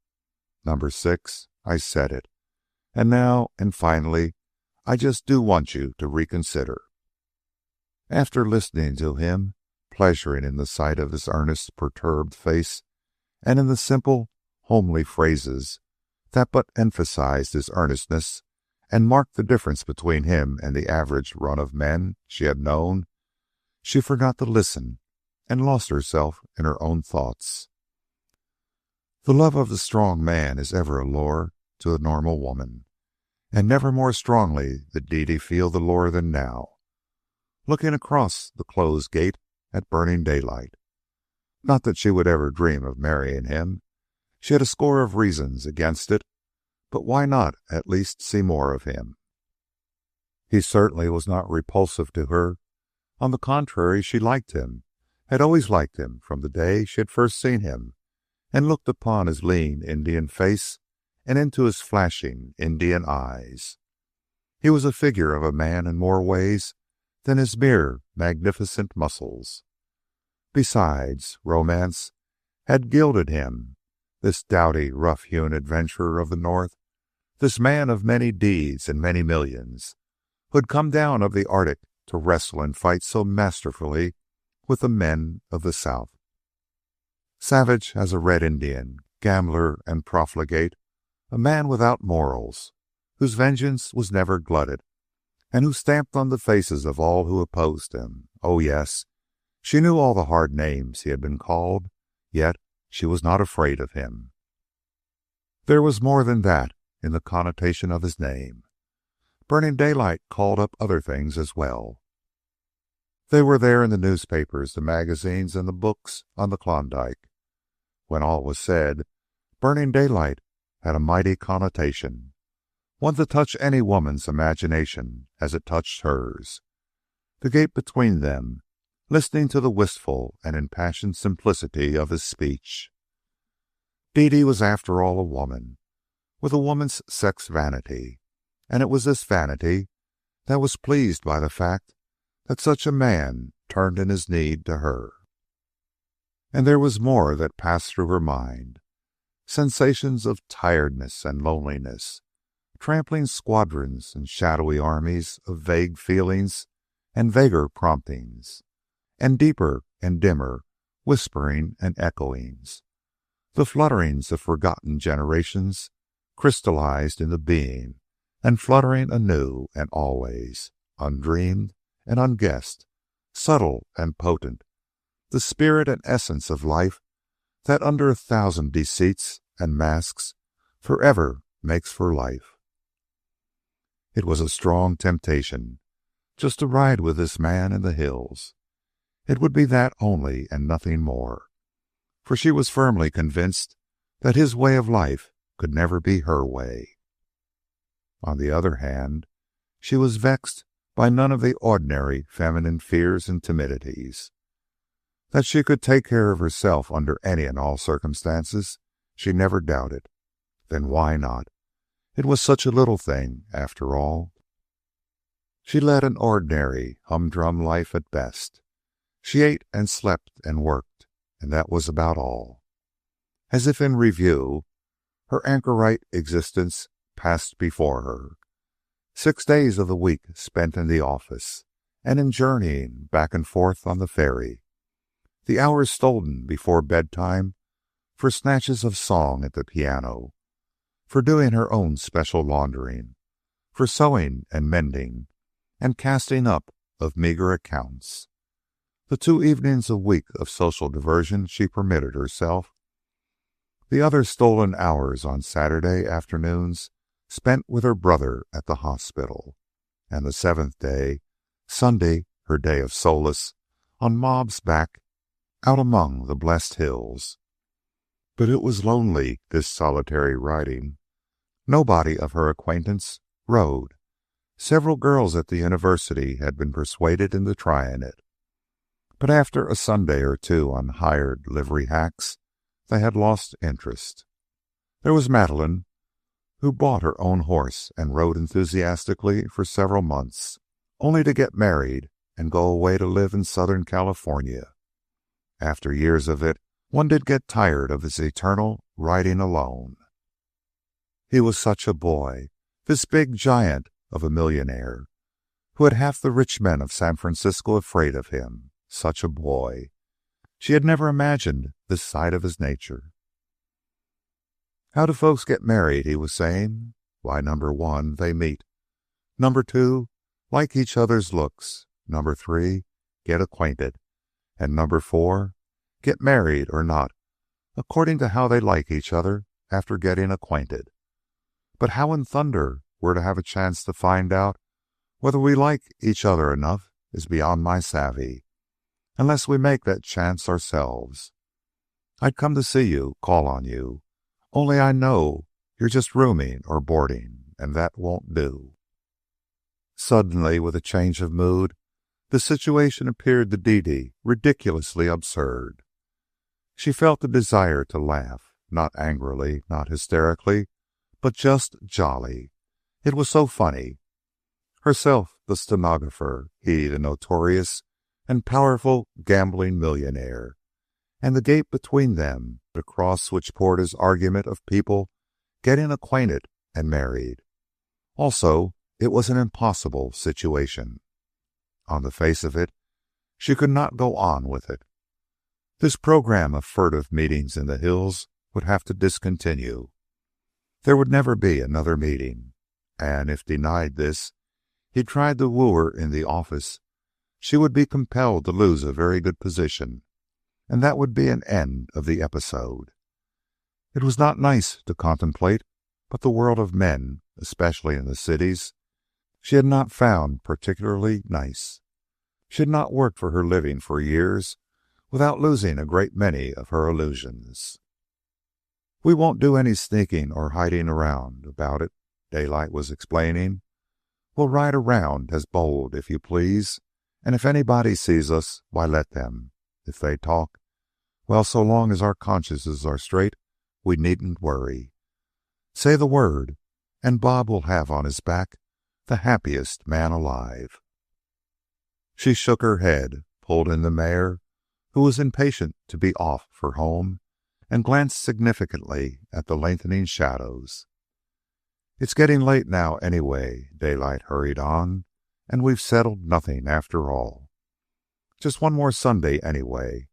Number six, I said it. And now, and finally, I just do want you to reconsider. After listening to him, pleasuring in the sight of his earnest, perturbed face, and in the simple, homely phrases that but emphasized his earnestness and marked the difference between him and the average run of men she had known, she forgot to listen and lost herself in her own thoughts. The love of the strong man is ever a lure to a normal woman, and never more strongly did Dede feel the lure than now, looking across the closed gate at burning daylight. Not that she would ever dream of marrying him. She had a score of reasons against it, but why not at least see more of him? He certainly was not repulsive to her. On the contrary, she liked him, had always liked him from the day she had first seen him and looked upon his lean Indian face and into his flashing Indian eyes. He was a figure of a man in more ways than his mere magnificent muscles. Besides, romance had gilded him, this doughty, rough-hewn adventurer of the North, this man of many deeds and many millions, who had come down of the Arctic to wrestle and fight so masterfully with the men of the South. Savage as a red Indian, gambler and profligate, a man without morals, whose vengeance was never glutted, and who stamped on the faces of all who opposed him. Oh, yes, she knew all the hard names he had been called, yet she was not afraid of him. There was more than that in the connotation of his name. Burning Daylight called up other things as well. They were there in the newspapers, the magazines, and the books on the Klondike. When all was said, Burning Daylight had a mighty connotation, one to touch any woman's imagination as it touched hers. The gate between them, listening to the wistful and impassioned simplicity of his speech. Dede was after all a woman, with a woman's sex vanity, and it was this vanity that was pleased by the fact that such a man turned in his need to her. And there was more that passed through her mind, sensations of tiredness and loneliness, trampling squadrons and shadowy armies of vague feelings and vaguer promptings, and deeper and dimmer whisperings and echoings, the flutterings of forgotten generations crystallized into being and fluttering anew and always, undreamed and unguessed, subtle and potent, the spirit and essence of life that under 1,000 deceits and masks forever makes for life. It was a strong temptation just to ride with this man in the hills. It would be that only and nothing more, for she was firmly convinced that his way of life could never be her way. On the other hand, she was vexed by none of the ordinary feminine fears and timidities. That she could take care of herself under any and all circumstances, she never doubted. Then why not? It was such a little thing, after all. She led an ordinary, humdrum life at best. She ate and slept and worked, and that was about all. As if in review, her anchorite existence passed before her. 6 days of the week spent in the office, and in journeying back and forth on the ferry. The hours stolen before bedtime for snatches of song at the piano, for doing her own special laundering, for sewing and mending, and casting up of meager accounts. The 2 evenings a week of social diversion she permitted herself. The other stolen hours on Saturday afternoons spent with her brother at the hospital. And the 7th day, Sunday, her day of solace, on Mob's back, out among the blessed hills. But it was lonely, this solitary riding. Nobody of her acquaintance rode. Several girls at the university had been persuaded into trying it. But after a Sunday or two on hired livery hacks, they had lost interest. There was Madeline, who bought her own horse and rode enthusiastically for several months, only to get married and go away to live in Southern California. After years of it, one did get tired of his eternal riding alone. He was such a boy, this big giant of a millionaire, who had half the rich men of San Francisco afraid of him. Such a boy. She had never imagined this side of his nature. How do folks get married, he was saying. Why, number 1, they meet. Number 2, like each other's looks. Number 3, get acquainted. And number 4, get married or not, according to how they like each other after getting acquainted. But how in thunder we're to have a chance to find out whether we like each other enough is beyond my savvy, unless we make that chance ourselves. I'd come to see you, call on you, only I know you're just rooming or boarding, and that won't do. Suddenly, with a change of mood, the situation appeared to Dede ridiculously absurd. She felt the desire to laugh, not angrily, not hysterically, but just jolly. It was so funny. Herself the stenographer, he the notorious and powerful gambling millionaire, and the gap between them, across which poured his argument of people getting acquainted and married. Also, it was an impossible situation. On the face of it, she could not go on with it. This program of furtive meetings in the hills would have to discontinue. There would never be another meeting, and if denied this, he tried to woo her in the office, she would be compelled to lose a very good position, and that would be an end of the episode. It was not nice to contemplate, but the world of men, especially in the cities, she had not found particularly nice. She had not worked for her living for years without losing a great many of her illusions. We won't do any sneaking or hiding around about it, Daylight was explaining. We'll ride around as bold, if you please, and if anybody sees us, why let them. If they talk, well, so long as our consciences are straight, we needn't worry. Say the word, and Bob will have on his back the happiest man alive. She shook her head, pulled in the mare, who was impatient to be off for home, and glanced significantly at the lengthening shadows. It's getting late now anyway, Daylight hurried on, and we've settled nothing after all. Just one more Sunday anyway.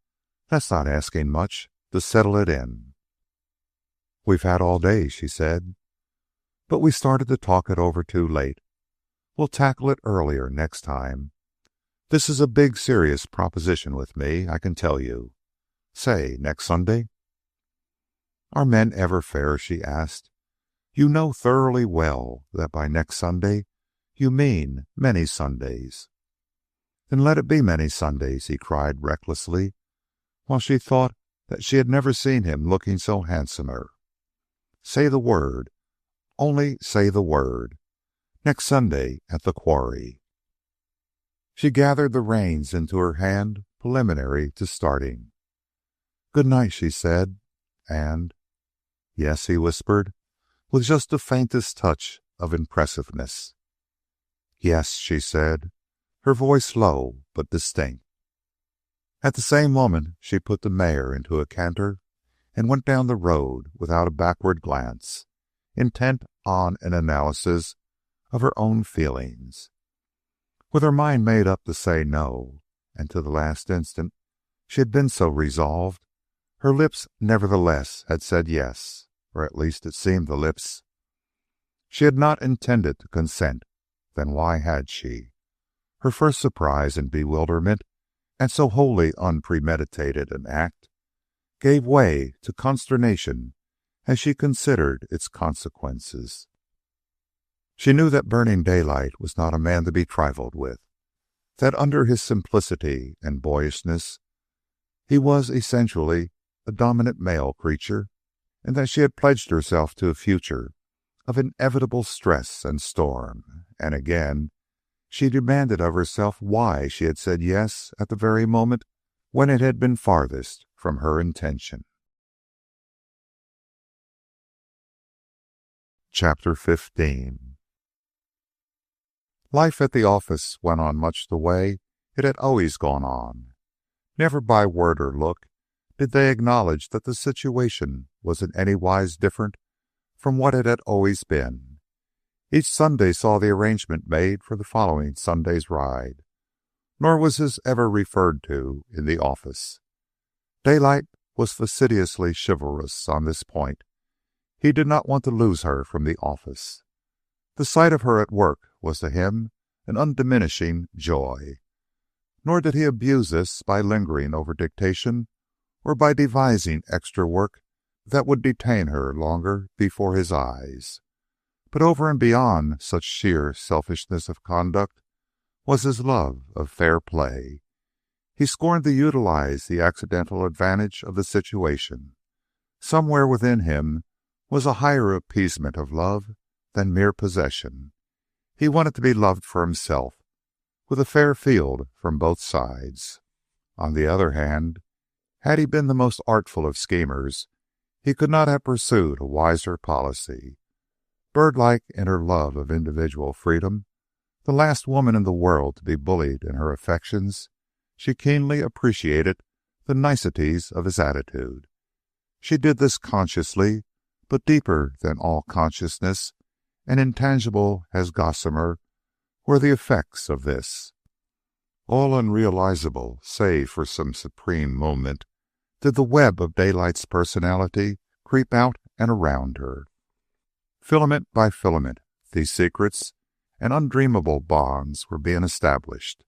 That's not asking much to settle it in. We've had all day, she said, but we started to talk it over too late. We'll tackle it earlier next time. This is a big, serious proposition with me, I can tell you. Say, next Sunday? Are men ever fair, she asked. You know thoroughly well that by next Sunday you mean many Sundays. Then let it be many Sundays, he cried recklessly, while she thought that she had never seen him looking so handsomer. Say the word, only say the word. Next Sunday at the quarry. She gathered the reins into her hand preliminary to starting. Good night, she said, and yes, he whispered, with just the faintest touch of impressiveness. Yes, she said, her voice low but distinct. At the same moment, she put the mare into a canter and went down the road without a backward glance, intent on an analysis of her own feelings. With her mind made up to say no, and to the last instant she had been so resolved, her lips nevertheless had said yes, or at least it seemed the lips. She had not intended to consent. Then why had she? Her first surprise and bewilderment, at so wholly unpremeditated an act, gave way to consternation as she considered its consequences. She knew that Burning Daylight was not a man to be trifled with, that under his simplicity and boyishness he was essentially a dominant male creature, and that she had pledged herself to a future of inevitable stress and storm. And again, she demanded of herself why she had said yes at the very moment when it had been farthest from her intention. Chapter 15. Life at the office went on much the way it had always gone on. Never by word or look did they acknowledge that the situation was in any wise different from what it had always been. Each Sunday saw the arrangement made for the following Sunday's ride, nor was this ever referred to in the office. Daylight was fastidiously chivalrous on this point. He did not want to lose her from the office. The sight of her at work was to him an undiminishing joy. Nor did he abuse this by lingering over dictation or by devising extra work that would detain her longer before his eyes. But over and beyond such sheer selfishness of conduct was his love of fair play. He scorned to utilize the accidental advantage of the situation. Somewhere within him was a higher appeasement of love than mere possession. He wanted to be loved for himself, with a fair field from both sides. On the other hand, had he been the most artful of schemers, he could not have pursued a wiser policy. Birdlike in her love of individual freedom, the last woman in the world to be bullied in her affections, she keenly appreciated the niceties of his attitude. She did this consciously, but deeper than all consciousness and intangible as gossamer were the effects of this. All unrealizable, save for some supreme moment, did the web of Daylight's personality creep out and around her. Filament by filament, these secrets and undreamable bonds were being established.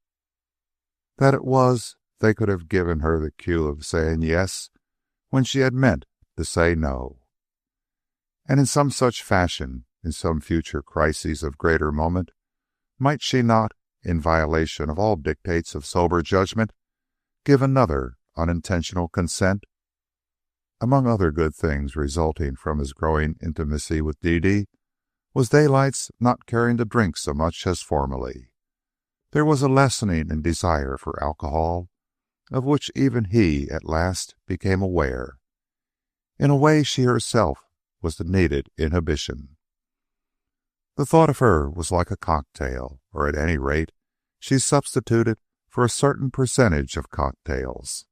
That it was they could have given her the cue of saying yes when she had meant to say no. And in some such fashion, in some future crises of greater moment, might she not, in violation of all dictates of sober judgment, give another unintentional consent? Among other good things resulting from his growing intimacy with Dede was Daylight's not caring to drink so much as formerly. There was a lessening in desire for alcohol, of which even he at last became aware. In a way, she herself was the needed inhibition. The thought of her was like a cocktail, or at any rate, she substituted for a certain percentage of cocktails.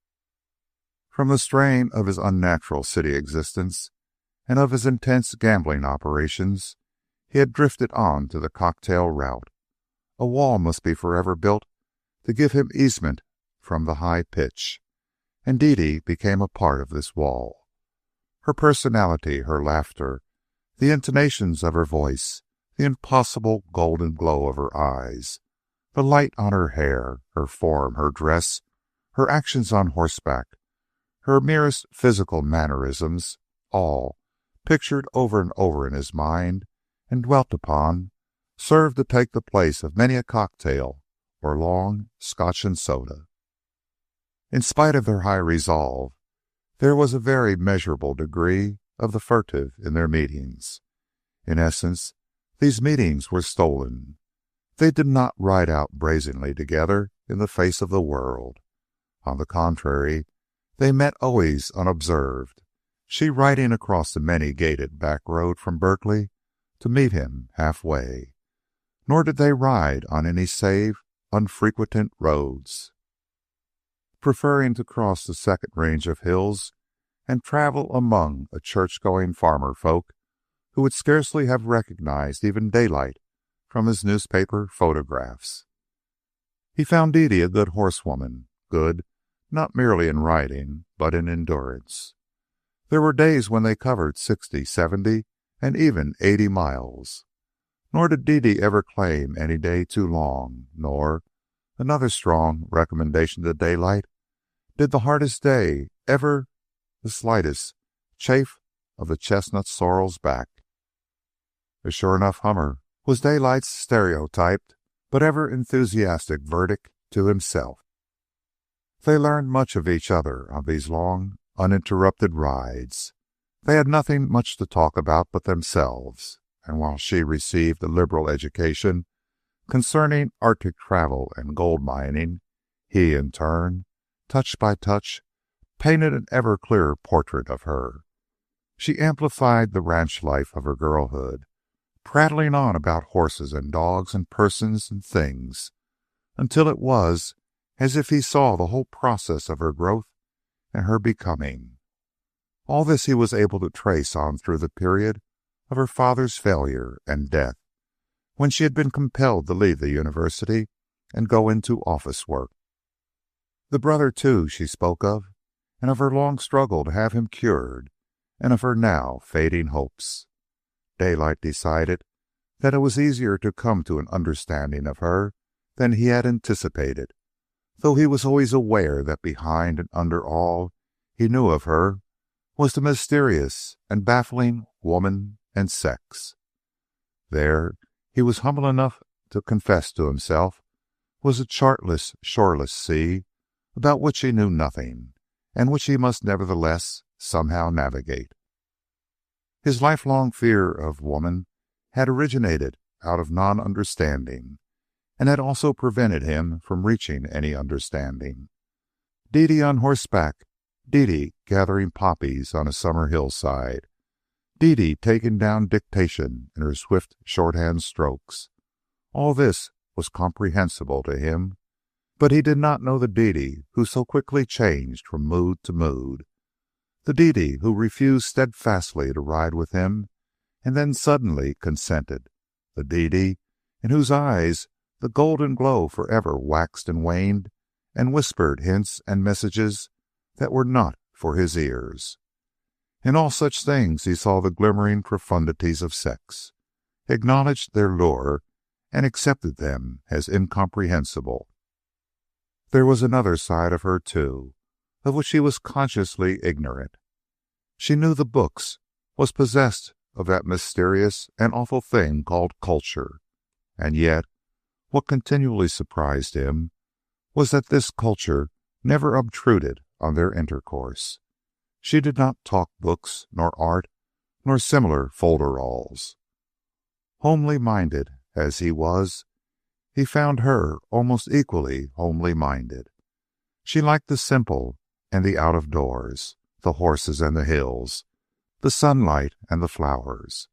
From the strain of his unnatural city existence and of his intense gambling operations, he had drifted on to the cocktail route. A wall must be forever built to give him easement from the high pitch, and Dede became a part of this wall. Her personality, her laughter, the intonations of her voice, the impossible golden glow of her eyes, the light on her hair, her form, her dress, her actions on horseback, her merest physical mannerisms, all, pictured over and over in his mind and dwelt upon, served to take the place of many a cocktail or long Scotch and soda. In spite of their high resolve, there was a very measurable degree of the furtive in their meetings. In essence, these meetings were stolen. They did not ride out brazenly together in the face of the world. On the contrary, they met always unobserved, she riding across the many-gated back road from Berkeley to meet him halfway. Nor did they ride on any save unfrequented roads, preferring to cross the second range of hills and travel among a church-going farmer folk who would scarcely have recognized even Daylight from his newspaper photographs. He found Dede a good horsewoman, good not merely in riding, but in endurance. There were days when they covered 60, 70, and even 80 miles. Nor did Dede ever claim any day too long, nor, another strong recommendation to Daylight, did the hardest day ever the slightest chafe of the chestnut sorrel's back. A sure enough hummer was Daylight's stereotyped but ever enthusiastic verdict to himself. They learned much of each other on these long, uninterrupted rides. They had nothing much to talk about but themselves, and while she received a liberal education concerning Arctic travel and gold mining, he, in turn, touch by touch, painted an ever clearer portrait of her. She amplified the ranch life of her girlhood, prattling on about horses and dogs and persons and things, until it was as if he saw the whole process of her growth and her becoming. All this he was able to trace on through the period of her father's failure and death, when she had been compelled to leave the university and go into office work. The brother, too, she spoke of, and of her long struggle to have him cured, and of her now fading hopes. Daylight decided that it was easier to come to an understanding of her than he had anticipated, though he was always aware that behind and under all he knew of her was the mysterious and baffling woman and sex. There, he was humble enough to confess to himself, was a chartless, shoreless sea about which he knew nothing, and which he must nevertheless somehow navigate. His lifelong fear of woman had originated out of non-understanding, and had also prevented him from reaching any understanding. Dede on horseback, Dede gathering poppies on a summer hillside, Dede taking down dictation in her swift shorthand strokes. All this was comprehensible to him, but he did not know the Dede who so quickly changed from mood to mood, the Dede who refused steadfastly to ride with him and then suddenly consented, the Dede in whose eyes the golden glow forever waxed and waned and whispered hints and messages that were not for his ears. In all such things he saw the glimmering profundities of sex, acknowledged their lure, and accepted them as incomprehensible. There was another side of her, too, of which he was consciously ignorant. She knew the books, was possessed of that mysterious and awful thing called culture, and yet what continually surprised him was that this culture never obtruded on their intercourse. She did not talk books, nor art, nor similar folderols. Homely-minded as he was, he found her almost equally homely-minded. She liked the simple and the out-of-doors, the horses and the hills, the sunlight and the flowers.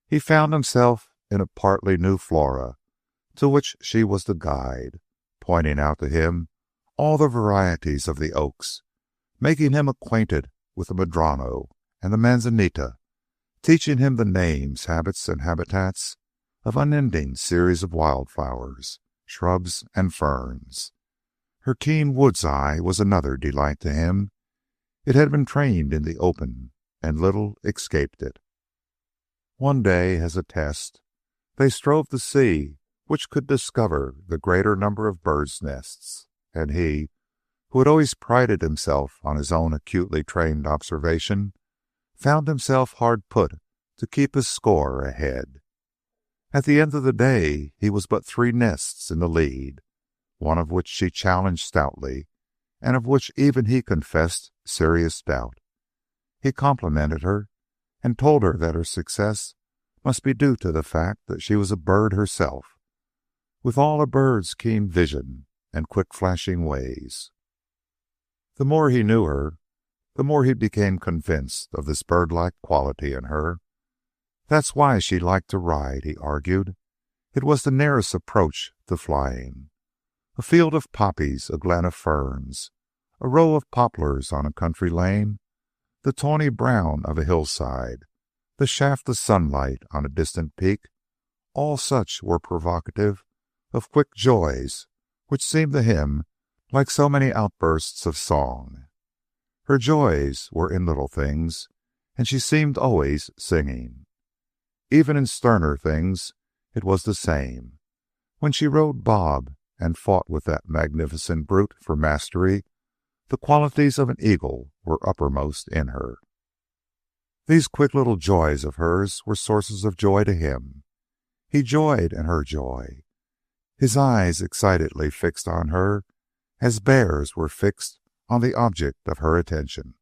He found himself in a partly new flora, to which she was the guide, pointing out to him all the varieties of the oaks, making him acquainted with the madrono and the manzanita, teaching him the names, habits, and habitats of unending series of wildflowers, shrubs, and ferns. Her keen wood's eye was another delight to him. It had been trained in the open, and little escaped it. One day, as a test, they strove to see which could discover the greater number of birds' nests, and he, who had always prided himself on his own acutely trained observation, found himself hard put to keep his score ahead. At the end of the day he was but 3 nests in the lead, one of which she challenged stoutly, and of which even he confessed serious doubt. He complimented her, and told her that her success must be due to the fact that she was a bird herself, with all a bird's keen vision and quick flashing ways. The more he knew her, the more he became convinced of this bird-like quality in her. That's why she liked to ride, he argued. It was the nearest approach to flying. A field of poppies, a glen of ferns, a row of poplars on a country lane, the tawny brown of a hillside, the shaft of sunlight on a distant peak, all such were provocative of quick joys which seemed to him like so many outbursts of song. Her joys were in little things, and she seemed always singing. Even in sterner things it was the same. When she rode Bob and fought with that magnificent brute for mastery, the qualities of an eagle were uppermost in her. These quick little joys of hers were sources of joy to him. He joyed in her joy, his eyes excitedly fixed on her as bears were fixed on the object of her attention.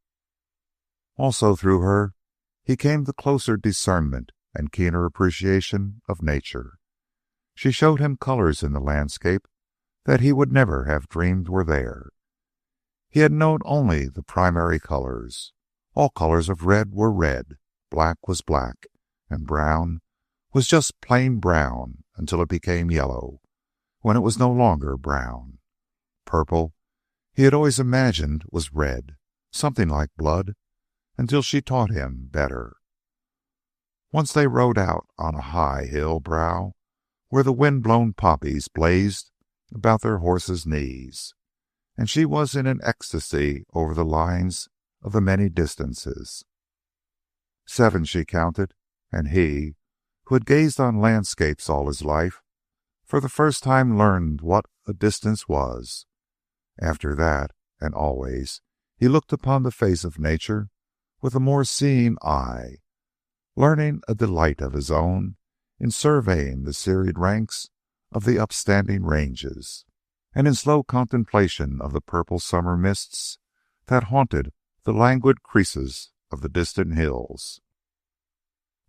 Also through her he came to closer discernment and keener appreciation of nature. She showed him colors in the landscape that he would never have dreamed were there. He had known only the primary colors. All colors of red were red, black was black, and brown was just plain brown until it became yellow, when it was no longer brown. Purple he had always imagined was red, something like blood, until she taught him better. Once they rode out on a high hill brow where the wind-blown poppies blazed about their horses' knees, and she was in an ecstasy over the lines of the many distances. 7 she counted, and he, who had gazed on landscapes all his life, for the first time learned what a distance was. After that, and always, he looked upon the face of nature with a more seeing eye, learning a delight of his own in surveying the serried ranks of the upstanding ranges, and in slow contemplation of the purple summer mists that haunted the languid creases of the distant hills.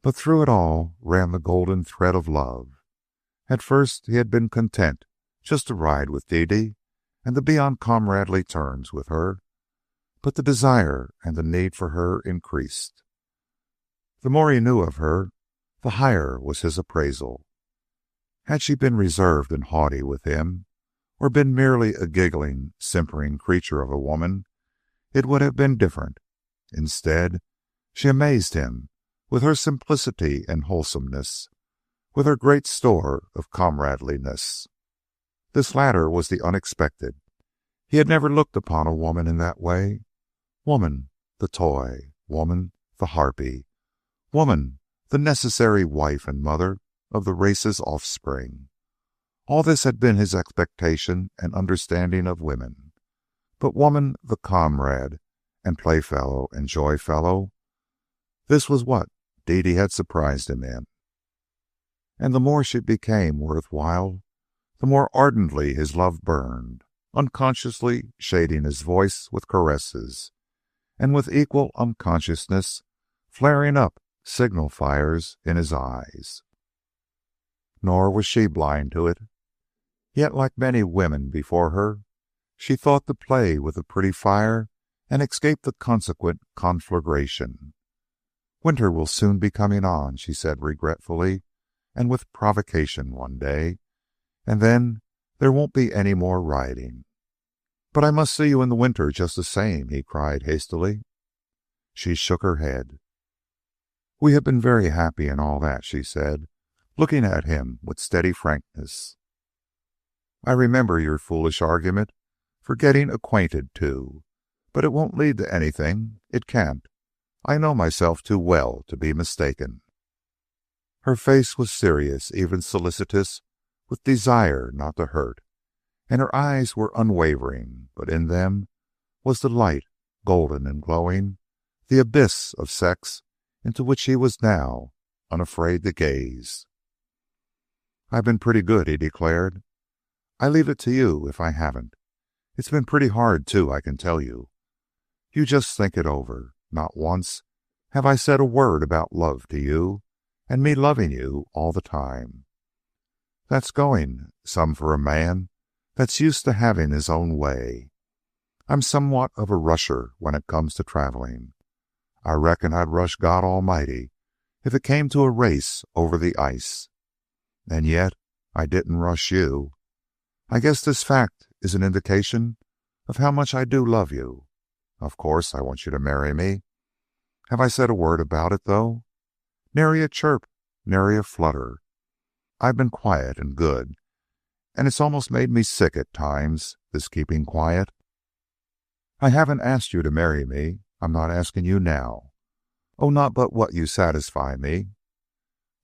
But through it all ran the golden thread of love. At first he had been content just to ride with Dede and to be on comradely terms with her, but the desire and the need for her increased. The more he knew of her, the higher was his appraisal. Had she been reserved and haughty with him, or been merely a giggling, simpering creature of a woman, it would have been different. Instead, she amazed him with her simplicity and wholesomeness, with her great store of comradeliness. This latter was the unexpected. He had never looked upon a woman in that way. Woman, the toy. Woman, the harpy. Woman, the necessary wife and mother of the race's offspring. All this had been his expectation and understanding of women. But woman, the comrade and playfellow and joyfellow, this was what Dede had surprised him in. And the more she became worthwhile, the more ardently his love burned, unconsciously shading his voice with caresses, and with equal unconsciousness flaring up signal fires in his eyes. Nor was she blind to it. Yet, like many women before her, she thought to play with the pretty fire and escape the consequent conflagration. Winter will soon be coming on, she said regretfully and with provocation one day, and then there won't be any more riding. But I must see you in the winter just the same, he cried hastily. She shook her head. We have been very happy and all that, she said, looking at him with steady frankness. I remember your foolish argument for getting acquainted too, but it won't lead to anything. It can't. I know myself too well to be mistaken. Her face was serious, even solicitous, with desire not to hurt, and her eyes were unwavering, but in them was the light, golden and glowing, the abyss of sex into which he was now unafraid to gaze. I've been pretty good, he declared. I leave it to you if I haven't. It's been pretty hard, too, I can tell you. You just think it over. Not once have I said a word about love to you, and me loving you all the time. That's going some for a man that's used to having his own way. I'm somewhat of a rusher when it comes to traveling. I reckon I'd rush God Almighty if it came to a race over the ice. And yet I didn't rush you. I guess this fact is an indication of how much I do love you. Of course, I want you to marry me. Have I said a word about it, though? Nary a chirp, nary a flutter. I've been quiet and good, and it's almost made me sick at times, this keeping quiet. I haven't asked you to marry me. I'm not asking you now. Oh, not but what you satisfy me.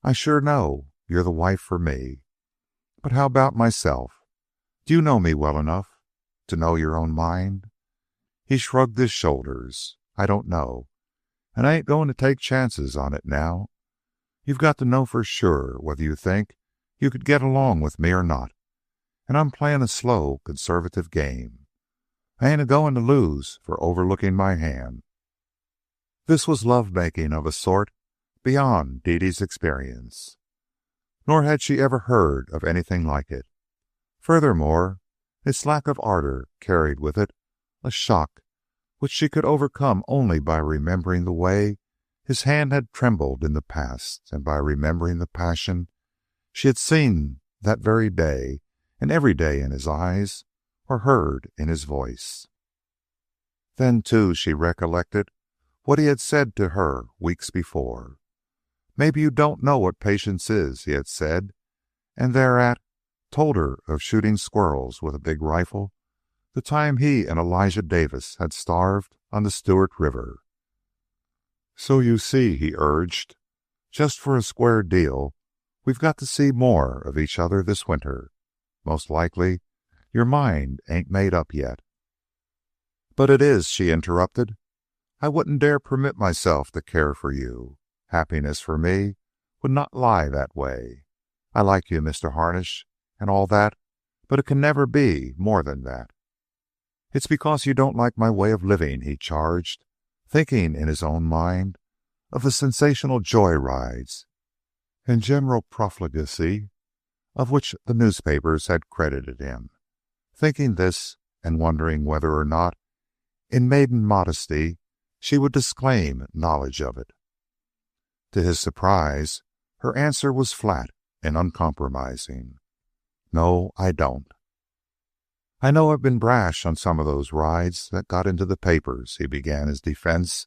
I sure know you're the wife for me. But how about myself? Do you know me well enough to know your own mind?" He shrugged his shoulders. "I don't know, and I ain't going to take chances on it now. You've got to know for sure whether you think you could get along with me or not. And I'm playing a slow, conservative game. I ain't a-going to lose for overlooking my hand." This was love-making of a sort beyond Dede's experience. Nor had she ever heard of anything like it. Furthermore, its lack of ardor carried with it a shock which she could overcome only by remembering the way his hand had trembled in the past, and by remembering the passion she had seen that very day and every day in his eyes or heard in his voice. Then, too, she recollected what he had said to her weeks before. "Maybe you don't know what patience is," he had said, and thereat told her of shooting squirrels with a big rifle the time he and Elijah Davis had starved on the Stewart River. "So you see," he urged, "just for a square deal, we've got to see more of each other this winter. Most likely your mind ain't made up yet." "But it is," she interrupted. "I wouldn't dare permit myself to care for you. Happiness for me would not lie that way. I like you, Mr. Harnish, and all that, but it can never be more than that." "It's because you don't like my way of living," he charged, thinking in his own mind of the sensational joy rides and general profligacy of which the newspapers had credited him. Thinking this, and wondering whether or not, in maiden modesty, she would disclaim knowledge of it. To his surprise, her answer was flat and uncompromising. "No, I don't." "I know I've been brash on some of those rides that got into the papers," he began his defense,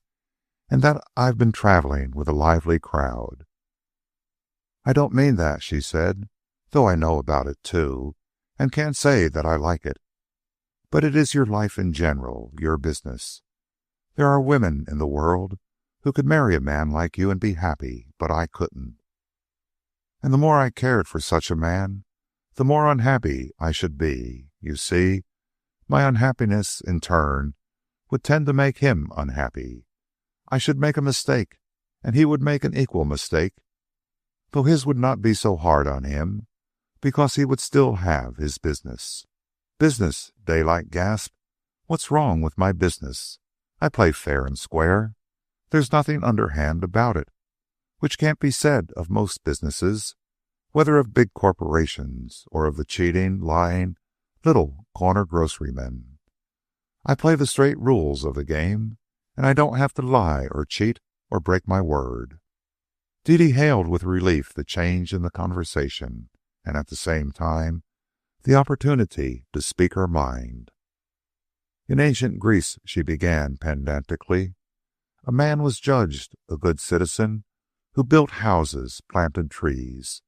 "and that I've been traveling with a lively crowd." "I don't mean that," she said, "though I know about it, too, and can't say that I like it. But it is your life in general, your business. There are women in the world who could marry a man like you and be happy, but I couldn't. And the more I cared for such a man, the more unhappy I should be. You see, my unhappiness, in turn, would tend to make him unhappy. I should make a mistake, and he would make an equal mistake, though his would not be so hard on him, because he would still have his business." "Business?" Daylight gasped. "What's wrong with my business? I play fair and square. There's nothing underhand about it, which can't be said of most businesses, whether of big corporations or of the cheating, lying, little corner grocerymen. I play the straight rules of the game, and I don't have to lie or cheat or break my word." Dede hailed with relief the change in the conversation, and at the same time the opportunity to speak her mind. "In ancient Greece," she began pedantically, "a man was judged a good citizen who built houses, planted trees."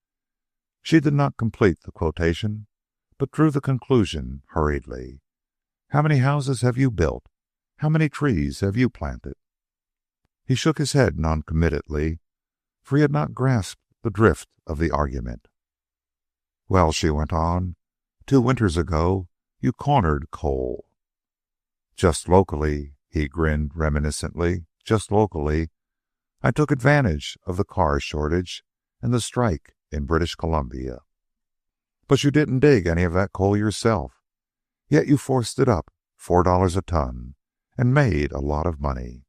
She did not complete the quotation, but drew the conclusion hurriedly. "How many houses have you built? How many trees have you planted?" He shook his head noncommittally, for he had not grasped the drift of the argument. "Well," she went on, 2 winters ago you cornered coal." "Just locally," he grinned reminiscently, "just locally. I took advantage of the car shortage and the strike in British Columbia." "But you didn't dig any of that coal yourself. Yet you forced it up $4 a ton and made a lot of money.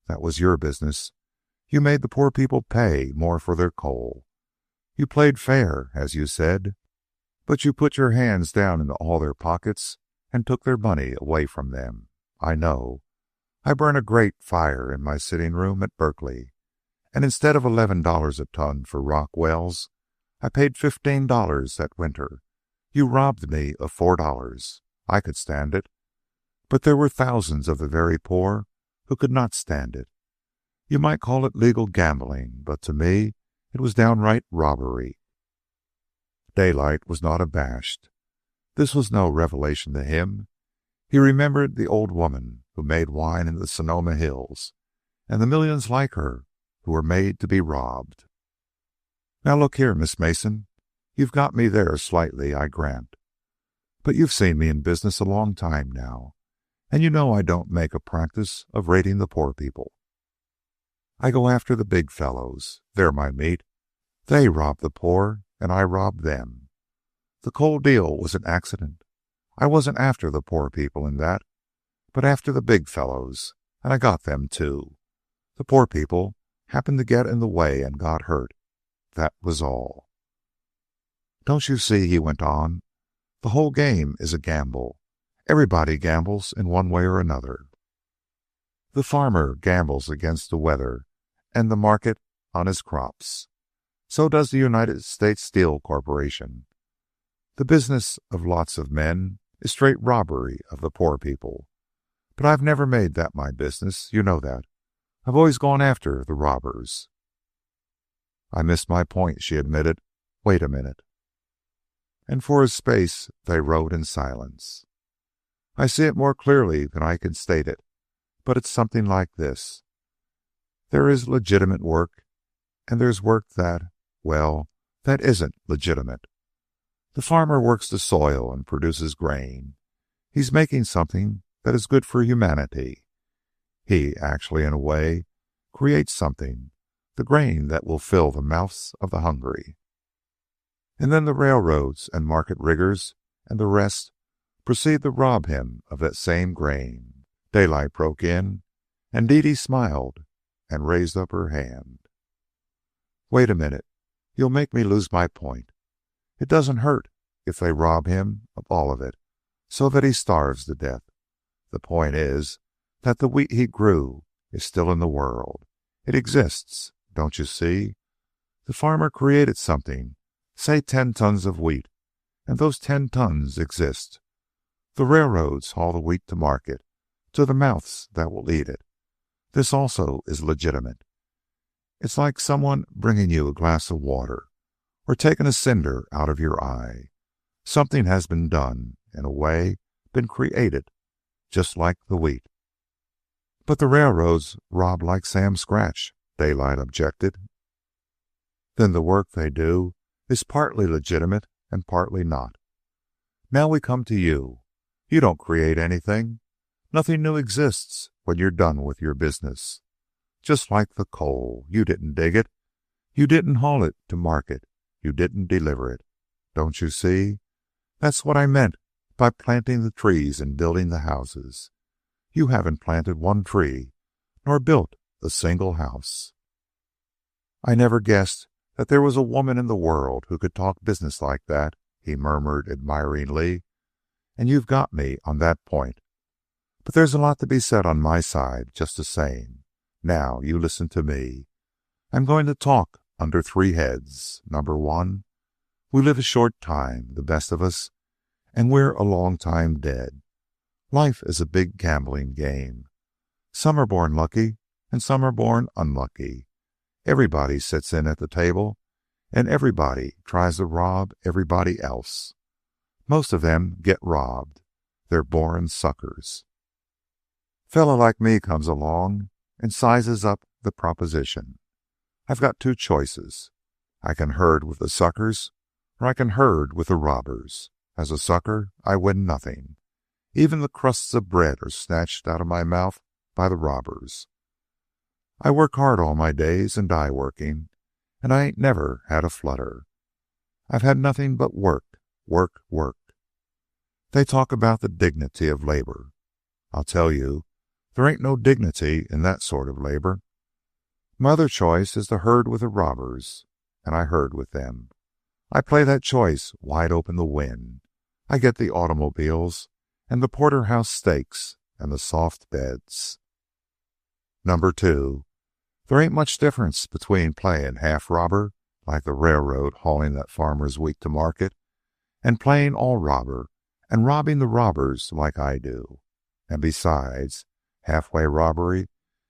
That was your business. You made the poor people pay more for their coal. You played fair, as you said, but you put your hands down into all their pockets and took their money away from them. I know. I burn a grate fire in my sitting room at Berkeley, and instead of $11 a ton for rock wells, I paid $15 that winter. You robbed me of $4. I could stand it. But there were thousands of the very poor who could not stand it. You might call it legal gambling, but to me it was downright robbery." Daylight was not abashed. This was no revelation to him. He remembered the old woman who made wine in the Sonoma Hills, and the millions like her who were made to be robbed. Now look here, Miss Mason, you've got me there slightly, I grant. But you've seen me in business a long time now, and you know I don't make a practice of raiding the poor people. I go after the big fellows. They're my meat. They rob the poor, and I rob them. The coal deal was an accident. I wasn't after the poor people in that, but after the big fellows, and I got them too. The poor people happened to get in the way and got hurt. That was all. Don't you see, he went on, the whole game is a gamble. Everybody gambles in one way or another. The farmer gambles against the weather and the market on his crops. So does the United States Steel Corporation. The business of lots of men is straight robbery of the poor people. But I've never made that my business, you know that. I've always gone after the robbers. I missed my point, she admitted. Wait a minute. And for a space they rode in silence. I see it more clearly than I can state it, but it's something like this. There is legitimate work, and there's work that, well, that isn't legitimate. The farmer works the soil and produces grain. He's making something that is good for humanity. He actually, in a way, creates something, the grain that will fill the mouths of the hungry. And then the railroads and market riggers and the rest proceed to rob him of that same grain. Daylight broke in, and Dede smiled and raised up her hand. Wait a minute. You'll make me lose my point. It doesn't hurt if they rob him of all of it, so that he starves to death. The point is that the wheat he grew is still in the world. It exists, don't you see? The farmer created something, say 10 tons of wheat, and those 10 tons exist. The railroads haul the wheat to market, to the mouths that will eat it. This also is legitimate. It's like someone bringing you a glass of water or taking a cinder out of your eye. Something has been done, in a way, been created, just like the wheat. But the railroads rob like Sam Scratch, Daylight objected. Then the work they do is partly legitimate and partly not. Now we come to you. You don't create anything. Nothing new exists when you're done with your business. Just like the coal, you didn't dig it. You didn't haul it to market. You didn't deliver it. Don't you see? That's what I meant by planting the trees and building the houses. You haven't planted one tree, nor built a single house. I never guessed that there was a woman in the world who could talk business like that, he murmured admiringly. And you've got me on that point. But there's a lot to be said on my side, just the same. Now, you listen to me. I'm going to talk under 3 heads. Number 1, we live a short time, the best of us, and we're a long time dead. Life is a big gambling game. Some are born lucky, and some are born unlucky. Everybody sits in at the table, and everybody tries to rob everybody else. Most of them get robbed. They're born suckers. Fellow like me comes along and sizes up the proposition. I've got 2 choices. I can herd with the suckers, or I can herd with the robbers. As a sucker, I win nothing. Even the crusts of bread are snatched out of my mouth by the robbers. I work hard all my days and die working, and I ain't never had a flutter. I've had nothing but work, work, work. They talk about the dignity of labor. I'll tell you, there ain't no dignity in that sort of labor. My other choice is to herd with the robbers, and I herd with them. I play that choice wide open to win. I get the automobiles and the porterhouse steaks and the soft beds. Number 2, there ain't much difference between playing half robber, like the railroad hauling that farmer's wheat to market, and playing all robber and robbing the robbers like I do. And besides, halfway robbery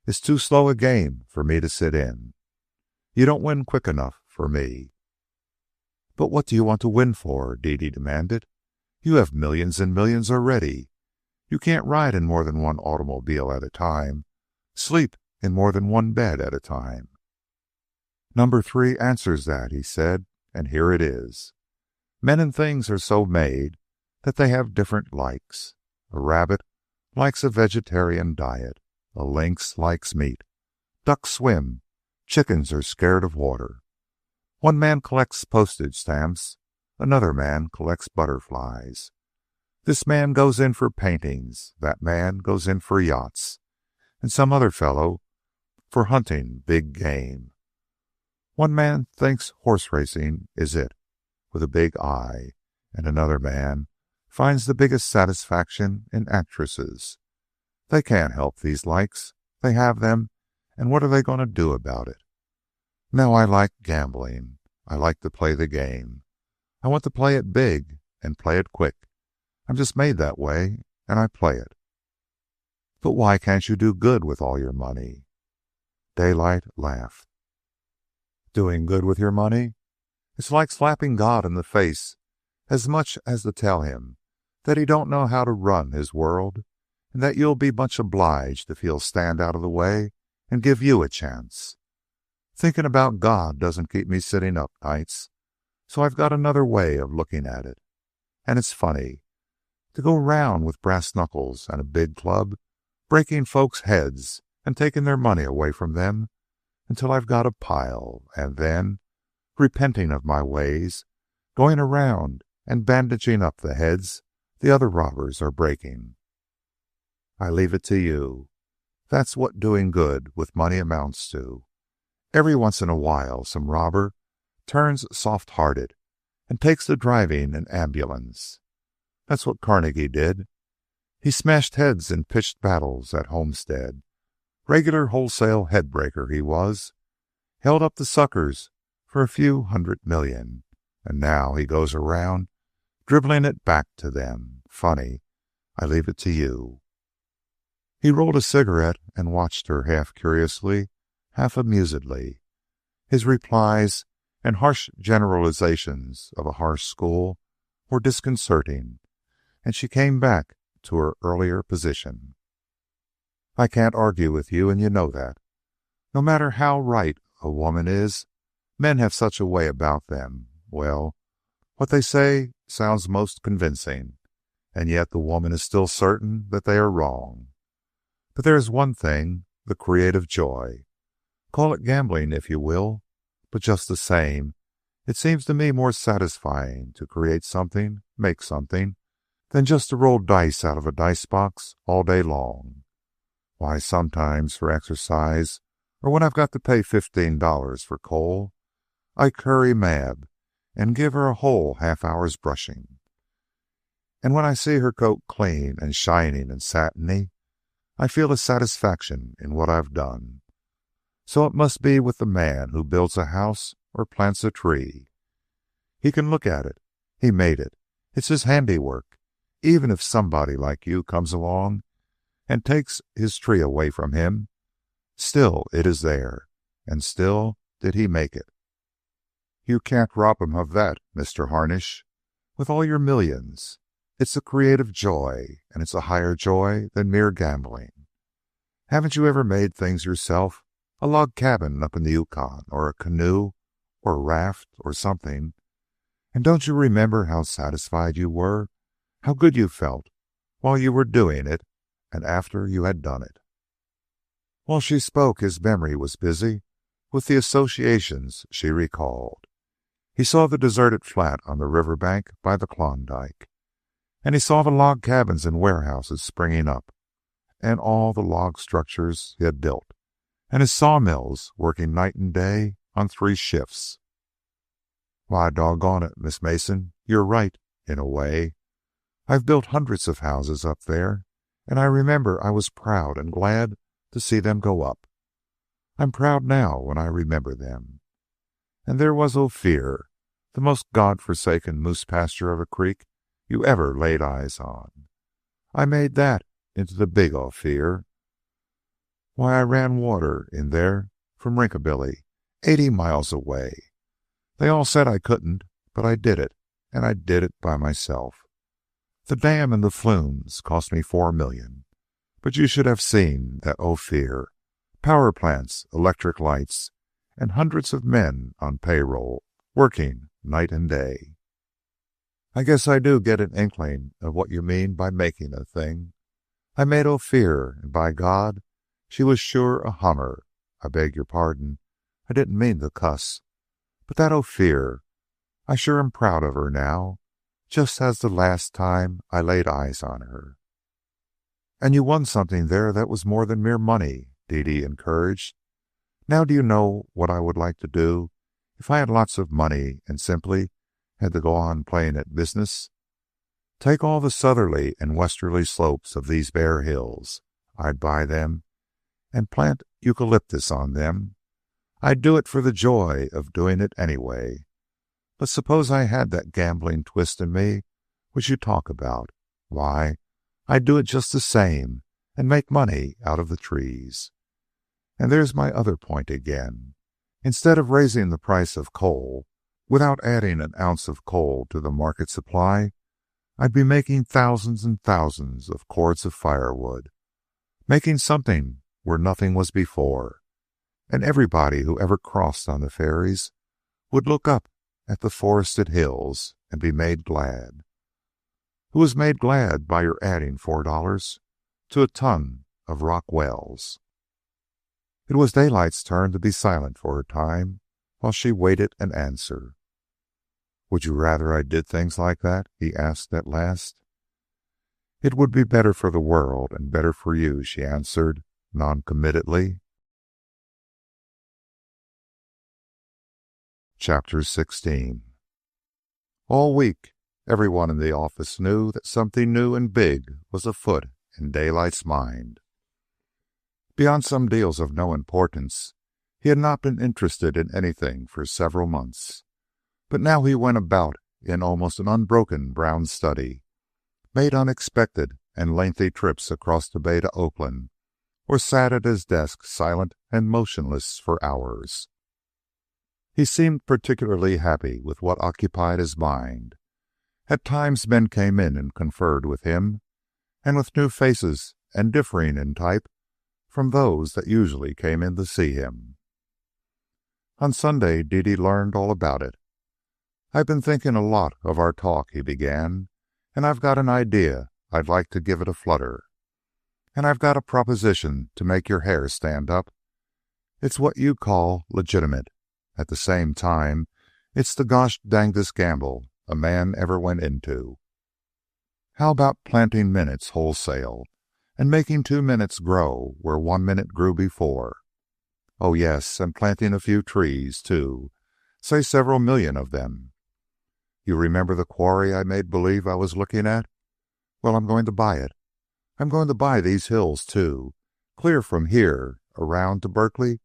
is too slow a game for me to sit in. You don't win quick enough for me. But what do you want to win for? Dede demanded. You have millions and millions already. You can't ride in more than one automobile at a time, sleep in more than one bed at a time. Number 3 answers that, he said, and here it is. Men and things are so made that they have different likes. A rabbit likes a vegetarian diet. A lynx likes meat. Ducks swim. Chickens are scared of water. One man collects postage stamps. Another man collects butterflies. This man goes in for paintings. That man goes in for yachts. And some other fellow for hunting big game. One man thinks horse racing is it, with a big I, and another man finds the biggest satisfaction in actresses. They can't help these likes. They have them, and what are they going to do about it? Now I like gambling. I like to play the game. I want to play it big and play it quick. I'm just made that way, and I play it. But why can't you do good with all your money? Daylight laughed. Doing good with your money? It's like slapping God in the face as much as to tell him that he don't know how to run his world and that you'll be much obliged if he'll stand out of the way and give you a chance. Thinking about God doesn't keep me sitting up nights, so I've got another way of looking at it. And it's funny to go round with brass knuckles and a big club, breaking folks' heads and taking their money away from them until I've got a pile, and then, repenting of my ways, going around and bandaging up the heads the other robbers are breaking. I leave it to you. That's what doing good with money amounts to. Every once in a while, some robber turns soft-hearted and takes to driving an ambulance. That's what Carnegie did. He smashed heads in pitched battles at Homestead. Regular wholesale headbreaker he was. Held up the suckers for a few $100 million, and now he goes around dribbling it back to them. Funny. I leave it to you. He rolled a cigarette and watched her half curiously, half amusedly. His replies and harsh generalizations of a harsh school were disconcerting, and she came back to her earlier position. I can't argue with you, and you know that. No matter how right a woman is, men have such a way about them. Well, what they say sounds most convincing, and yet the woman is still certain that they are wrong. But there is one thing, the creative joy. Call it gambling if you will, but just the same, it seems to me more satisfying to create something, make something, than just to roll dice out of a dice box all day long. Why, sometimes for exercise, or when I've got to pay $15 for coal, I curry Mab and give her a whole half-hour's brushing. And when I see her coat clean and shining and satiny, I feel a satisfaction in what I've done. So it must be with the man who builds a house or plants a tree. He can look at it. He made it. It's his handiwork. Even if somebody like you comes along and takes his tree away from him, still it is there, and still did he make it. You can't rob him of that, Mr. Harnish. With all your millions, it's a creative joy, and it's a higher joy than mere gambling. Haven't you ever made things yourself? A log cabin up in the Yukon, or a canoe, or a raft, or something. And don't you remember how satisfied you were, how good you felt, while you were doing it, and after you had done it? While she spoke, his memory was busy with the associations she recalled. He saw the deserted flat on the river bank by the Klondike, and he saw the log cabins and warehouses springing up, and all the log structures he had built, and his sawmills working night and day on 3 shifts. Why, doggone it, Miss Mason, you're right, in a way. I've built hundreds of houses up there, and I remember I was proud and glad to see them go up. I'm proud now when I remember them. And there was Ophir, the most God-forsaken moose pasture of a creek you ever laid eyes on. I made that into the big Ophir. Why, I ran water in there from Rinkabilly, 80 miles away. They all said I couldn't, but I did it, and I did it by myself. The dam and the flumes cost me $4 million. But you should have seen that Ophir. Power plants, electric lights, and hundreds of men on payroll, working night and day. I guess I do get an inkling of what you mean by making a thing. I made Ophir, and by God, she was sure a hummer. I beg your pardon. I didn't mean to cuss. But that Ophir, I sure am proud of her now, just as the last time I laid eyes on her. And you won something there that was more than mere money, Dede encouraged. Now do you know what I would like to do if I had lots of money and simply had to go on playing at business? Take all the southerly and westerly slopes of these bare hills. I'd buy them and plant eucalyptus on them. I'd do it for the joy of doing it anyway. But suppose I had that gambling twist in me which you talk about. Why, I'd do it just the same and make money out of the trees. And there's my other point again. Instead of raising the price of coal, without adding an ounce of coal to the market supply, I'd be making thousands and thousands of cords of firewood, making something where nothing was before. And everybody who ever crossed on the ferries would look up at the forested hills and be made glad. Who was made glad by your adding $4 to a ton of rock wells. It was Daylight's turn to be silent for a time while she waited an answer. Would you rather I did things like that? He asked at last. It would be better for the world and better for you, she answered noncommittally. Chapter 16. All week, everyone in the office knew that something new and big was afoot in Daylight's mind. Beyond some deals of no importance, he had not been interested in anything for several months. But now he went about in almost an unbroken brown study, made unexpected and lengthy trips across the bay to Oakland, or sat at his desk silent and motionless for hours. He seemed particularly happy with what occupied his mind. At times men came in and conferred with him, and with new faces and differing in type from those that usually came in to see him. On Sunday, Dede learned all about it. I've been thinking a lot of our talk, he began, and I've got an idea I'd like to give it a flutter. And I've got a proposition to make your hair stand up. It's what you call legitimate. At the same time, it's the gosh dangdest gamble a man ever went into. How about planting minutes wholesale and making 2 minutes grow where 1 minute grew before? Oh, yes, and planting a few trees, too. Say several million of them. You remember the quarry I made believe I was looking at? Well, I'm going to buy it. I'm going to buy these hills, too, clear from here around to Berkeley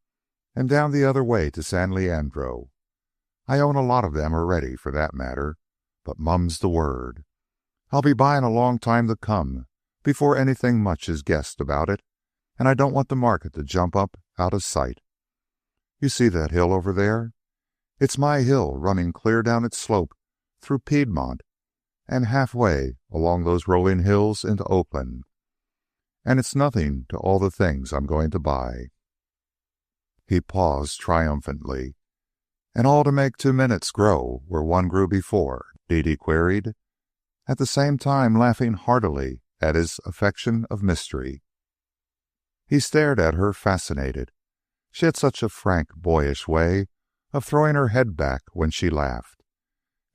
and down the other way to San Leandro. I own a lot of them already, for that matter, but mum's the word. I'll be buying a long time to come before anything much is guessed about it, and I don't want the market to jump up out of sight. You see that hill over there? It's my hill running clear down its slope through Piedmont and halfway along those rolling hills into Oakland. And it's nothing to all the things I'm going to buy. He paused triumphantly. And all to make 2 minutes grow where 1 grew before, Dede queried, at the same time laughing heartily at his affection of mystery. He stared at her fascinated. She had such a frank, boyish way of throwing her head back when she laughed,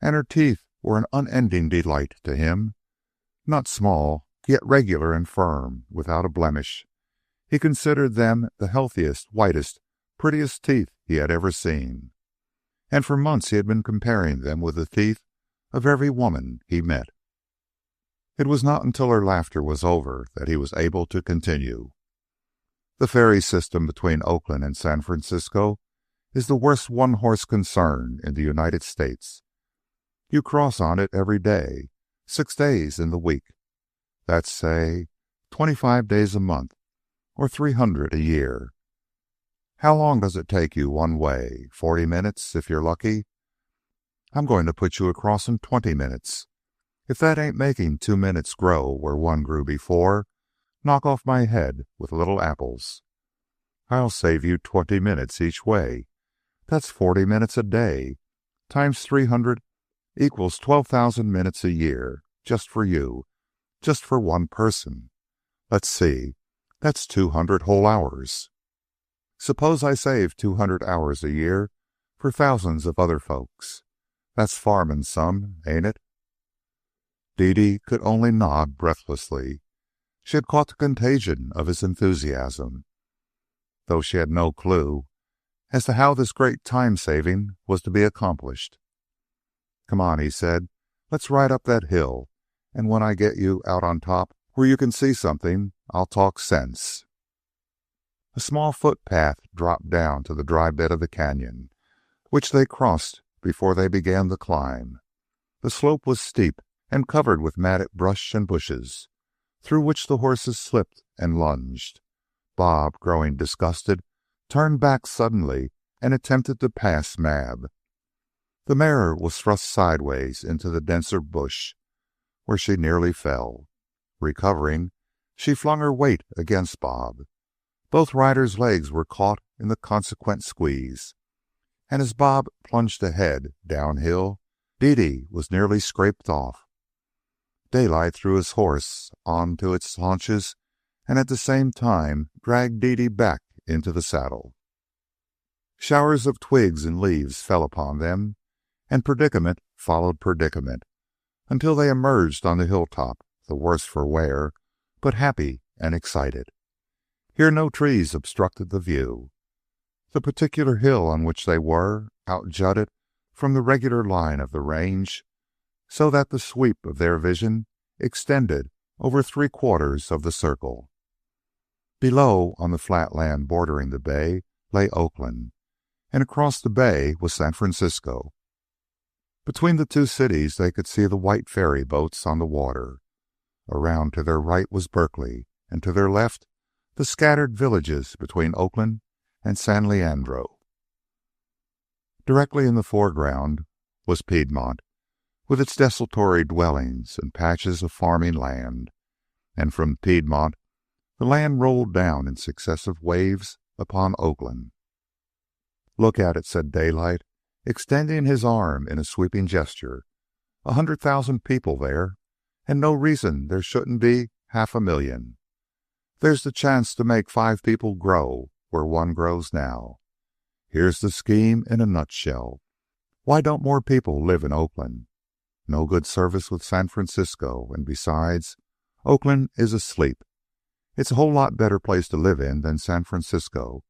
and her teeth were an unending delight to him. Not small, yet regular and firm, without a blemish. He considered them the healthiest, whitest, prettiest teeth he had ever seen. And for months he had been comparing them with the teeth of every woman he met. It was not until her laughter was over that he was able to continue. The ferry system between Oakland and San Francisco is the worst one-horse concern in the United States. You cross on it every day, 6 days in the week. That's, say, 25 days a month, or 300 a year. How long does it take you one way? 40 minutes, if you're lucky? I'm going to put you across in 20 minutes. If that ain't making 2 minutes grow where one grew before, knock off my head with little apples. I'll save you 20 minutes each way. That's 40 minutes a day. Times 300 equals 12,000 minutes a year, just for you, just for one person. Let's see, that's 200 whole hours. Suppose I save 200 hours a year for thousands of other folks. That's farming some, ain't it? Dede could only nod breathlessly. She had caught the contagion of his enthusiasm, though she had no clue as to how this great time-saving was to be accomplished. Come on, he said. Let's ride up that hill, and when I get you out on top where you can see something, I'll talk sense. A small footpath dropped down to the dry bed of the canyon, which they crossed before they began the climb. The slope was steep and covered with matted brush and bushes, through which the horses slipped and lunged. Bob, growing disgusted, turned back suddenly and attempted to pass Mab. The mare was thrust sideways into the denser bush, where she nearly fell. Recovering, she flung her weight against Bob. Both riders' legs were caught in the consequent squeeze, and as Bob plunged ahead downhill, Dede was nearly scraped off. Daylight threw his horse on to its haunches and at the same time dragged Dede back into the saddle. Showers of twigs and leaves fell upon them, and predicament followed predicament, until they emerged on the hilltop, the worse for wear, but happy and excited. Here no trees obstructed the view. The particular hill on which they were outjutted from the regular line of the range, so that the sweep of their vision extended over 3/4 of the circle. Below, on the flat land bordering the bay, lay Oakland, and across the bay was San Francisco. Between the two cities they could see the white ferry boats on the water. Around to their right was Berkeley, and to their left the scattered villages between Oakland and San Leandro. Directly in the foreground was Piedmont, with its desultory dwellings and patches of farming land, and from Piedmont the land rolled down in successive waves upon Oakland. Look at it, said Daylight, extending his arm in a sweeping gesture. 100,000 people there, and no reason there shouldn't be 500,000. There's the chance to make 5 people grow where one grows now. Here's the scheme in a nutshell. Why don't more people live in Oakland? No good service with San Francisco, and besides, Oakland is asleep. It's a whole lot better place to live in than San Francisco.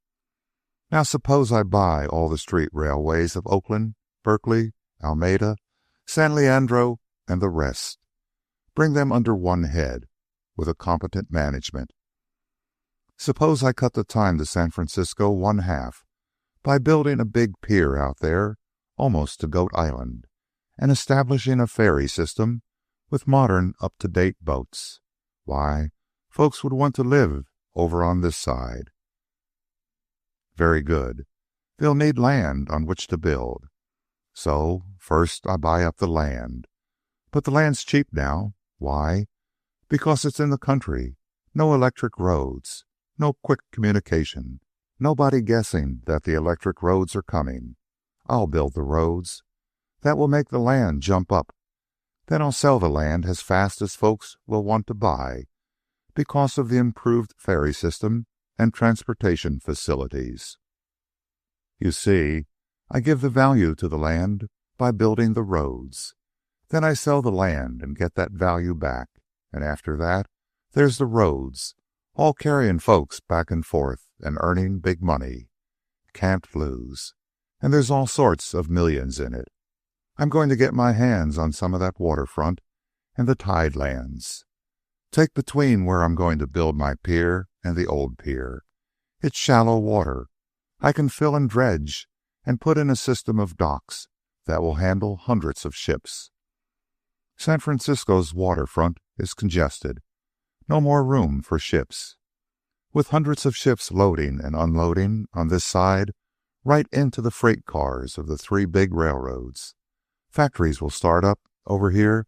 Now suppose I buy all the street railways of Oakland, Berkeley, Alameda, San Leandro, and the rest. Bring them under one head, with a competent management. Suppose I cut the time to San Francisco 1/2 by building a big pier out there, almost to Goat Island, and establishing a ferry system with modern, up-to-date boats. Why, folks would want to live over on this side. Very good. They'll need land on which to build. So, first I buy up the land. But the land's cheap now. Why? Because it's in the country. No electric roads. No quick communication. Nobody guessing that the electric roads are coming. I'll build the roads. That will make the land jump up. Then I'll sell the land as fast as folks will want to buy because of the improved ferry system and transportation facilities. You see, I give the value to the land by building the roads. Then I sell the land and get that value back. And after that, there's the roads, all carrying folks back and forth and earning big money. Can't lose. And there's all sorts of millions in it. I'm going to get my hands on some of that waterfront and the tide lands. Take between where I'm going to build my pier and the old pier. It's shallow water. I can fill and dredge and put in a system of docks that will handle hundreds of ships. San Francisco's waterfront is congested. No more room for ships. With hundreds of ships loading and unloading on this side, right into the freight cars of the 3 big railroads. Factories will start up over here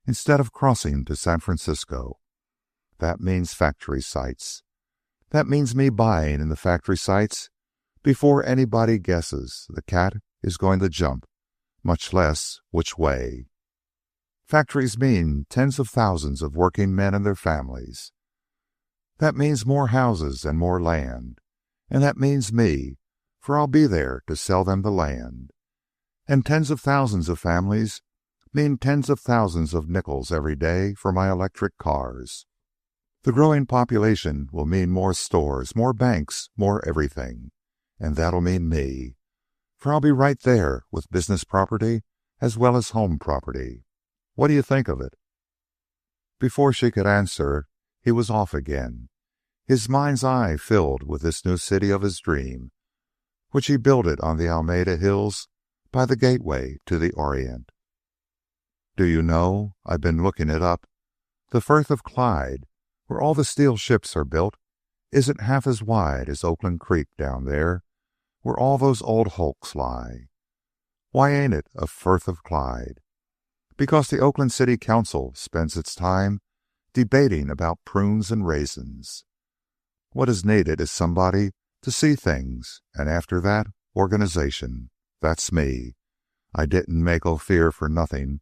instead of crossing to San Francisco. That means factory sites. That means me buying in the factory sites before anybody guesses the cat is going to jump, much less which way. Factories mean tens of thousands of working men and their families. That means more houses and more land. And that means me, for I'll be there to sell them the land. And tens of thousands of families mean tens of thousands of nickels every day for my electric cars. The growing population will mean more stores, more banks, more everything. And that'll mean me, for I'll be right there with business property as well as home property. What do you think of it?" Before she could answer, he was off again, his mind's eye filled with this new city of his dream, which he builded on the Alameda Hills by the gateway to the Orient. "Do you know, I've been looking it up. The Firth of Clyde, where all the steel ships are built, isn't half as wide as Oakland Creek down there, where all those old hulks lie. Why ain't it a Firth of Clyde? Because the Oakland City Council spends its time debating about prunes and raisins. What is needed is somebody to see things, and after that, organization. That's me. I didn't make Ophir for nothing,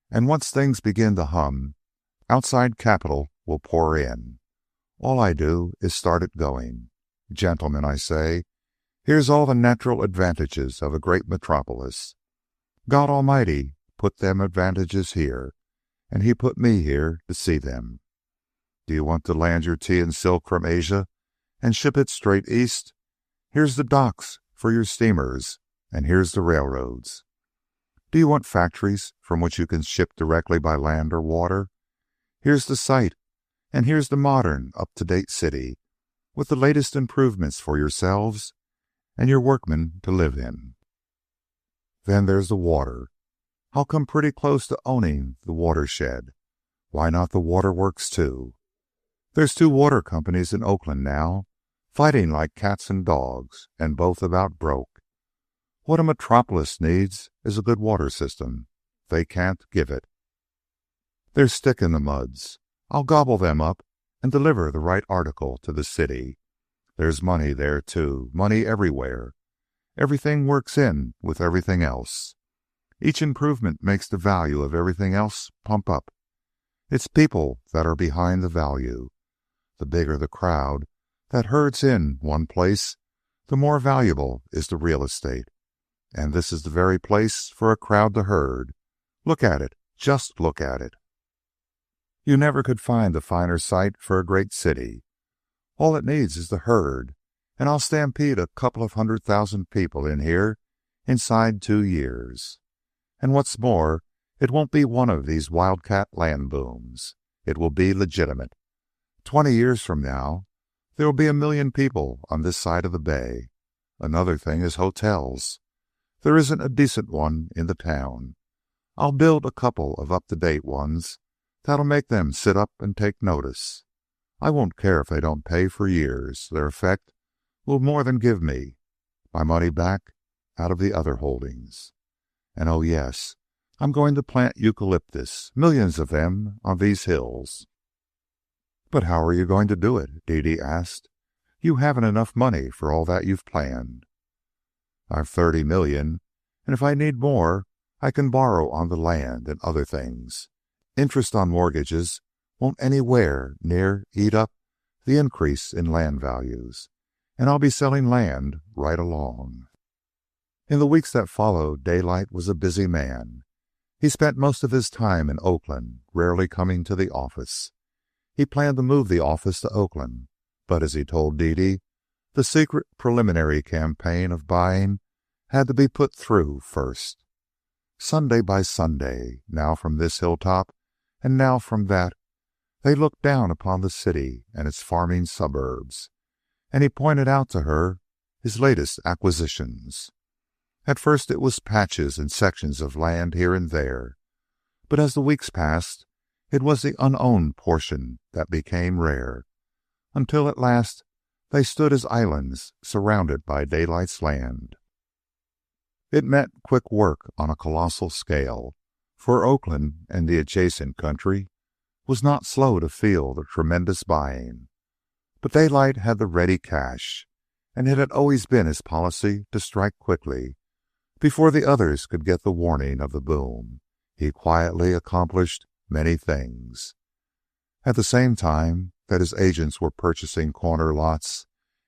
and once things begin to hum, outside capital will pour in. All I do is start it going. Gentlemen, I say, here's all the natural advantages of a great metropolis. God Almighty put them advantages here, and he put me here to see them. Do you want to land your tea and silk from Asia and ship it straight east? Here's the docks for your steamers, and here's the railroads. Do you want factories from which you can ship directly by land or water? Here's the site, and here's the modern, up-to-date city, with the latest improvements for yourselves and your workmen to live in. Then there's the water. I'll come pretty close to owning the watershed. Why not the waterworks, too? There's 2 water companies in Oakland now, fighting like cats and dogs, and both about broke. What a metropolis needs is a good water system. They can't give it. They're stick in the muds. I'll gobble them up and deliver the right article to the city. There's money there, too, money everywhere. Everything works in with everything else. Each improvement makes the value of everything else pump up. It's people that are behind the value. The bigger the crowd that herds in one place, the more valuable is the real estate. And this is the very place for a crowd to herd. Look at it. Just look at it. You never could find a finer site for a great city. All it needs is the herd, and I'll stampede a couple of 100,000 people in here inside 2 years. And what's more, it won't be one of these wildcat land booms. It will be legitimate. 20 years from now, there will be 1 million people on this side of the bay. Another thing is hotels. There isn't a decent one in the town. I'll build a couple of up-to-date ones that'll make them sit up and take notice. I won't care if they don't pay for years. Their effect will more than give me my money back out of the other holdings. And oh yes, I'm going to plant eucalyptus, millions of them, on these hills." "But how are you going to do it?" Dede asked. "You haven't enough money for all that you've planned." "I've 30 million, and if I need more, I can borrow on the land and other things. Interest on mortgages won't anywhere near eat up the increase in land values, and I'll be selling land right along." In the weeks that followed, Daylight was a busy man. He spent most of his time in Oakland, rarely coming to the office. He planned to move the office to Oakland, but as he told Dede, the secret preliminary campaign of buying had to be put through first. Sunday by Sunday, now from this hilltop and now from that, they looked down upon the city and its farming suburbs, and he pointed out to her his latest acquisitions. At first it was patches and sections of land here and there, but as the weeks passed, it was the unowned portion that became rare, until at last they stood as islands surrounded by Daylight's land. It meant quick work on a colossal scale, for Oakland and the adjacent country was not slow to feel the tremendous buying. But Daylight had the ready cash, and it had always been his policy to strike quickly. Before the others could get the warning of the boom, he quietly accomplished many things. At the same time that his agents were purchasing corner lots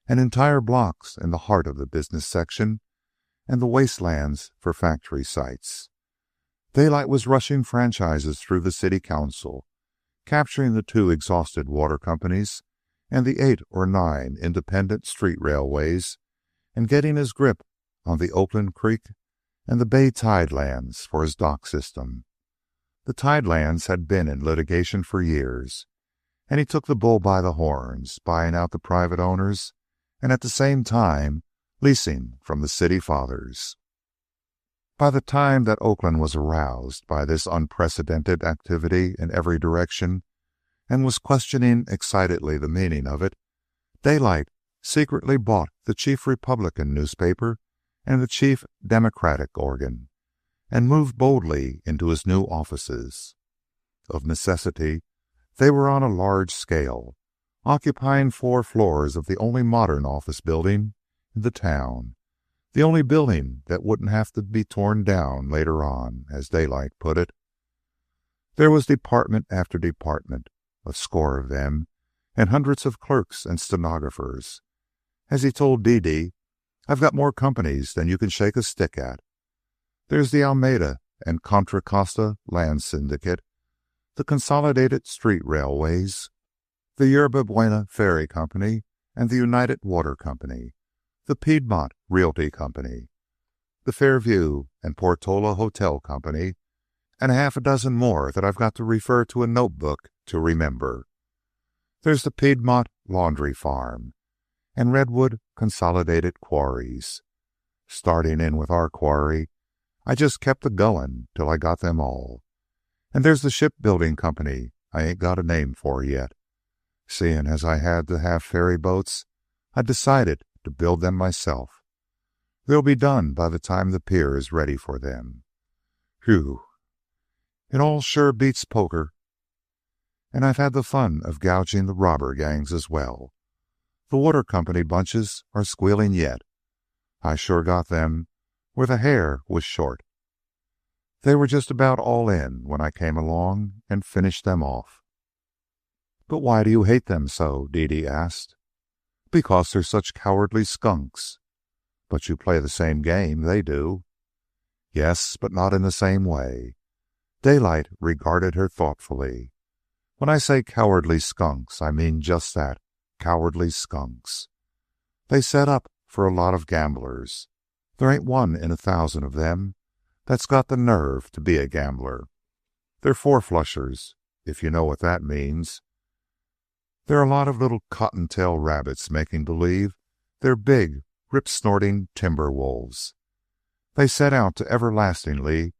and entire blocks in the heart of the business section and the wastelands for factory sites, Daylight was rushing franchises through the city council, capturing the 2 exhausted water companies and the 8 or 9 independent street railways, and getting his grip on the Oakland Creek and the Bay Tidelands for his dock system. The Tidelands had been in litigation for years, and he took the bull by the horns, buying out the private owners and at the same time leasing from the city fathers. By the time that Oakland was aroused by this unprecedented activity in every direction and was questioning excitedly the meaning of it, Daylight secretly bought the chief Republican newspaper and the chief Democratic organ and moved boldly into his new offices. Of necessity, they were on a large scale, occupying 4 floors of the only modern office building in the town, the only building that wouldn't have to be torn down later on, as Daylight put it. There was department after department, a score of them, and hundreds of clerks and stenographers. As he told Dee Dee, "I've got more companies than you can shake a stick at. There's the Alameda and Contra Costa Land Syndicate, the Consolidated Street Railways, the Yerba Buena Ferry Company and the United Water Company, the Piedmont Realty Company, the Fairview and Portola Hotel Company, and a half a dozen more that I've got to refer to a notebook to remember. There's the Piedmont Laundry Farm and Redwood Consolidated Quarries. Starting in with our quarry, I just kept a-going till I got them all. And there's the shipbuilding company I ain't got a name for yet. Seeing as I had to have ferry boats, I decided to build them myself. They'll be done by the time the pier is ready for them. Whew! It all sure beats poker. And I've had the fun of gouging the robber gangs as well. The water company bunches are squealing yet. I sure got them where the hair was short. They were just about all in when I came along and finished them off." "But why do you hate them so?" Dee Dee asked. "Because they're such cowardly skunks." "But you play the same game they do." "Yes, but not in the same way." Daylight regarded her thoughtfully. "When I say cowardly skunks, I mean just that, cowardly skunks. They set up for a lot of gamblers. There ain't one in 1,000 of them that's got the nerve to be a gambler. They're four-flushers, if you know what that means. They're a lot of little cottontail rabbits making believe they're big, rip-snorting timber wolves. They set out to everlastingly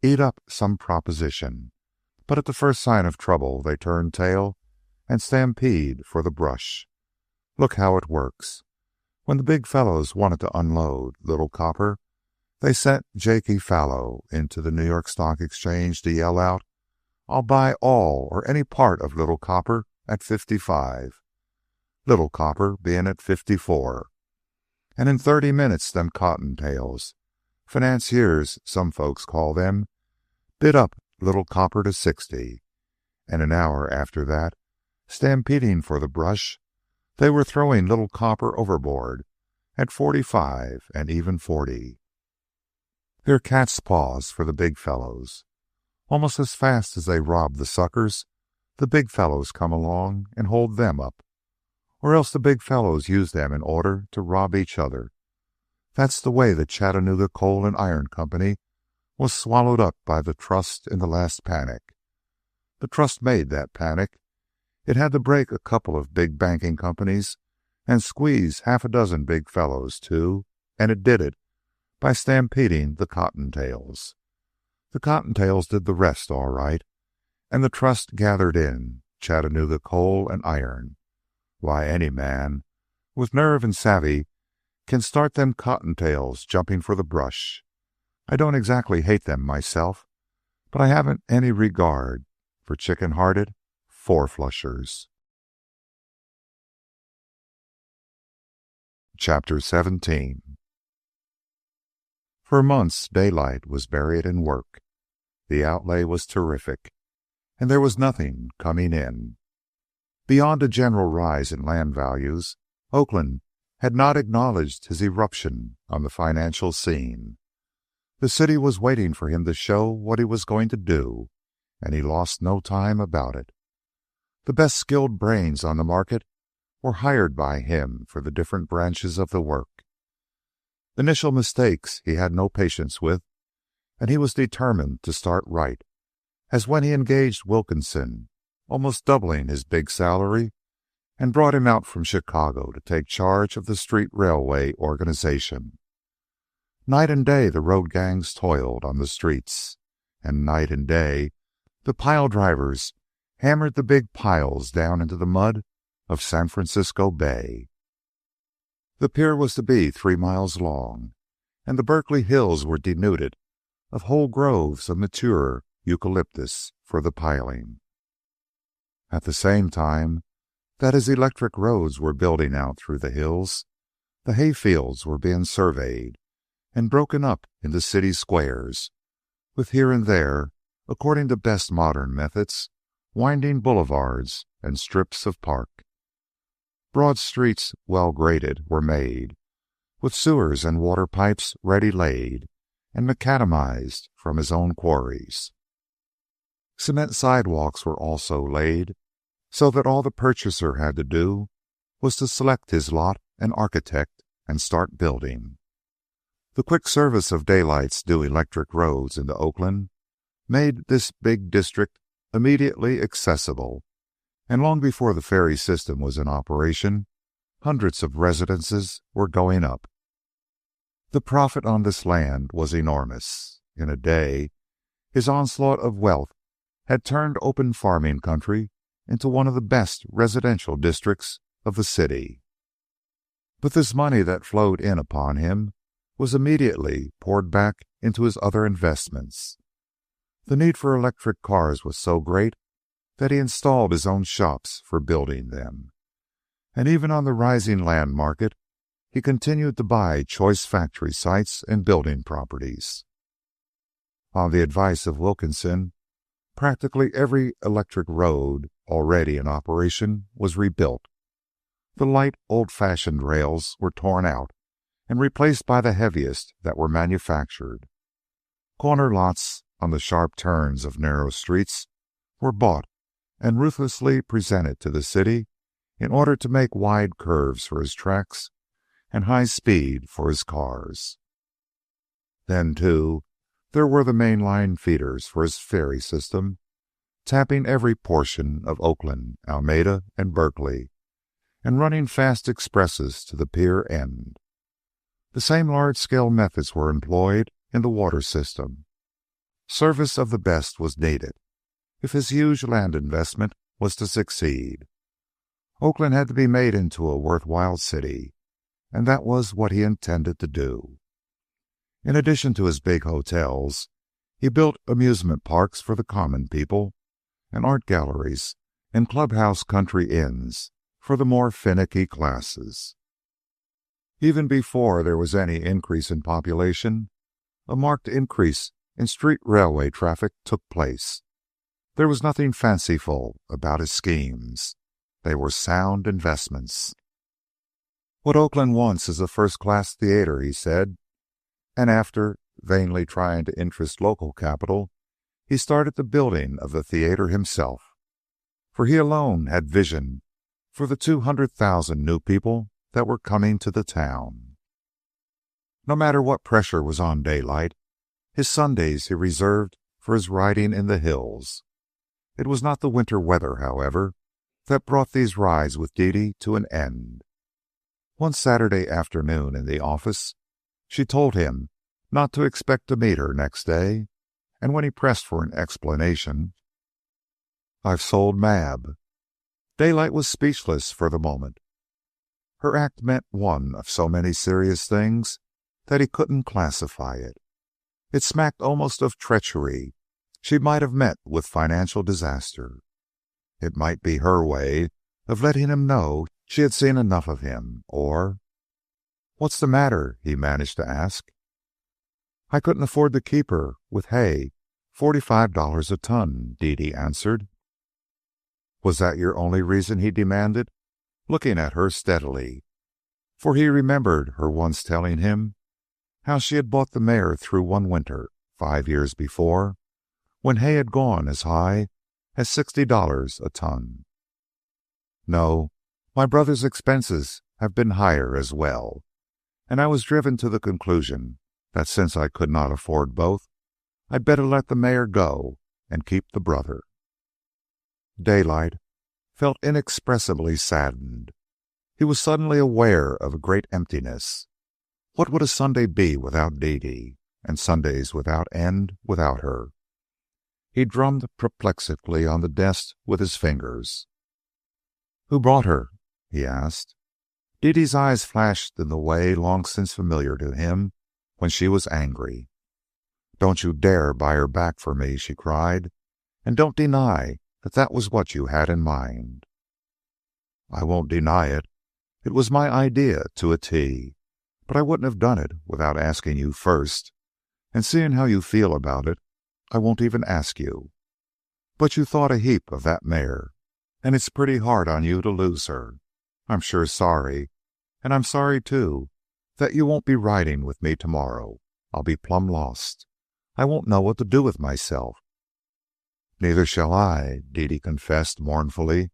eat up some proposition, but at the first sign of trouble they turn tail and stampede for the brush. Look how it works. When the big fellows wanted to unload Little Copper, they sent Jakey Fallow into the New York Stock Exchange to yell out, "I'll buy all or any part of Little Copper at 55. Little Copper being at 54. And in 30 minutes them cottontails, financiers some folks call them, bid up Little Copper to 60. And an hour after that, stampeding for the brush, they were throwing Little Copper overboard at 45 and even 40. They're cat's paws for the big fellows. Almost as fast as they rob the suckers, the big fellows come along and hold them up. Or else the big fellows use them in order to rob each other. That's the way the Chattanooga Coal and Iron Company was swallowed up by the trust in the last panic. The trust made that panic. It had to break a couple of big banking companies and squeeze half a dozen big fellows too, and it did it by stampeding the cottontails. The cottontails did the rest all right, and the trust gathered in Chattanooga Coal and Iron. Why, any man with nerve and savvy can start them cottontails jumping for the brush. I don't exactly hate them myself, but I haven't any regard for chicken-hearted four-flushers. Chapter 17. For months, Daylight was buried in work. The outlay was terrific, and there was nothing coming in. Beyond a general rise in land values, Oakland had not acknowledged his eruption on the financial scene. The city was waiting for him to show what he was going to do, and he lost no time about it. The best skilled brains on the market were hired by him for the different branches of the work. Initial mistakes he had no patience with, and he was determined to start right, as when he engaged Wilkinson, almost doubling his big salary, and brought him out from Chicago to take charge of the street railway organization. Night and day the road gangs toiled on the streets, and night and day the pile drivers hammered the big piles down into the mud of San Francisco Bay. The pier was to be 3 miles long, and the Berkeley hills were denuded of whole groves of mature eucalyptus for the piling. At the same time that his electric roads were building out through the hills, the hayfields were being surveyed and broken up into city squares, with here and there, according to best modern methods, winding boulevards and strips of park. Broad streets, well graded, were made, with sewers and water pipes ready laid and macadamized from his own quarries. Cement sidewalks were also laid, so that all the purchaser had to do was to select his lot and architect and start building. The quick service of Daylight's new electric roads into Oakland made this big district immediately accessible, and long before the ferry system was in operation, hundreds of residences were going up. The profit on this land was enormous. In a day, his onslaught of wealth had turned open farming country into one of the best residential districts of the city. But this money that flowed in upon him was immediately poured back into his other investments. The need for electric cars was so great that he installed his own shops for building them. And even on the rising land market, he continued to buy choice factory sites and building properties. On the advice of Wilkinson, practically every electric road already in operation was rebuilt. The light, old-fashioned rails were torn out and replaced by the heaviest that were manufactured. Corner lots on the sharp turns of narrow streets were bought and ruthlessly presented to the city in order to make wide curves for his tracks and high speed for his cars. Then, too, there were the mainline feeders for his ferry system, tapping every portion of Oakland, Alameda, and Berkeley, and running fast expresses to the pier end. The same large-scale methods were employed in the water system. Service of the best was needed if his huge land investment was to succeed. Oakland had to be made into a worthwhile city, and that was what he intended to do. In addition to his big hotels, he built amusement parks for the common people, and art galleries and clubhouse country inns for the more finicky classes. Even before there was any increase in population, a marked increase in street railway traffic took place. There was nothing fanciful about his schemes. They were sound investments. What Oakland wants is a first-class theater, he said, and after vainly trying to interest local capital, he started the building of the theater himself, for he alone had vision for the 200,000 new people that were coming to the town. No matter what pressure was on Daylight, his Sundays he reserved for his riding in the hills. It was not the winter weather, however, that brought these rides with Dede to an end. One Saturday afternoon in the office, she told him not to expect to meet her next day, and when he pressed for an explanation, "I've sold Mab." Daylight was speechless for the moment. Her act meant one of so many serious things that he couldn't classify it. It smacked almost of treachery, she might have met with financial disaster. It might be her way of letting him know she had seen enough of him, or... "What's the matter?" he managed to ask. "I couldn't afford to keep her with hay, $45 a ton," Dede answered. "Was that your only reason?" he demanded, looking at her steadily, for he remembered her once telling him how she had bought the mare through one winter 5 years before, when hay had gone as high as $60 a ton. "No, my brother's expenses have been higher as well, and I was driven to the conclusion that since I could not afford both, I'd better let the mare go and keep the brother." Daylight felt inexpressibly saddened. He was suddenly aware of a great emptiness. What would a Sunday be without Dede, and Sundays without end without her? He drummed perplexedly on the desk with his fingers. "Who brought her?" he asked. Dede's eyes flashed in the way long since familiar to him when she was angry. "Don't you dare buy her back for me," she cried, "and don't deny that that was what you had in mind." "I won't deny it. It was my idea to a T, but I wouldn't have done it without asking you first, and seeing how you feel about it, I won't even ask you. But you thought a heap of that mare, and it's pretty hard on you to lose her. I'm sure sorry, and I'm sorry, too, that you won't be riding with me tomorrow. I'll be plumb lost. I won't know what to do with myself." "Neither shall I," Dede confessed mournfully,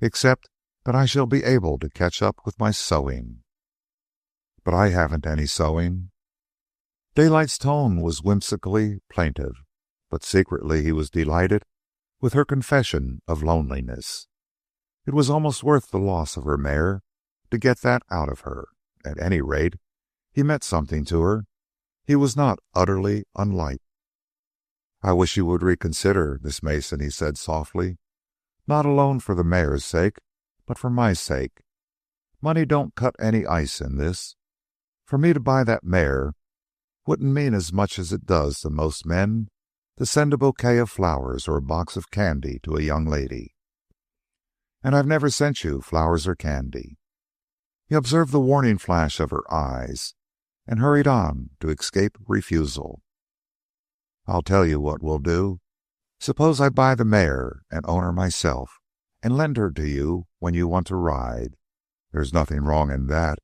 "except that I shall be able to catch up with my sewing." "But I haven't any sewing." Daylight's tone was whimsically plaintive, but secretly he was delighted with her confession of loneliness. It was almost worth the loss of her mare to get that out of her. At any rate, he meant something to her. He was not utterly unliked. "I wish you would reconsider, Miss Mason," he said softly. "Not alone for the mare's sake, but for my sake. Money don't cut any ice in this. For me to buy that mare wouldn't mean as much as it does to most men to send a bouquet of flowers or a box of candy to a young lady. And I've never sent you flowers or candy." He observed the warning flash of her eyes and hurried on to escape refusal. "I'll tell you what we'll do. Suppose I buy the mare and own her myself and lend her to you when you want to ride. There's nothing wrong in that.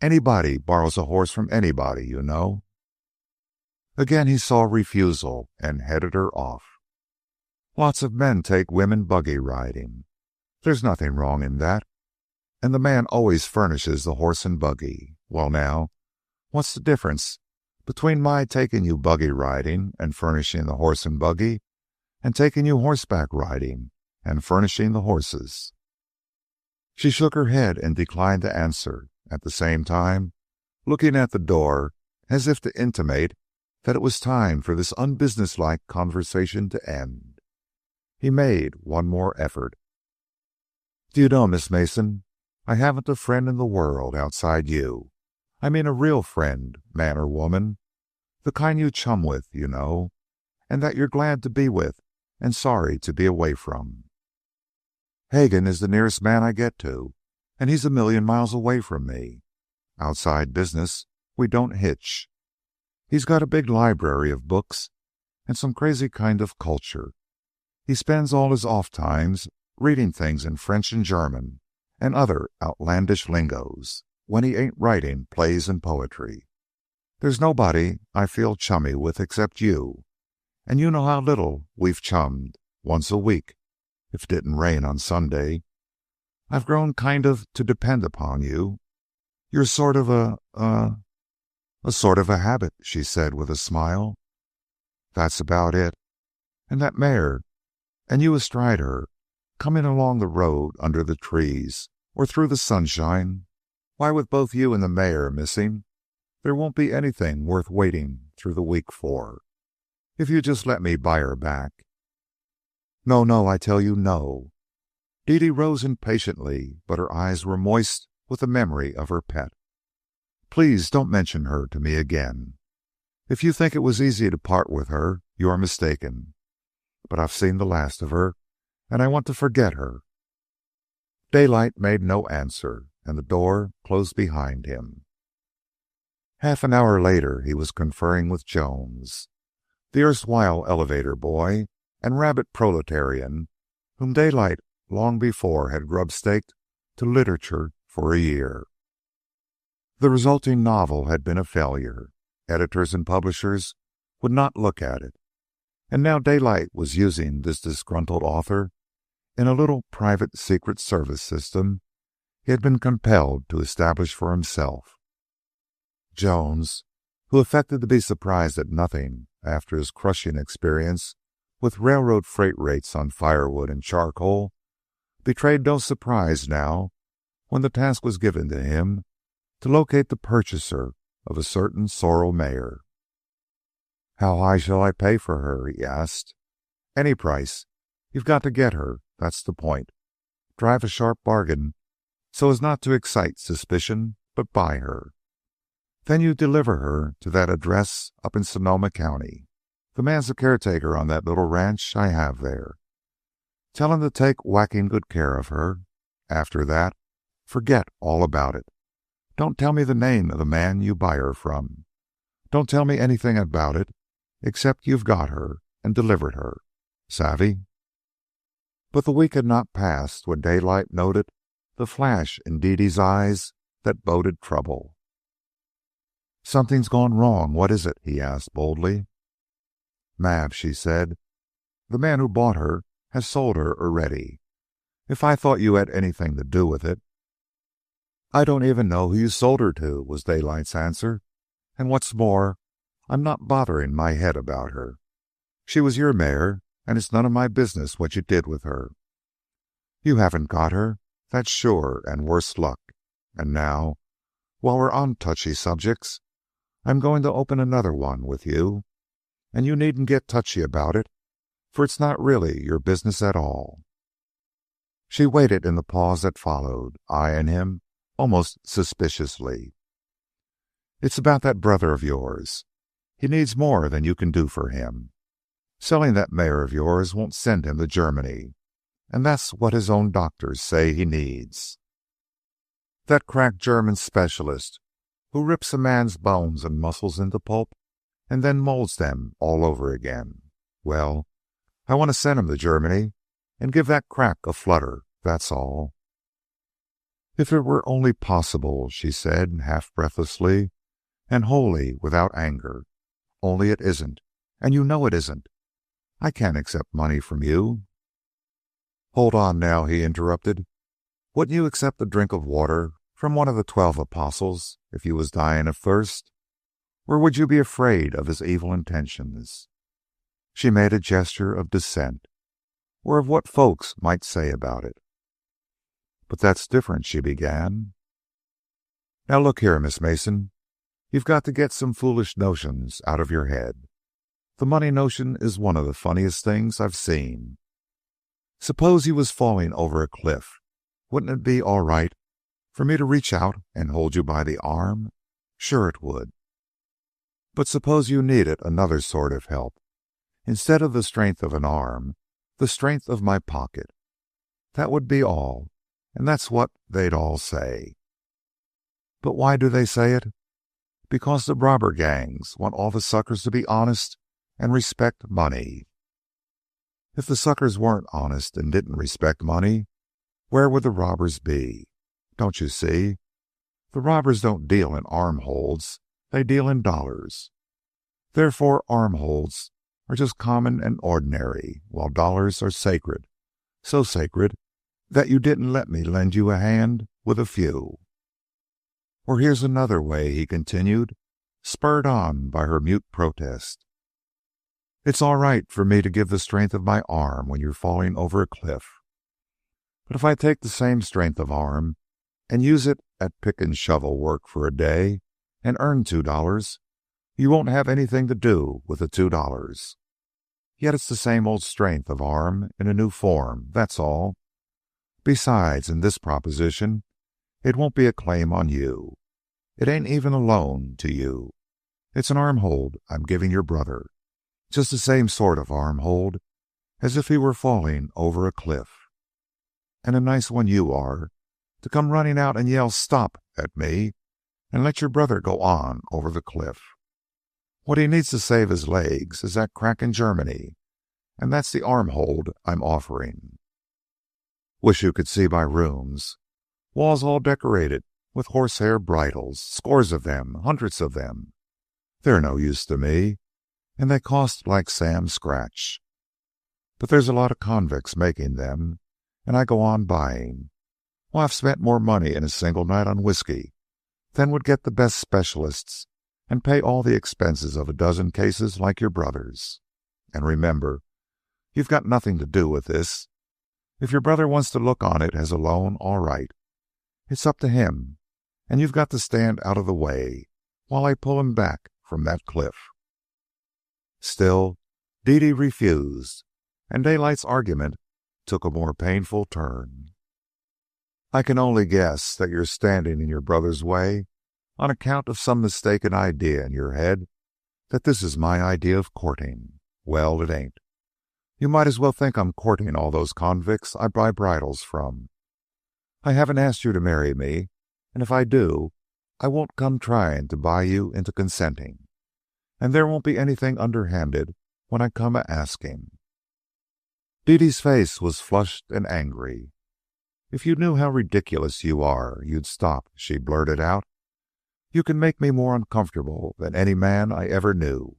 Anybody borrows a horse from anybody, you know." Again he saw refusal and headed her off. "Lots of men take women buggy riding. There's nothing wrong in that. And the man always furnishes the horse and buggy. Well, now, what's the difference between my taking you buggy riding and furnishing the horse and buggy, and taking you horseback riding and furnishing the horses?" She shook her head and declined to answer, at the same time looking at the door as if to intimate that it was time for this unbusinesslike conversation to end. He made one more effort. "Do you know, Miss Mason, I haven't a friend in the world outside you. I mean a real friend, man or woman, the kind you chum with, you know, and that you're glad to be with and sorry to be away from. Hagen is the nearest man I get to, and he's 1,000,000 miles away from me. Outside business, we don't hitch. He's got a big library of books and some crazy kind of culture. He spends all his off times reading things in French and German and other outlandish lingos when he ain't writing plays and poetry. There's nobody I feel chummy with except you, and you know how little we've chummed once a week, if it didn't rain on Sunday. I've grown kind of to depend upon you. You're sort of a sort of a habit," she said with a smile. "That's about it. And that mare, and you astride her, coming along the road under the trees or through the sunshine, why, with both you and the mare missing, there won't be anything worth waiting through the week for. If you just let me buy her back." "No, no, I tell you no." Dede rose impatiently, but her eyes were moist with the memory of her pet. "Please don't mention her to me again. If you think it was easy to part with her, you are mistaken. but I've seen the last of her, and I want to forget her." Daylight made no answer, and the door closed behind him. Half an hour later, he was conferring with Jones, the erstwhile elevator boy and rabbit proletarian whom Daylight long before had grub-staked to literature for a year. The resulting novel had been a failure. Editors and publishers would not look at it. And now Daylight was using this disgruntled author in a little private secret service system he had been compelled to establish for himself. Jones, who affected to be surprised at nothing after his crushing experience with railroad freight rates on firewood and charcoal, betrayed no surprise now when the task was given to him to locate the purchaser of a certain sorrel mare. "How high shall I pay for her?" he asked. "Any price. You've got to get her. That's the point. Drive a sharp bargain so as not to excite suspicion, but buy her. Then you deliver her to that address up in Sonoma County. The man's the caretaker on that little ranch I have there. Tell him to take whacking good care of her. After that, forget all about it. Don't tell me the name of the man you buy her from. Don't tell me anything about it, except you've got her and delivered her. Savvy?" But the week had not passed when Daylight noted the flash in Dede's eyes that boded trouble. "Something's gone wrong. What is it?" he asked boldly. "Mab," she said, "the man who bought her has sold her already. If I thought you had anything to do with it—" "I don't even know who you sold her to," was Daylight's answer. "And what's more, I'm not bothering my head about her. She was your mare, and it's none of my business what you did with her. You haven't got her, that's sure, and worse luck. And now, while we're on touchy subjects, I'm going to open another one with you. And you needn't get touchy about it, for it's not really your business at all." She waited in the pause that followed, eyeing him almost suspiciously. "It's about that brother of yours. He needs more than you can do for him. Selling that mare of yours won't send him to Germany, and that's what his own doctors say he needs. That crack German specialist who rips a man's bones and muscles into pulp and then molds them all over again. Well, I want to send him to Germany and give that crack a flutter, that's all." "If it were only possible," she said, half breathlessly and wholly without anger. "Only it isn't, and you know it isn't. I can't accept money from you." "Hold on now," he interrupted. "Wouldn't you accept a drink of water from one of the 12 apostles if you was dying of thirst? Or would you be afraid of his evil intentions?" She made a gesture of dissent, or of what folks might say about it. "But that's different," she began. "Now look here, Miss Mason. You've got to get some foolish notions out of your head. The money notion is one of the funniest things I've seen. Suppose you was falling over a cliff. Wouldn't it be all right for me to reach out and hold you by the arm? Sure it would. But suppose you needed another sort of help. Instead of the strength of an arm, the strength of my pocket. That would be all, and that's what they'd all say. But why do they say it? Because the robber gangs want all the suckers to be honest and respect money. If the suckers weren't honest and didn't respect money, where would the robbers be? Don't you see? The robbers don't deal in armholds, they deal in dollars. Therefore, armholds are just common and ordinary, while dollars are sacred, so sacred that you didn't let me lend you a hand with a few. Or here's another way," he continued, spurred on by her mute protest. "It's all right for me to give the strength of my arm when you're falling over a cliff. But if I take the same strength of arm and use it at pick and shovel work for a day and earn $2, you won't have anything to do with the $2. Yet it's the same old strength of arm in a new form, that's all. Besides, in this proposition, it won't be a claim on you. It ain't even a loan to you. It's an arm hold I'm giving your brother. Just the same sort of arm hold, as if he were falling over a cliff. And a nice one you are, to come running out and yell stop at me and let your brother go on over the cliff. What he needs to save his legs is that crack in Germany, and that's the arm hold I'm offering. Wish you could see my rooms. Walls all decorated with horsehair bridles, scores of them, hundreds of them. They're no use to me, and they cost like Sam Scratch. But there's a lot of convicts making them, and I go on buying. Well, I've spent more money in a single night on whiskey than would get the best specialists and pay all the expenses of a dozen cases like your brother's. And remember, you've got nothing to do with this. If your brother wants to look on it as a loan, all right. It's up to him, and you've got to stand out of the way while I pull him back from that cliff. Still, Dede refused, and Daylight's argument took a more painful turn. I can only guess that you're standing in your brother's way on account of some mistaken idea in your head that this is my idea of courting. Well, it ain't. You might as well think I'm courting all those convicts I buy bridles from. I haven't asked you to marry me, and if I do, I won't come trying to buy you into consenting. And there won't be anything underhanded when I come a-asking. Dede's face was flushed and angry. If you knew how ridiculous you are, you'd stop, she blurted out. You can make me more uncomfortable than any man I ever knew.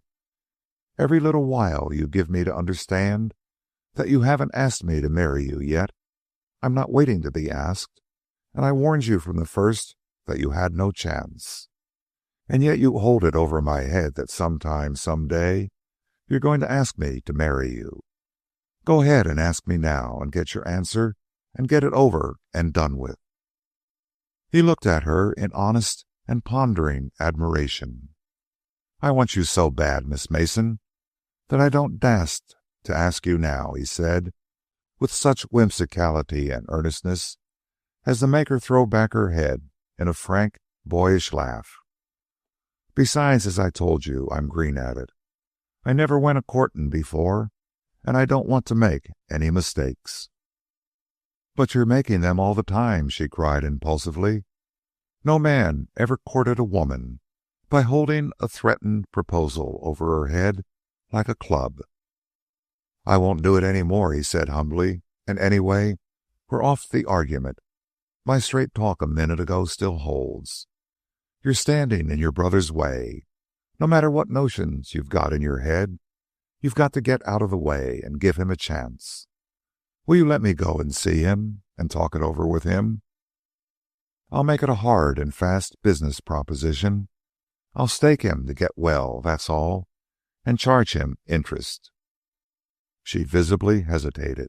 Every little while you give me to understand that you haven't asked me to marry you yet. I'm not waiting to be asked, and I warned you from the first that you had no chance. And yet you hold it over my head that sometime, some day, you're going to ask me to marry you. Go ahead and ask me now and get your answer and get it over and done with. He looked at her in honest and pondering admiration. I want you so bad, Miss Mason, that I don't dast to ask you now, he said, with such whimsicality and earnestness as to make her throw back her head in a frank, boyish laugh. Besides, as I told you, I'm green at it. I never went a-courtin' before, and I don't want to make any mistakes. But you're making them all the time, she cried impulsively. No man ever courted a woman by holding a threatened proposal over her head like a club. I won't do it any more, he said humbly, and anyway, we're off the argument. My straight talk a minute ago still holds. You're standing in your brother's way. No matter what notions you've got in your head, you've got to get out of the way and give him a chance. Will you let me go and see him and talk it over with him? I'll make it a hard and fast business proposition. I'll stake him to get well, that's all, and charge him interest. She visibly hesitated.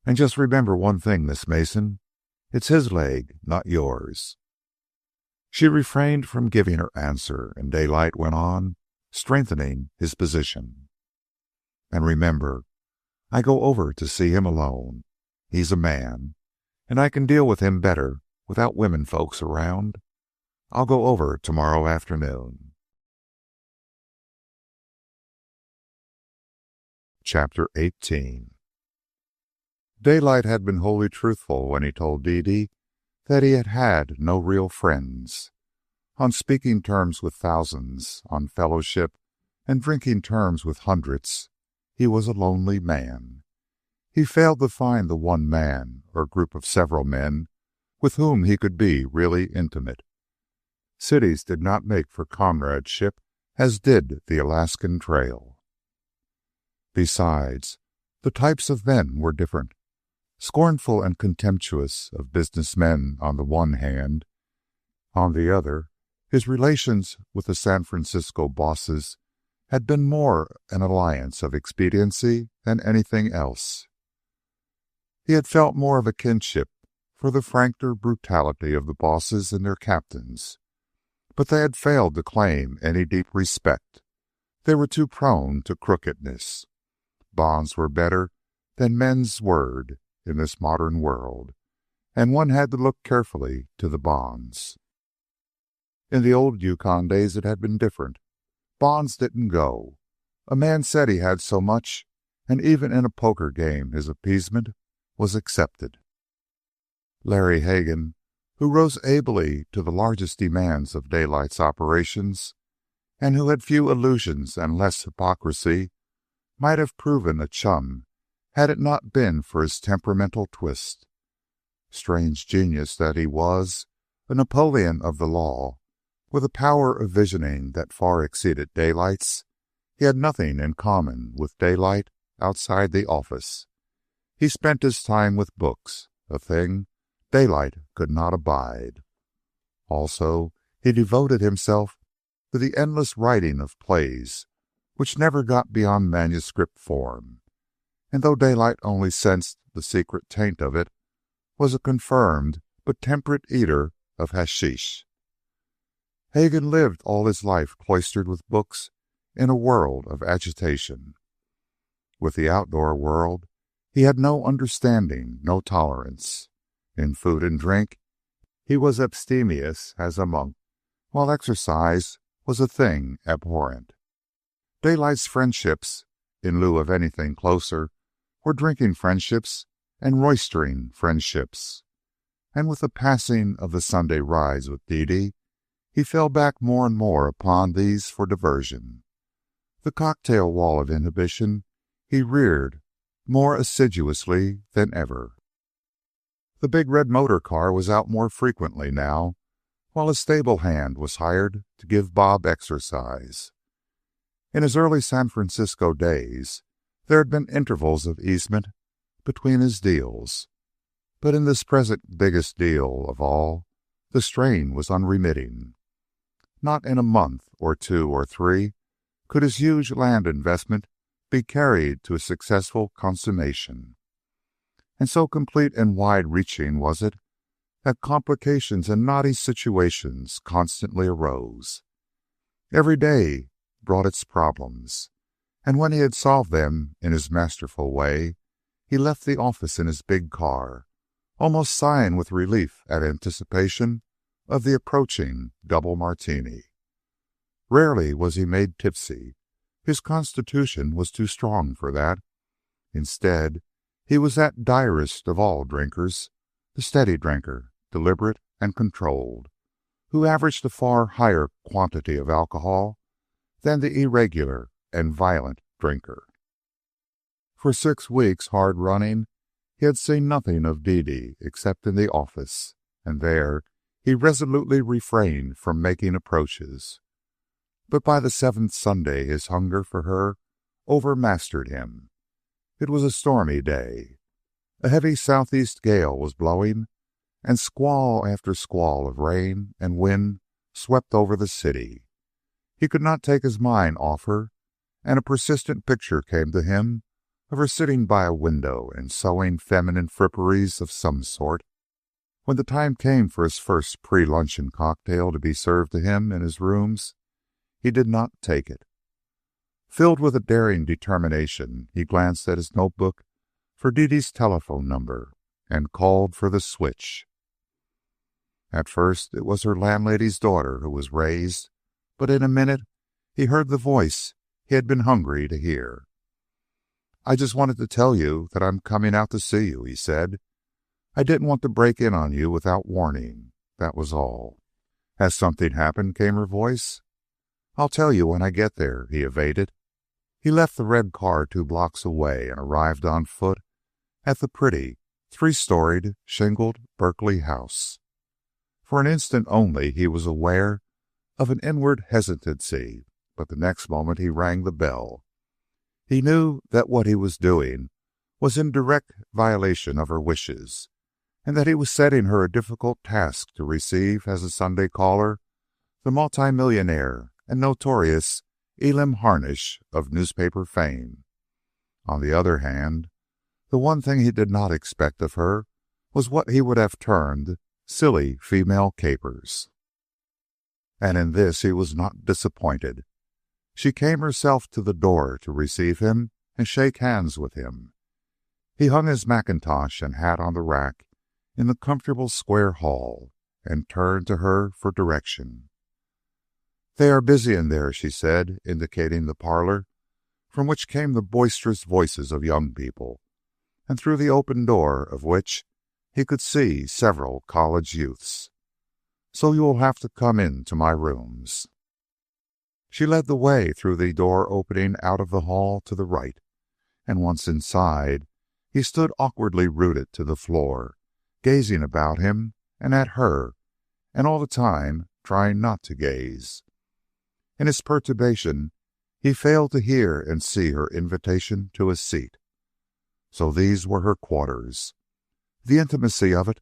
And just remember one thing, Miss Mason. It's his leg, not yours. She refrained from giving her answer, and Daylight went on, strengthening his position. And remember, I go over to see him alone. He's a man, and I can deal with him better without women folks around. I'll go over tomorrow afternoon. Chapter 18. Daylight had been wholly truthful when he told Dede that he had had no real friends. On speaking terms with thousands, on fellowship and drinking terms with hundreds, he was a lonely man. He failed to find the one man or group of several men with whom he could be really intimate. Cities did not make for comradeship as did the Alaskan Trail. Besides, the types of men were different. Scornful and contemptuous of business men on the one hand. On the other, his relations with the San Francisco bosses had been more an alliance of expediency than anything else. He had felt more of a kinship for the franker brutality of the bosses and their captains, but they had failed to claim any deep respect. They were too prone to crookedness. Bonds were better than men's word in this modern world, and one had to look carefully to the bonds. In the old Yukon days it had been different. Bonds didn't go. A man said he had so much, and even in a poker game his appeasement was accepted. Larry Hagan, who rose ably to the largest demands of Daylight's operations, and who had few illusions and less hypocrisy, might have proven a chum had it not been for his temperamental twist. Strange genius that he was, a Napoleon of the law, with a power of visioning that far exceeded Daylight's, he had nothing in common with Daylight outside the office. He spent his time with books, a thing Daylight could not abide. Also, he devoted himself to the endless writing of plays which never got beyond manuscript form, and though Daylight only sensed the secret taint of it, was a confirmed but temperate eater of hashish. Hagan lived all his life cloistered with books in a world of agitation. With the outdoor world, he had no understanding, no tolerance. In food and drink, he was abstemious as a monk, while exercise was a thing abhorrent. Daylight's friendships, in lieu of anything closer, were drinking friendships and roistering friendships. And with the passing of the Sunday rides with Dede, he fell back more and more upon these for diversion. The cocktail wall of inhibition he reared more assiduously than ever. The big red motor car was out more frequently now, while a stable hand was hired to give Bob exercise. In his early San Francisco days, there had been intervals of easement between his deals, but in this present biggest deal of all, the strain was unremitting. Not in a month or 2 or 3 could his huge land investment be carried to a successful consummation. And so complete and wide-reaching was it that complications and knotty situations constantly arose. Every day brought its problems, and when he had solved them in his masterful way, he left the office in his big car, almost sighing with relief at anticipation of the approaching double martini. Rarely was he made tipsy. His constitution was too strong for that. Instead, he was that direst of all drinkers, the steady drinker, deliberate and controlled, who averaged a far higher quantity of alcohol than the irregular and violent drinker. For 6 weeks hard running, he had seen nothing of Dede except in the office, and there he resolutely refrained from making approaches. But by the 7th Sunday his hunger for her overmastered him. It was a stormy day. A heavy southeast gale was blowing, and squall after squall of rain and wind swept over the city. He could not take his mind off her, and a persistent picture came to him of her sitting by a window and sewing feminine fripperies of some sort. When the time came for his first pre-luncheon cocktail to be served to him in his rooms, he did not take it. Filled with a daring determination, he glanced at his notebook for Dede's telephone number and called for the switch. At first, it was her landlady's daughter who was raised, but in a minute he heard the voice he had been hungry to hear. "I just wanted to tell you that I'm coming out to see you," he said. "I didn't want to break in on you without warning. That was all." "Has something happened?" came her voice. "I'll tell you when I get there," he evaded. He left the red car 2 blocks away and arrived on foot at the pretty 3-storied shingled Berkeley house. For an instant only he was aware of an inward hesitancy, but the next moment he rang the bell. He knew that what he was doing was in direct violation of her wishes, and that he was setting her a difficult task to receive as a Sunday caller the multimillionaire and notorious Elam Harnish of newspaper fame. On the other hand, the one thing he did not expect of her was what he would have termed silly female capers. And in this he was not disappointed. She came herself to the door to receive him and shake hands with him. He hung his mackintosh and hat on the rack in the comfortable square hall and turned to her for direction. "They are busy in there," she said, indicating the parlor. from which came the boisterous voices of young people, and through the open door of which he could see several college youths. "So you will have to come into my rooms." She led the way through the door opening out of the hall to the right, and once inside, he stood awkwardly rooted to the floor, gazing about him and at her, and all the time trying not to gaze. In his perturbation, he failed to hear and see her invitation to a seat. So these were her quarters. The intimacy of it,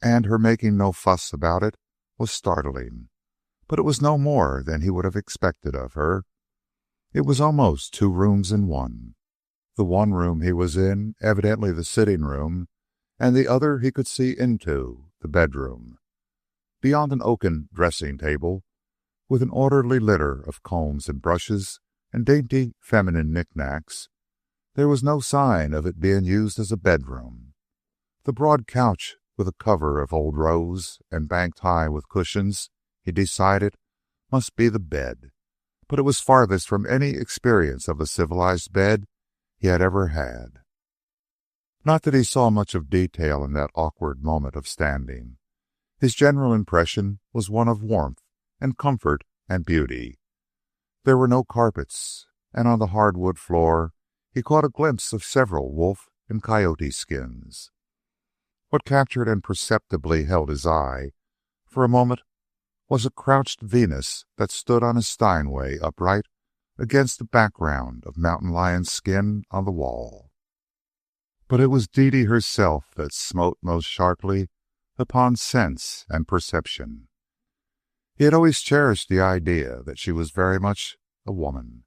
and her making no fuss about it, was startling, but it was no more than he would have expected of her. It was almost 2 rooms in one. The one room he was in, evidently the sitting room, and the other he could see into, the bedroom. Beyond an oaken dressing table, with an orderly litter of combs and brushes and dainty feminine knickknacks, there was no sign of it being used as a bedroom. The broad couch, with a cover of old rose and banked high with cushions, he decided, must be the bed, but it was farthest from any experience of a civilized bed he had ever had. Not that he saw much of detail in that awkward moment of standing. His general impression was one of warmth and comfort and beauty. There were no carpets, and on the hardwood floor he caught a glimpse of several wolf and coyote skins. What captured and perceptibly held his eye for a moment was a crouched Venus that stood on a Steinway upright against the background of mountain lion skin on the wall. But it was Dede herself that smote most sharply upon sense and perception. He had always cherished the idea that she was very much a woman.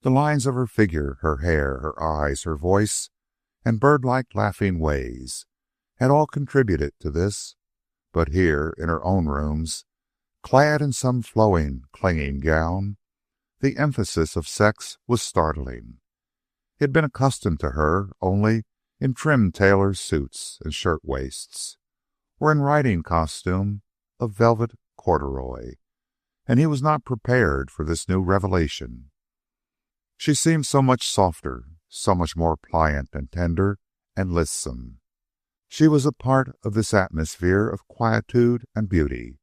The lines of her figure, her hair, her eyes, her voice, and bird-like laughing ways had all contributed to this, but here, in her own rooms, clad in some flowing, clinging gown, the emphasis of sex was startling. He had been accustomed to her only in trim tailor suits and shirt-waists, or in riding costume of velvet corduroy, and he was not prepared for this new revelation. She seemed so much softer, so much more pliant and tender and lissome. She was a part of this atmosphere of quietude and beauty.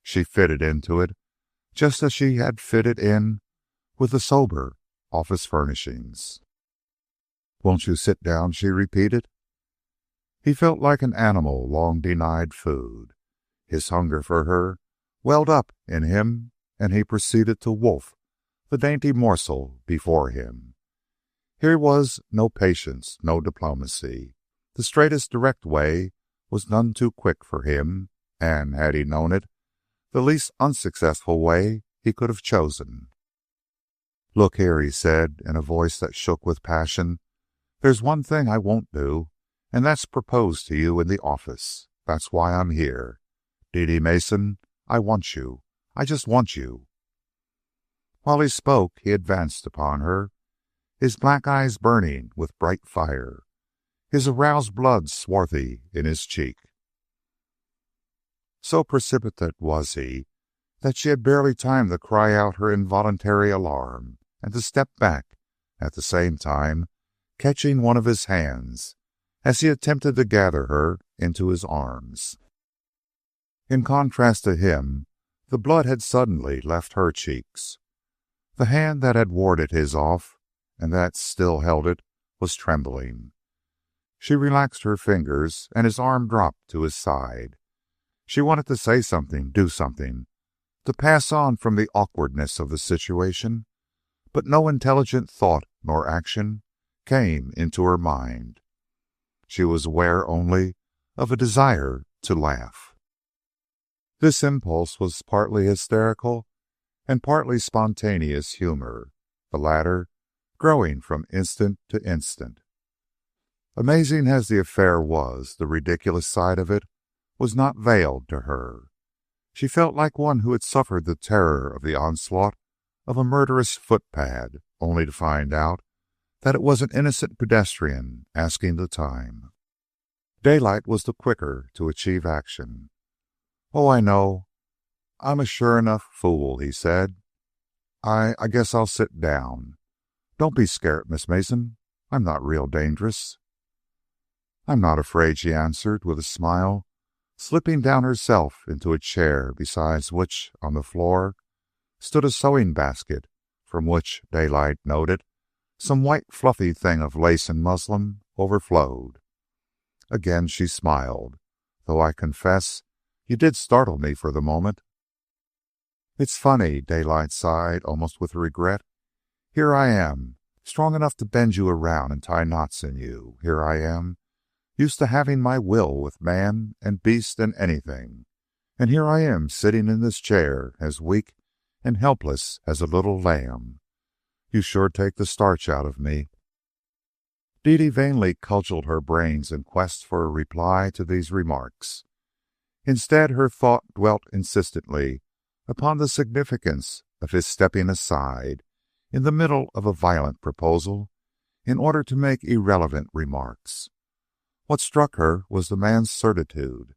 She fitted into it just as she had fitted in with the sober office furnishings. "Won't you sit down?" she repeated. He felt like an animal long denied food. His hunger for her welled up in him, and he proceeded to wolf the dainty morsel before him. Here was no patience, no diplomacy. The straightest direct way was none too quick for him, and, had he known it, the least unsuccessful way he could have chosen. "Look here," he said, in a voice that shook with passion, "there's one thing I won't do, and that's propose to you in the office. That's why I'm here. Dede Mason, I want you. I just want you." While he spoke, he advanced upon her, his black eyes burning with bright fire, his aroused blood swarthy in his cheek. So precipitate was he that she had barely time to cry out her involuntary alarm and to step back, at the same time catching one of his hands as he attempted to gather her into his arms. In contrast to him, the blood had suddenly left her cheeks. The hand that had warded his off, and that still held it, was trembling. She relaxed her fingers, and his arm dropped to his side. She wanted to say something, do something, to pass on from the awkwardness of the situation, but no intelligent thought nor action came into her mind. She was aware only of a desire to laugh. This impulse was partly hysterical and partly spontaneous humor, the latter growing from instant to instant. Amazing as the affair was, the ridiculous side of it was not veiled to her. She felt like one who had suffered the terror of the onslaught of a murderous footpad, only to find out that it was an innocent pedestrian asking the time. Daylight was the quicker to achieve action. "Oh, I know. I'm a sure enough fool," he said. I guess I'll sit down. Don't be scared, Miss Mason. I'm not real dangerous." "I'm not afraid," she answered with a smile, slipping down herself into a chair beside which, on the floor, stood a sewing basket from which, Daylight noted, some white fluffy thing of lace and muslin overflowed. Again she smiled, though I confess you did startle me for the moment. "It's funny," Daylight sighed, almost with regret. "Here I am, strong enough to bend you around and tie knots in you. Here I am, used to having my will with man and beast and anything. And here I am sitting in this chair as weak and helpless as a little lamb. You sure take the starch out of me." Dede vainly cudgeled her brains in quest for a reply to these remarks. Instead, her thought dwelt insistently upon the significance of his stepping aside in the middle of a violent proposal in order to make irrelevant remarks. What struck her was the man's certitude.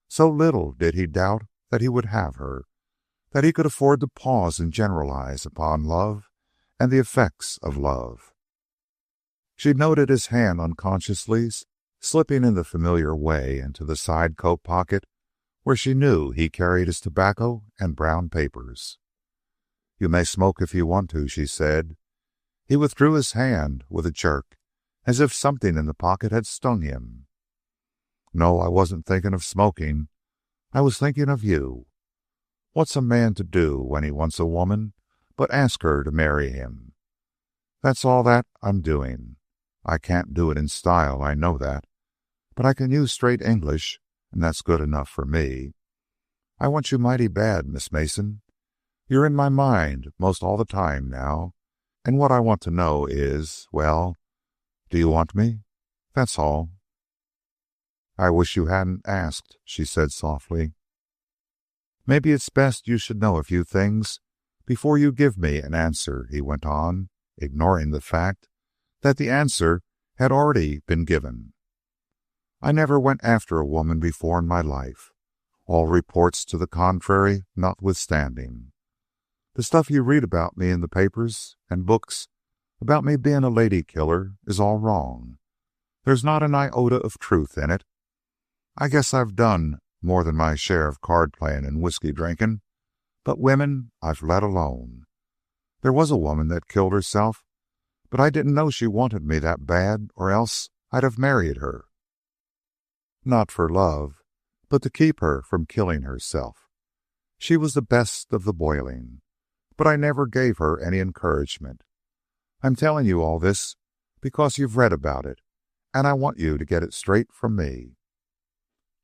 So little did he doubt that he would have her, that he could afford to pause and generalize upon love and the effects of love. She noted his hand unconsciously slipping in the familiar way into the side coat pocket where she knew he carried his tobacco and brown papers. "You may smoke if you want to," she said. He withdrew his hand with a jerk, as if something in the pocket had stung him. "No, I wasn't thinking of smoking. I was thinking of you. What's a man to do when he wants a woman but ask her to marry him? That's all that I'm doing. I can't do it in style, I know that. But I can use straight English, and that's good enough for me. I want you mighty bad, Miss Mason. You're in my mind most all the time now, and what I want to know is, well, do you want me? That's all." "I wish you hadn't asked," she said softly. "Maybe it's best you should know a few things before you give me an answer," he went on, ignoring the fact that the answer had already been given. "I never went after a woman before in my life, all reports to the contrary notwithstanding. The stuff you read about me in the papers and books about me being a lady killer is all wrong. There's not an iota of truth in it. I guess I've done more than my share of card playing and whiskey drinking, but women I've let alone. There was a woman that killed herself, but I didn't know she wanted me that bad, or else I'd have married her. Not for love, but to keep her from killing herself. She was the best of the boiling, but I never gave her any encouragement. I'm telling you all this because you've read about it, and I want you to get it straight from me."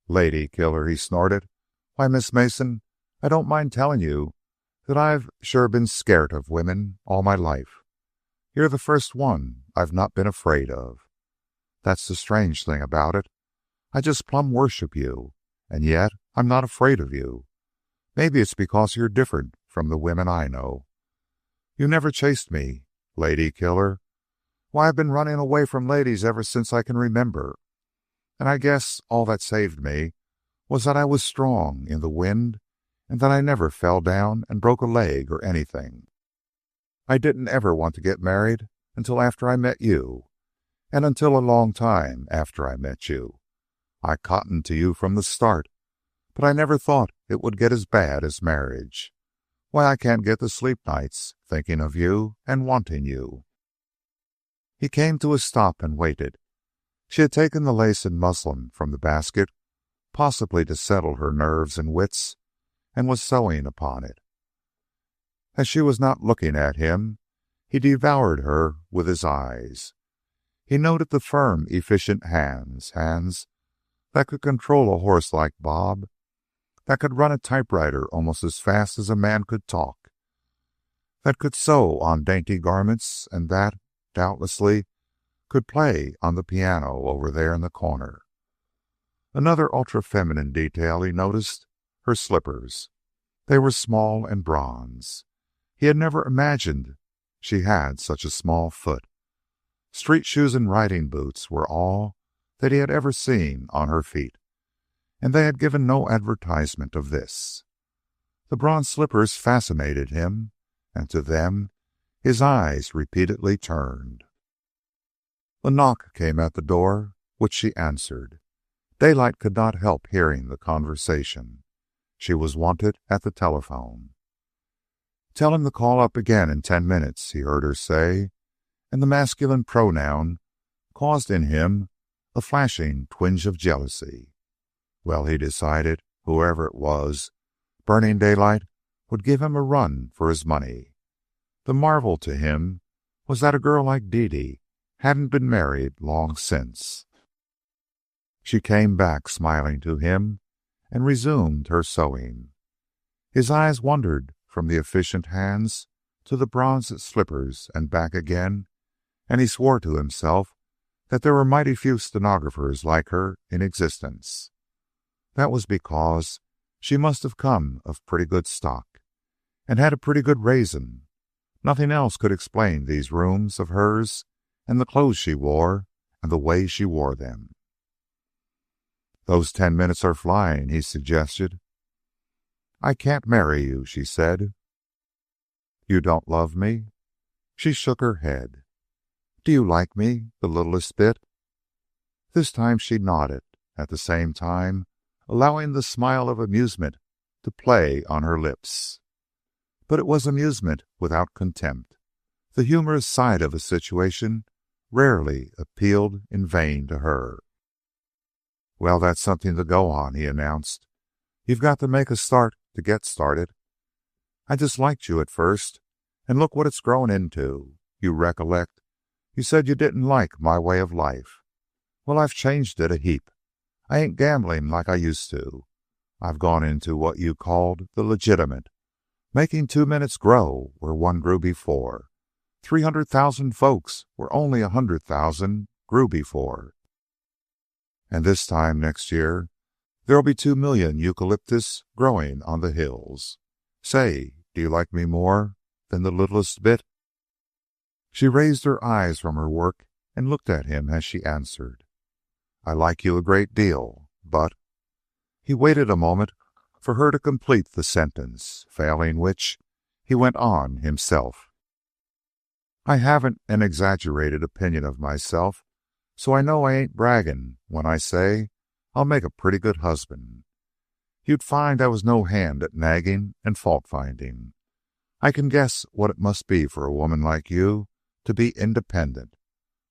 "Lady killer," he snorted. "Why, Miss Mason, I don't mind telling you that I've sure been scared of women all my life. You're the first one I've not been afraid of. That's the strange thing about it. I just plumb worship you, and yet I'm not afraid of you. Maybe it's because you're different from the women I know. You never chased me, lady killer. Why, I've been running away from ladies ever since I can remember. And I guess all that saved me was that I was strong in the wind and that I never fell down and broke a leg or anything. I didn't ever want to get married until after I met you, and until a long time after I met you. I cottoned to you from the start, but I never thought it would get as bad as marriage. Why, I can't get to sleep nights thinking of you and wanting you." He came to a stop and waited. She had taken the lace and muslin from the basket, possibly to settle her nerves and wits, and was sewing upon it. As she was not looking at him, he devoured her with his eyes. He noted the firm, efficient hands that could control a horse like Bob, that could run a typewriter almost as fast as a man could talk, that could sew on dainty garments, and that, doubtlessly, could play on the piano over there in the corner. Another ultra-feminine detail he noticed, her slippers. They were small and bronze. He had never imagined she had such a small foot. Street shoes and riding boots were all that he had ever seen on her feet, and they had given no advertisement of this. The bronze slippers fascinated him, and to them His eyes repeatedly turned. A knock came at the door, which she answered. Daylight could not help hearing the conversation. She was wanted at the telephone. "Tell him to call up again in 10 minutes," he heard her say, and the masculine pronoun caused in him a flashing twinge of jealousy. Well, he decided, whoever it was, Burning Daylight would give him a run for his money. The marvel to him was that a girl like Dede hadn't been married long since. She came back smiling to him and resumed her sewing. His eyes wandered from the efficient hands to the bronze slippers and back again, and he swore to himself that there were mighty few stenographers like her in existence. That was because she must have come of pretty good stock and had a pretty good raisin. Nothing else could explain these rooms of hers and the clothes she wore and the way she wore them. "Those 10 minutes are flying," he suggested. "I can't marry you," she said. "You don't love me?" She shook her head. "Do you like me the littlest bit?" This time she nodded, at the same time allowing the smile of amusement to play on her lips. But it was amusement without contempt. The humorous side of a situation rarely appealed in vain to her. "Well, that's something to go on," he announced. "You've got to make a start to get started. I disliked you at first, and look what it's grown into. You recollect, you said you didn't like my way of life. Well, I've changed it a heap. I ain't gambling like I used to. I've gone into what you called the legitimate, making 2 minutes grow where one grew before. 300,000 folks where only 100,000 grew before. And this time next year, there'll be 2 million eucalyptus growing on the hills. Say, do you like me more than the littlest bit?" She raised her eyes from her work and looked at him as she answered. "I like you a great deal, but—" He waited a moment for her to complete the sentence, failing which, he went on himself. "I haven't an exaggerated opinion of myself, so I know I ain't bragging when I say I'll make a pretty good husband. You'd find I was no hand at nagging and fault-finding. I can guess what it must be for a woman like you to be independent.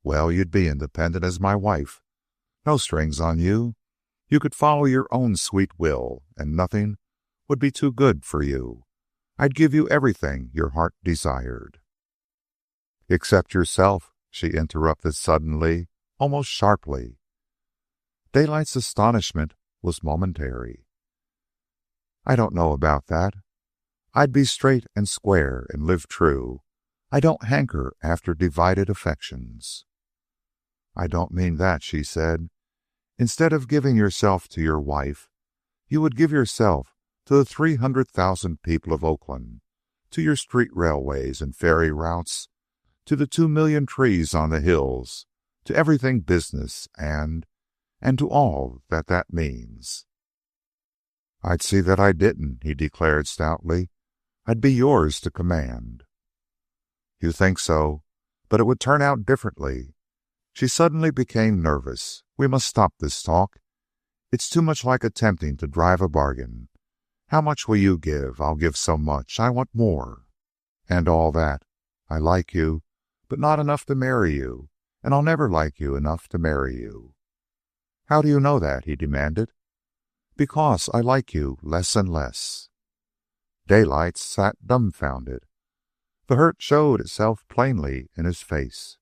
Well, you'd be independent as my wife. No strings on you. You could follow your own sweet will, and nothing would be too good for you. I'd give you everything your heart desired." "Except yourself," she interrupted suddenly, almost sharply. Daylight's astonishment was momentary. "I don't know about that. I'd be straight and square and live true. I don't hanker after divided affections." "I don't mean that," she said. "Instead of giving yourself to your wife, you would give yourself to the 300,000 people of Oakland, to your street railways and ferry routes, to the 2 million trees on the hills, to everything business, and to all that that means." "I'd see that I didn't," he declared stoutly. "I'd be yours to command." "You think so, but it would turn out differently." She suddenly became nervous. "We must stop this talk. It's too much like attempting to drive a bargain. How much will you give? I'll give so much. I want more. And all that. I like you, but not enough to marry you, and I'll never like you enough to marry you." "How do you know that?" he demanded. "Because I like you less and less." Daylight sat dumbfounded. The hurt showed itself plainly in his face.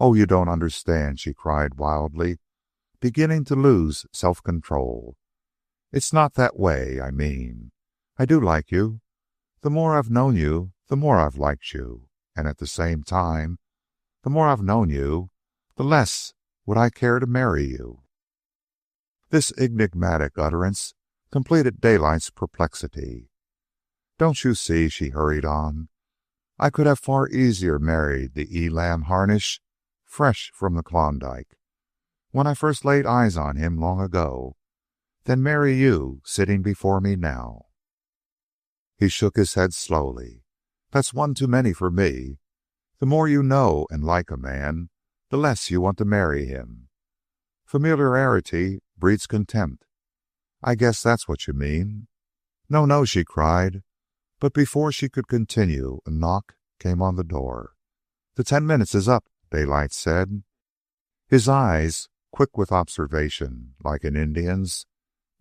"Oh, you don't understand," she cried wildly, beginning to lose self-control. "It's not that way, I mean. I do like you. The more I've known you, the more I've liked you. And at the same time, the more I've known you, the less would I care to marry you." This enigmatic utterance completed Daylight's perplexity. "Don't you see," she hurried on, "I could have far easier married the Elam Harnish, fresh from the Klondike, when I first laid eyes on him long ago, than marry you sitting before me now." He shook his head slowly. That's one too many for me. The more you know and like a man, the less you want to marry him. Familiarity breeds contempt. I guess that's what you mean." "No, no," she cried. But before she could continue, a knock came on the door. "The 10 minutes is up," Daylight said. His eyes, quick with observation, like an Indian's,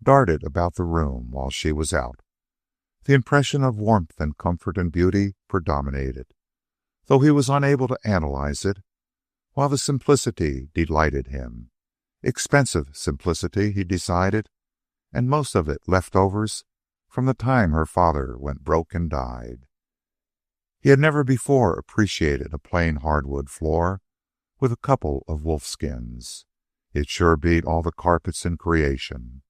darted about the room while she was out. The impression of warmth and comfort and beauty predominated, though he was unable to analyze it, while the simplicity delighted him. Expensive simplicity, he decided, and most of it leftovers from the time her father went broke and died. He had never before appreciated a plain hardwood floor with a couple of wolfskins. It sure beat all the carpets in creation.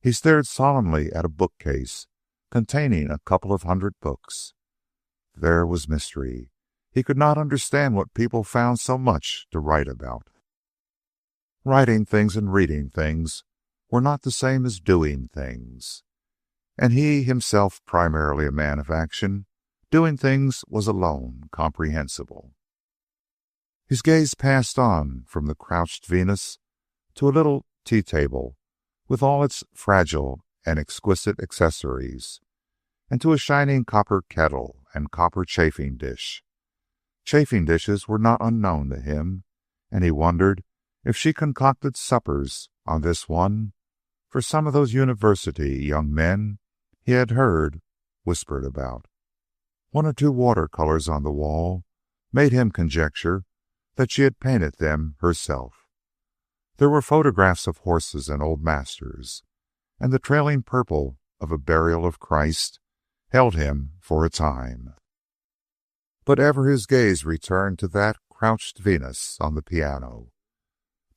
He stared solemnly at a bookcase containing a couple of hundred books. There was mystery. He could not understand what people found so much to write about. Writing things and reading things were not the same as doing things. And he himself, primarily a man of action, doing things was alone comprehensible. His gaze passed on from the crouched Venus to a little tea table with all its fragile and exquisite accessories, and to a shining copper kettle and copper chafing dish. Chafing dishes were not unknown to him, and he wondered if she concocted suppers on this one for some of those university young men he had heard whispered about. One or two watercolors on the wall made him conjecture that she had painted them herself. There were photographs of horses and old masters, and the trailing purple of a burial of Christ held him for a time. But ever his gaze returned to that crouched Venus on the piano.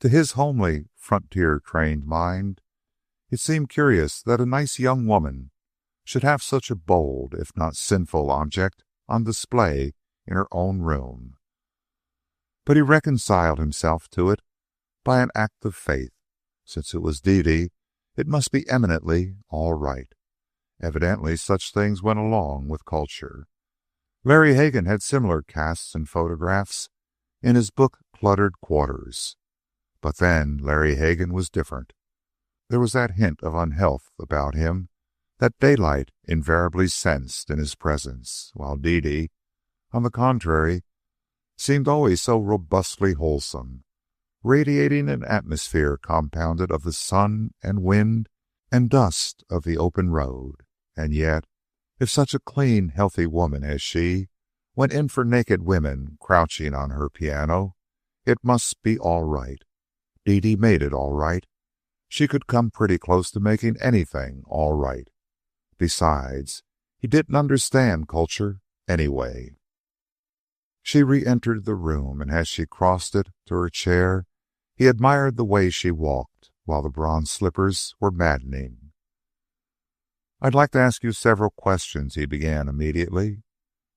To his homely, frontier-trained mind, it seemed curious that a nice young woman should have such a bold, if not sinful, object on display in her own room. But he reconciled himself to it by an act of faith. Since it was Dede, it must be eminently all right. Evidently, such things went along with culture. Larry Hagan had similar casts and photographs in his book-cluttered quarters. But then Larry Hagan was different. There was that hint of unhealth about him that Daylight invariably sensed in his presence, while Dede, on the contrary, seemed always so robustly wholesome, radiating an atmosphere compounded of the sun and wind and dust of the open road. And yet, if such a clean, healthy woman as she went in for naked women crouching on her piano, it must be all right. Dede made it all right. She could come pretty close to making anything all right. Besides, he didn't understand culture anyway. She re-entered the room, and as she crossed it to her chair, he admired the way she walked, while the bronze slippers were maddening. "I'd like to ask you several questions," he began immediately.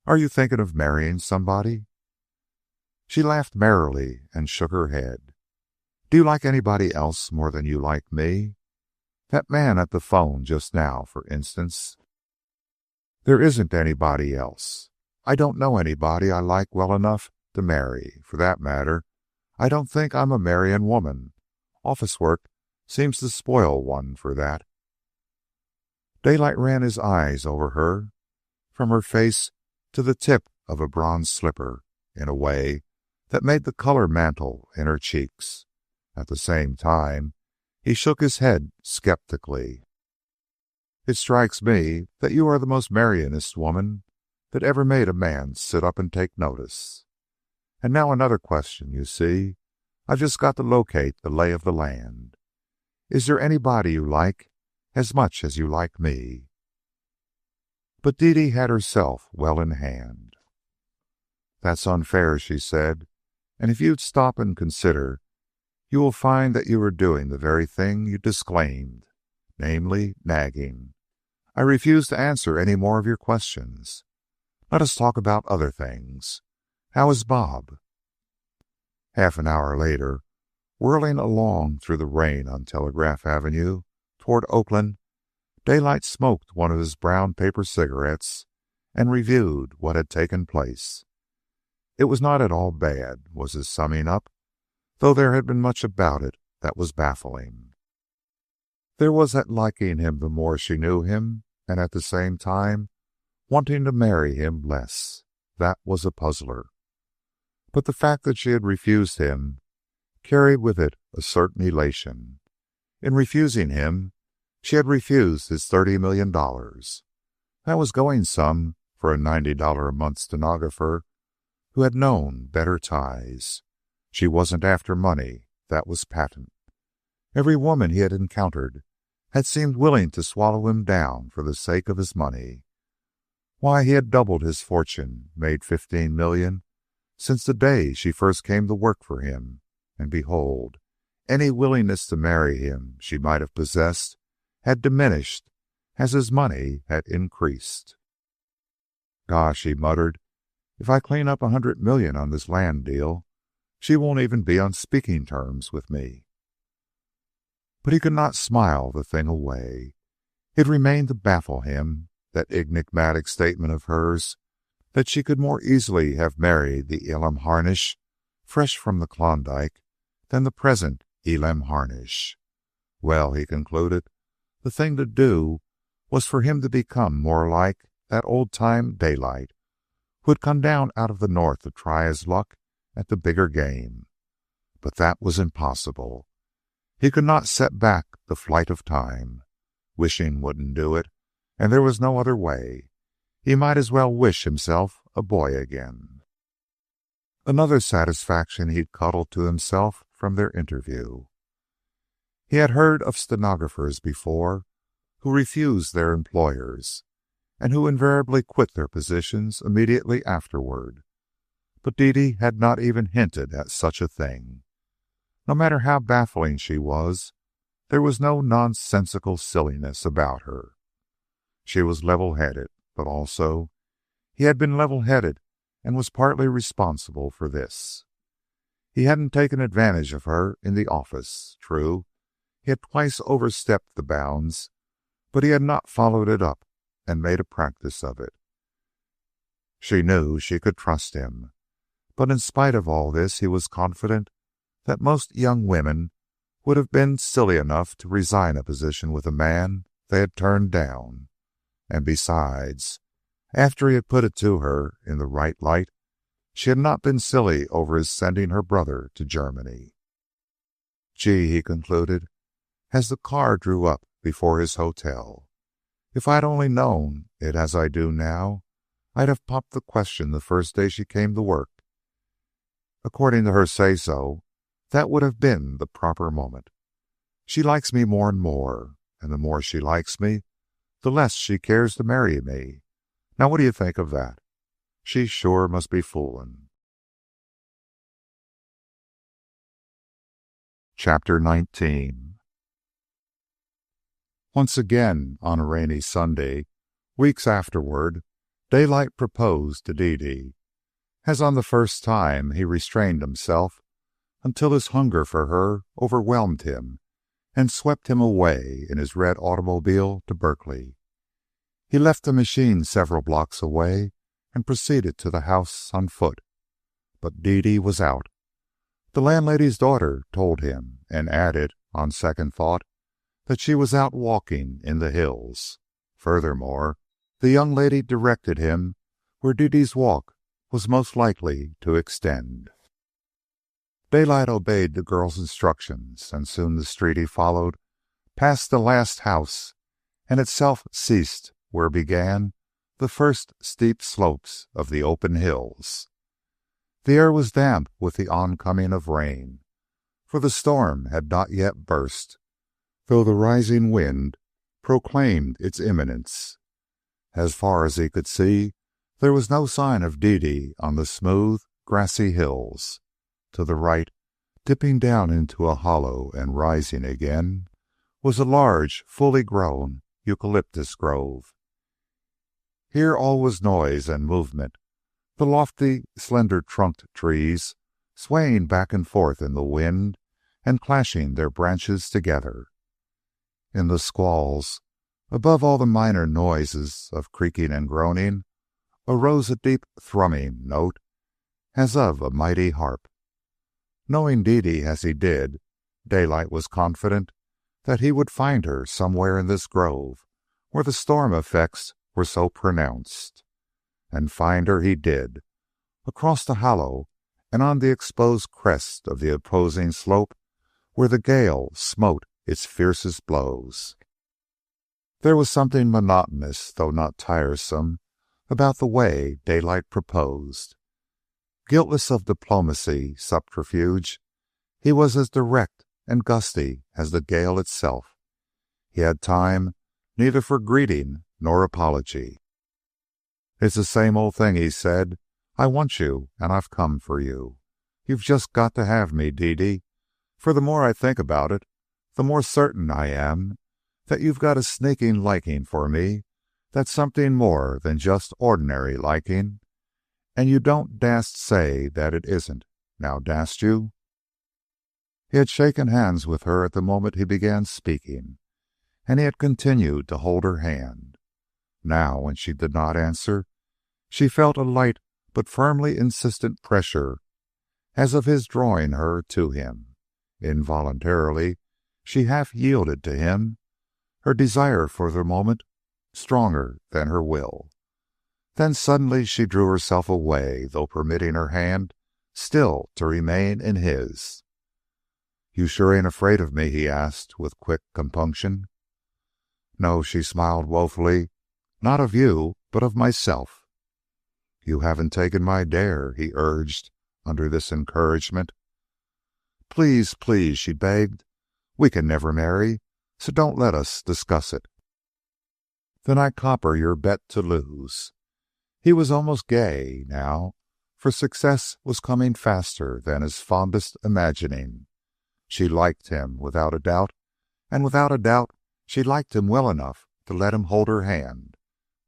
"Are you thinking of marrying somebody?" She laughed merrily and shook her head. "Do you like anybody else more than you like me? That man at the phone just now, for instance." "There isn't anybody else. I don't know anybody I like well enough to marry. For that matter, I don't think I'm a marrying woman. Office work seems to spoil one for that." Daylight ran his eyes over her, from her face to the tip of a bronze slipper, in a way that made the color mantle in her cheeks. At the same time, he shook his head skeptically. "It strikes me that you are the most marryingest woman that ever made a man sit up and take notice. And now another question, you see. I've just got to locate the lay of the land. Is there anybody you like as much as you like me?" But Dede had herself well in hand. "That's unfair," she said. "And if you'd stop and consider, you will find that you are doing the very thing you disclaimed, namely, nagging. I refuse to answer any more of your questions. Let us talk about other things. How is Bob?" Half an hour later, whirling along through the rain on Telegraph Avenue toward Oakland, Daylight smoked one of his brown paper cigarettes and reviewed what had taken place. It was not at all bad, was his summing up, though there had been much about it that was baffling. There was that liking him the more she knew him, and at the same time wanting to marry him less. That was a puzzler. But the fact that she had refused him carried with it a certain elation. In refusing him, she had refused his $30 million. That was going some for a $90 a month stenographer who had known better ties. She wasn't after money, that was patent. Every woman he had encountered had seemed willing to swallow him down for the sake of his money. Why, he had doubled his fortune, made $15 million, since the day she first came to work for him, and behold, any willingness to marry him she might have possessed had diminished as his money had increased. Gosh, he muttered, if I clean up $100 million on this land deal, she won't even be on speaking terms with me. But he could not smile the thing away. It remained to baffle him, that enigmatic statement of hers, that she could more easily have married the Elam Harnish, fresh from the Klondike, than the present Elam Harnish. Well, he concluded, the thing to do was for him to become more like that old-time Daylight, who had come down out of the north to try his luck at the bigger game. But that was impossible. He could not set back the flight of time. Wishing wouldn't do it, and there was no other way. He might as well wish himself a boy again. Another satisfaction he'd cuddled to himself from their interview. He had heard of stenographers before who refused their employers and who invariably quit their positions immediately afterward. But Dede had not even hinted at such a thing. No matter how baffling she was, there was no nonsensical silliness about her. She was level-headed, but also he had been level-headed and was partly responsible for this. He hadn't taken advantage of her in the office. True, he had twice overstepped the bounds, but he had not followed it up and made a practice of it. She knew she could trust him, but in spite of all this, he was confident that most young women would have been silly enough to resign a position with a man they had turned down. And besides, after he had put it to her in the right light, she had not been silly over his sending her brother to Germany. Gee, he concluded, as the car drew up before his hotel, if I'd only known it as I do now, I'd have popped the question the first day she came to work. According to her say-so, that would have been the proper moment. She likes me more and more, and the more she likes me, the less she cares to marry me. Now, what do you think of that? She sure must be foolin'. Chapter 19. Once again, on a rainy Sunday, weeks afterward, Daylight proposed to Dede. As on the first time, he restrained himself until his hunger for her overwhelmed him and swept him away in his red automobile to Berkeley. He left the machine several blocks away and proceeded to the house on foot. But Dede was out. The landlady's daughter told him, and added, on second thought, that she was out walking in the hills. Furthermore, the young lady directed him where Dede's walk was most likely to extend. Daylight obeyed the girl's instructions, and soon the street he followed passed the last house and itself ceased where began the first steep slopes of the open hills. The air was damp with the oncoming of rain, for the storm had not yet burst, though the rising wind proclaimed its imminence. As far as he could see, there was no sign of Dede on the smooth, grassy hills. To the right, dipping down into a hollow and rising again, was a large, fully grown eucalyptus grove. Here all was noise and movement, the lofty, slender-trunked trees swaying back and forth in the wind and clashing their branches together. In the squalls, above all the minor noises of creaking and groaning, arose a deep thrumming note as of a mighty harp. Knowing Dede as he did, Daylight was confident that he would find her somewhere in this grove where the storm effects were so pronounced. And find her he did, across the hollow and on the exposed crest of the opposing slope where the gale smote its fiercest blows. There was something monotonous, though not tiresome, about the way Daylight proposed. Guiltless of diplomacy, subterfuge, he was as direct and gusty as the gale itself. He had time neither for greeting nor apology. "It's the same old thing," he said. "I want you, and I've come for you. You've just got to have me, Dede. For the more I think about it, the more certain I am that you've got a sneaking liking for me that's something more than just ordinary liking. And you don't dast say that it isn't. Now, dast you?" He had shaken hands with her at the moment he began speaking, and he had continued to hold her hand. Now, when she did not answer, she felt a light but firmly insistent pressure as of his drawing her to him. Involuntarily, she half yielded to him, her desire for the moment stronger than her will. Then suddenly she drew herself away, though permitting her hand still to remain in his. "You sure ain't afraid of me?" he asked with quick compunction. "No," she smiled woefully. "Not of you, but of myself." "You haven't taken my dare," he urged under this encouragement. "Please, please," she begged. "We can never marry, so don't let us discuss it." "Then I copper your bet to lose." He was almost gay now, for success was coming faster than his fondest imagining. She liked him without a doubt, and without a doubt she liked him well enough to let him hold her hand,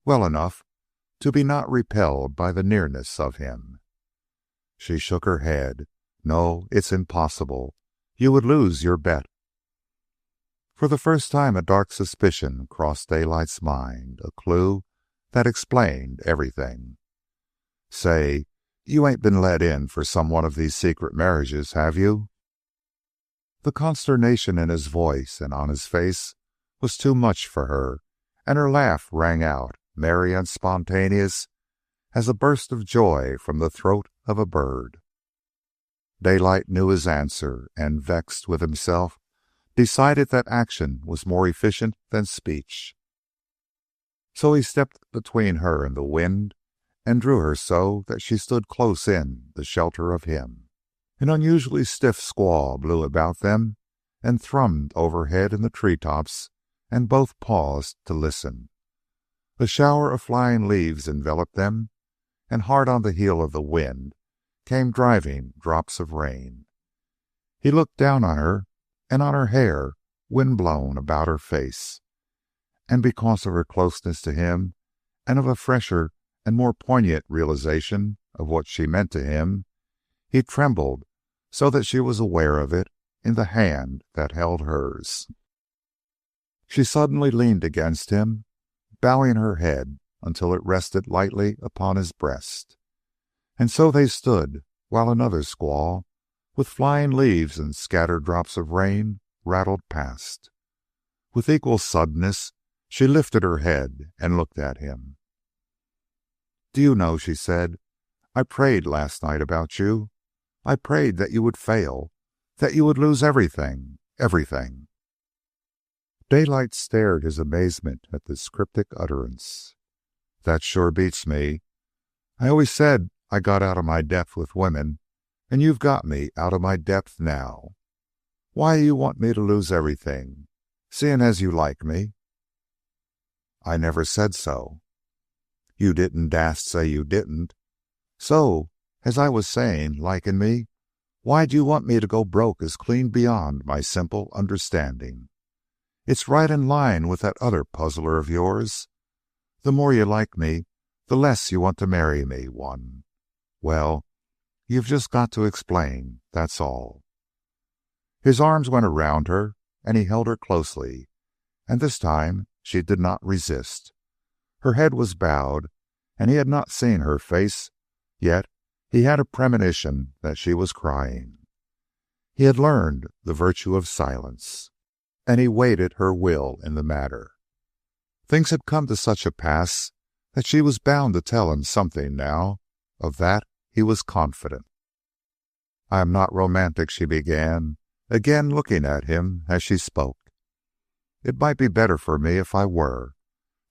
well enough to be not repelled by the nearness of him. She shook her head. "No, it's impossible. You would lose your bet." For the first time a dark suspicion crossed Daylight's mind, a clue that explained everything. "Say, you ain't been let in for some one of these secret marriages, have you?" The consternation in his voice and on his face was too much for her, and her laugh rang out, merry and spontaneous as a burst of joy from the throat of a bird. Daylight knew his answer, and, vexed with himself, decided that action was more efficient than speech. So he stepped between her and the wind and drew her so that she stood close in the shelter of him. An unusually stiff squall blew about them and thrummed overhead in the treetops, and both paused to listen. A shower of flying leaves enveloped them, and hard on the heel of the wind came driving drops of rain. He looked down on her and on her hair wind-blown about her face, and because of her closeness to him and of a fresher and more poignant realization of what she meant to him, he trembled so that she was aware of it in the hand that held hers. She suddenly leaned against him, bowing her head until it rested lightly upon his breast. And so they stood while another squall, with flying leaves and scattered drops of rain, rattled past. With equal suddenness, she lifted her head and looked at him. "Do you know," she said, "I prayed last night about you. I prayed that you would fail, that you would lose everything, everything." Daylight stared his amazement at this cryptic utterance. "That sure beats me. I always said I got out of my depth with women, and you've got me out of my depth now. Why you want me to lose everything, seeing as you like me?" "I never said so." "You didn't dast say you didn't. So, as I was saying, liking me, why do you want me to go broke is clean beyond my simple understanding. It's right in line with that other puzzler of yours. The more you like me, the less you want to marry me one. Well, you've just got to explain, that's all." His arms went around her, and he held her closely, and this time she did not resist. Her head was bowed, and he had not seen her face, yet he had a premonition that she was crying. He had learned the virtue of silence, and he weighted her will in the matter. Things had come to such a pass that she was bound to tell him something now. Of that he was confident. "I am not romantic," she began, again looking at him as she spoke. "It might be better for me if I were.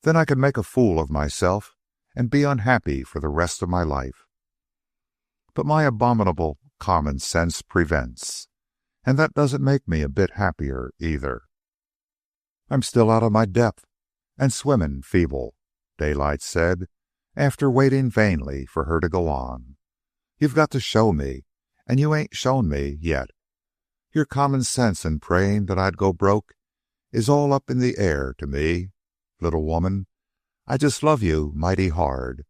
Then I could make a fool of myself and be unhappy for the rest of my life. But my abominable common sense prevents, and that doesn't make me a bit happier either. I'm still out of my depth and swimming feeble," Daylight said, after waiting vainly for her to go on. "You've got to show me, and you ain't shown me yet. Your common sense in praying that I'd go broke is all up in the air to me. Little woman, I just love you mighty hard,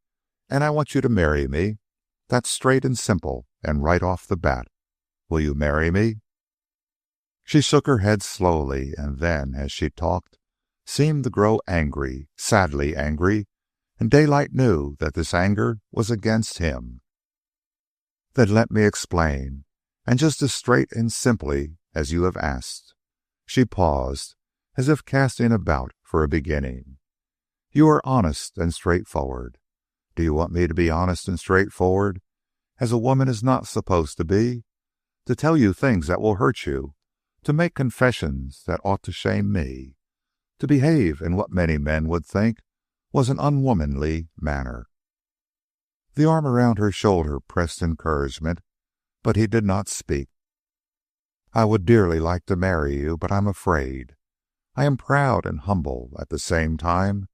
and I want you to marry me. That's straight and simple and right off the bat. Will you marry me?" She shook her head slowly, and then, as she talked, seemed to grow angry, sadly angry, and Daylight knew that this anger was against him. "Then let me explain, and just as straight and simply as you have asked." She paused, as if casting about for a beginning. "You are honest and straightforward. Do you want me to be honest and straightforward, as a woman is not supposed to be? To tell you things that will hurt you, to make confessions that ought to shame me, to behave in what many men would think was an unwomanly manner?" The arm around her shoulder pressed encouragement, but he did not speak. "I would dearly like to marry you, but I'm afraid. I am proud and humble at the same time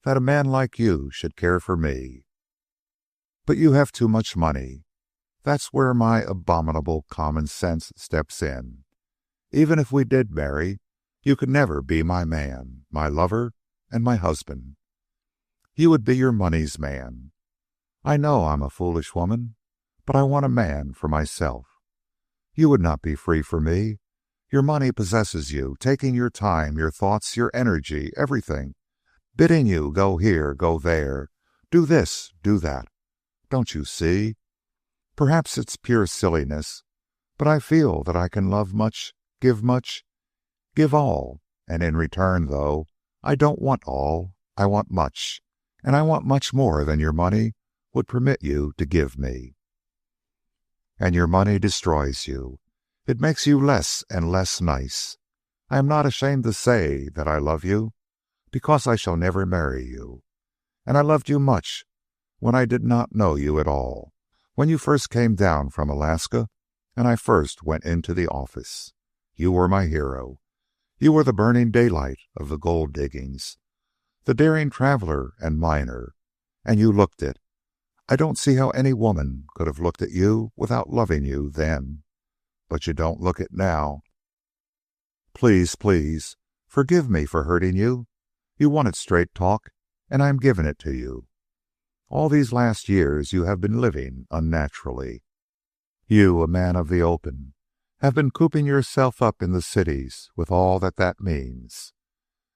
that a man like you should care for me. But you have too much money. That's where my abominable common sense steps in. Even if we did marry, you could never be my man, my lover, and my husband. You would be your money's man. I know I'm a foolish woman, but I want a man for myself. You would not be free for me. Your money possesses you, taking your time, your thoughts, your energy, everything, bidding you go here, go there, do this, do that. Don't you see? Perhaps it's pure silliness, but I feel that I can love much, give all, and in return, though, I don't want all, I want much, and I want much more than your money would permit you to give me. And your money destroys you. It makes you less and less nice. I am not ashamed to say that I love you, because I shall never marry you. And I loved you much when I did not know you at all, when you first came down from Alaska and I first went into the office. You were my hero. You were the burning daylight of the gold diggings, the daring traveler and miner, and you looked it. I don't see how any woman could have looked at you without loving you then. But you don't look it now. Please, please, forgive me for hurting you. You wanted straight talk, and I am giving it to you. All these last years you have been living unnaturally. You, a man of the open, have been cooping yourself up in the cities with all that that means.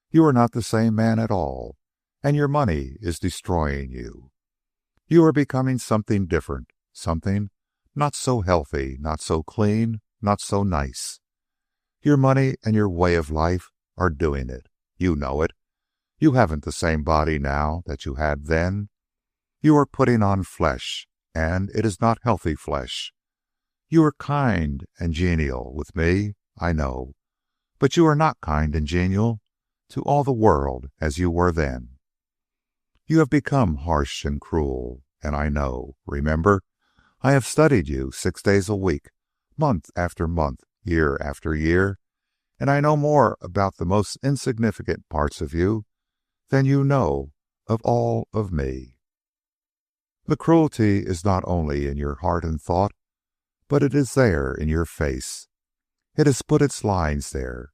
You are not the same man at all, and your money is destroying you. You are becoming something different, something not so healthy, not so clean, not so nice. Your money and your way of life are doing it. You know it. You haven't the same body now that you had then. You are putting on flesh, and it is not healthy flesh. You are kind and genial with me, I know, but you are not kind and genial to all the world as you were then. You have become harsh and cruel, and I know. Remember, I have studied you 6 days a week, month after month, year after year, and I know more about the most insignificant parts of you than you know of all of me. The cruelty is not only in your heart and thought, but it is there in your face. It has put its lines there.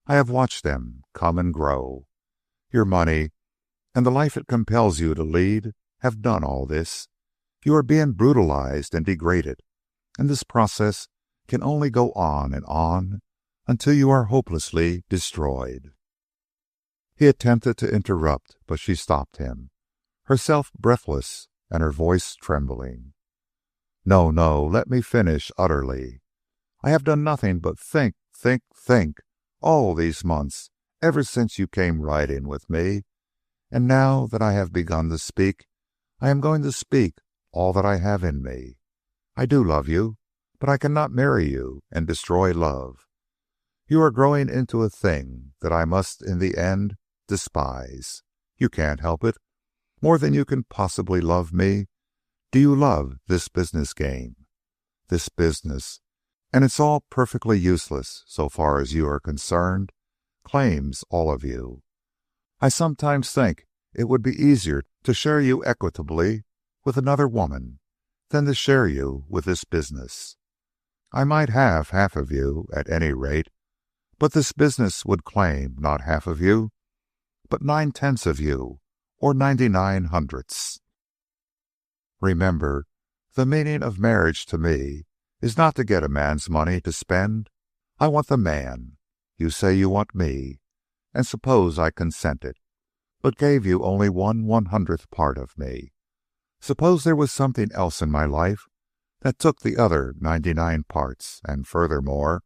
I have watched them come and grow. Your money and the life it compels you to lead have done all this. You are being brutalized and degraded, and this process can only go on and on until you are hopelessly destroyed. He attempted to interrupt, but she stopped him. herself breathless and her voice trembling. No, no, let me finish utterly. I have done nothing but think, think, think, all these months, ever since you came riding with me. And now that I have begun to speak, I am going to speak all that I have in me. I do love you, but I cannot marry you and destroy love. You are growing into a thing that I must in the end despise. You can't help it. More than you can possibly love me. Do you love this business game? This business, and it's all perfectly useless so far as you are concerned, claims all of you. I sometimes think it would be easier to share you equitably with another woman than to share you with this business. I might have half of you at any rate, but this business would claim not half of you, but 9/10 of you, or 99 hundredths. Remember, the meaning of marriage to me is not to get a man's money to spend. I want the man. You say you want me, and suppose I consented, but gave you only 1/100th part of me. Suppose there was something else in my life that took the other 99 parts, and furthermore,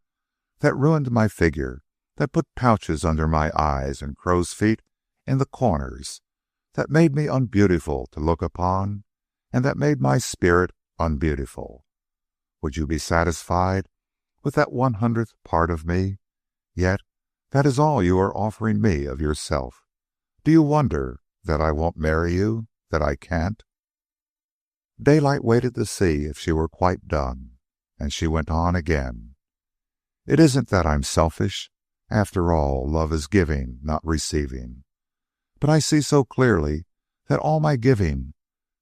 that ruined my figure, that put pouches under my eyes and crow's feet in the corners, that made me unbeautiful to look upon, and that made my spirit unbeautiful. Would you be satisfied with that 100th part of me? Yet that is all you are offering me of yourself. Do you wonder that I won't marry you, that I can't? Daylight waited to see if she were quite done, and she went on again. It isn't that I'm selfish. After all, love is giving, not receiving. But I see so clearly that all my giving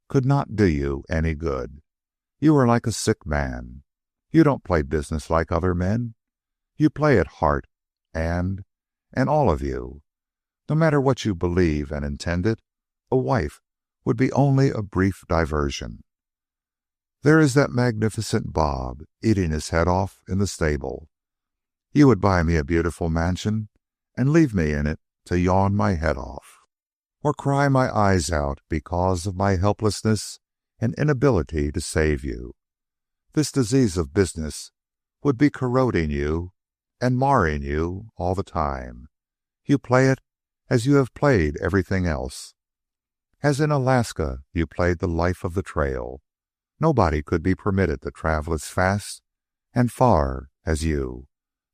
could not do you any good. You are like a sick man. You don't play business like other men. You play at heart, and all of you, no matter what you believe and intended, a wife would be only a brief diversion. There is that magnificent Bob eating his head off in the stable. You would buy me a beautiful mansion and leave me in it to yawn my head off, or cry my eyes out because of my helplessness and inability to save you. This disease of business would be corroding you and marring you all the time. You play it as you have played everything else. As in Alaska, you played the life of the trail. Nobody could be permitted to travel as fast and far as you,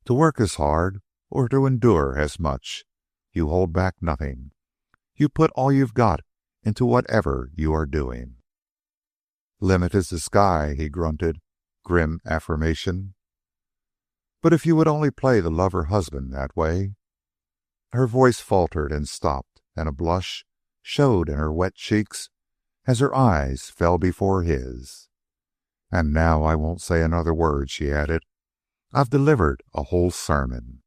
to work as hard, or to endure as much. You hold back nothing. You put all you've got into whatever you are doing. Limit is the sky, he grunted, grim affirmation. But if you would only play the lover-husband that way. Her voice faltered and stopped, and a blush showed in her wet cheeks as her eyes fell before his. And now I won't say another word, she added. I've delivered a whole sermon.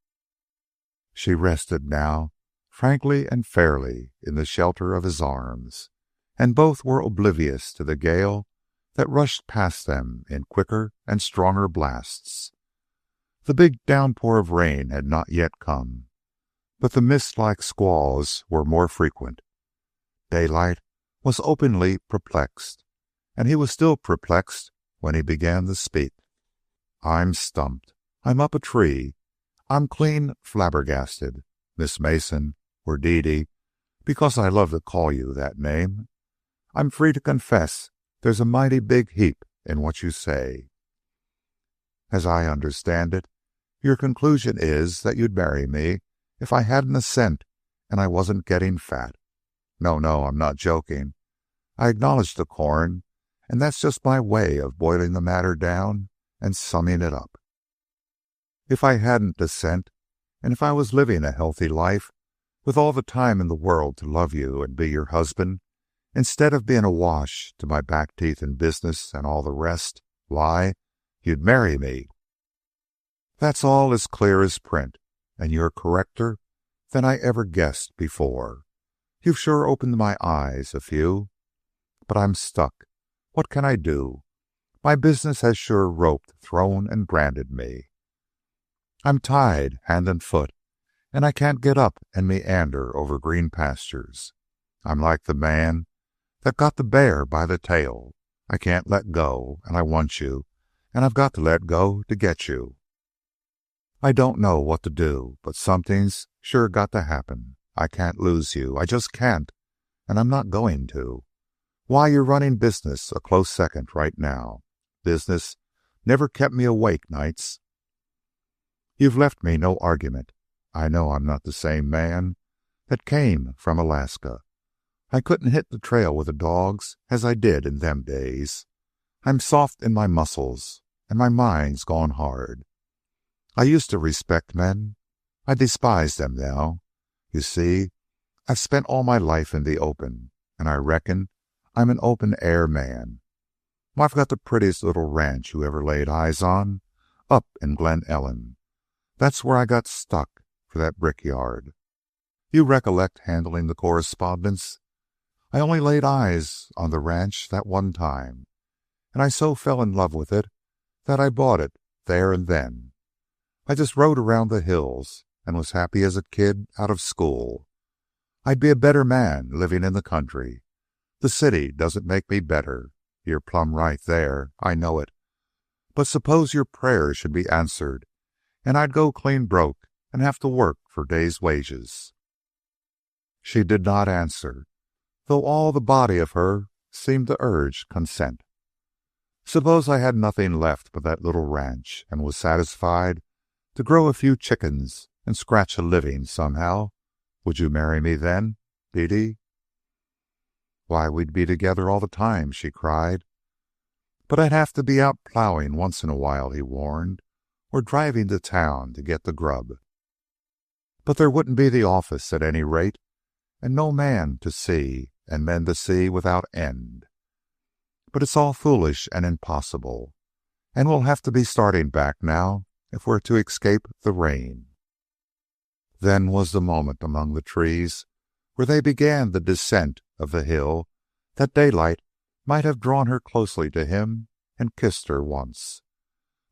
She rested now, frankly and fairly, in the shelter of his arms, and both were oblivious to the gale that rushed past them in quicker and stronger blasts. The big downpour of rain had not yet come, but the mist-like squalls were more frequent. Daylight was openly perplexed, and he was still perplexed when he began to speak. I'm stumped. I'm up a tree. I'm clean flabbergasted, Miss Mason, or Dee Dee, because I love to call you that name. I'm free to confess there's a mighty big heap in what you say. As I understand it, your conclusion is that you'd marry me if I hadn't a cent and I wasn't getting fat. No, I'm not joking. I acknowledge the corn, and that's just my way of boiling the matter down and summing it up. If I hadn't a cent, and if I was living a healthy life, with all the time in the world to love you and be your husband, instead of being awash to my back teeth in business and all the rest, why, you'd marry me. That's all as clear as print, and you're correcter than I ever guessed before. You've sure opened my eyes a few. But I'm stuck. What can I do? My business has sure roped, thrown, and branded me. I'm tied hand and foot, and I can't get up and meander over green pastures. I'm like the man that got the bear by the tail. I can't let go, and I want you, and I've got to let go to get you. I don't know what to do, but something's sure got to happen. I can't lose you. I just can't, and I'm not going to. Why, you're running business a close second right now. Business never kept me awake nights. You've left me no argument. I know I'm not the same man that came from Alaska. I couldn't hit the trail with the dogs as I did in them days. I'm soft in my muscles, and my mind's gone hard. I used to respect men. I despise them now. You see, I've spent all my life in the open, and I reckon I'm an open-air man. I've got the prettiest little ranch you ever laid eyes on, up in Glen Ellen. That's where I got stuck for that brickyard. You recollect handling the correspondence? I only laid eyes on the ranch that one time, and I so fell in love with it that I bought it there and then. I just rode around the hills and was happy as a kid out of school. I'd be a better man living in the country. The city doesn't make me better. You're plumb right there. I know it. But suppose your prayers should be answered, and I'd go clean broke and have to work for day's wages. She did not answer, though all the body of her seemed to urge consent. Suppose I had nothing left but that little ranch, and was satisfied to grow a few chickens and scratch a living somehow. Would you marry me then, Dee? Why, we'd be together all the time, she cried. But I'd have to be out plowing once in a while, he warned, or driving to town to get the grub. But there wouldn't be the office at any rate, and no man to see, and men to see without end. But it's all foolish and impossible, and we'll have to be starting back now if we're to escape the rain. Then was the moment among the trees where they began the descent of the hill that Daylight might have drawn her closely to him and kissed her once.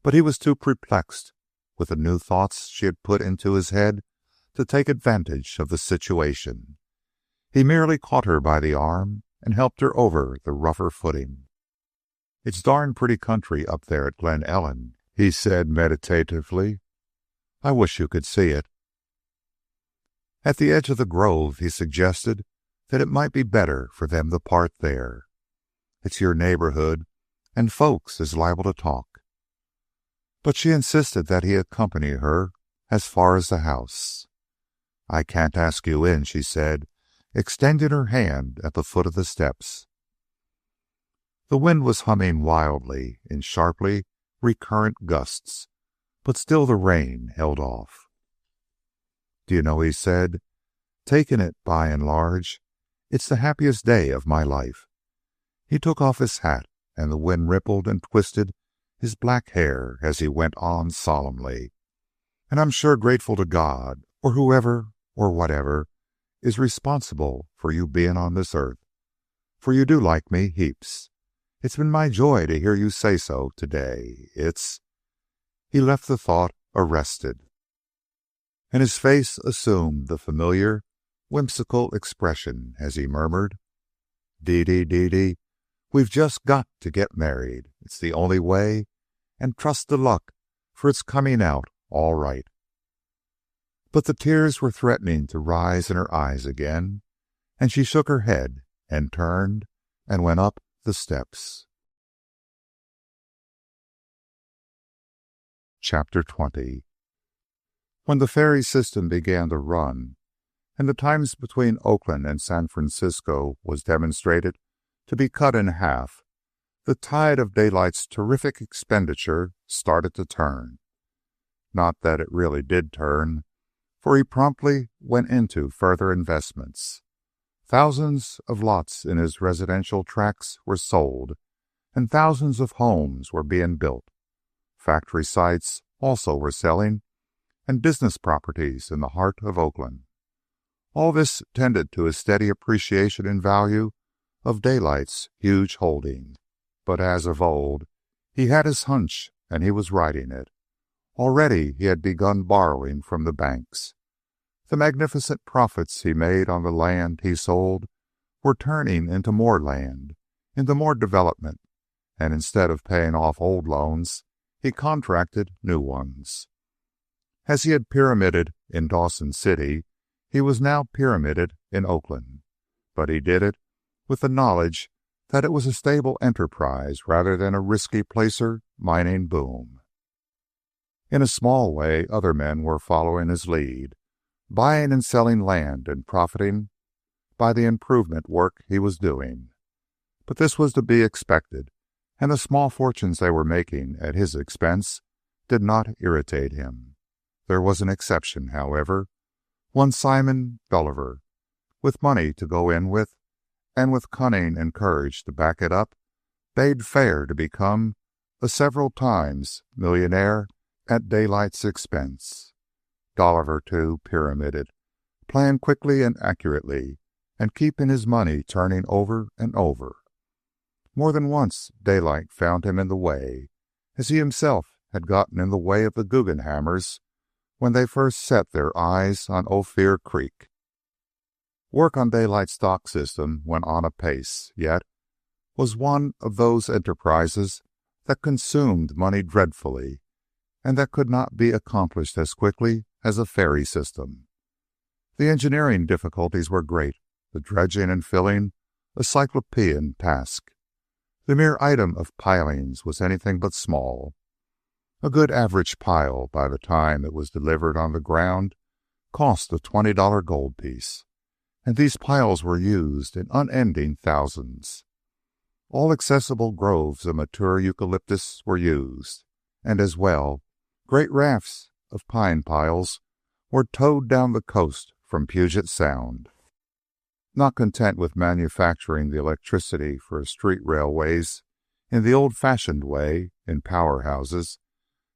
But he was too perplexed with the new thoughts she had put into his head to take advantage of the situation. He merely caught her by the arm and helped her over the rougher footing. It's darn pretty country up there at Glen Ellen, he said meditatively. I wish you could see it. At the edge of the grove, he suggested that it might be better for them to part there. It's your neighborhood, and folks is liable to talk. But she insisted that he accompany her as far as the house. I can't ask you in, she said, extending her hand at the foot of the steps. The wind was humming wildly in sharply recurrent gusts, but still the rain held off. Do you know, he said, taking it by and large, it's the happiest day of my life. He took off his hat, and the wind rippled and twisted his black hair as he went on solemnly. And I'm sure grateful to God, or whoever or whatever is responsible for you being on this earth, for you do like me heaps. It's been my joy to hear you say so today. He left the thought arrested, and his face assumed the familiar, whimsical expression as he murmured, Dee, we've just got to get married. It's the only way, and trust to luck, for it's coming out all right. But the tears were threatening to rise in her eyes again, and she shook her head and turned and went up the steps. Chapter 20. When the ferry system began to run, and the times between Oakland and San Francisco was demonstrated to be cut in half, the tide of Daylight's terrific expenditure started to turn. Not that it really did turn, for he promptly went into further investments. Thousands of lots in his residential tracts were sold, and thousands of homes were being built. Factory sites also were selling, and business properties in the heart of Oakland. All this tended to a steady appreciation in value of Daylight's huge holding. But as of old, he had his hunch, and he was riding it. Already he had begun borrowing from the banks. The magnificent profits he made on the land he sold were turning into more land, into more development, and instead of paying off old loans, he contracted new ones. As he had pyramided in Dawson City, he was now pyramided in Oakland, but he did it with the knowledge that it was a stable enterprise rather than a risky placer mining boom. In a small way, other men were following his lead, buying and selling land and profiting by the improvement work he was doing. But this was to be expected, and the small fortunes they were making at his expense did not irritate him. There was an exception, however, one Simon Gulliver, with money to go in with, and with cunning and courage to back it up, bade fair to become a several times millionaire at Daylight's expense. Gulliver, too, pyramided, planned quickly and accurately, and keeping his money turning over and over. More than once Daylight found him in the way, as he himself had gotten in the way of the Guggenhammers when they first set their eyes on Ophir Creek. Work on Daylight's stock system went on apace, yet was one of those enterprises that consumed money dreadfully, and that could not be accomplished as quickly as a ferry system. The engineering difficulties were great, the dredging and filling a cyclopean task. The mere item of pilings was anything but small. A good average pile, by the time it was delivered on the ground, cost a $20 gold piece, and these piles were used in unending thousands. All accessible groves of mature eucalyptus were used, and as well, great rafts of pine piles were towed down the coast from Puget Sound. Not content with manufacturing the electricity for street railways in the old-fashioned way in powerhouses,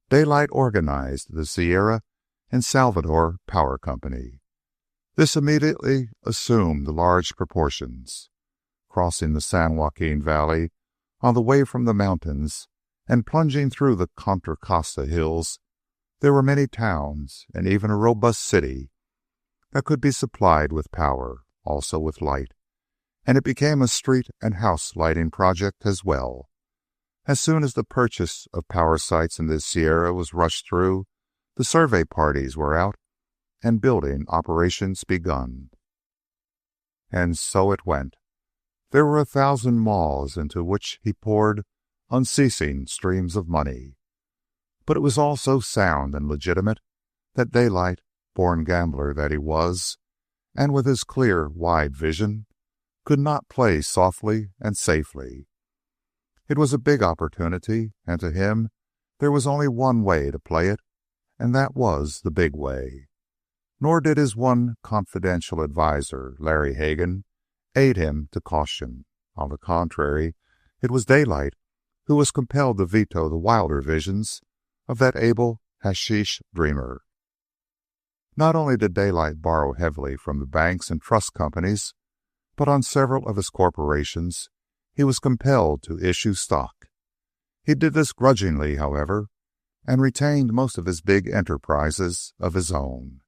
Daylight organized the Sierra and Salvador Power Company. This immediately assumed large proportions. Crossing the San Joaquin Valley on the way from the mountains and plunging through the Contra Costa Hills, there were many towns and even a robust city that could be supplied with power, also with light, and it became a street and house lighting project as well. As soon as the purchase of power sites in the Sierra was rushed through, the survey parties were out and building operations begun. And so it went. There were 1,000 maws into which he poured unceasing streams of money. But it was all so sound and legitimate that Daylight, born gambler that he was, and with his clear, wide vision, could not play softly and safely. It was a big opportunity, and to him there was only one way to play it, and that was the big way. Nor did his one confidential adviser, Larry Hagan, aid him to caution. On the contrary, it was Daylight who was compelled to veto the wilder visions of that able hashish dreamer. Not only did Daylight borrow heavily from the banks and trust companies, but on several of his corporations he was compelled to issue stock. He did this grudgingly, however, and retained most of his big enterprises of his own.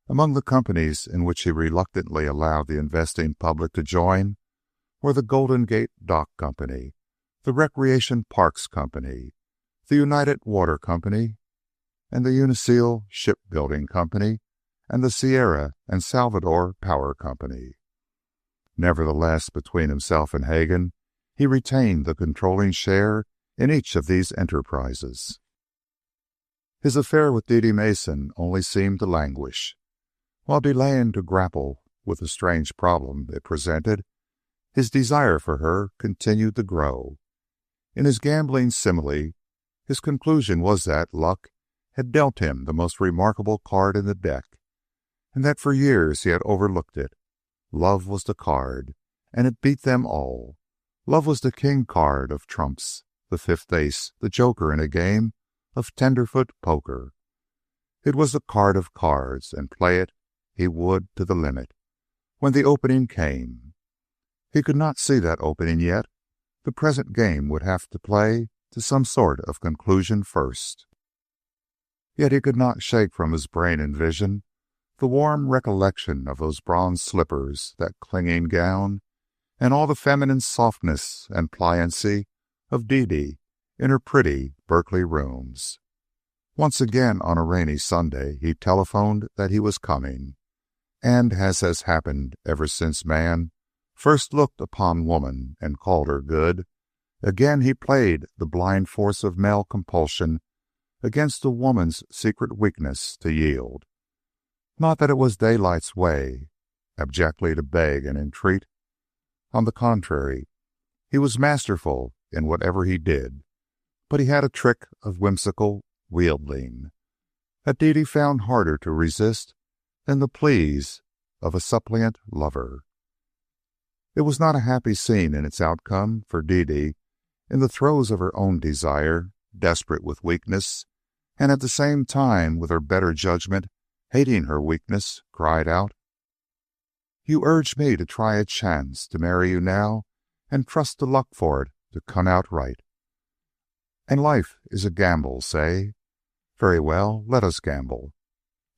Among the companies in which he reluctantly allowed the investing public to join were the Golden Gate Dock Company, the Recreation Parks Company, the United Water Company, and the Unicel Shipbuilding Company, and the Sierra and Salvador Power Company. Nevertheless, between himself and Hagan, he retained the controlling share in each of these enterprises. His affair with Dede Mason only seemed to languish. While delaying to grapple with the strange problem it presented, his desire for her continued to grow. In his gambling simile, his conclusion was that luck had dealt him the most remarkable card in the deck, and that for years he had overlooked it. Love was the card, and it beat them all. Love was the king card of trumps, the fifth ace, the joker in a game of tenderfoot poker. It was the card of cards, and play it he would to the limit. When the opening came, he could not see that opening yet. The present game would have to play to some sort of conclusion first. Yet he could not shake from his brain and vision the warm recollection of those bronze slippers, that clinging gown, and all the feminine softness and pliancy of Dede in her pretty Berkeley rooms. Once again on a rainy Sunday he telephoned that he was coming, and as has happened ever since man first looked upon woman and called her good, again he played the blind force of male compulsion against a woman's secret weakness to yield. Not that it was Daylight's way abjectly to beg and entreat. On the contrary, he was masterful in whatever he did, but he had a trick of whimsical wheedling that Dede found harder to resist than the pleas of a suppliant lover. It was not a happy scene in its outcome, for Dede, in the throes of her own desire, desperate with weakness, and at the same time with her better judgment hating her weakness, cried out, "You urge me to try a chance to marry you now and trust to luck for it to come out right. And life is a gamble, say? Very well, let us gamble.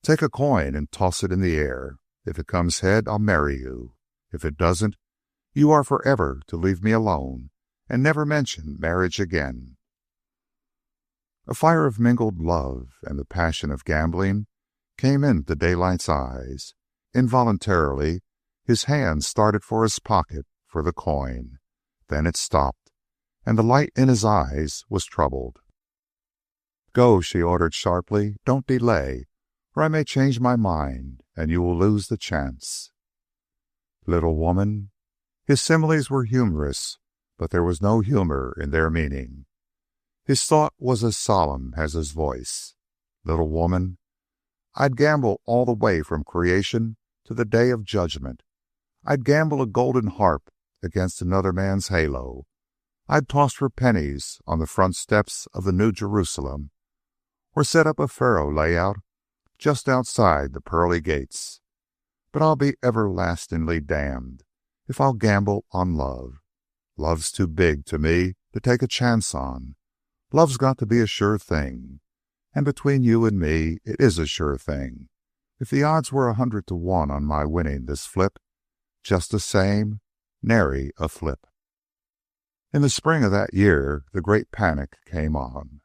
Take a coin and toss it in the air. If it comes head, I'll marry you. If it doesn't, you are forever to leave me alone and never mention marriage again." A fire of mingled love and the passion of gambling came into Daylight's eyes. Involuntarily, his hand started for his pocket for the coin. Then it stopped, and the light in his eyes was troubled. "Go," she ordered sharply. "Don't delay, or I may change my mind, and you will lose the chance." Little woman. His similes were humorous, but there was no humor in their meaning. His thought was as solemn as his voice. Little woman, I'd gamble all the way from creation to the day of judgment. I'd gamble a golden harp against another man's halo. I'd toss for pennies on the front steps of the New Jerusalem, or set up a faro layout just outside the pearly gates. But I'll be everlastingly damned if I'll gamble on love. Love's too big to me to take a chance on. Love's got to be a sure thing. And between you and me, it is a sure thing. If the odds were 100 to 1 on my winning this flip, just the same, nary a flip. In the spring of that year, the great panic came on.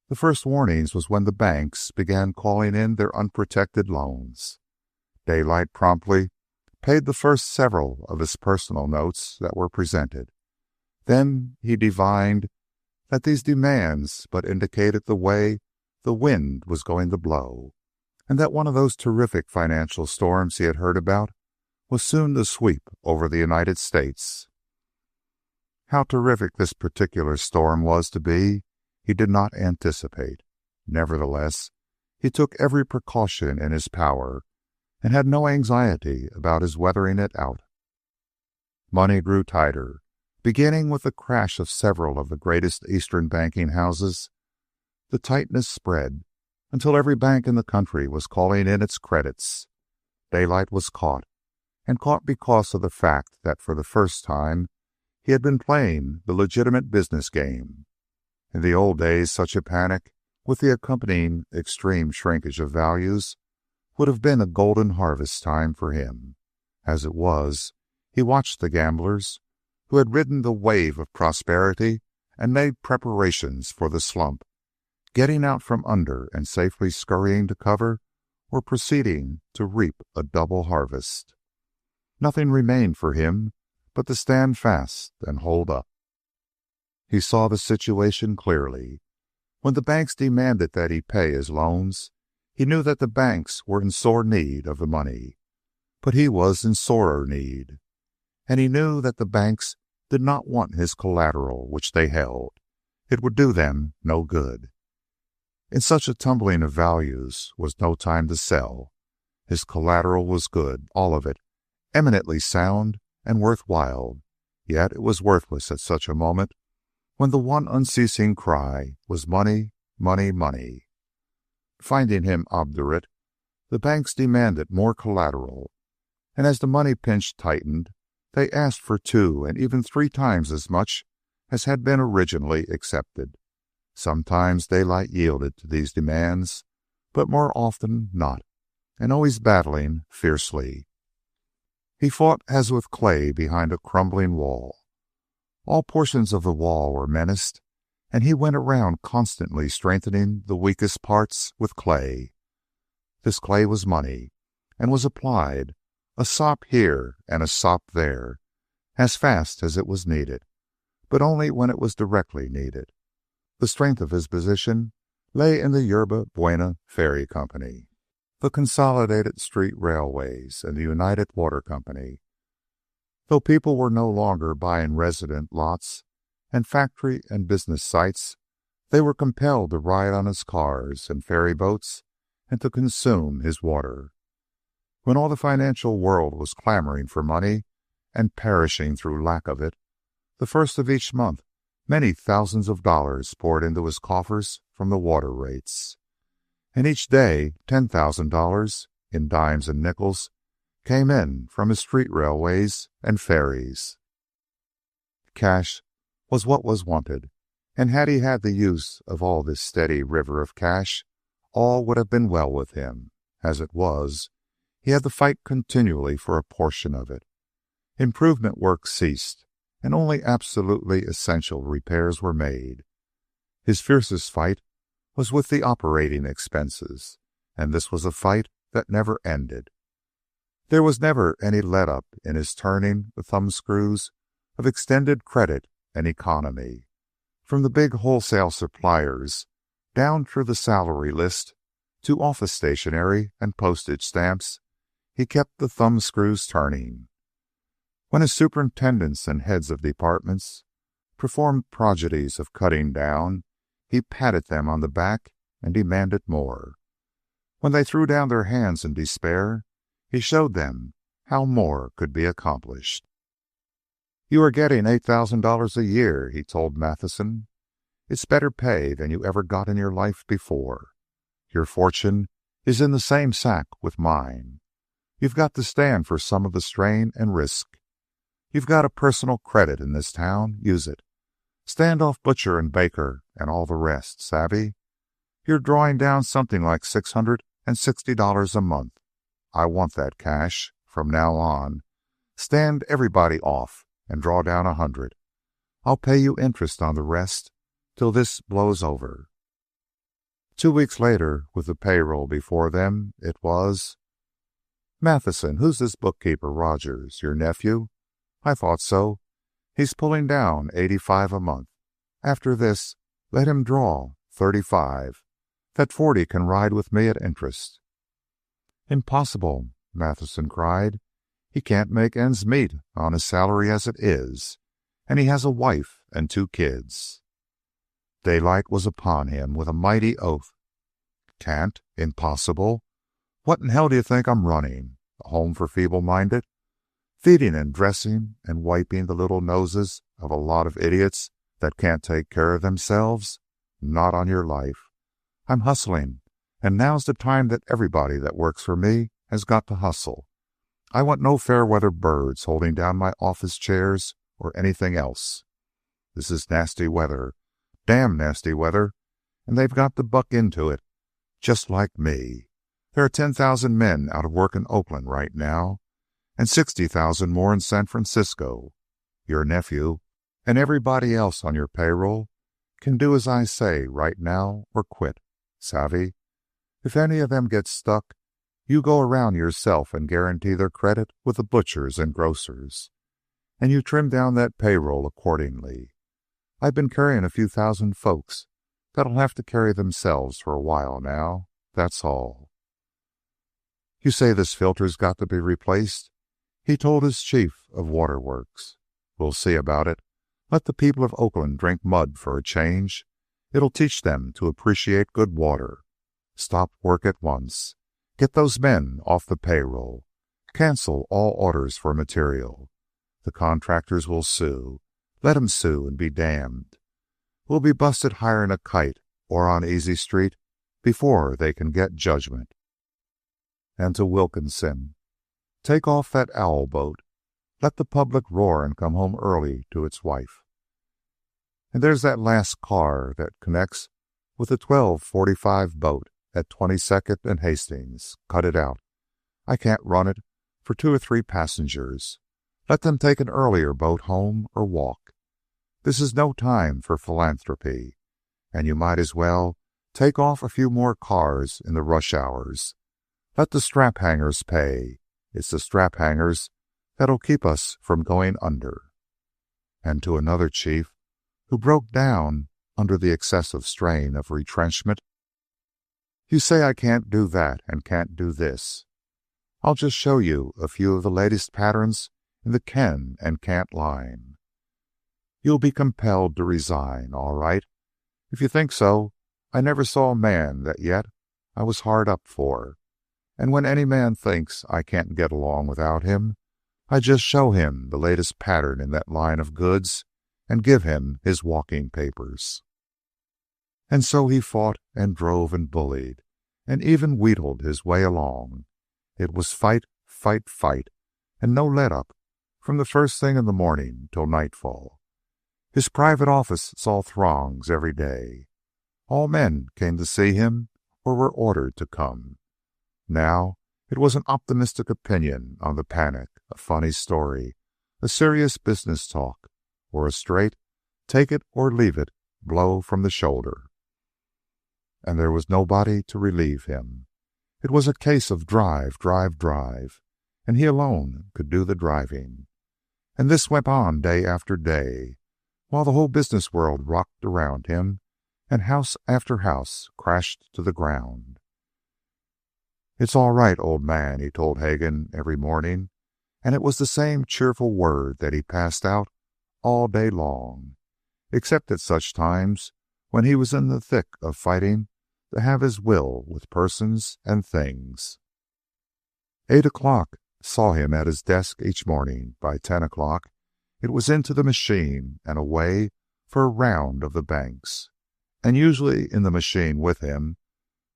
The first warnings was when the banks began calling in their unprotected loans. Daylight promptly paid the first several of his personal notes that were presented. Then he divined that these demands but indicated the way the wind was going to blow, and that one of those terrific financial storms he had heard about was soon to sweep over the United States. How terrific this particular storm was to be, he did not anticipate. Nevertheless, he took every precaution in his power and had no anxiety about his weathering it out. Money grew tighter, beginning with the crash of several of the greatest Eastern banking houses. The tightness spread until every bank in the country was calling in its credits. Daylight was caught, and caught because of the fact that for the first time he had been playing the legitimate business game. In the old days, such a panic, with the accompanying extreme shrinkage of values, would have been a golden harvest time for him. As it was, he watched the gamblers who had ridden the wave of prosperity and made preparations for the slump, getting out from under and safely scurrying to cover or proceeding to reap a double harvest. Nothing remained for him but to stand fast and hold up. He saw the situation clearly. When the banks demanded that he pay his loans, he knew that the banks were in sore need of the money, but he was in sorer need. And he knew that the banks did not want his collateral which they held. It would do them no good. In such a tumbling of values was no time to sell. His collateral was good, all of it, eminently sound and worthwhile, yet it was worthless at such a moment when the one unceasing cry was money, money, money. Finding him obdurate, the banks demanded more collateral, and as the money pinch tightened, they asked for 2 and even 3 times as much as had been originally accepted. Sometimes Daylight yielded to these demands, but more often not, and always battling fiercely. He fought as with clay behind a crumbling wall. All portions of the wall were menaced, and he went around constantly strengthening the weakest parts with clay. This clay was money, and was applied, a sop here and a sop there, as fast as it was needed, but only when it was directly needed. The strength of his position lay in the Yerba Buena Ferry Company, the Consolidated Street Railways, and the United Water Company. Though people were no longer buying resident lots and factory and business sites, they were compelled to ride on his cars and ferry boats and to consume his water. When all the financial world was clamoring for money and perishing through lack of it, the first of each month many thousands of dollars poured into his coffers from the water rates. And each day $10,000 in dimes and nickels came in from his street railways and ferries. Cash was what was wanted, and had he had the use of all this steady river of cash, all would have been well with him. As it was, he had to fight continually for a portion of it. Improvement work ceased, and only absolutely essential repairs were made. His fiercest fight was with the operating expenses, and this was a fight that never ended. There was never any let-up in his turning the thumbscrews of extended credit and economy. From the big wholesale suppliers down through the salary list to office stationery and postage stamps, he kept the thumbscrews turning. When his superintendents and heads of departments performed prodigies of cutting down, he patted them on the back and demanded more. When they threw down their hands in despair, he showed them how more could be accomplished. "You are getting $8,000 a year," he told Matheson. "It's better pay than you ever got in your life before. Your fortune is in the same sack with mine. You've got to stand for some of the strain and risk. You've got a personal credit in this town. Use it. Stand off butcher and baker and all the rest, savvy? You're drawing down something like $660 a month. I want that cash. From now on, stand everybody off and draw down $100. I'll pay you interest on the rest till this blows over." 2 weeks later, with the payroll before them, it was, "Matheson, who's this bookkeeper Rogers? Your nephew? I thought so. He's pulling down $85 a month. After this, let him draw $35. That $40 can ride with me at interest." "Impossible," Matheson cried. "He can't make ends meet on his salary as it is, and he has a wife and 2 kids. Daylight was upon him with a mighty oath. "Can't? Impossible? What in hell do you think I'm running? A home for feeble-minded? Feeding and dressing and wiping the little noses of a lot of idiots that can't take care of themselves? Not on your life. I'm hustling, and now's the time that everybody that works for me has got to hustle. I want no fair-weather birds holding down my office chairs or anything else. This is nasty weather, damn nasty weather, and they've got to buck into it, just like me. There are 10,000 men out of work in Oakland right now, and 60,000 more in San Francisco. Your nephew and everybody else on your payroll can do as I say right now or quit. Savvy? If any of them get stuck, you go around yourself and guarantee their credit with the butchers and grocers. And you trim down that payroll accordingly. I've been carrying a few thousand folks that'll have to carry themselves for a while now. That's all." "You say this filter's got to be replaced?" he told his chief of waterworks. "We'll see about it. Let the people of Oakland drink mud for a change. It'll teach them to appreciate good water. Stop work at once. Get those men off the payroll. Cancel all orders for material. The contractors will sue. Let 'em sue and be damned. We'll be busted hiring a kite or on Easy Street before they can get judgment." And to Wilkinson, "Take off that owl boat. Let the public roar and come home early to its wife. And there's that last car that connects with the 12:45 boat at 22nd and Hastings. Cut it out. I can't run it for 2 or 3 passengers. Let them take an earlier boat home or walk. This is no time for philanthropy, and you might as well take off a few more cars in the rush hours. Let the strap hangers pay. It's the strap hangers that'll keep us from going under. And to another chief who broke down under the excessive strain of retrenchment, you say I can't do that and can't do this. I'll just show you a few of the latest patterns in the can and can't line. You'll be compelled to resign, all right. If you think so, I never saw a man that yet I was hard up for. And when any man thinks I can't get along without him, I just show him the latest pattern in that line of goods and give him his walking papers. And so he fought and drove and bullied, and even wheedled his way along. It was fight, fight, fight, and no let-up, from the first thing in the morning till nightfall. His private office saw throngs every day. All men came to see him or were ordered to come. Now it was an optimistic opinion on the panic, a funny story, a serious business talk, or a straight, take it or leave it, blow from the shoulder. And there was nobody to relieve him. It was a case of drive, drive, drive, and he alone could do the driving. And this went on day after day, while the whole business world rocked around him, and house after house crashed to the ground. It's all right, old man, he told Hagen every morning, and it was the same cheerful word that he passed out all day long, except at such times when he was in the thick of fighting to have his will with persons and things. 8 o'clock saw him at his desk each morning. By 10 o'clock, it was into the machine and away for a round of the banks. And usually in the machine with him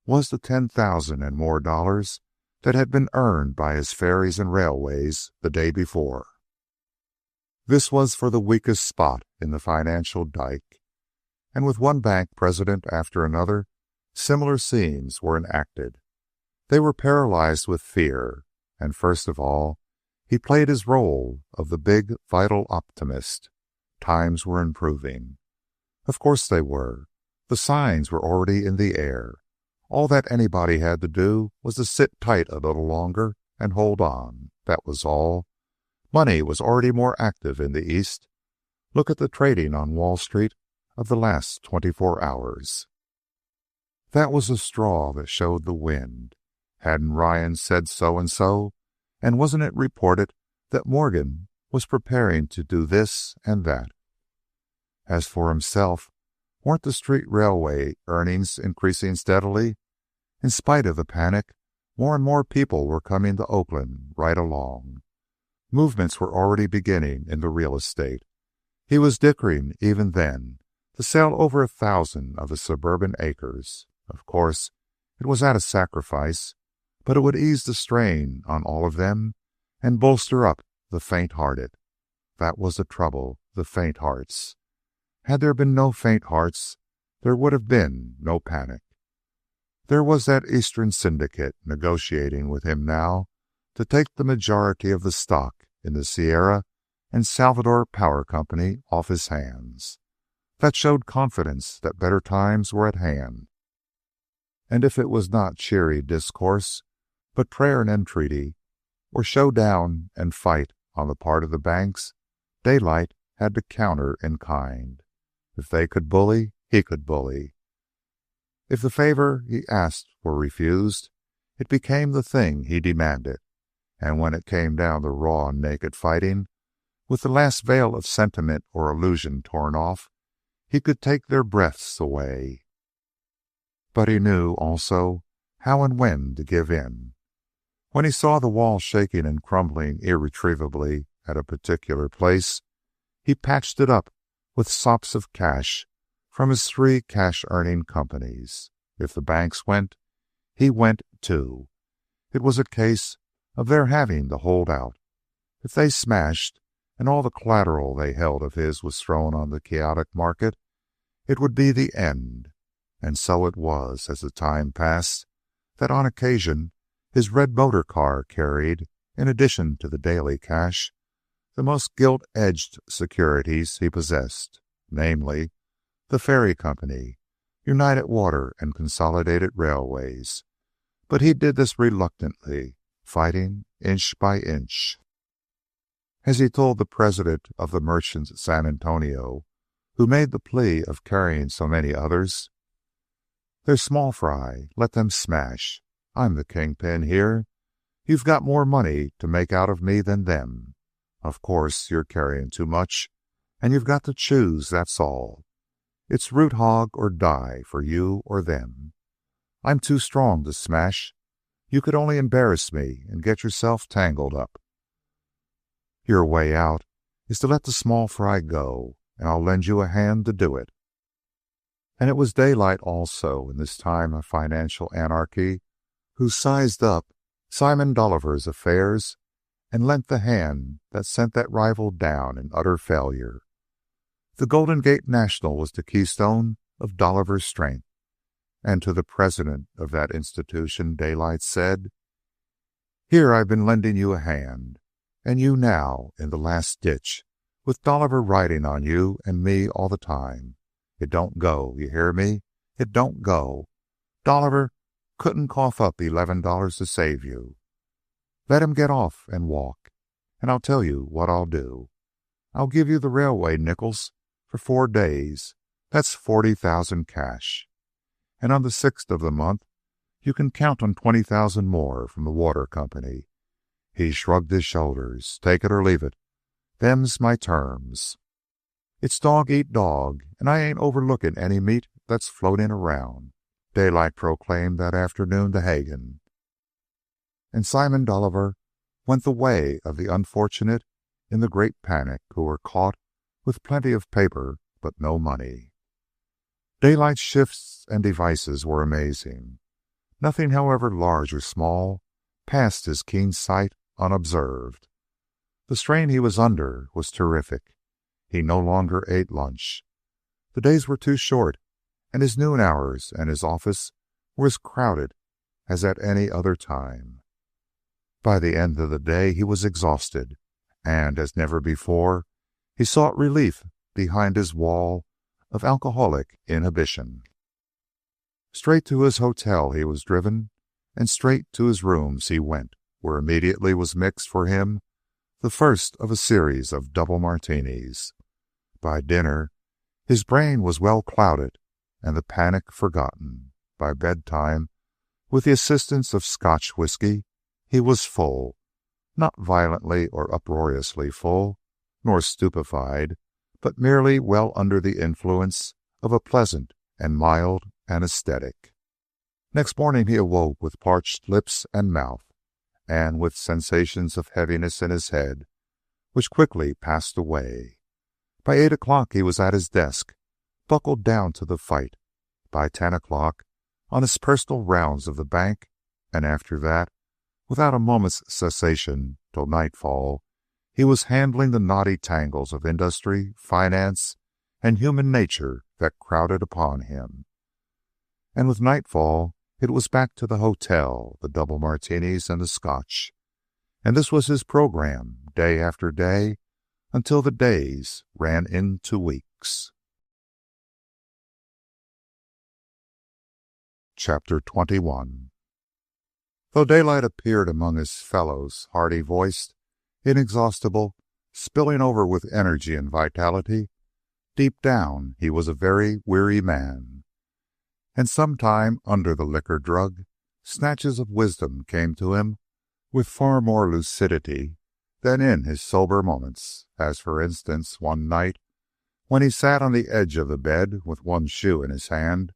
was the 10,000 and more dollars that had been earned by his ferries and railways the day before. This was for the weakest spot in the financial dike, and with one bank president after another, similar scenes were enacted. They were paralyzed with fear, and first of all, he played his role of the big, vital optimist. Times were improving. Of course they were. The signs were already in the air. All that anybody had to do was to sit tight a little longer and hold on. That was all. Money was already more active in the East. Look at the trading on Wall Street of the last 24 hours. That was a straw that showed the wind. Hadn't Ryan said so and so? And wasn't it reported that Morgan was preparing to do this and that? As for himself, weren't the street railway earnings increasing steadily? In spite of the panic, more and more people were coming to Oakland right along. Movements were already beginning in the real estate. He was dickering even then to sell over 1,000 of the suburban acres. Of course, it was at a sacrifice, but it would ease the strain on all of them and bolster up the faint-hearted. That was the trouble, the faint hearts. Had there been no faint hearts, there would have been no panic. There was that Eastern syndicate negotiating with him now to take the majority of the stock in the Sierra and Salvador Power Company off his hands. That showed confidence that better times were at hand. And if it was not cheery discourse, but prayer and entreaty, or showdown and fight on the part of the banks, Daylight had to counter in kind. If they could bully, he could bully. If the favor he asked were refused, it became the thing he demanded. And when it came down to raw and naked fighting, with the last veil of sentiment or illusion torn off, he could take their breaths away. But he knew also how and when to give in. When he saw the wall shaking and crumbling irretrievably at a particular place, he patched it up with sops of cash from his 3 cash-earning companies. If the banks went, he went too. It was a case of their having to hold out. If they smashed, and all the collateral they held of his was thrown on the chaotic market, it would be the end. And so it was, as the time passed, that on occasion his red motor car carried, in addition to the daily cash, the most gilt-edged securities he possessed, namely, the ferry company, United Water and Consolidated Railways. But he did this reluctantly, fighting inch by inch. As he told the president of the merchants at San Antonio, who made the plea of carrying so many others, "They're small fry. Let them smash. I'm the kingpin here. You've got more money to make out of me than them. Of course, you're carrying too much, and you've got to choose, that's all. It's root hog or die for you or them. I'm too strong to smash. You could only embarrass me and get yourself tangled up. Your way out is to let the small fry go, and I'll lend you a hand to do it." And it was Daylight also, in this time of financial anarchy, who sized up Simon Dolliver's affairs and lent the hand that sent that rival down in utter failure. The Golden Gate National was the keystone of Dolliver's strength, and to the president of that institution Daylight said, "Here I've been lending you a hand, and you now in the last ditch, with Dolliver riding on you and me all the time. It don't go, you hear me? It don't go. Dolliver couldn't cough up $11 to save you. Let him get off and walk, and I'll tell you what I'll do. I'll give you the railway nickels for 4 days. That's 40,000 cash. And on the 6th of the month, you can count on 20,000 more from the water company." He shrugged his shoulders. "Take it or leave it. Them's my terms. It's dog eat dog, and I ain't overlooking any meat that's floating around," Daylight proclaimed that afternoon to Hagan. And Simon Dolliver went the way of the unfortunate in the great panic who were caught with plenty of paper but no money. Daylight's shifts and devices were amazing. Nothing, however large or small, passed his keen sight unobserved. The strain he was under was terrific. He no longer ate lunch. The days were too short, and his noon hours and his office were as crowded as at any other time. By the end of the day he was exhausted, and, as never before, he sought relief behind his wall of alcoholic inhibition. Straight to his hotel he was driven, and straight to his rooms he went, where immediately was mixed for him the first of a series of double martinis. By dinner, his brain was well clouded and the panic forgotten. By bedtime, with the assistance of Scotch whiskey, he was full, not violently or uproariously full, nor stupefied, but merely well under the influence of a pleasant and mild anesthetic. Next morning he awoke with parched lips and mouth, and with sensations of heaviness in his head, which quickly passed away. By 8 o'clock he was at his desk, buckled down to the fight. By 10 o'clock, on his personal rounds of the bank, and after that, without a moment's cessation till nightfall, he was handling the knotty tangles of industry, finance, and human nature that crowded upon him. And with nightfall, it was back to the hotel, the double martinis, and the Scotch. And this was his program, day after day, until the days ran into weeks. Chapter 21. Though Daylight appeared among his fellows hearty-voiced, inexhaustible, spilling over with energy and vitality, deep down he was a very weary man. And sometime, under the liquor drug, snatches of wisdom came to him with far more lucidity than in his sober moments, as, for instance, one night, when he sat on the edge of the bed with one shoe in his hand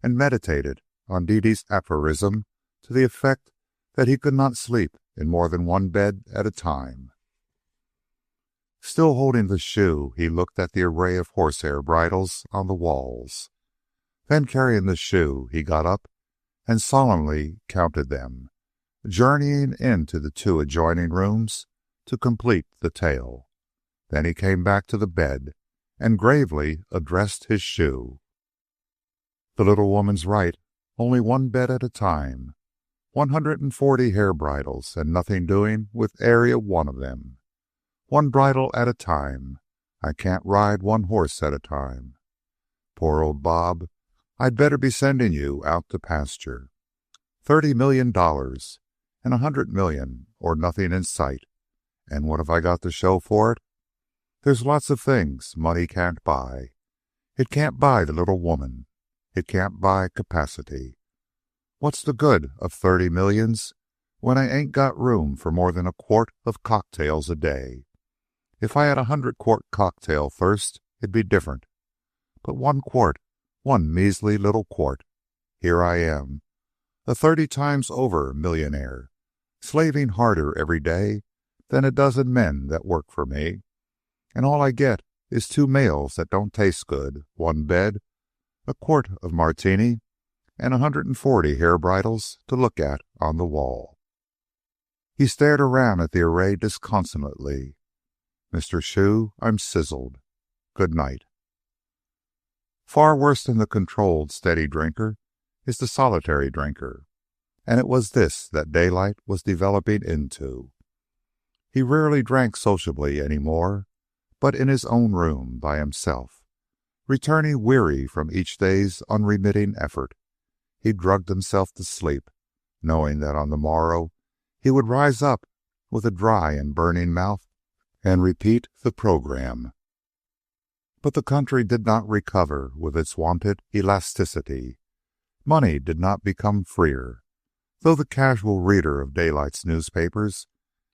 and meditated on Didi's aphorism to the effect that he could not sleep in more than one bed at a time. Still holding the shoe, he looked at the array of horsehair bridles on the walls. Then, carrying the shoe, he got up and solemnly counted them, journeying into the 2 adjoining rooms to complete the tale. Then he came back to the bed and gravely addressed his shoe. "The little woman's right. Only one bed at a time. 140 hair bridles and nothing doing with area one of them. One bridle at a time. I can't ride one horse at a time. Poor old Bob. I'd better be sending you out to pasture. $30 million and $100 million or nothing in sight. And what have I got to show for it? There's lots of things money can't buy. It can't buy the little woman. It can't buy capacity. What's the good of 30 millions when I ain't got room for more than a quart of cocktails a day? If I had 100-quart cocktail thirst, it'd be different. But 1 quart, one measly little quart. Here I am, a 30 times over millionaire, slaving harder every day than a dozen men that work for me. And all I get is 2 meals that don't taste good, 1 bed, a quart of martini, and 140 hair bridles to look at on the wall. He stared around at the array disconsolately. Mr. Shoe, I'm sizzled. Good night. Far worse than the controlled, steady drinker is the solitary drinker, and it was this that Daylight was developing into. He rarely drank sociably any more, but in his own room by himself. Returning weary from each day's unremitting effort, he drugged himself to sleep, knowing that on the morrow he would rise up with a dry and burning mouth and repeat the program. But the country did not recover with its wonted elasticity. Money did not become freer, though the casual reader of Daylight's newspapers,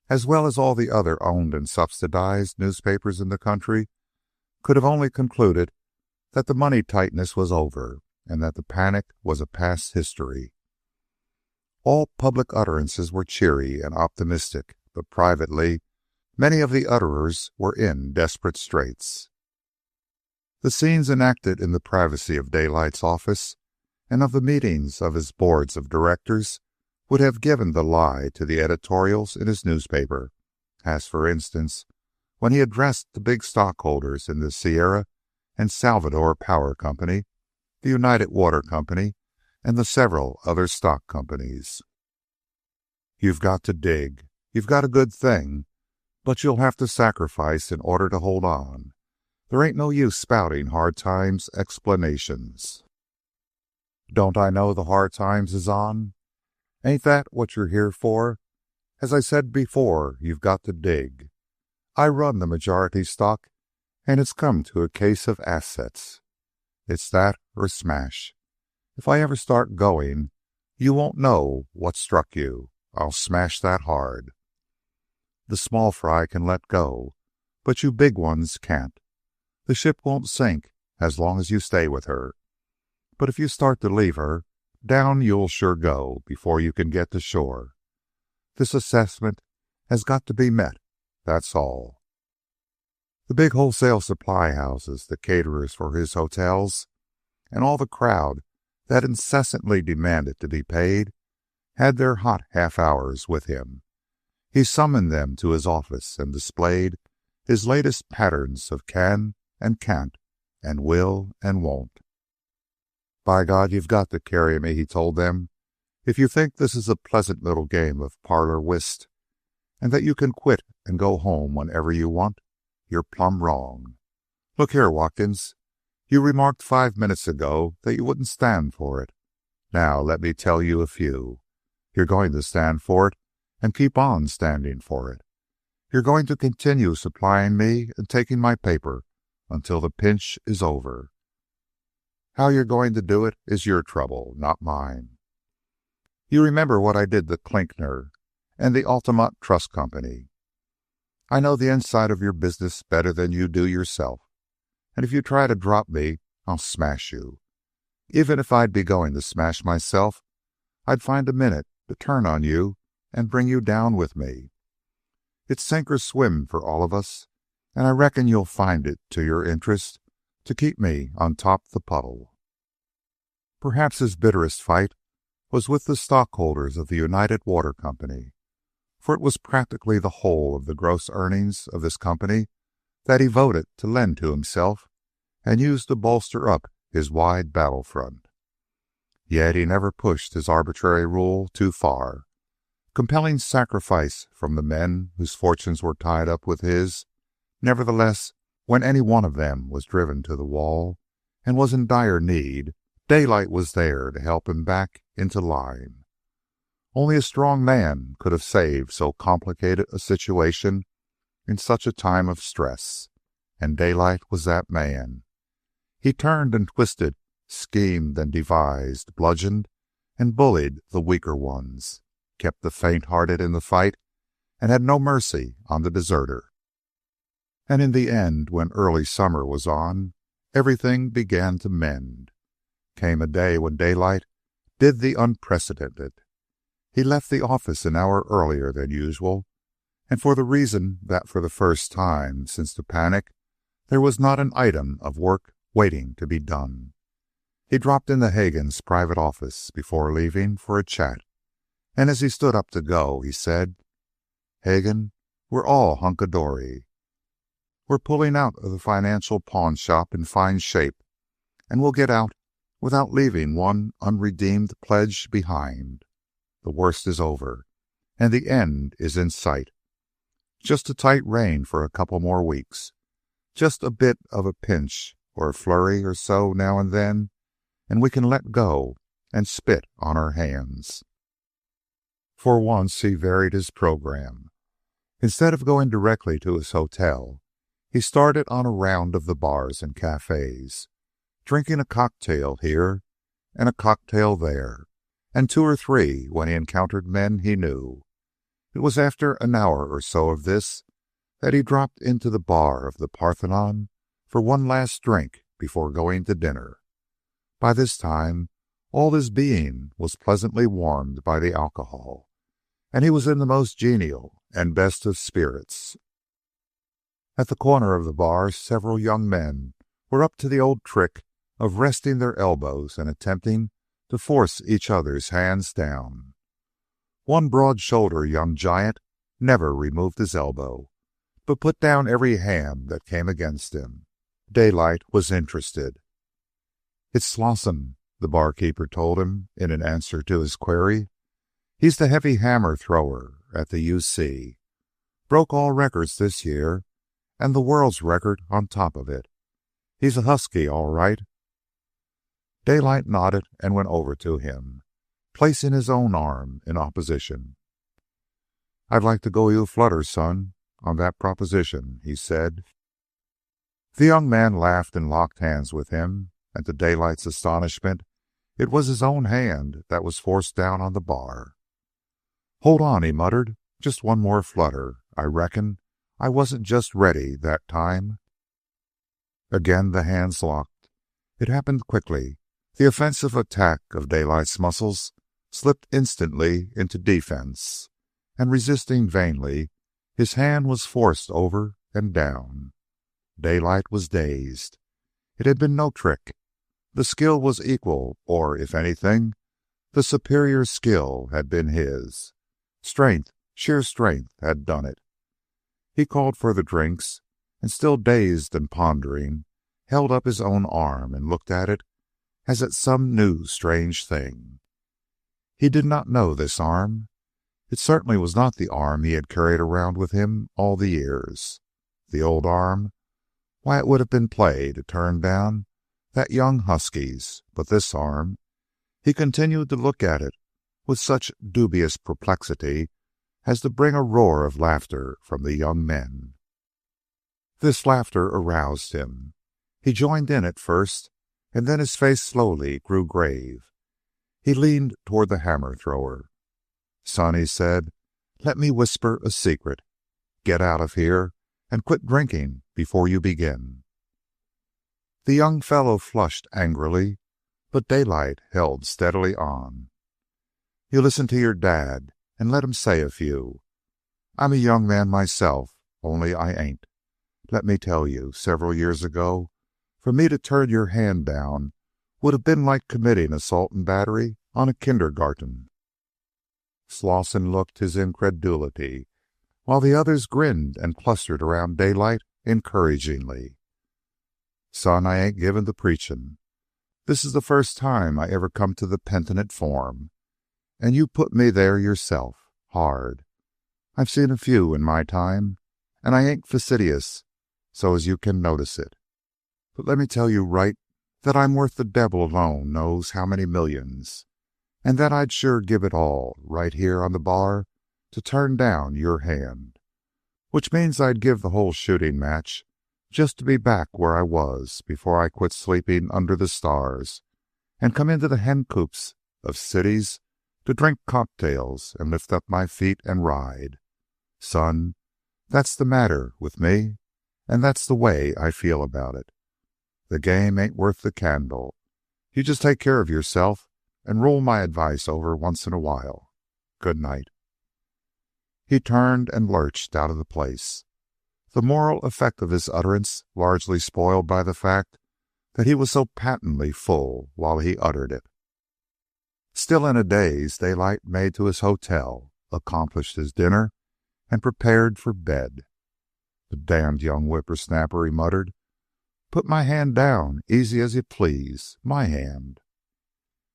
as well as all the other owned and subsidized newspapers in the country, could have only concluded that the money tightness was over and that the panic was a past history. All public utterances were cheery and optimistic, but privately, many of the utterers were in desperate straits. The scenes enacted in the privacy of Daylight's office and of the meetings of his boards of directors would have given the lie to the editorials in his newspaper, as, for instance, when he addressed the big stockholders in the Sierra and Salvador Power Company, the United Water Company, and the several other stock companies. You've got to dig. You've got a good thing, but you'll have to sacrifice in order to hold on. There ain't no use spouting hard times explanations. Don't I know the hard times is on? Ain't that what you're here for? As I said before, you've got to dig. I run the majority stock, and it's come to a case of assets. It's that or smash. If I ever start going, you won't know what struck you. I'll smash that hard. The small fry can let go, but you big ones can't. The ship won't sink as long as you stay with her. But if you start to leave her, down you'll sure go before you can get to shore. This assessment has got to be met, that's all. The big wholesale supply houses, the caterers for his hotels, and all the crowd that incessantly demanded to be paid had their hot half-hours with him. He summoned them to his office and displayed his latest patterns of can and can't and will and won't. By God, you've got to carry me, he told them. If you think this is a pleasant little game of parlor whist and that you can quit and go home whenever you want, you're plumb wrong. Look here, Watkins, you remarked 5 minutes ago that you wouldn't stand for it. Now, let me tell you a few. You're going to stand for it and keep on standing for it. You're going to continue supplying me and taking my paper until the pinch is over. How you're going to do it is your trouble, not mine. You remember what I did to Klinkner and the Altamont Trust Company. I know the inside of your business better than you do yourself, and if you try to drop me, I'll smash you. Even if I'd be going to smash myself, I'd find a minute to turn on you and bring you down with me. It's sink or swim for all of us, and I reckon you'll find it to your interest to keep me on top the puddle. Perhaps his bitterest fight was with the stockholders of the United Water Company, for it was practically the whole of the gross earnings of this company that he voted to lend to himself and use to bolster up his wide battlefront. Yet he never pushed his arbitrary rule too far, compelling sacrifice from the men whose fortunes were tied up with his. Nevertheless, when any one of them was driven to the wall and was in dire need, Daylight was there to help him back into line. Only a strong man could have saved so complicated a situation in such a time of stress, and Daylight was that man. He turned and twisted, schemed and devised, bludgeoned and bullied the weaker ones, kept the faint-hearted in the fight, and had no mercy on the deserter. And in the end, when early summer was on, everything began to mend. Came a day when Daylight did the unprecedented. He left the office an hour earlier than usual, and for the reason that for the first time since the panic, there was not an item of work waiting to be done. He dropped into Hagen's private office before leaving for a chat, and as he stood up to go, he said, "Hagen, we're all hunkadory. We're pulling out of the financial pawn shop in fine shape, and we'll get out without leaving one unredeemed pledge behind. The worst is over, and the end is in sight. Just a tight rein for a couple more weeks. Just a bit of a pinch or a flurry or so now and then, and we can let go and spit on our hands." For once he varied his program. Instead of going directly to his hotel, he started on a round of the bars and cafes, drinking a cocktail here and a cocktail there, and two or three when he encountered men he knew. It was after an hour or so of this that he dropped into the bar of the Parthenon for one last drink before going to dinner. By this time, all his being was pleasantly warmed by the alcohol, and he was in the most genial and best of spirits. At the corner of the bar, several young men were up to the old trick of resting their elbows and attempting to force each other's hands down. One broad-shouldered young giant never removed his elbow, but put down every hand that came against him. Daylight was interested. "It's Slosson," the barkeeper told him in an answer to his query. "He's the heavy hammer thrower at the UC. Broke all records this year, and the world's record on top of it. He's a husky, all right." Daylight nodded and went over to him, placing his own arm in opposition. "I'd like to go you a flutter, son, on that proposition," he said. The young man laughed and locked hands with him, and to Daylight's astonishment, it was his own hand that was forced down on the bar. "Hold on," he muttered. "Just one more flutter. I reckon I wasn't just ready that time." Again the hands locked. It happened quickly. The offensive attack of Daylight's muscles slipped instantly into defense, and resisting vainly, his hand was forced over and down. Daylight was dazed. It had been no trick. The skill was equal, or, if anything, the superior skill had been his. Strength, sheer strength, had done it. He called for the drinks, and still dazed and pondering, held up his own arm and looked at it as at some new strange thing. He did not know this arm. It certainly was not the arm he had carried around with him all the years. The old arm, why, it would have been play to turn down that young husky's, but this arm, he continued to look at it with such dubious perplexity as to bring a roar of laughter from the young men. This laughter aroused him. He joined in at first, and then his face slowly grew grave. He leaned toward the hammer thrower. "Son," he said, "let me whisper a secret. Get out of here and quit drinking before you begin." The young fellow flushed angrily, but Daylight held steadily on. "You listen to your dad and let him say a few. I'm a young man myself, only I ain't. Let me tell you, several years ago, for me to turn your hand down would have been like committing assault and battery on a kindergarten." Slosson looked his incredulity, while the others grinned and clustered around Daylight encouragingly. "Son, I ain't given to preaching, This is the first time I ever come to the penitent form, and you put me there yourself, hard. I've seen a few in my time, and I ain't fastidious so as you can notice it. But let me tell you right that I'm worth the devil alone knows how many millions, and that I'd sure give it all right here on the bar to turn down your hand, which means I'd give the whole shooting match just to be back where I was before I quit sleeping under the stars and come into the hen coops of cities to drink cocktails and lift up my feet and ride. Son, that's the matter with me, and that's the way I feel about it. The game ain't worth the candle. You just take care of yourself and roll my advice over once in a while. Good night." He turned and lurched out of the place, the moral effect of his utterance largely spoiled by the fact that he was so patently full while he uttered it. Still in a daze, Daylight made to his hotel, accomplished his dinner, and prepared for bed. "The damned young whippersnapper," he muttered. "Put my hand down, easy as you please. My hand."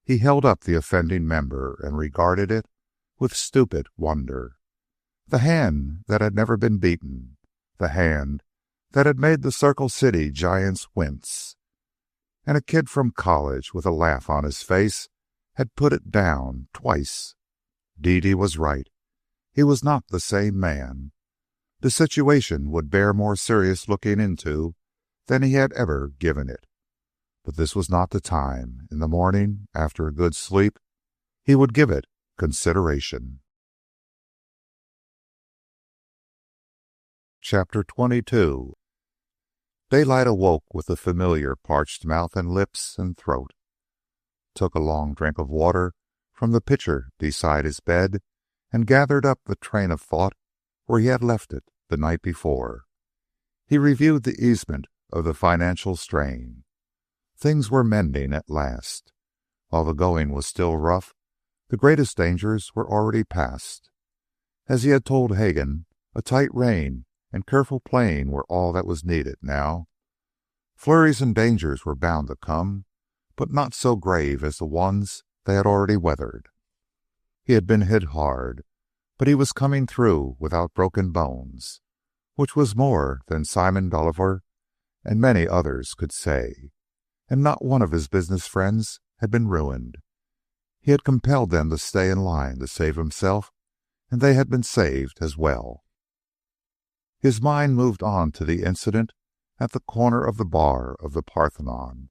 He held up the offending member and regarded it with stupid wonder. The hand that had never been beaten, the hand that had made the Circle City giants wince. And a kid from college with a laugh on his face had put it down twice. Dede was right. He was not the same man. The situation would bear more serious looking into than he had ever given it. But this was not the time. In the morning, after a good sleep, he would give it consideration. Chapter 22. Daylight awoke with the familiar parched mouth and lips and throat, took a long drink of water from the pitcher beside his bed, and gathered up the train of thought where he had left it the night before. He reviewed the easement of the financial strain. Things were mending at last. While the going was still rough, the greatest dangers were already past. As he had told Hagen, a tight rein and careful playing were all that was needed now. Flurries and dangers were bound to come, but not so grave as the ones they had already weathered. He had been hit hard, but he was coming through without broken bones, which was more than Simon Bolivar and many others could say. And not one of his business friends had been ruined. He had compelled them to stay in line to save himself, and they had been saved as well. His mind moved on to the incident at the corner of the bar of the Parthenon,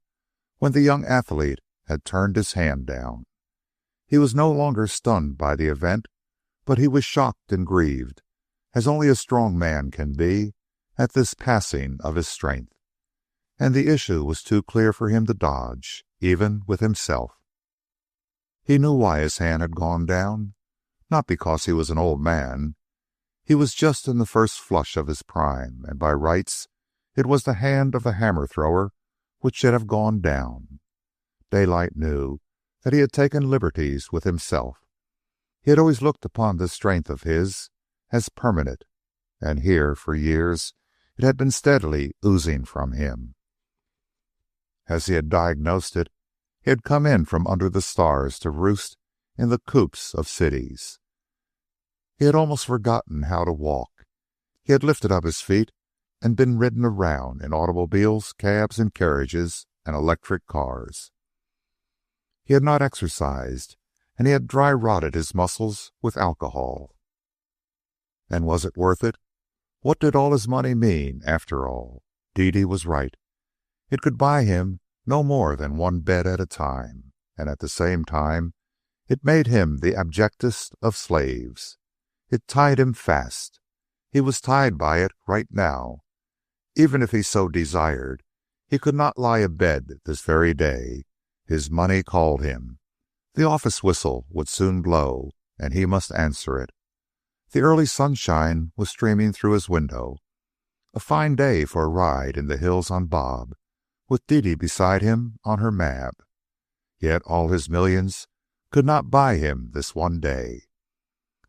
when the young athlete had turned his hand down. He was no longer stunned by the event, but he was shocked and grieved, as only a strong man can be at this passing of his strength. And the issue was too clear for him to dodge, even with himself. He knew why his hand had gone down, not because he was an old man. He was just in the first flush of his prime, and by rights it was the hand of the hammer thrower which should have gone down. Daylight knew that he had taken liberties with himself. He had always looked upon this strength of his as permanent, and here for years it had been steadily oozing from him. As he had diagnosed it, he had come in from under the stars to roost in the coops of cities. He had almost forgotten how to walk. He had lifted up his feet and been ridden around in automobiles, cabs, and carriages, and electric cars. He had not exercised, and he had dry-rotted his muscles with alcohol. And was it worth it? What did all his money mean, after all? Dede was right. It could buy him no more than one bed at a time, and at the same time it made him the abjectest of slaves. It tied him fast. He was tied by it right now. Even if he so desired, he could not lie abed this very day. His money called him. The office whistle would soon blow, and he must answer it. The early sunshine was streaming through his window. A fine day for a ride in the hills on Bob, with Dede beside him on her Mab. Yet all his millions could not buy him this one day.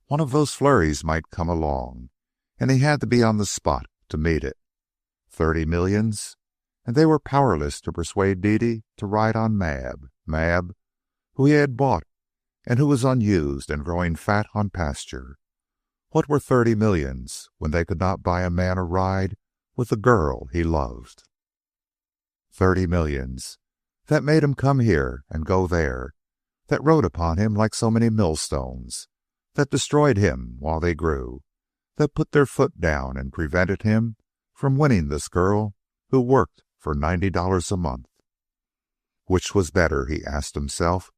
One of those flurries might come along, and he had to be on the spot to meet it. 30 millions? and they were powerless to persuade Dede to ride on Mab, who he had bought and who was unused and growing fat on pasture. What were 30 millions when they could not buy a man a ride with the girl he loved? 30 millions that made him come here and go there, that rode upon him like so many millstones, that destroyed him while they grew, that put their foot down and prevented him from winning this girl who worked for $90 a month. Which was better, he asked himself.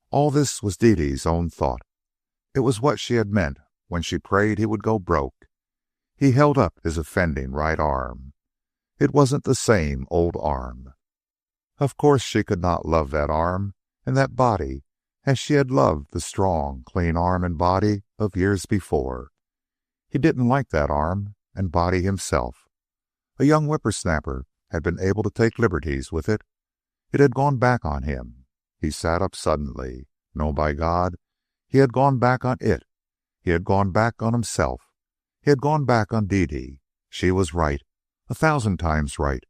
All this was Dede's own thought. It was what she had meant when she prayed he would go broke. He held up his offending right arm. It wasn't the same old arm. Of course she could not love that arm and that body as she had loved the strong, clean arm and body of years before. He didn't like that arm and body himself. A young whippersnapper had been able to take liberties with it. It had gone back on him. He sat up suddenly. No, by God, he had gone back on it. He had gone back on himself. He had gone back on Dede. She was right, 1,000 times right.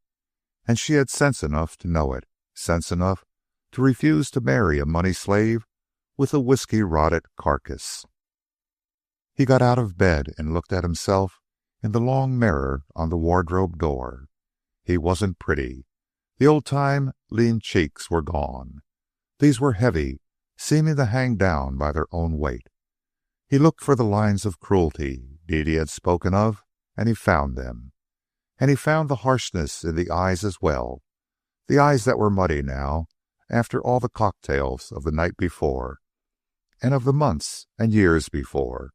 And she had sense enough to know it, sense enough to refuse to marry a money slave with a whiskey-rotted carcass. He got out of bed and looked at himself in the long mirror on the wardrobe door. He wasn't pretty. The old-time lean cheeks were gone. These were heavy, seeming to hang down by their own weight. He looked for the lines of cruelty Dede had spoken of, and he found them. And he found the harshness in the eyes as well, the eyes that were muddy now after all the cocktails of the night before and of the months and years before.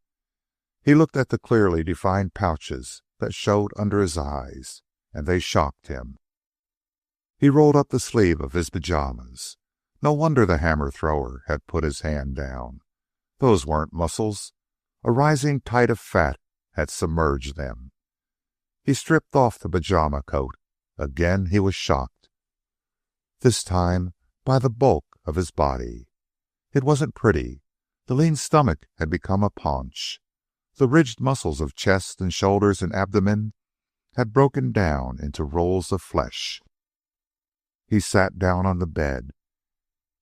He looked at the clearly defined pouches that showed under his eyes, and they shocked him. He rolled up the sleeve of his pajamas. No wonder the hammer thrower had put his hand down. Those weren't muscles. A rising tide of fat had submerged them. He stripped off the pajama coat. Again he was shocked. This time by the bulk of his body. It wasn't pretty. The lean stomach had become a paunch. The ridged muscles of chest and shoulders and abdomen had broken down into rolls of flesh. He sat down on the bed,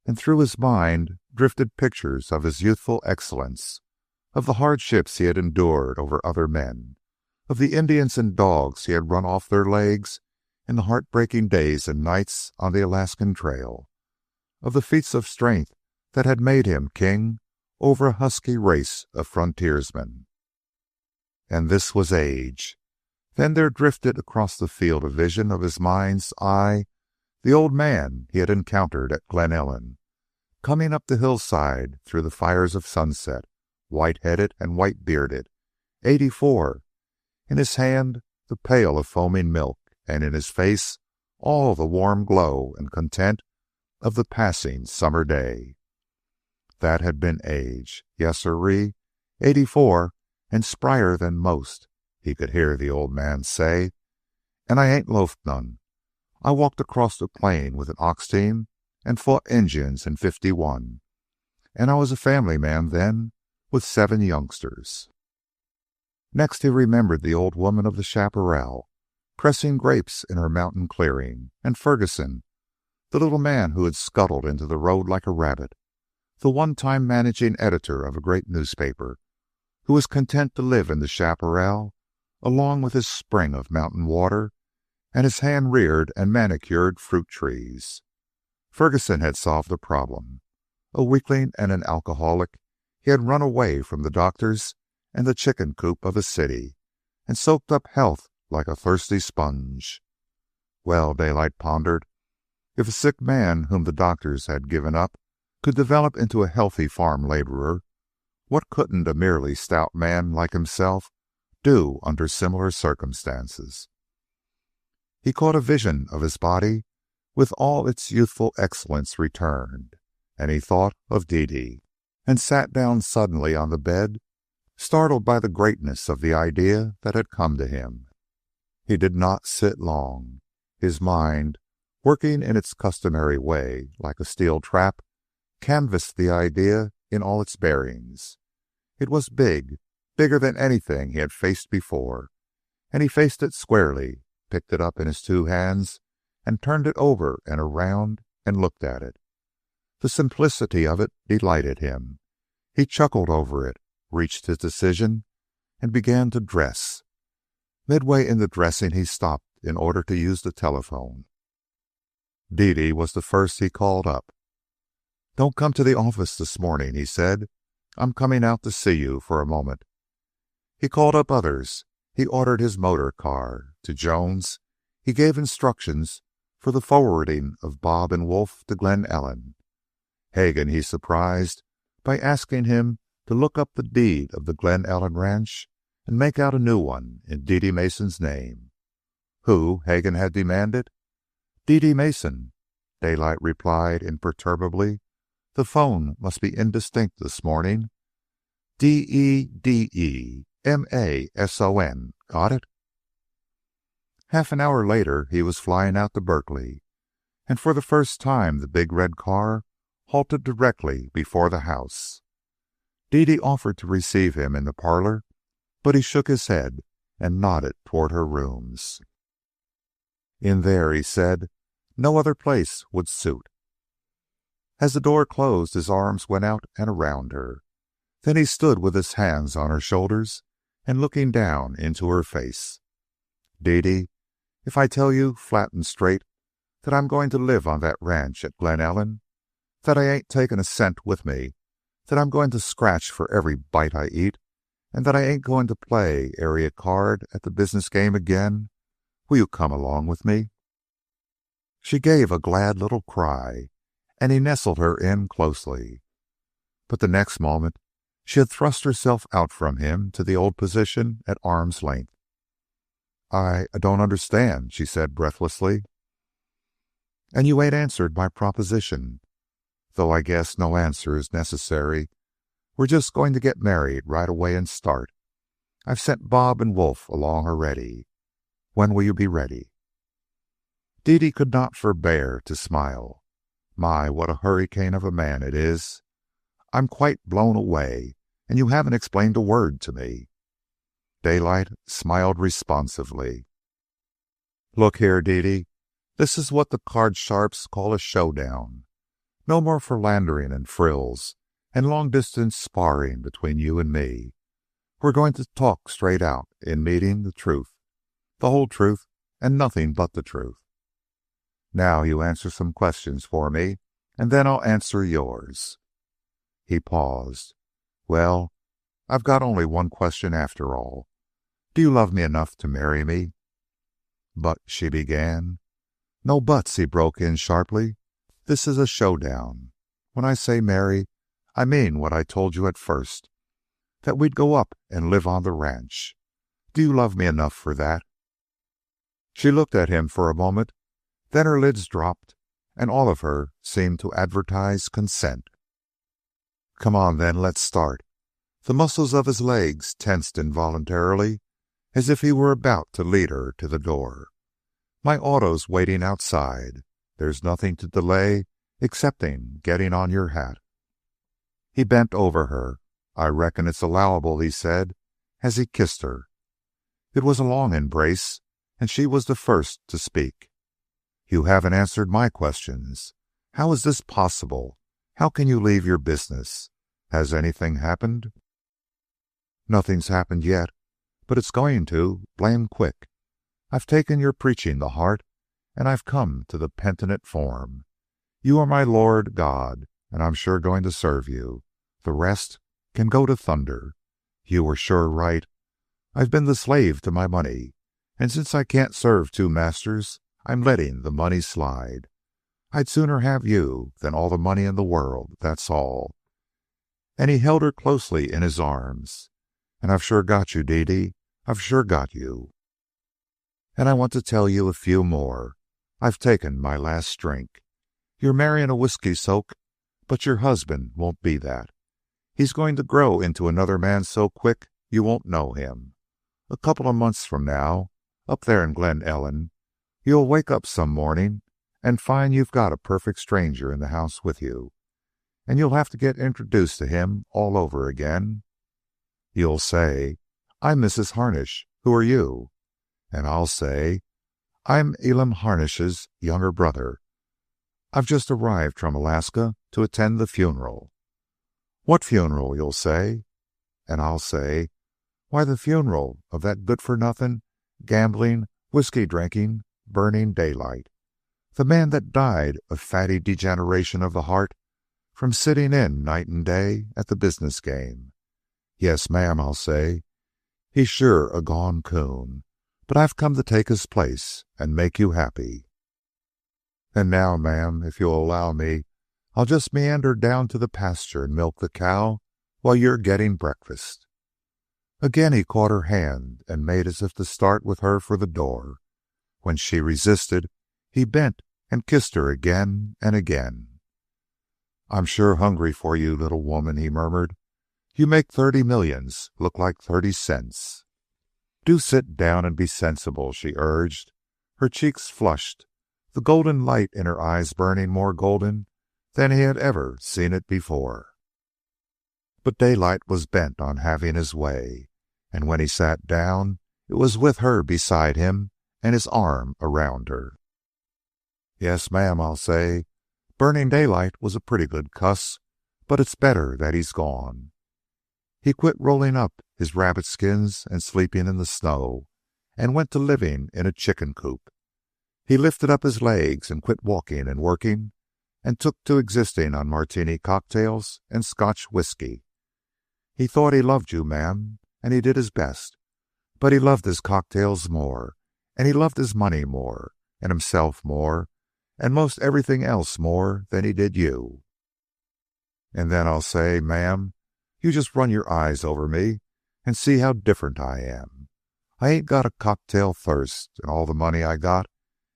and through his mind drifted pictures of his youthful excellence, of the hardships he had endured over other men, of the Indians and dogs he had run off their legs in the heartbreaking days and nights on the Alaskan Trail, of the feats of strength that had made him king over a husky race of frontiersmen. And this was age. Then there drifted across the field of vision of his mind's eye the old man he had encountered at Glen Ellen, coming up the hillside through the fires of sunset, white-headed and white-bearded, 84, in his hand the pail of foaming milk, and in his face all the warm glow and content of the passing summer day. That had been age, yes sirree, 84, and sprier than most, he could hear the old man say. And I ain't loafed none. I walked across the plain with an ox team and fought Injuns in '51, and I was a family man then with 7 youngsters. Next he remembered the old woman of the chaparral, pressing grapes in her mountain clearing, and Ferguson, the little man who had scuttled into the road like a rabbit, the one-time managing editor of a great newspaper, who was content to live in the chaparral along with his spring of mountain water and his hand-reared and manicured fruit trees. Ferguson had solved the problem. A weakling and an alcoholic, he had run away from the doctors and the chicken coop of a city and soaked up health like a thirsty sponge. Well, Daylight pondered, if a sick man whom the doctors had given up could develop into a healthy farm laborer, what couldn't a merely stout man like himself do under similar circumstances? He caught a vision of his body with all its youthful excellence returned, and he thought of Dede, and sat down suddenly on the bed, startled by the greatness of the idea that had come to him. He did not sit long. His mind, working in its customary way like a steel trap, canvassed the idea in all its bearings. It was big, bigger than anything he had faced before, and he faced it squarely, picked it up in his 2 hands, and turned it over and around and looked at it. The simplicity of it delighted him. He chuckled over it, reached his decision, and began to dress. Midway in the dressing, he stopped in order to use the telephone. Dede was the first he called up. "Don't come to the office this morning," he said. "I'm coming out to see you for a moment." He called up others. He ordered his motor car. To Jones, he gave instructions for the forwarding of Bob and Wolf to Glen Ellen. Hagen he surprised by asking him to look up the deed of the Glen Ellen ranch and make out a new one in Dede Mason's name. Who, Hagen had demanded. "Dede Mason," Daylight replied imperturbably. "The phone must be indistinct this morning. Dede Mason. Got it?" Half an hour later he was flying out to Berkeley, and for the first time the big red car halted directly before the house. Dede offered to receive him in the parlor, but he shook his head and nodded toward her rooms. "In there," he said. "No other place would suit." As the door closed, his arms went out and around her. Then he stood with his hands on her shoulders and looking down into her face. "Dede, if I tell you flat and straight that I'm going to live on that ranch at Glen Ellen, that I ain't taking a cent with me, that I'm going to scratch for every bite I eat, and that I ain't going to play area card at the business game again, will you come along with me?" She gave a glad little cry, and he nestled her in closely. But the next moment she had thrust herself out from him to the old position at arm's length. I don't understand," she said breathlessly. "And you ain't answered my proposition, though I guess no answer is necessary. We're just going to get married right away and start. I've sent Bob and Wolf along already. When will you be ready?" Dede could not forbear to smile. "My, what a hurricane of a man it is! I'm quite blown away, and you haven't explained a word to me." Daylight smiled responsively. "Look here, Dede. This is what the card sharps call a showdown. No more philandering and frills and long-distance sparring between you and me. We're going to talk straight out in meeting the truth, the whole truth, and nothing but the truth. Now you answer some questions for me, and then I'll answer yours." He paused. "Well, I've got only one question after all. Do you love me enough to marry me?" "But," she began. "No buts," he broke in sharply. "This is a showdown. When I say marry, I mean what I told you at first, that we'd go up and live on the ranch. Do you love me enough for that?" She looked at him for a moment. Then her lids dropped, and all of her seemed to advertise consent. "Come on, then, let's start." The muscles of his legs tensed involuntarily, as if he were about to lead her to the door. "My auto's waiting outside. There's nothing to delay excepting getting on your hat." He bent over her. "I reckon it's allowable," he said, as he kissed her. It was a long embrace, and she was the first to speak. "You haven't answered my questions. How is this possible? How can you leave your business? Has anything happened?" "Nothing's happened yet, but it's going to, blame quick. I've taken your preaching to heart, and I've come to the penitent form. You are my Lord God, and I'm sure going to serve you. The rest can go to thunder. You were sure right. I've been the slave to my money, and since I can't serve two masters, I'm letting the money slide. I'd sooner have you than all the money in the world, that's all." And he held her closely in his arms. "And I've sure got you, Dede. I've sure got you. And I want to tell you a few more. I've taken my last drink. You're marrying a whiskey soak, but your husband won't be that. He's going to grow into another man so quick you won't know him. A couple of months from now, up there in Glen Ellen, you'll wake up some morning and find you've got a perfect stranger in the house with you, and you'll have to get introduced to him all over again. You'll say, 'I'm Mrs. Harnish. Who are you?' And I'll say, I'm Elam Harnish's younger brother. I've just arrived from Alaska to attend the funeral." "What funeral?" you'll say. And I'll say, "Why, the funeral of that good-for-nothing, gambling, whiskey-drinking, burning daylight. The man that died of fatty degeneration of the heart from sitting in night and day at the business game. Yes, ma'am," I'll say, "he's sure a gone coon, but I've come to take his place and make you happy." And now, ma'am, if you'll allow me, I'll just meander down to the pasture and milk the cow while you're getting breakfast." Again he caught her hand and made as if to start with her for the door. When she resisted, he bent and kissed her again and again. "I'm sure hungry for you, little woman," he murmured. "You make 30 millions look like 30 cents. "Do sit down and be sensible," she urged, her cheeks flushed, the golden light in her eyes burning more golden than he had ever seen it before. But Daylight was bent on having his way, and when he sat down, it was with her beside him and his arm around her. "Yes, ma'am," I'll say, "Burning Daylight was a pretty good cuss, but it's better that he's gone. He quit rolling up his rabbit skins and sleeping in the snow, and went to living in a chicken coop. He lifted up his legs and quit walking and working, and took to existing on martini cocktails and Scotch whiskey. He thought he loved you, ma'am, and he did his best, but he loved his cocktails more, and he loved his money more, and himself more, and most everything else more than he did you. And then I'll say, ma'am, you just run your eyes over me and see how different I am. I ain't got a cocktail thirst, and all the money I got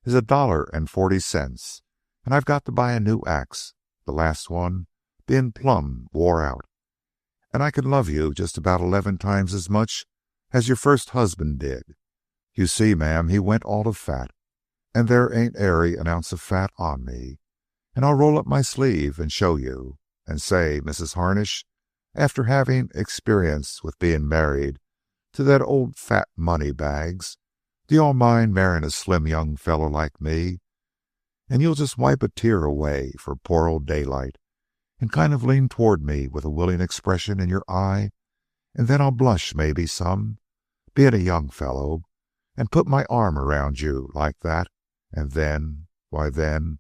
is $1.40, and I've got to buy a new axe, the last one being plumb wore out. And I can love you just about 11 times as much as your first husband did. You see, ma'am, he went all to fat, and there ain't airy an ounce of fat on me. And I'll roll up my sleeve and show you, and say, Mrs. Harnish, after having experience with being married to that old fat money bags, do you all mind marrying a slim young fellow like me? And you'll just wipe a tear away for poor old Daylight, and kind of lean toward me with a willing expression in your eye, and then I'll blush maybe some, being a young fellow, and put my arm around you like that, and then, why then,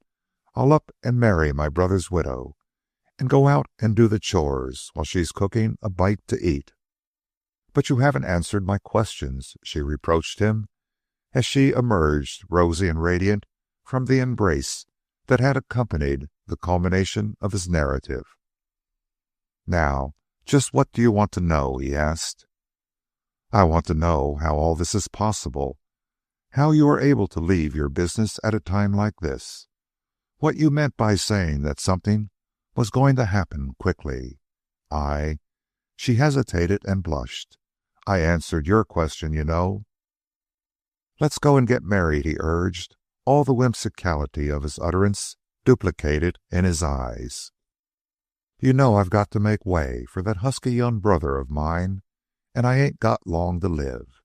I'll up and marry my brother's widow, and go out and do the chores while she's cooking a bite to eat. But you haven't answered my questions, she reproached him, as she emerged rosy and radiant from the embrace that had accompanied the culmination of his narrative. Now, just what do you want to know? He asked. I want to know how all this is possible, how you are able to leave your business at a time like this, what you meant by saying that something was going to happen quickly. She hesitated and blushed. I answered your question, you know. Let's go and get married, he urged, all the whimsicality of his utterance duplicated in his eyes. You know I've got to make way for that husky young brother of mine, and I ain't got long to live.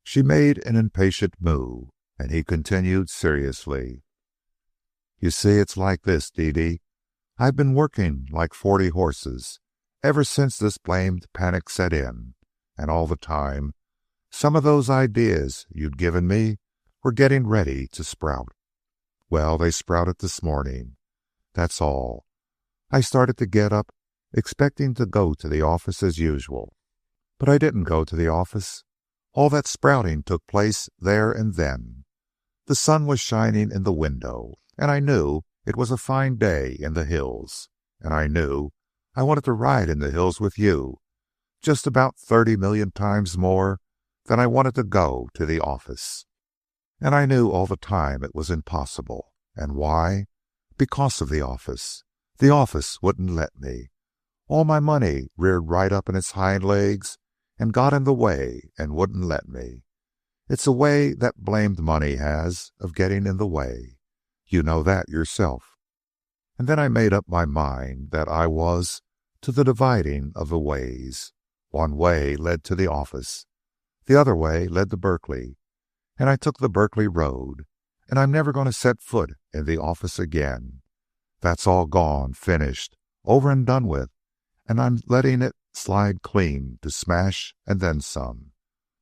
She made an impatient moo, and he continued seriously. You see, it's like this, Dee Dee. I've been working like 40 horses ever since this blamed panic set in, and all the time, some of those ideas you'd given me were getting ready to sprout. Well, they sprouted this morning. That's all. I started to get up, expecting to go to the office as usual. But I didn't go to the office. All that sprouting took place there and then. The sun was shining in the window, and I knew it was a fine day in the hills, and I knew I wanted to ride in the hills with you just about 30 million times more than I wanted to go to the office. And I knew all the time it was impossible. And why? Because of the office. The office wouldn't let me. All my money reared right up in its hind legs and got in the way and wouldn't let me. It's a way that blamed money has of getting in the way. You know that yourself. And then I made up my mind that I was to the dividing of the ways. One way led to the office. The other way led to Berkeley, and I took the Berkeley road, and I'm never going to set foot in the office again. That's all gone, finished, over and done with, and I'm letting it slide clean to smash and then some.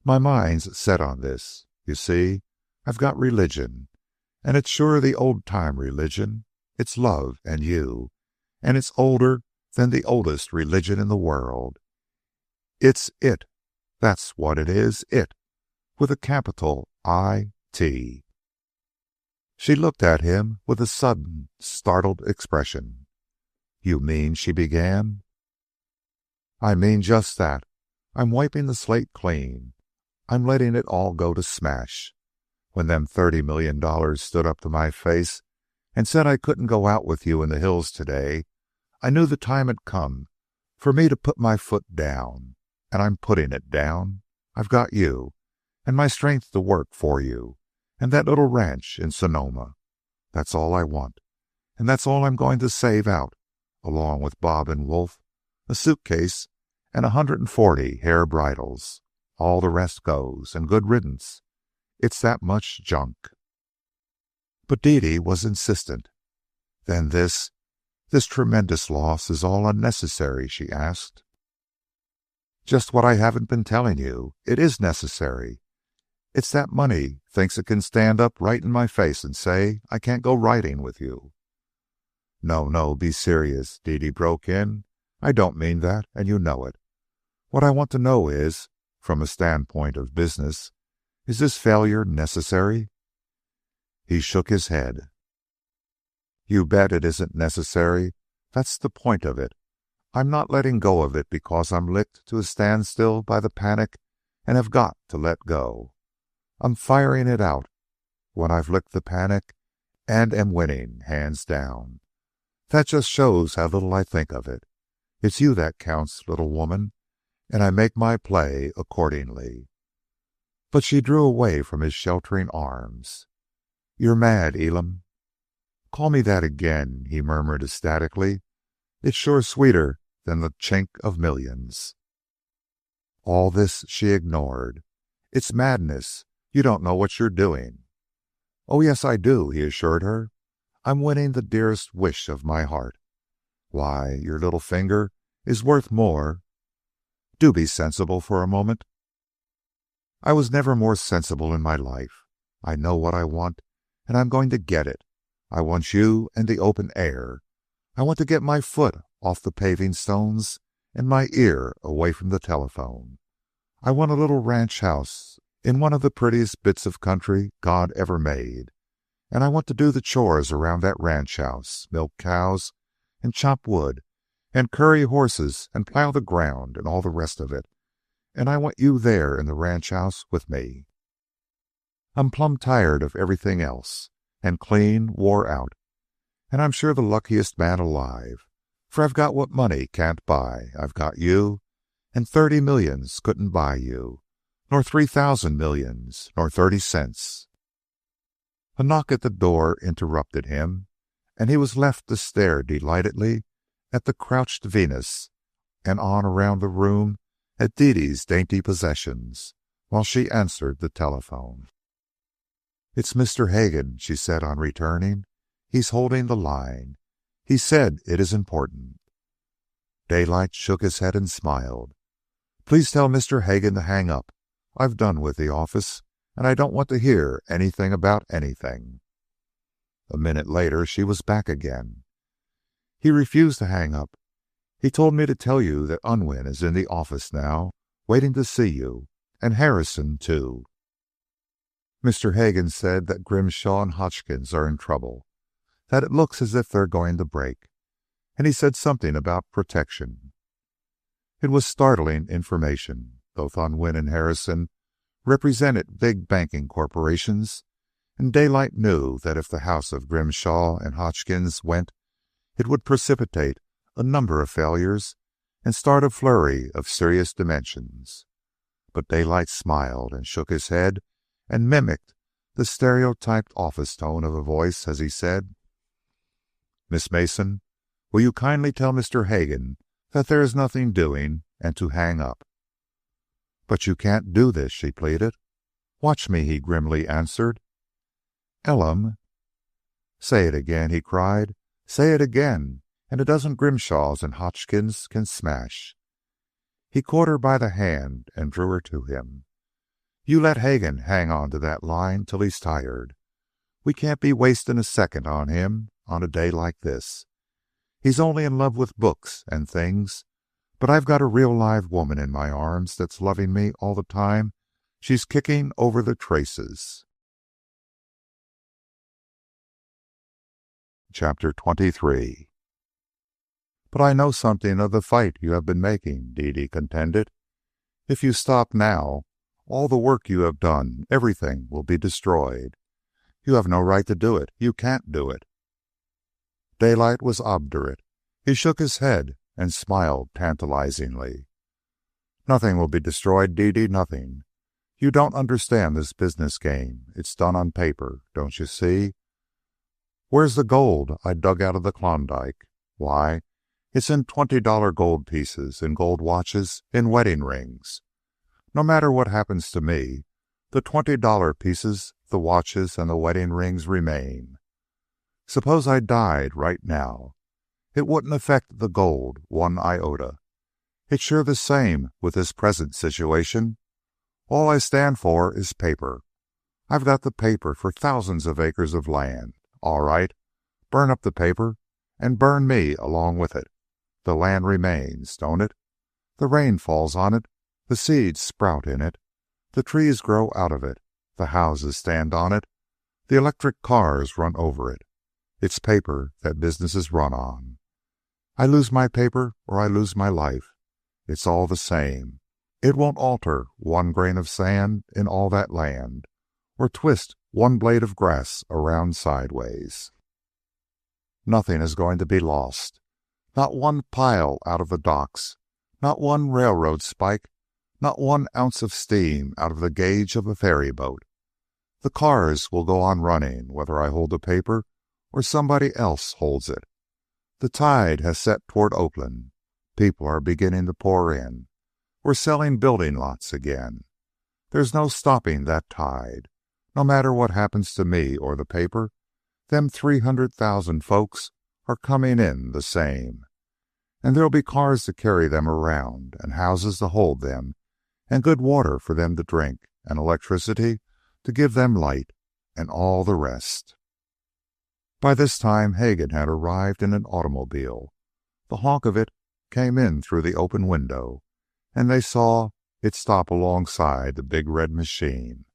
My mind's set on this. You see, I've got religion, and it's sure the old-time religion. It's love and you, and it's older than the oldest religion in the world. It's it. That's what it is, it, with a capital I-T. She looked at him with a sudden, startled expression. You mean, she began. I mean just that. I'm wiping the slate clean. I'm letting it all go to smash. When them $30 million stood up to my face and said I couldn't go out with you in the hills today, I knew the time had come for me to put my foot down, and I'm putting it down. I've got you, and my strength to work for you, and that little ranch in Sonoma. That's all I want, and that's all I'm going to save out, along with Bob and Wolf, a suitcase, and 140 hair bridles. All the rest goes, and good riddance. It's that much junk. But Dede was insistent. Then this tremendous loss is all unnecessary, she asked. Just what I haven't been telling you. It is necessary. It's that money thinks it can stand up right in my face and say, I can't go riding with you. No, be serious, Dede broke in. I don't mean that, and you know it. What I want to know is, from a standpoint of business, is this failure necessary? He shook his head. You bet it isn't necessary. That's the point of it. I'm not letting go of it because I'm licked to a standstill by the panic and have got to let go. I'm firing it out when I've licked the panic and am winning, hands down. That just shows how little I think of it. It's you that counts, little woman, and I make my play accordingly. But she drew away from his sheltering arms. You're mad, Elam. Call me that again, he murmured ecstatically. It's sure sweeter than the chink of millions. All this she ignored. It's madness. You don't know what you're doing. Oh, yes, I do, he assured her. I'm winning the dearest wish of my heart. Why, your little finger is worth more. Do be sensible for a moment. I was never more sensible in my life. I know what I want, and I'm going to get it. I want you and the open air. I want to get my foot off the paving stones and my ear away from the telephone. I want a little ranch house in one of the prettiest bits of country God ever made. And I want to do the chores around that ranch house, milk cows and chop wood and curry horses and plow the ground and all the rest of it. And I want you there in the ranch house with me. I'm plumb tired of everything else and clean wore out. And I'm sure the luckiest man alive, for I've got what money can't buy. I've got you, and 30 millions couldn't buy you, nor 3,000 millions, nor 30 cents. A knock at the door interrupted him, and he was left to stare delightedly at the crouched Venus and on around the room at Dede's dainty possessions, while she answered the telephone. It's Mr. Hagan, she said on returning. He's holding the line. He said it is important. Daylight shook his head and smiled. Please tell Mr. Hagan to hang up. I've done with the office, and I don't want to hear anything about anything. A minute later, she was back again. He refused to hang up. He told me to tell you that Unwin is in the office now, waiting to see you, and Harrison, too. Mr. Hagan said that Grimshaw and Hodgkins are in trouble, that it looks as if they're going to break, and he said something about protection. It was startling information. Both Unwin and Harrison represented big banking corporations, and Daylight knew that if the house of Grimshaw and Hodgkins went, it would precipitate a number of failures and start a flurry of serious dimensions. But Daylight smiled and shook his head and mimicked the stereotyped office tone of a voice as he said, Miss Mason, will you kindly tell Mr. Hagan that there is nothing doing and to hang up? But you can't do this, she pleaded. Watch me, he grimly answered. Elam. Say it again, he cried. Say it again, and a dozen Grimshaws and Hodgkins can smash. He caught her by the hand and drew her to him. You let Hagen hang on to that line till he's tired. We can't be wasting a second on him on a day like this. He's only in love with books and things, but I've got a real live woman in my arms that's loving me all the time. She's kicking over the traces. Chapter 23. But I know something of the fight you have been making, Dede contended. If you stop now, all the work you have done, everything will be destroyed. You have no right to do it. You can't do it. Daylight was obdurate. He shook his head and smiled tantalizingly. Nothing will be destroyed, Dede, nothing. You don't understand this business game. It's done on paper, don't you see? Where's the gold I dug out of the Klondike? Why, it's in $20 gold pieces, in gold watches, in wedding rings. No matter what happens to me, the $20 pieces, the watches, and the wedding rings remain. Suppose I died right now. It wouldn't affect the gold one iota. It's sure the same with this present situation. All I stand for is paper. I've got the paper for thousands of acres of land. All right, burn up the paper and burn me along with it. The land remains, don't it? The rain falls on it. The seeds sprout in it. The trees grow out of it. The houses stand on it. The electric cars run over it. It's paper that businesses run on. I lose my paper or I lose my life. It's all the same. It won't alter one grain of sand in all that land, or twist one blade of grass around sideways. Nothing is going to be lost. Not one pile out of the docks, not one railroad spike, not 1 ounce of steam out of the gauge of a ferry boat. The cars will go on running whether I hold the paper or somebody else holds it. The tide has set toward Oakland. People are beginning to pour in. We're selling building lots again. There's no stopping that tide. No matter what happens to me or the paper, them 300,000 folks are coming in the same. And there'll be cars to carry them around, and houses to hold them, and good water for them to drink, and electricity to give them light, and all the rest. By this time, Hagen had arrived in an automobile. The honk of it came in through the open window, and they saw it stop alongside the big red machine.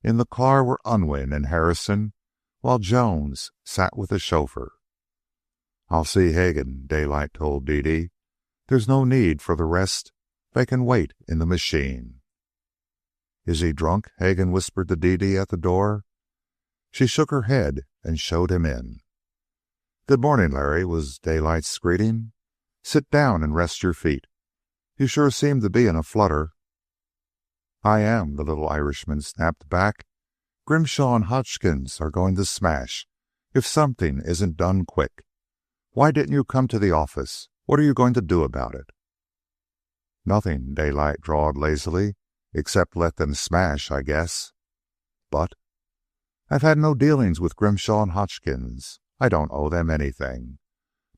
In the car were Unwin and Harrison, while Jones sat with the chauffeur. I'll see Hagen, Daylight told Dede. There's no need for the rest. They can wait in the machine. Is he drunk? Hagen whispered to Dede at the door. She shook her head and showed him in. Good morning, Larry, was Daylight's greeting. Sit down and rest your feet. You sure seem to be in a flutter. I am, the little Irishman snapped back. Grimshaw and Hodgkins are going to smash if something isn't done quick. Why didn't you come to the office? What are you going to do about it? Nothing, Daylight drawled lazily, except let them smash, I guess. But I've had no dealings with Grimshaw and Hodgkins. I don't owe them anything.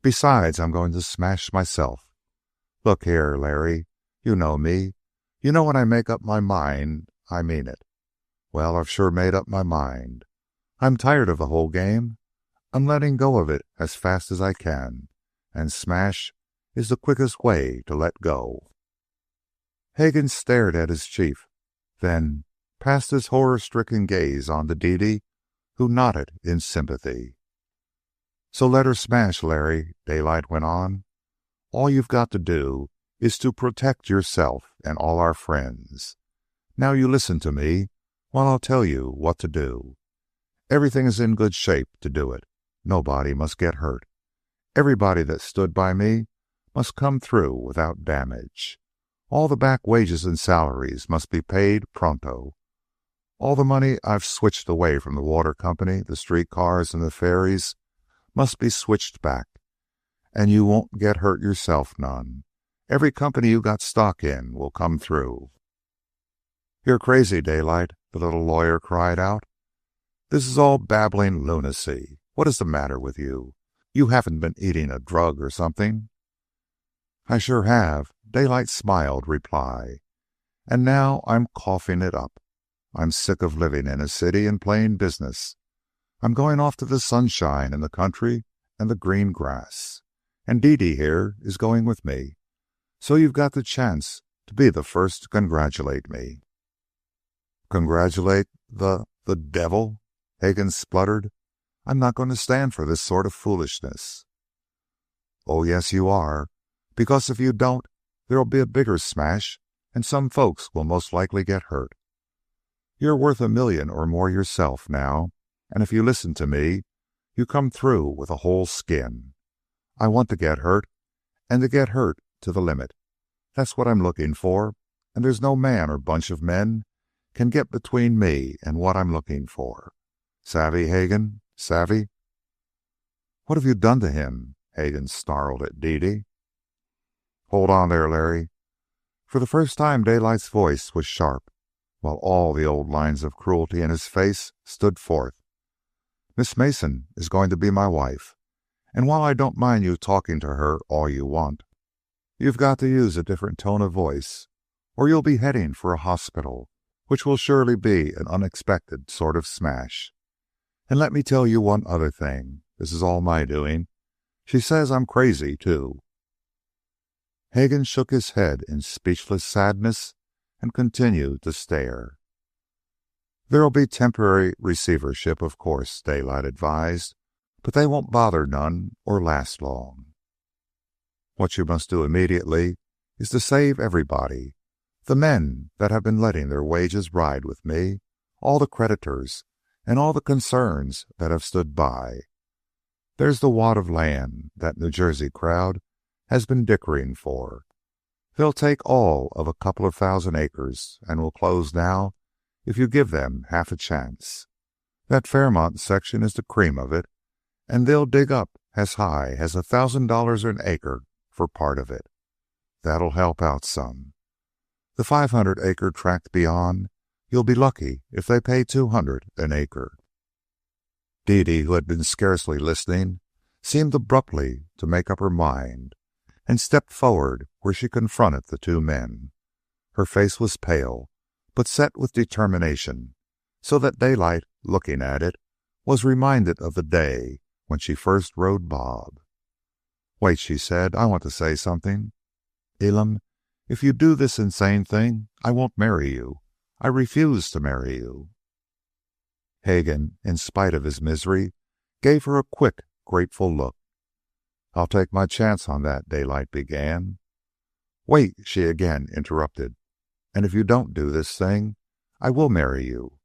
Besides, I'm going to smash myself. Look here, Larry, you know me. You know when I make up my mind, I mean it. Well, I've sure made up my mind. I'm tired of the whole game. I'm letting go of it as fast as I can, and smash is the quickest way to let go. Hagen stared at his chief, then passed his horror-stricken gaze on to Dede, who nodded in sympathy. So let her smash, Larry, Daylight went on. All you've got to do is to protect yourself and all our friends. Now you listen to me while I'll tell you what to do. Everything is in good shape to do it. Nobody must get hurt. Everybody that stood by me must come through without damage. All the back wages and salaries must be paid pronto. All the money I've switched away from the water company, the streetcars, and the ferries must be switched back. And you won't get hurt yourself none. Every company you got stock in will come through. You're crazy, Daylight, the little lawyer cried out. This is all babbling lunacy. What is the matter with you? You haven't been eating a drug or something?" "I sure have," Daylight's smiled reply. "And now I'm coughing it up. I'm sick of living in a city and playing business. I'm going off to the sunshine and the country and the green grass. And Dede here is going with me. So you've got the chance to be the first to congratulate me." "Congratulate the devil?" Hagen spluttered. "I'm not going to stand for this sort of foolishness." "Oh, yes, you are. Because if you don't, there'll be a bigger smash, and some folks will most likely get hurt. You're worth $1 million or more yourself now, and if you listen to me, you come through with a whole skin. I want to get hurt, and to get hurt to the limit. That's what I'm looking for, and there's no man or bunch of men can get between me and what I'm looking for. Savvy, Hagen? Savvy?" "What have you done to him?" Hagen snarled at Dede. "Hold on there, Larry." For the first time, Daylight's voice was sharp, while all the old lines of cruelty in his face stood forth. "Miss Mason is going to be my wife, and while I don't mind you talking to her all you want, you've got to use a different tone of voice, or you'll be heading for a hospital, which will surely be an unexpected sort of smash. And let me tell you one other thing. This is all my doing. She says I'm crazy, too." Hagen shook his head in speechless sadness and continued to stare. "There'll be temporary receivership, of course," Daylight advised, "but they won't bother none or last long. What you must do immediately is to save everybody. The men that have been letting their wages ride with me, all the creditors, and all the concerns that have stood by. There's the wad of land that New Jersey crowd has been dickering for. They'll take all of a couple of 1,000 acres and will close now if you give them half a chance. That Fairmont section is the cream of it, and they'll dig up as high as $1,000 an acre for part of it. That'll help out some. The 500-acre tract beyond, you'll be lucky if they pay $200 an acre." Dede, who had been scarcely listening, seemed abruptly to make up her mind, and stepped forward where she confronted the two men. Her face was pale, but set with determination, so that Daylight, looking at it, was reminded of the day when she first rode Bob. "Wait," she said. "I want to say something. Elam, if you do this insane thing, I won't marry you. I refuse to marry you." Hagen, in spite of his misery, gave her a quick, grateful look. "I'll take my chance on that," Daylight began. "Wait," she again interrupted. "And if you don't do this thing, I will marry you."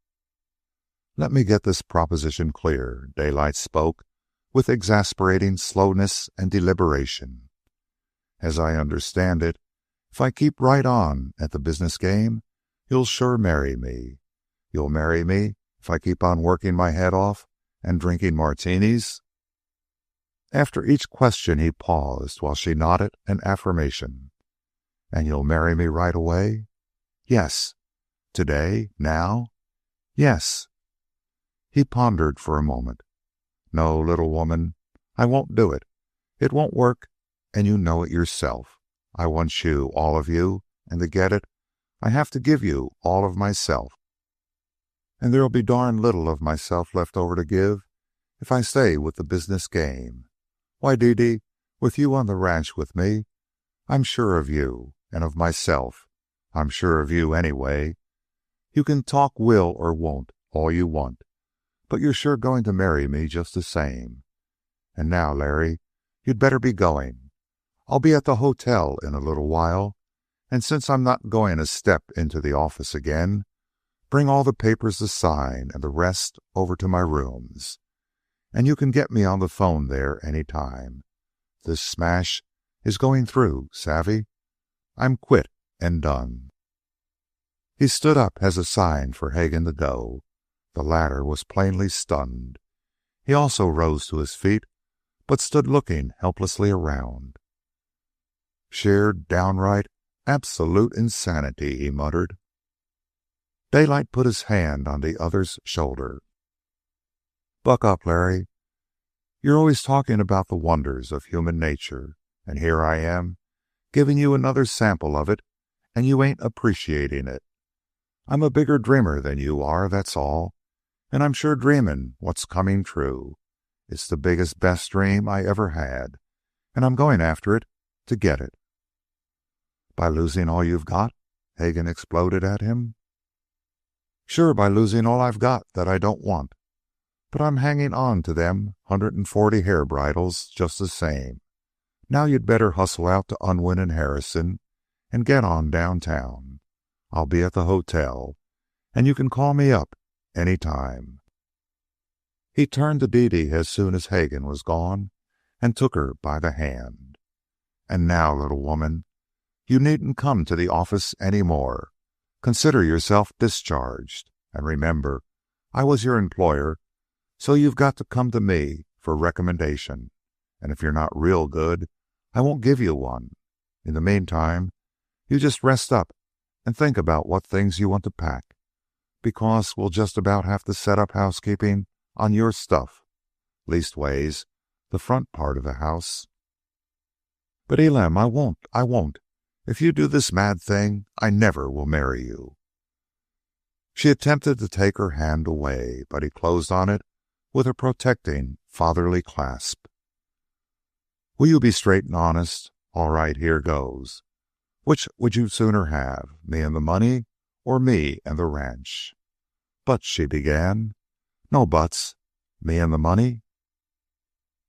"Let me get this proposition clear," Daylight spoke with exasperating slowness and deliberation. "As I understand it, if I keep right on at the business game, you'll sure marry me. You'll marry me if I keep on working my head off and drinking martinis?" After each question he paused while she nodded an affirmation. "And you'll marry me right away?" "Yes." "Today? Now?" "Yes." He pondered for a moment. "No, little woman, I won't do it. It won't work, and you know it yourself. I want you, all of you, and to get it, I have to give you all of myself. And there'll be darn little of myself left over to give if I stay with the business game. Why, Dede, with you on the ranch with me, I'm sure of you and of myself. I'm sure of you anyway. You can talk will or won't all you want, but you're sure going to marry me just the same. And now, Larry, you'd better be going. I'll be at the hotel in a little while, and since I'm not going to step into the office again, bring all the papers to sign and the rest over to my rooms. And you can get me on the phone there any time. This smash is going through, savvy? I'm quit and done." He stood up as a sign for Hagen to go. The latter was plainly stunned. He also rose to his feet, but stood looking helplessly around. "Sheer, downright, absolute insanity," he muttered. Daylight put his hand on the other's shoulder. Buck up, Larry. You're always talking about the wonders of human nature, and here I am, giving you another sample of it, and you ain't appreciating it. I'm a bigger dreamer than you are, that's all, and I'm sure dreaming what's coming true. It's the biggest, best dream I ever had, and I'm going after it to get it." "By losing all you've got?" Hagen exploded at him. "Sure, by losing all I've got that I don't want. But I'm hanging on to them 140 hair bridles just the same. Now you'd better hustle out to Unwin and Harrison and get on downtown. I'll be at the hotel, and you can call me up any time." He turned to Dede as soon as Hagen was gone and took her by the hand. "And now, little woman, you needn't come to the office any more. Consider yourself discharged. And remember, I was your employer, so you've got to come to me for recommendation. And if you're not real good, I won't give you one. In the meantime, you just rest up and think about what things you want to pack, because we'll just about have to set up housekeeping on your stuff. Leastways, the front part of the house." "But Elam, I won't. If you do this mad thing, I never will marry you." She attempted to take her hand away, but he closed on it with a protecting, fatherly clasp. "Will you be straight and honest? All right, here goes. Which would you sooner have, me and the money, or me and the ranch?" "But," she began. "No buts. Me and the money?"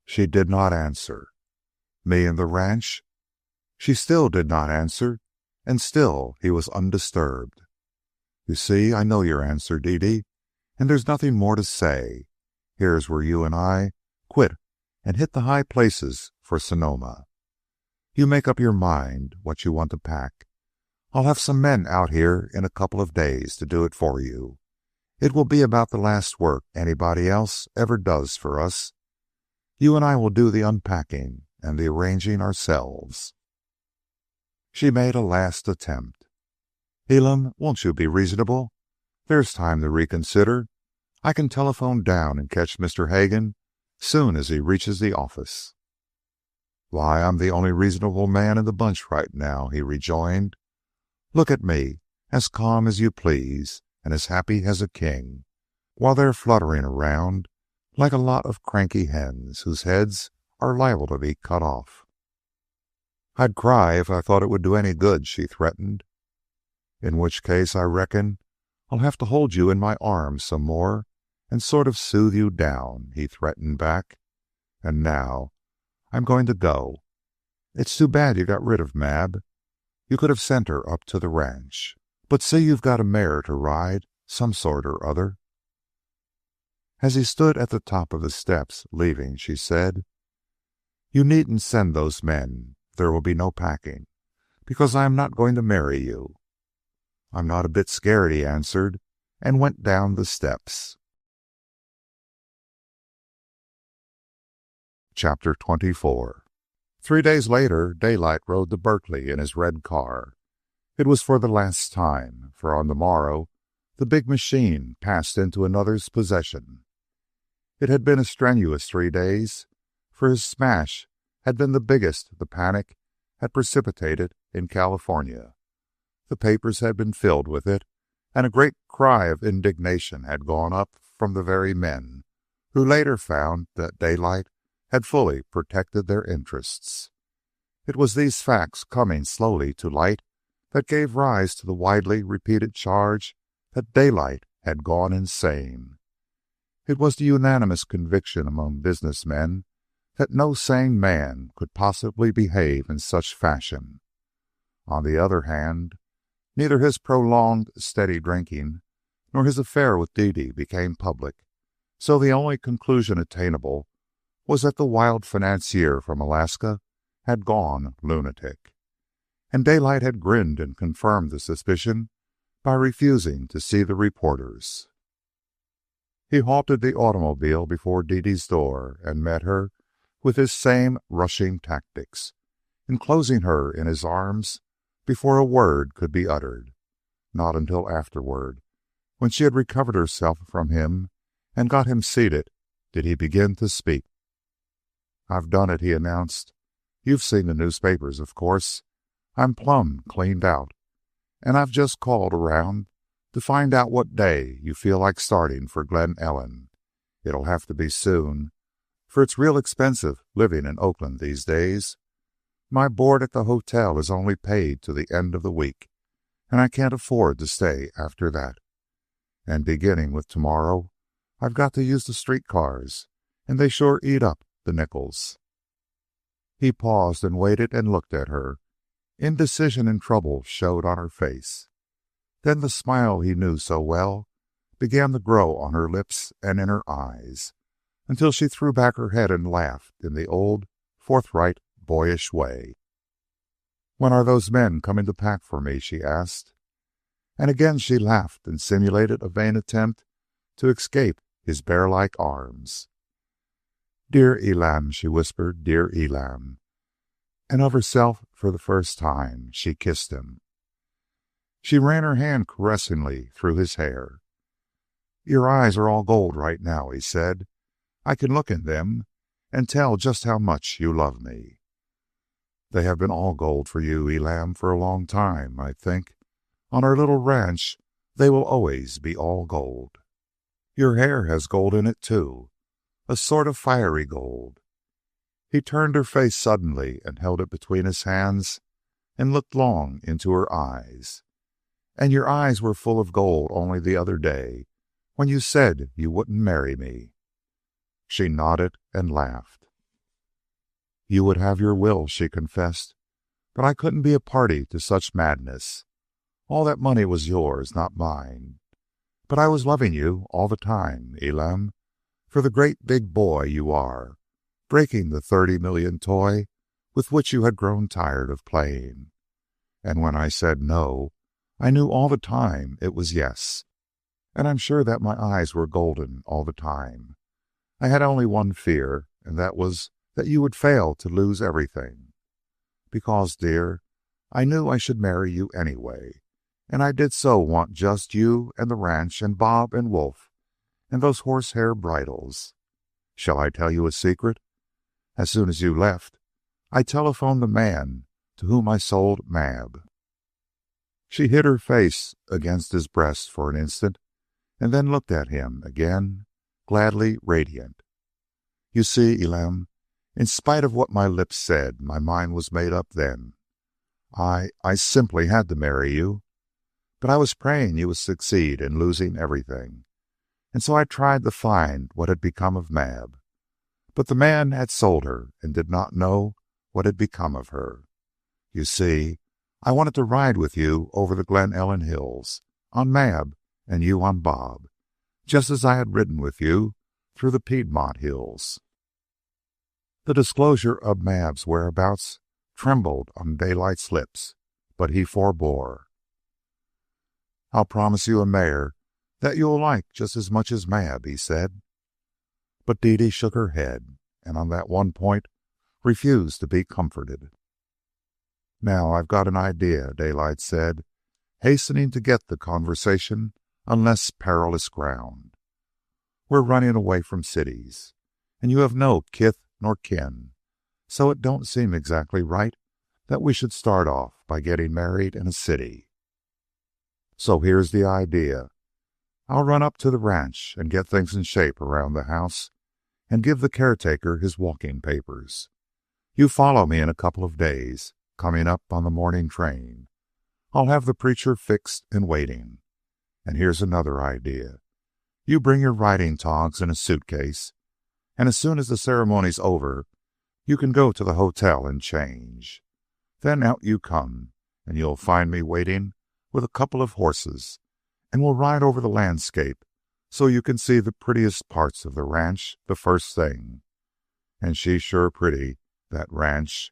She did not answer. "Me and the ranch?" She still did not answer, and still he was undisturbed. "You see, I know your answer, Dede, and there's nothing more to say. Here's where you and I quit and hit the high places for Sonoma. You make up your mind what you want to pack. I'll have some men out here in a couple of days to do it for you. It will be about the last work anybody else ever does for us. You and I will do the unpacking and the arranging ourselves." She made a last attempt. "Elam, won't you be reasonable? There's time to reconsider. I can telephone down and catch Mr. Hagen soon as he reaches the office." "Why, I'm the only reasonable man in the bunch right now," he rejoined. "Look at me, as calm as you please and as happy as a king, while they're fluttering around like a lot of cranky hens whose heads are liable to be cut off." "I'd cry if I thought it would do any good," she threatened. "In which case, I reckon I'll have to hold you in my arms some more and sort of soothe you down," he threatened back. "And now I'm going to go. It's too bad you got rid of Mab. You could have sent her up to the ranch. But see, you've got a mare to ride, some sort or other." As he stood at the top of the steps, leaving, she said, "You needn't send those men. There will be no packing, because I am not going to marry you." "I'm not a bit scared," he answered, and went down the steps. Chapter 24. 3 days later, Daylight rode to Berkeley in his red car. It was for the last time, for on the morrow the big machine passed into another's possession. It had been a strenuous 3 days, for his smash had been the biggest the panic had precipitated in California. The papers had been filled with it, and a great cry of indignation had gone up from the very men who later found that Daylight had fully protected their interests. It was these facts coming slowly to light that gave rise to the widely repeated charge that Daylight had gone insane. It was the unanimous conviction among business men that no sane man could possibly behave in such fashion. On the other hand, neither his prolonged, steady drinking nor his affair with Dede became public, so the only conclusion attainable was that the wild financier from Alaska had gone lunatic. And Daylight had grinned and confirmed the suspicion by refusing to see the reporters. He halted the automobile before Dede's door and met her with his same rushing tactics, enclosing her in his arms before a word could be uttered. Not until afterward, when she had recovered herself from him and got him seated, did he begin to speak. "I've done it," he announced. "You've seen the newspapers, of course. I'm plumb cleaned out, and I've just called around to find out what day you feel like starting for Glen Ellen. It'll have to be soon, for it's real expensive living in Oakland these days. My board at the hotel is only paid to the end of the week, and I can't afford to stay after that. And beginning with tomorrow, I've got to use the streetcars, and they sure eat up the nickels." He paused and waited and looked at her. Indecision and trouble showed on her face. Then the smile he knew so well began to grow on her lips and in her eyes, until she threw back her head and laughed in the old, forthright, boyish way. "When are those men coming to pack for me?" she asked. And again she laughed and simulated a vain attempt to escape his bear-like arms. "Dear Elam," she whispered, "dear Elam." And of herself, for the first time, she kissed him. She ran her hand caressingly through his hair. "Your eyes are all gold right now," he said. "I can look in them and tell just how much you love me." "They have been all gold for you, Elam, for a long time, I think. On our little ranch, they will always be all gold. Your hair has gold in it, too, a sort of fiery gold." He turned her face suddenly and held it between his hands and looked long into her eyes. "And your eyes were full of gold only the other day when you said you wouldn't marry me." She nodded and laughed. "You would have your will," she confessed, "but I couldn't be a party to such madness. All that money was yours, not mine. But I was loving you all the time, Elam, for the great big boy you are, breaking the 30 million toy with which you had grown tired of playing. And when I said no, I knew all the time it was yes. And I'm sure that my eyes were golden all the time. I had only one fear, and that was that you would fail to lose everything. Because, dear, I knew I should marry you anyway, and I did so want just you and the ranch and Bob and Wolf and those horsehair bridles. Shall I tell you a secret? As soon as you left, I telephoned the man to whom I sold Mab." She hid her face against his breast for an instant, and then looked at him again, gladly radiant. "You see, Elam, in spite of what my lips said, my mind was made up then. I simply had to marry you. But I was praying you would succeed in losing everything, and so I tried to find what had become of Mab. But the man had sold her and did not know what had become of her. You see, I wanted to ride with you over the Glen Ellen hills, on Mab and you on Bob, just as I had ridden with you through the Piedmont hills." The disclosure of Mab's whereabouts trembled on Daylight's lips, but he forbore. "I'll promise you a mare that you'll like just as much as Mab," he said. But Dede shook her head, and on that one point refused to be comforted. "Now I've got an idea," Daylight said, hastening to get the conversation on less perilous ground. "We're running away from cities, and you have no kith nor kin, so it don't seem exactly right that we should start off by getting married in a city. So here's the idea. I'll run up to the ranch and get things in shape around the house and give the caretaker his walking papers. You follow me in a couple of days, coming up on the morning train. I'll have the preacher fixed and waiting. And here's another idea. You bring your riding togs in a suitcase, and as soon as the ceremony's over, you can go to the hotel and change. Then out you come, and you'll find me waiting with a couple of horses, and we'll ride over the landscape so you can see the prettiest parts of the ranch the first thing. And she's sure pretty, that ranch.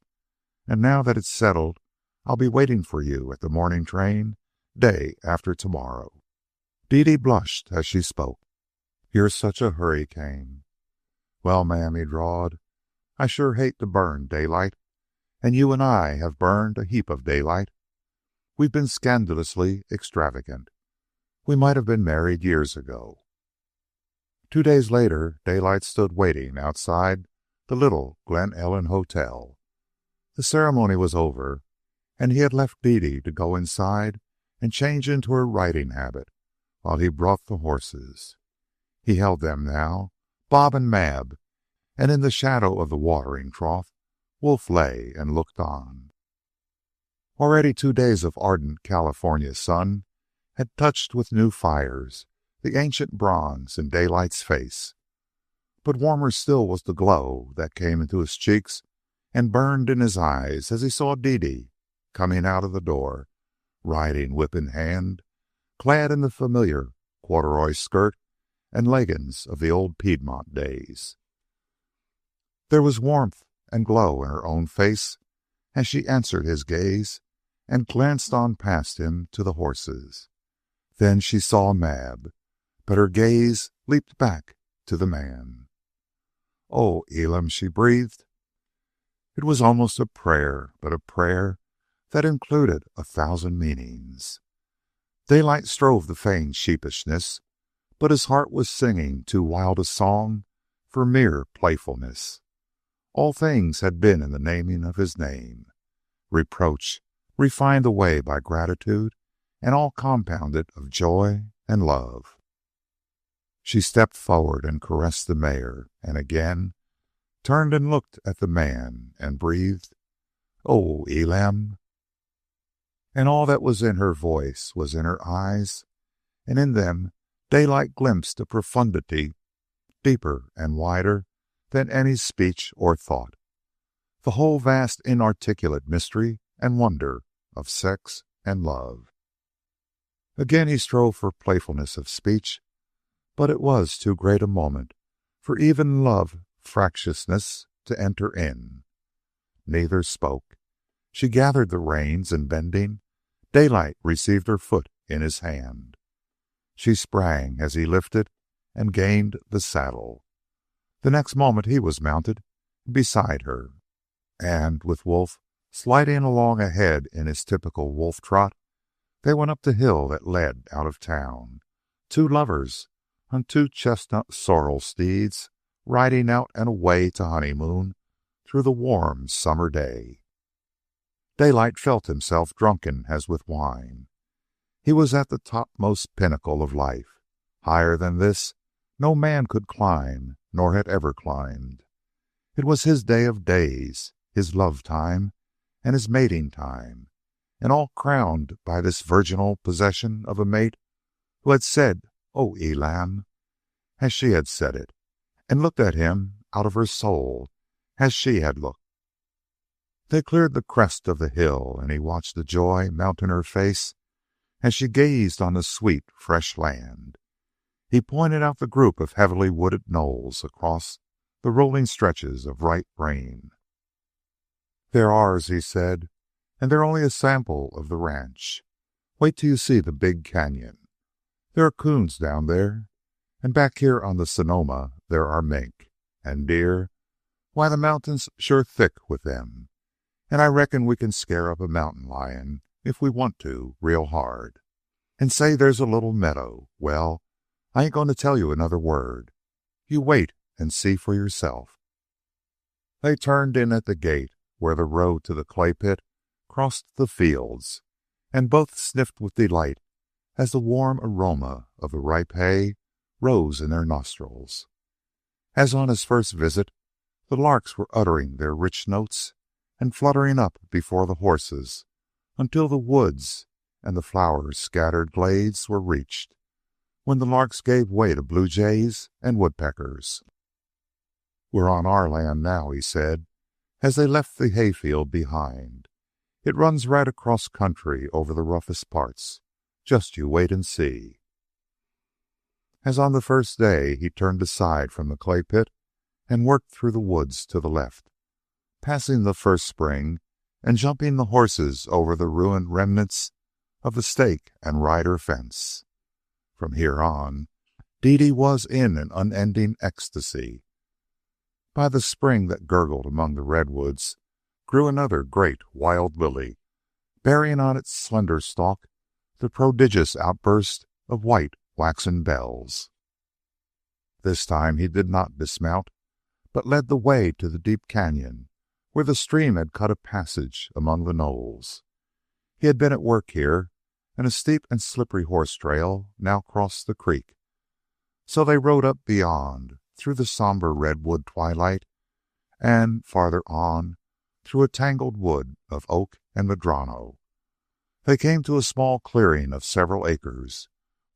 And now that it's settled, I'll be waiting for you at the morning train day after tomorrow." Dede blushed as she spoke. "You're such a hurricane." "Well, ma'am," he drawled, "I sure hate to burn Daylight, and you and I have burned a heap of daylight. We've been scandalously extravagant. We might have been married years ago." 2 days later, Daylight stood waiting outside the little Glen Ellen Hotel. The ceremony was over, and he had left Dede to go inside and change into her riding habit while he brought the horses. He held them now, Bob and Mab, and in the shadow of the watering trough, Wolf lay and looked on. Already 2 days of ardent California sun had touched with new fires the ancient bronze in Daylight's face. But warmer still was the glow that came into his cheeks and burned in his eyes as he saw Dede coming out of the door, riding whip in hand, clad in the familiar corduroy skirt and leggings of the old Piedmont days. There was warmth and glow in her own face as she answered his gaze and glanced on past him to the horses. Then she saw Mab, but her gaze leaped back to the man. "Oh, Elam," she breathed. It was almost a prayer, but a prayer that included 1,000 meanings. Daylight strove to feign sheepishness, but his heart was singing too wild a song for mere playfulness. All things had been in the naming of his name, reproach refined away by gratitude, and all compounded of joy and love. She stepped forward and caressed the mare, and again turned and looked at the man and breathed, "Oh, Elam." And all that was in her voice was in her eyes, and in them Daylight glimpsed a profundity deeper and wider than any speech or thought, the whole vast inarticulate mystery and wonder of sex and love. Again he strove for playfulness of speech, but it was too great a moment for even love fractiousness to enter in. Neither spoke. She gathered the reins, and bending, Daylight received her foot in his hand. She sprang as he lifted and gained the saddle. The next moment he was mounted beside her, and with Wolf sliding along ahead in his typical wolf trot, they went up the hill that led out of town, two lovers on two chestnut sorrel steeds, riding out and away to honeymoon through the warm summer day. Daylight felt himself drunken as with wine. He was at the topmost pinnacle of life. Higher than this no man could climb, nor had ever climbed. It was his day of days, his love time, and his mating time, and all crowned by this virginal possession of a mate who had said, "Oh, Elam," as she had said it, and looked at him out of her soul as she had looked. They cleared the crest of the hill, and he watched the joy mount in her face as she gazed on the sweet, fresh land. He pointed out the group of heavily wooded knolls across the rolling stretches of ripe grain. "They're ours," he said, "and they're only a sample of the ranch. Wait till you see the big cañon. There are coons down there, and back here on the Sonoma there are mink. And deer, why, the mountain's sure thick with them. And I reckon we can scare up a mountain lion if we want to, real hard. And say there's a little meadow. Well, I ain't going to tell you another word. You wait and see for yourself." They turned in at the gate where the road to the clay pit crossed the fields, and both sniffed with delight as the warm aroma of the ripe hay rose in their nostrils. As on his first visit, the larks were uttering their rich notes and fluttering up before the horses until the woods and the flower-scattered glades were reached, when the larks gave way to blue jays and woodpeckers. "We're on our land now," he said, as they left the hayfield behind. "It runs right across country over the roughest parts. Just you wait and see." As on the first day, he turned aside from the clay pit and worked through the woods to the left, passing the first spring and jumping the horses over the ruined remnants of the stake and rider fence. From here on, Dede was in an unending ecstasy. By the spring that gurgled among the redwoods grew another great wild lily, bearing on its slender stalk the prodigious outburst of white waxen bells. This time he did not dismount, but led the way to the deep canyon where the stream had cut a passage among the knolls. He had been at work here, and a steep and slippery horse trail now crossed the creek. So they rode up beyond, through the somber redwood twilight, and farther on, through a tangled wood of oak and madrono. They came to a small clearing of several acres,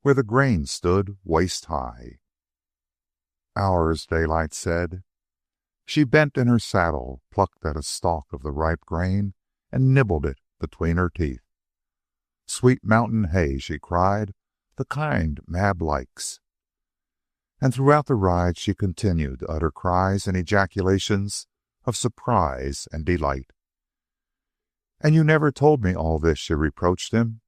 where the grain stood waist high. Ours, Daylight said. She bent in her saddle, plucked at a stalk of the ripe grain, and nibbled it between her teeth. Sweet mountain hay, she cried, the kind Mab likes. And throughout the ride she continued to utter cries and ejaculations of surprise and delight. "And you never told me all this," she reproached him,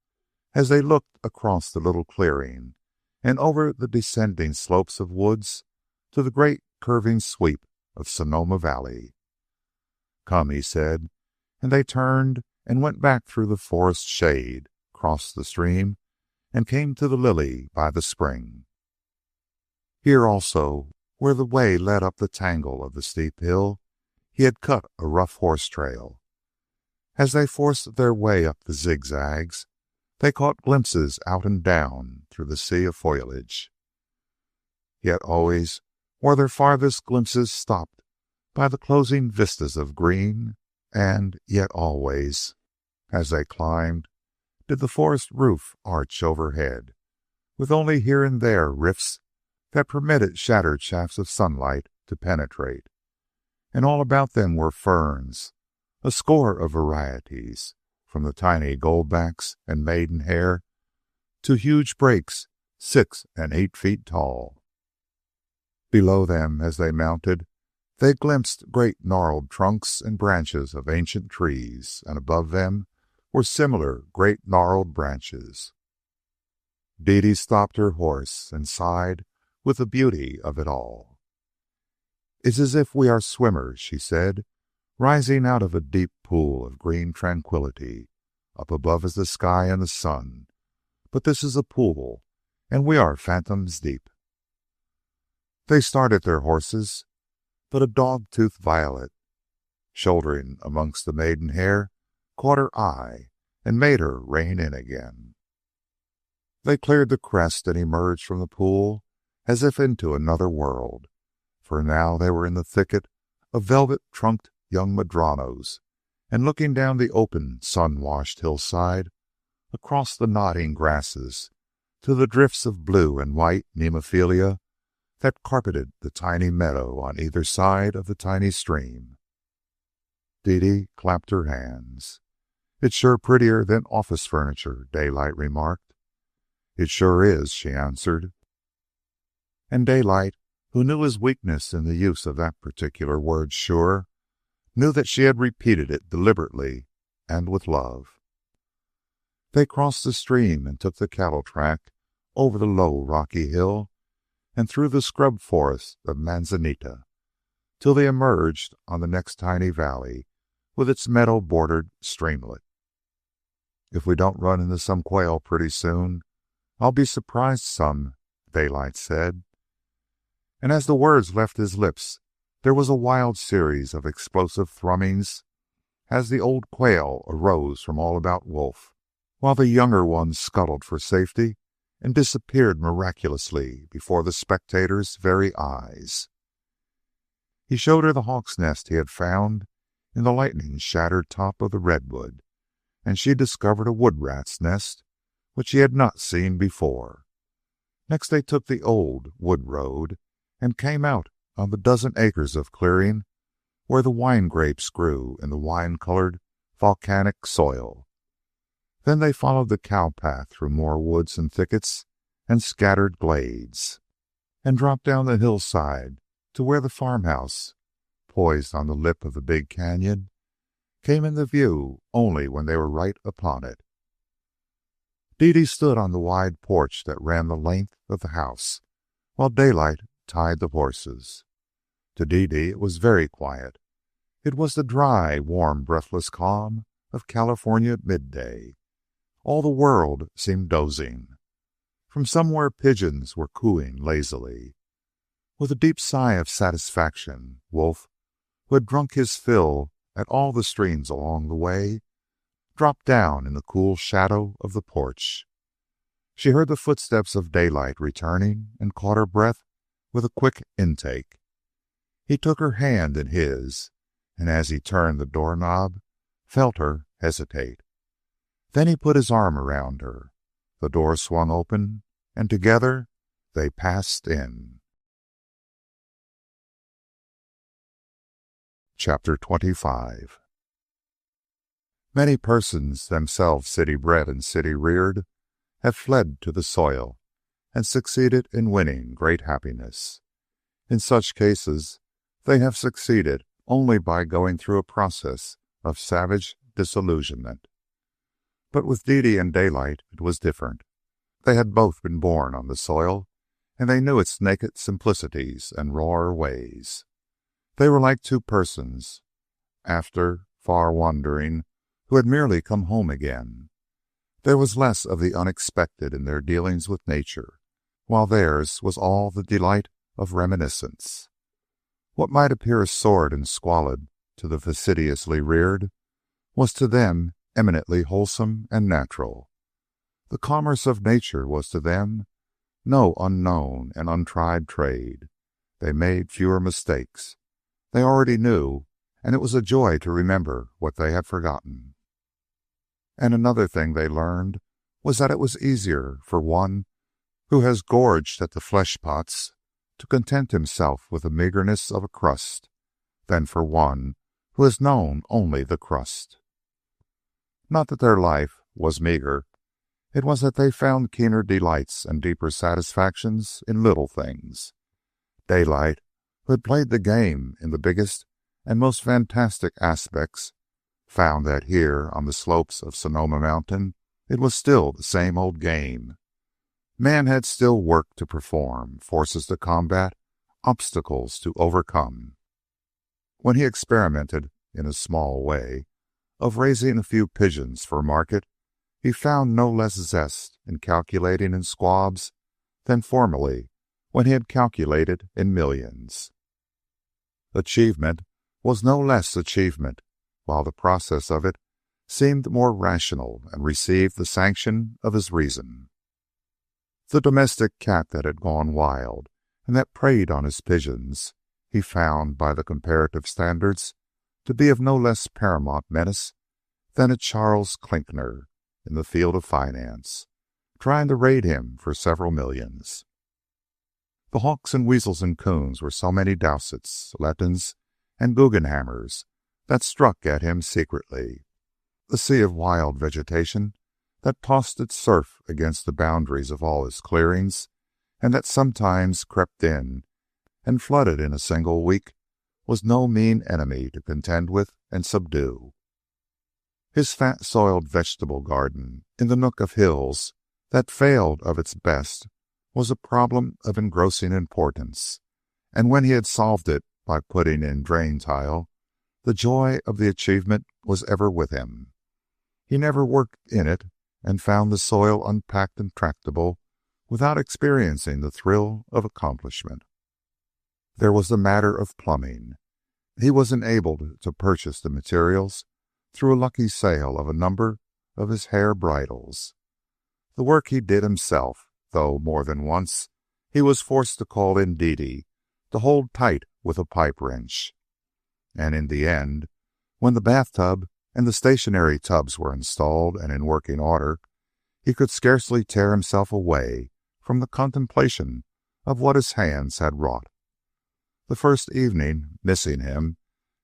as they looked across the little clearing and over the descending slopes of woods to the great curving sweep of Sonoma Valley. "Come," he said, and they turned and went back through the forest shade, crossed the stream, and came to the lily by the spring. Here also, where the way led up the tangle of the steep hill, he had cut a rough horse trail. As they forced their way up the zigzags, they caught glimpses out and down through the sea of foliage. Yet always were their farthest glimpses stopped by the closing vistas of green, and yet always, as they climbed, did the forest roof arch overhead, with only here and there rifts that permitted shattered shafts of sunlight to penetrate. And all about them were ferns, a score of varieties, from the tiny goldbacks and maidenhair to huge brakes 6 and 8 feet tall. Below them, as they mounted, they glimpsed great gnarled trunks and branches of ancient trees, and above them were similar great gnarled branches. Dede stopped her horse and sighed with the beauty of it all. "It's as if we are swimmers," she said, "rising out of a deep pool of green tranquility. Up above is the sky and the sun, but this is a pool, and we are fathoms deep." They started their horses, but a dog-tooth violet, shouldering amongst the maidenhair, caught her eye and made her rein in again. They cleared the crest and emerged from the pool as if into another world, for now they were in the thicket of velvet-trunked young madronos, and looking down the open, sun-washed hillside, across the nodding grasses, to the drifts of blue and white nemophilia that carpeted the tiny meadow on either side of the tiny stream. Dede clapped her hands. "It's sure prettier than office furniture," Daylight remarked. "It sure is," she answered. And Daylight, who knew his weakness in the use of that particular word sure, knew that she had repeated it deliberately and with love. They crossed the stream and took the cattle track over the low rocky hill and through the scrub forest of manzanita, till they emerged on the next tiny valley with its meadow-bordered streamlet. "If we don't run into some quail pretty soon, I'll be surprised some," Daylight said. And as the words left his lips, there was a wild series of explosive thrummings as the old quail arose from all about Wolf, while the younger ones scuttled for safety and disappeared miraculously before the spectators' very eyes. He showed her the hawk's nest he had found in the lightning-shattered top of the redwood, and she discovered a wood rat's nest which she had not seen before. Next they took the old wood road and came out on the dozen acres of clearing where the wine grapes grew in the wine-colored volcanic soil. Then they followed the cow path through more woods and thickets and scattered glades, and dropped down the hillside to where the farmhouse, poised on the lip of the big canyon, came into view only when they were right upon it. Dede stood on the wide porch that ran the length of the house, while Daylight tied the horses. To Dede it was very quiet. It was the dry, warm, breathless calm of California midday. All the world seemed dozing. From somewhere pigeons were cooing lazily. With a deep sigh of satisfaction, Wolf, who had drunk his fill at all the streams along the way, dropped down in the cool shadow of the porch. She heard the footsteps of Daylight returning and caught her breath with a quick intake. He took her hand in his, and as he turned the doorknob, felt her hesitate. Then he put his arm around her. The door swung open, and together they passed in. Chapter 25. Many persons, themselves city-bred and city-reared, have fled to the soil and succeeded in winning great happiness. In such cases, they have succeeded only by going through a process of savage disillusionment. But with Dede and Daylight, it was different. They had both been born on the soil, and they knew its naked simplicities and rawer ways. They were like two persons, after far wandering, who had merely come home again. There was less of the unexpected in their dealings with nature, while theirs was all the delight of reminiscence. What might appear sordid and squalid to the fastidiously reared was to them eminently wholesome and natural. The commerce of nature was to them no unknown and untried trade. They made fewer mistakes. They already knew, and it was a joy to remember what they had forgotten. And another thing they learned was that it was easier for one who has gorged at the flesh pots to content himself with the meagerness of a crust than for one who has known only the crust. Not that their life was meager. It was that they found keener delights and deeper satisfactions in little things. Daylight, who had played the game in the biggest and most fantastic aspects, found that here on the slopes of Sonoma Mountain it was still the same old game. Man had still work to perform, forces to combat, obstacles to overcome. When he experimented, in a small way, of raising a few pigeons for market, he found no less zest in calculating in squabs than formerly when he had calculated in millions. Achievement was no less achievement, while the process of it seemed more rational and received the sanction of his reason. The domestic cat that had gone wild and that preyed on his pigeons, he found by the comparative standards to be of no less paramount menace than a Charles Klinkner in the field of finance, trying to raid him for several millions. The hawks and weasels and coons were so many Dowsetts, Lettons, and Guggenhammers that struck at him secretly. The sea of wild vegetation that tossed its surf against the boundaries of all his clearings, and that sometimes crept in and flooded in a single week, was no mean enemy to contend with and subdue. His fat soiled vegetable garden in the nook of hills that failed of its best was a problem of engrossing importance, and when he had solved it by putting in drain tile, the joy of the achievement was ever with him. He never worked in it and found the soil unpacked and tractable without experiencing the thrill of accomplishment. There was the matter of plumbing. He was enabled to purchase the materials through a lucky sale of a number of his hair bridles. The work he did himself, though more than once he was forced to call in Dede to hold tight with a pipe wrench. And in the end, when the bathtub and the stationary tubs were installed and in working order, he could scarcely tear himself away from the contemplation of what his hands had wrought. The first evening, missing him,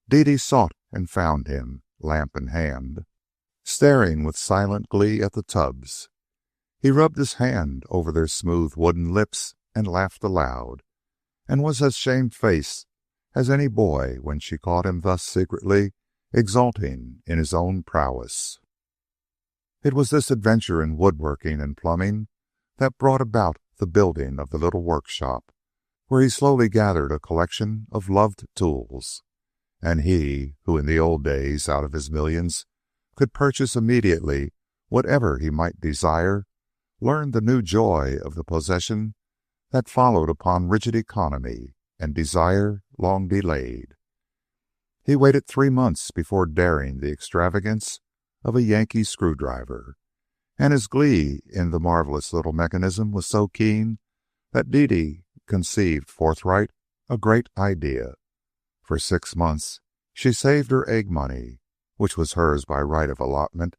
Dede sought and found him, lamp in hand, staring with silent glee at the tubs. He rubbed his hand over their smooth wooden lips and laughed aloud, and was as shamefaced as any boy when she caught him thus secretly exulting in his own prowess. It was this adventure in woodworking and plumbing that brought about the building of the little workshop, where he slowly gathered a collection of loved tools. And he, who in the old days, out of his millions, could purchase immediately whatever he might desire, learned the new joy of the possession that followed upon rigid economy and desire long delayed. He waited 3 months before daring the extravagance of a Yankee screwdriver, and his glee in the marvelous little mechanism was so keen that Dede conceived forthright a great idea. For 6 months she saved her egg money, which was hers by right of allotment,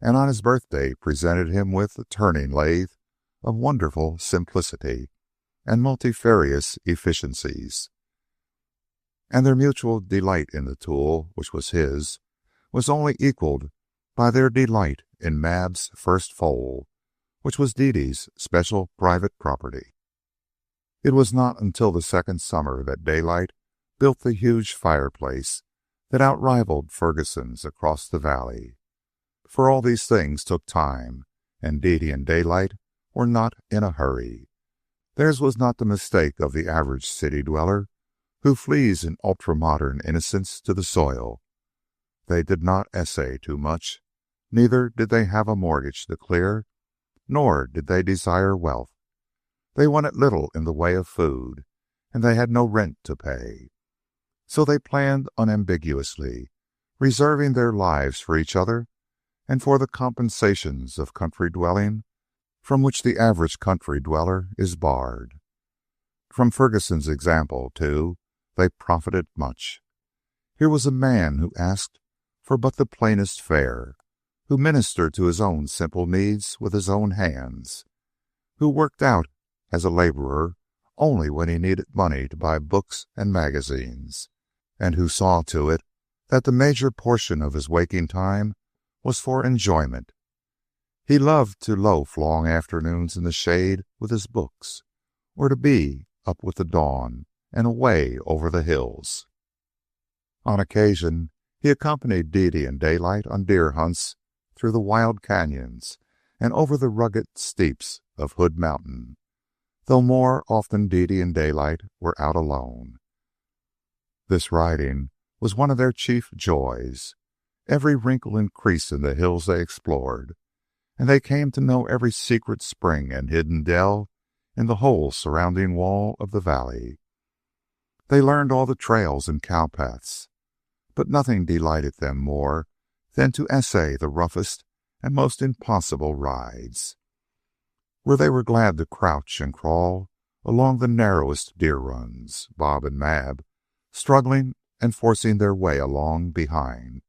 and on his birthday presented him with a turning lathe of wonderful simplicity and multifarious efficiencies. And their mutual delight in the tool, which was his, was only equaled by their delight in Mab's first foal, which was Dede's special private property. It was not until the second summer that Daylight built the huge fireplace that outrivaled Ferguson's across the valley. For all these things took time, and Dede and Daylight were not in a hurry. Theirs was not the mistake of the average city dweller who flees in ultra-modern innocence to the soil. They did not essay too much. Neither did they have a mortgage to clear, nor did they desire wealth. They wanted little in the way of food, and they had no rent to pay. So they planned unambiguously, reserving their lives for each other and for the compensations of country dwelling from which the average country dweller is barred. From Ferguson's example, too, they profited much. Here was a man who asked for but the plainest fare, who ministered to his own simple needs with his own hands, who worked out as a laborer only when he needed money to buy books and magazines, and who saw to it that the major portion of his waking time was for enjoyment. He loved to loaf long afternoons in the shade with his books, or to be up with the dawn and away over the hills. On occasion, he accompanied Dede and Daylight on deer hunts through the wild canyons and over the rugged steeps of Hood Mountain, though more often Dede and Daylight were out alone. This riding was one of their chief joys. Every wrinkle and crease in the hills they explored, and they came to know every secret spring and hidden dell in the whole surrounding wall of the valley. They learned all the trails and cowpaths, but nothing delighted them more than to essay the roughest and most impossible rides, where they were glad to crouch and crawl along the narrowest deer runs, Bob and Mab struggling and forcing their way along behind.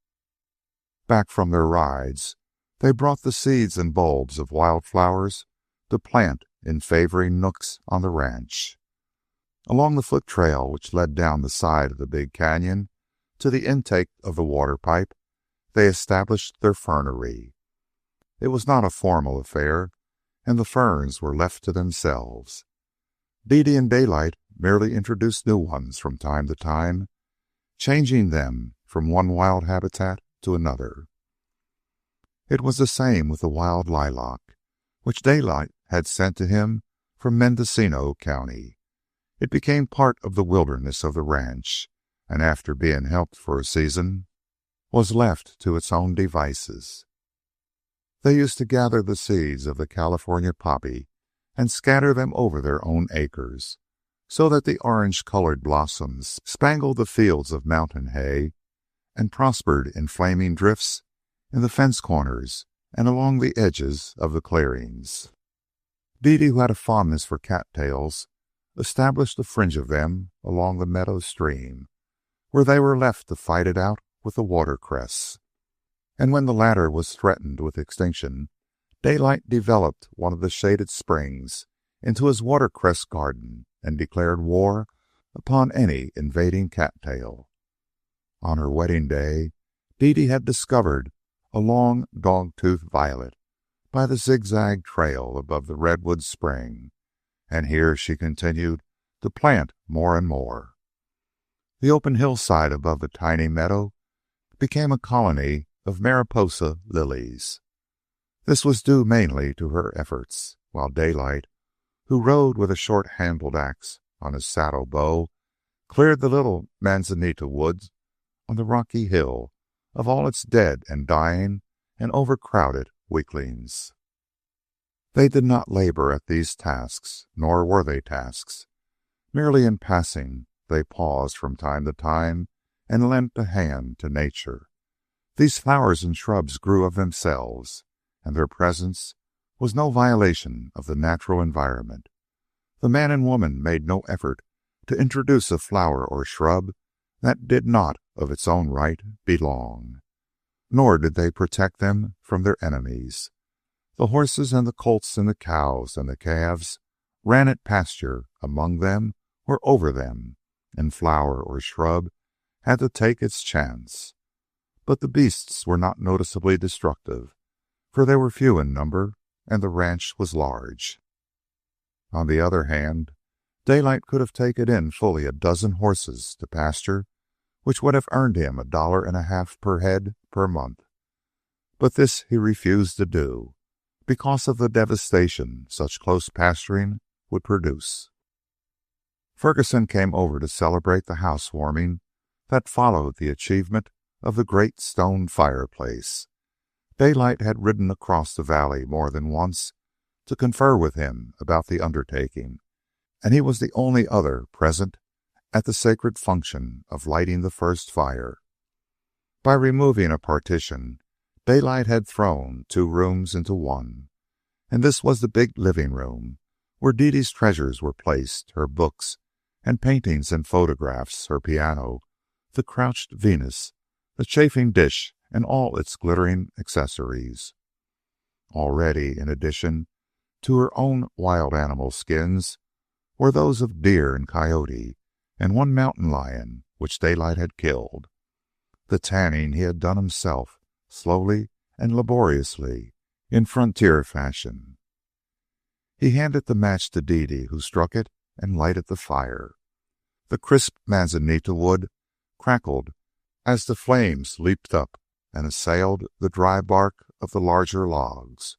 Back from their rides, they brought the seeds and bulbs of wild flowers to plant in favoring nooks on the ranch. Along the foot trail which led down the side of the big canyon to the intake of the water pipe, they established their fernery. It was not a formal affair, and the ferns were left to themselves. Dede and Daylight merely introduced new ones from time to time, changing them from one wild habitat to another. It was the same with the wild lilac, which Daylight had sent to him from Mendocino County. It became part of the wilderness of the ranch, and after being helped for a season, was left to its own devices. They used to gather the seeds of the California poppy and scatter them over their own acres, so that the orange-colored blossoms spangled the fields of mountain hay and prospered in flaming drifts in the fence corners and along the edges of the clearings. Dede, who had a fondness for cattails, established a fringe of them along the meadow stream, where they were left to fight it out with the watercress. And when the latter was threatened with extinction, Daylight developed one of the shaded springs into his watercress garden and declared war upon any invading cattail. On her wedding day, Dede had discovered a long dog-tooth violet by the zigzag trail above the redwood spring, and here she continued to plant more and more. The open hillside above the tiny meadow became a colony of Mariposa lilies. This was due mainly to her efforts, while Daylight, who rode with a short-handled axe on his saddle bow, cleared the little manzanita woods on the rocky hill of all its dead and dying and overcrowded weaklings. They did not labor at these tasks, nor were they tasks. Merely in passing, they paused from time to time and lent a hand to nature. These flowers and shrubs grew of themselves, and their presence was no violation of the natural environment. The man and woman made no effort to introduce a flower or shrub that did not of its own right belong. Nor did they protect them from their enemies. The horses and the colts and the cows and the calves ran at pasture among them or over them, and flower or shrub had to take its chance. But the beasts were not noticeably destructive, for they were few in number, and the ranch was large. On the other hand, Daylight could have taken in fully a dozen horses to pasture, which would have earned him $1.50 per head per month. But this he refused to do, because of the devastation such close pasturing would produce. Ferguson came over to celebrate the housewarming that followed the achievement of the great stone fireplace. Daylight had ridden across the valley more than once to confer with him about the undertaking, and he was the only other present at the sacred function of lighting the first fire. By removing a partition, Daylight had thrown 2 rooms into one, and this was the big living room where Dede's treasures were placed, her books and paintings and photographs, her piano, the crouched Venus, the chafing dish, and all its glittering accessories. Already, in addition to her own wild animal skins, were those of deer and coyote, and 1 mountain lion which Daylight had killed. The tanning he had done himself, slowly and laboriously, in frontier fashion. He handed the match to Dede, who struck it and lighted the fire. The crisp manzanita wood crackled as the flames leaped up and assailed the dry bark of the larger logs.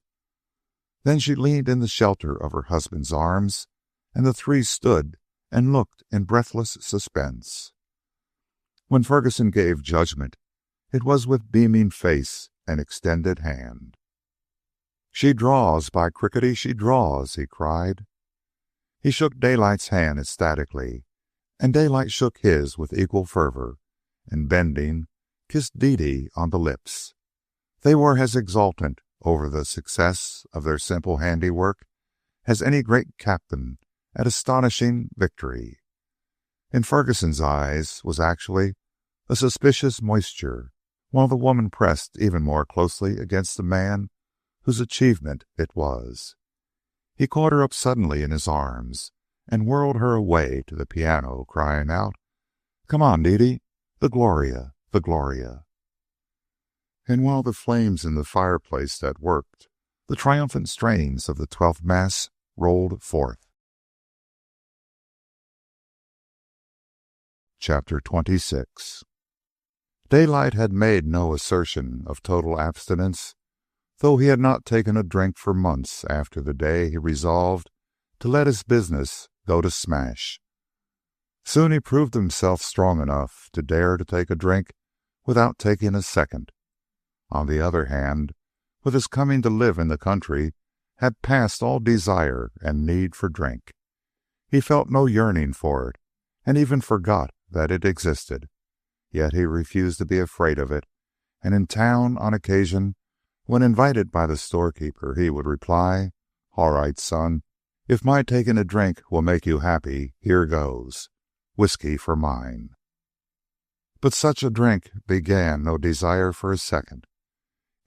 Then she leaned in the shelter of her husband's arms, and the 3 stood and looked in breathless suspense. When Ferguson gave judgment, it was with beaming face and extended hand. "She draws, by crickety, she draws," he cried. He shook Daylight's hand ecstatically, and Daylight shook his with equal fervor, and bending, kissed Dede on the lips. They were as exultant over the success of their simple handiwork as any great captain at astonishing victory. In Ferguson's eyes was actually a suspicious moisture, while the woman pressed even more closely against the man whose achievement it was. He caught her up suddenly in his arms and whirled her away to the piano, crying out, "Come on, Dede, the Gloria, the Gloria." And while the flames in the fireplace that worked, the triumphant strains of the 12th Mass rolled forth. Chapter 26. Daylight had made no assertion of total abstinence, though he had not taken a drink for months after the day he resolved to let his business go to smash. Soon he proved himself strong enough to dare to take a drink without taking a second. On the other hand, with his coming to live in the country, had passed all desire and need for drink. He felt no yearning for it, and even forgot that it existed. Yet he refused to be afraid of it, and in town, on occasion, when invited by the storekeeper, he would reply, "All right, son, if my taking a drink will make you happy, here goes. Whiskey for mine." But such a drink began no desire for a second.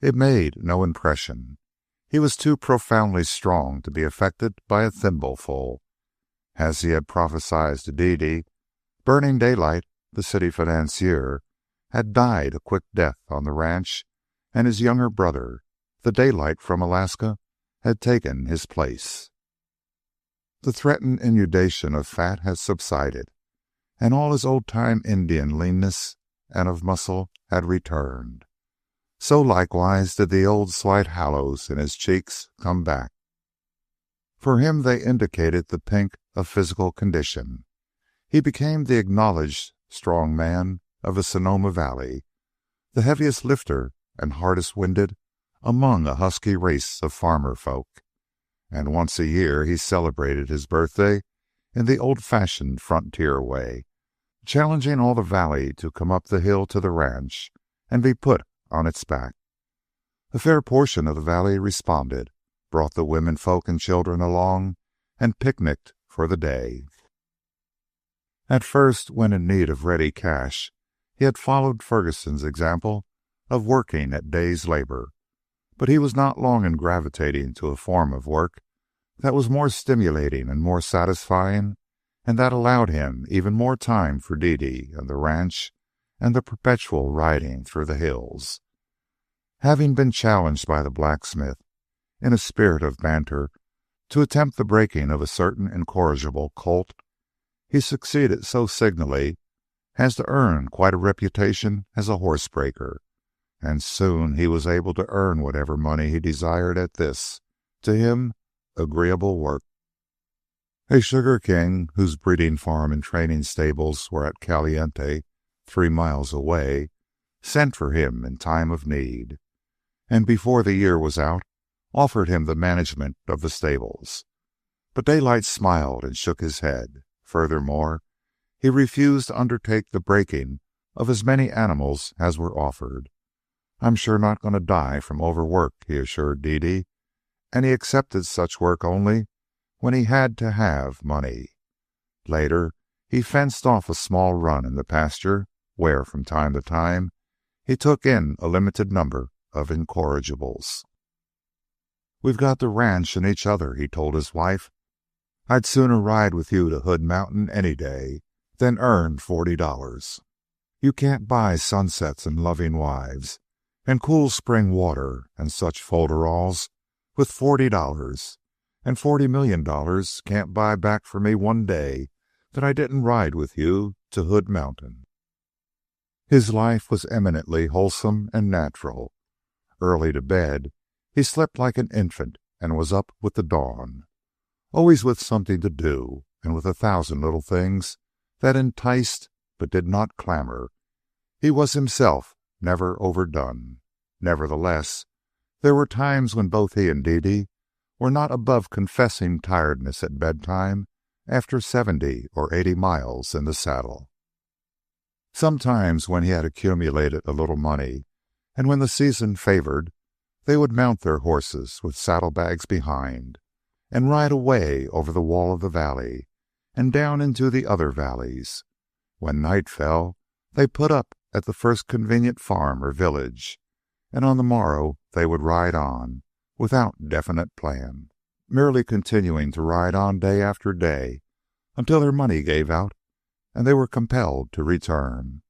It made no impression. He was too profoundly strong to be affected by a thimbleful. As he had prophesied to Dede, Burning Daylight, the city financier, had died a quick death on the ranch, and his younger brother, the Daylight from Alaska, had taken his place. The threatened inundation of fat had subsided, and all his old-time Indian leanness and of muscle had returned. So likewise did the old slight hollows in his cheeks come back. For him they indicated the pink of physical condition. He became the acknowledged strong man of the Sonoma Valley, the heaviest lifter and hardest winded among a husky race of farmer folk. And once a year he celebrated his birthday in the old-fashioned frontier way, challenging all the valley to come up the hill to the ranch and be put on its back. A fair portion of the valley responded, brought the women folk and children along, and picnicked for the day. At first, when in need of ready cash, he had followed Ferguson's example of working at day's labor, but he was not long in gravitating to a form of work that was more stimulating and more satisfying, and that allowed him even more time for Dede and the ranch and the perpetual riding through the hills. Having been challenged by the blacksmith, in a spirit of banter, to attempt the breaking of a certain incorrigible colt, he succeeded so signally as to earn quite a reputation as a horse-breaker, and soon he was able to earn whatever money he desired at this, to him, agreeable work. A sugar king, whose breeding farm and training stables were at Caliente, 3 miles away, sent for him in time of need, and before the year was out, offered him the management of the stables. But Daylight smiled and shook his head. Furthermore, he refused to undertake the breaking of as many animals as were offered. "I'm sure not going to die from overwork," he assured Dede, and he accepted such work only when he had to have money. Later, he fenced off a small run in the pasture, where, from time to time, he took in a limited number of incorrigibles. "We've got the ranch and each other," he told his wife. "I'd sooner ride with you to Hood Mountain any day than earn $40. You can't buy sunsets and loving wives and cool spring water and such folderols with $40, and $40 million can't buy back for me one day that I didn't ride with you to Hood Mountain." His life was eminently wholesome and natural. Early to bed, he slept like an infant and was up with the dawn, always with something to do and with 1,000 little things that enticed but did not clamor. He was himself, never overdone. Nevertheless, there were times when both he and Dede were not above confessing tiredness at bedtime after 70 or 80 miles in the saddle. Sometimes, when he had accumulated a little money, and when the season favored, they would mount their horses with saddlebags behind, and ride away over the wall of the valley and down into the other valleys. When night fell, they put up at the first convenient farm or village, and on the morrow they would ride on, without definite plan, merely continuing to ride on day after day until their money gave out and they were compelled to return.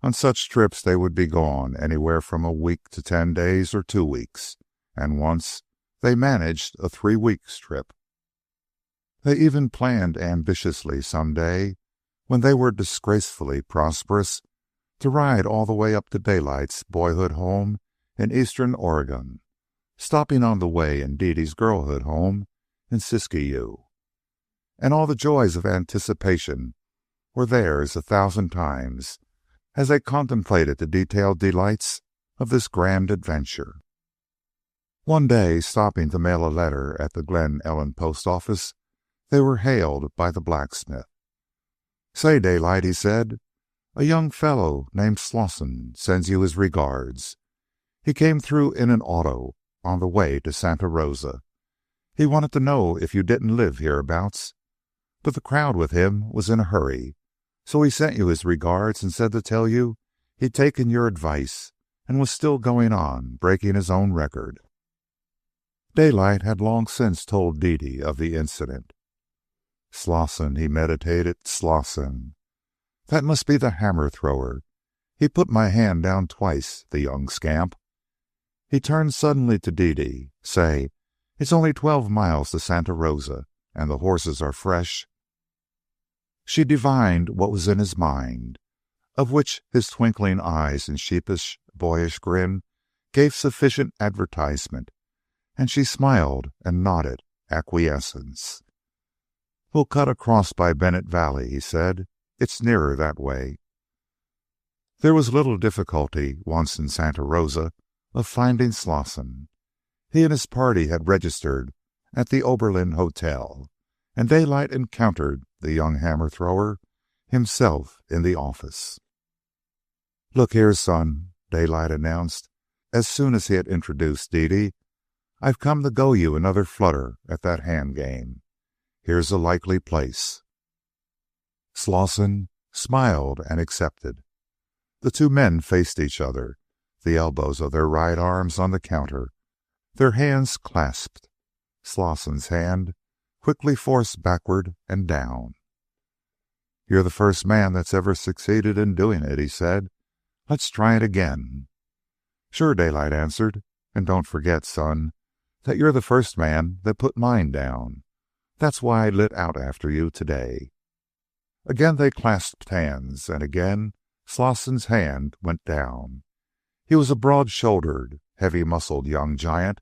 On such trips they would be gone anywhere from a week to 10 days or 2 weeks, and once they managed a 3-weeks trip. They even planned ambitiously some day, when they were disgracefully prosperous, to ride all the way up to Daylight's boyhood home in eastern Oregon, stopping on the way in Dede's girlhood home in Siskiyou. And all the joys of anticipation were theirs 1,000 times as they contemplated the detailed delights of this grand adventure. One day, stopping to mail a letter at the Glen Ellen post office, they were hailed by the blacksmith. "Say, Daylight," he said, "a young fellow named Slosson sends you his regards. He came through in an auto on the way to Santa Rosa. He wanted to know if you didn't live hereabouts, but the crowd with him was in a hurry, so he sent you his regards and said to tell you he'd taken your advice and was still going on, breaking his own record." Daylight had long since told Dede of the incident. "Slosson," he meditated, "Slosson. That must be the hammer thrower. He put my hand down twice, the young scamp." He turned suddenly to Dede. "Say, it's only 12 miles to Santa Rosa, and the horses are fresh." She divined what was in his mind, of which his twinkling eyes and sheepish, boyish grin gave sufficient advertisement, and she smiled and nodded acquiescence. "We'll cut across by Bennett Valley," he said. "It's nearer that way." There was little difficulty, once in Santa Rosa, of finding Slosson. He and his party had registered at the Oberlin Hotel, and Daylight encountered the young hammer thrower, himself in the office. "Look here, son," Daylight announced, as soon as he had introduced Dede. "I've come to go you another flutter at that hand game. Here's a likely place." Slosson smiled and accepted. The two men faced each other, the elbows of their right arms on the counter, their hands clasped. Slosson's hand quickly forced backward and down. "You're the first man that's ever succeeded in doing it," he said. "Let's try it again." "Sure," Daylight answered. "And don't forget, son, that you're the first man that put mine down. That's why I lit out after you today." Again they clasped hands, and again Slosson's hand went down. He was a broad-shouldered, heavy-muscled young giant,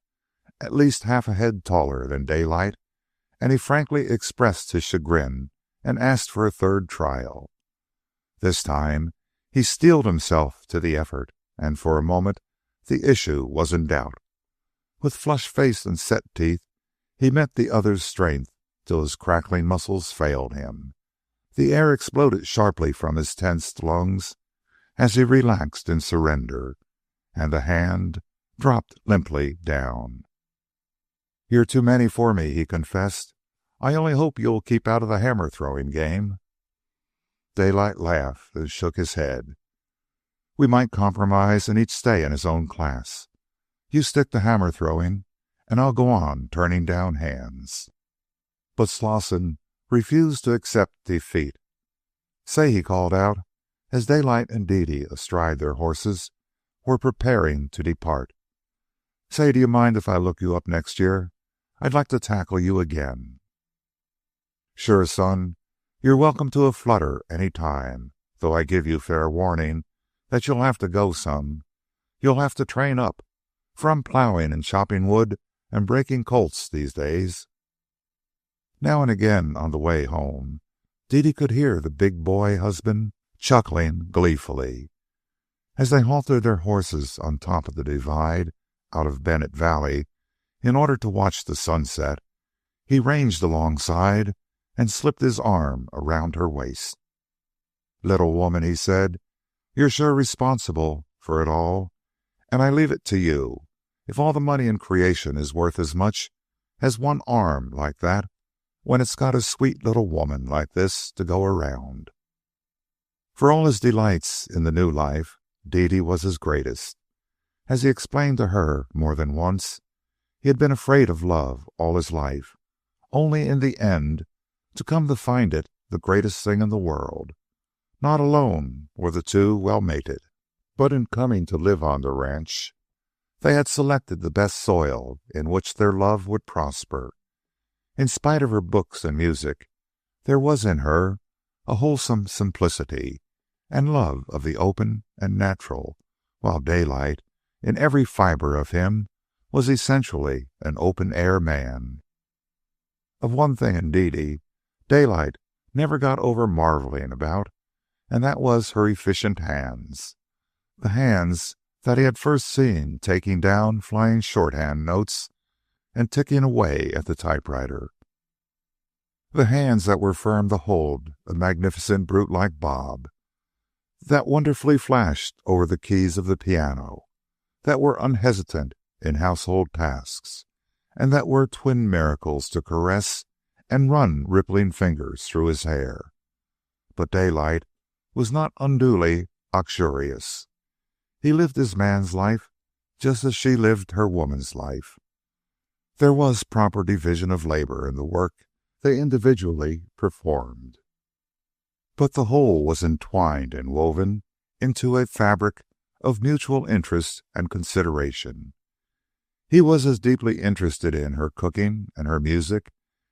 at least half a head taller than Daylight, and he frankly expressed his chagrin and asked for a third trial. This time he steeled himself to the effort, and for a moment the issue was in doubt. With flushed face and set teeth, he met the other's strength till his crackling muscles failed him. The air exploded sharply from his tensed lungs as he relaxed in surrender, and the hand dropped limply down. "You're too many for me," he confessed. "I only hope you'll keep out of the hammer-throwing game." Daylight laughed and shook his head. "We might compromise and each stay in his own class. You stick to hammer-throwing, and I'll go on turning down hands." But Slosson refused to accept defeat. "Say," he called out, as Daylight and Dede, astride their horses, were preparing to depart. "Say, do you mind if I look you up next year? I'd like to tackle you again." "Sure, son. You're welcome to a flutter any time, though I give you fair warning that you'll have to go some. You'll have to train up, for I'm plowing and chopping wood and breaking colts these days." Now and again on the way home, Dede could hear the big boy husband chuckling gleefully. As they halted their horses on top of the divide out of Bennett Valley in order to watch the sunset, he ranged alongside and slipped his arm around her waist. "Little woman," he said, "you're sure responsible for it all, and I leave it to you. If all the money in creation is worth as much as one arm like that, when it's got a sweet little woman like this to go around." For all his delights in the new life, Dede was his greatest. As he explained to her more than once, he had been afraid of love all his life, only in the end to come to find it the greatest thing in the world. Not alone were the two well mated, but in coming to live on the ranch, they had selected the best soil in which their love would prosper. In spite of her books and music, there was in her a wholesome simplicity and love of the open and natural, while Daylight, in every fiber of him, was essentially an open-air man. Of one thing in Dede, Daylight never got over marveling about, and that was her efficient hands. The hands that he had first seen taking down flying shorthand notes and ticking away at the typewriter. The hands that were firm to hold a magnificent brute like Bob, that wonderfully flashed over the keys of the piano, that were unhesitant in household tasks, and that were twin miracles to caress and run rippling fingers through his hair. But Daylight was not unduly uxorious. He lived his man's life just as she lived her woman's life. There was proper division of labor in the work they individually performed, but the whole was entwined and woven into a fabric of mutual interest and consideration. He was as deeply interested in her cooking and her music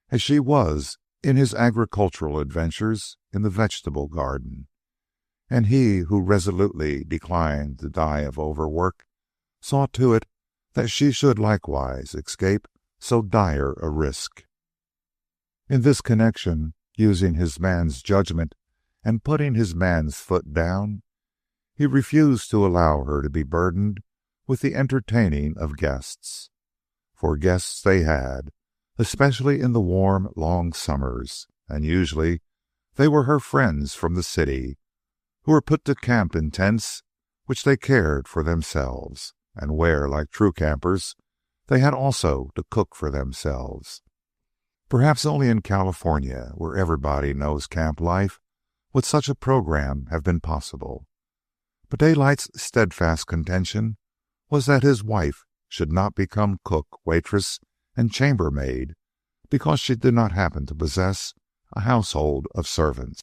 as she was in his agricultural adventures in the vegetable garden, and he who resolutely declined to die of overwork saw to it that she should likewise escape so dire a risk. In this connection, using his man's judgment and putting his man's foot down, he refused to allow her to be burdened with the entertaining of guests. For guests they had, especially in the warm, long summers, and usually They were her friends from the city, who were put to camp in tents which they cared for themselves, and where, like true campers, they had also to cook for themselves. Perhaps only in California, where everybody knows camp life, would such a program have been possible. But Daylight's steadfast contention was that his wife should not become cook, waitress, and chambermaid because she did not happen to possess a household of servants.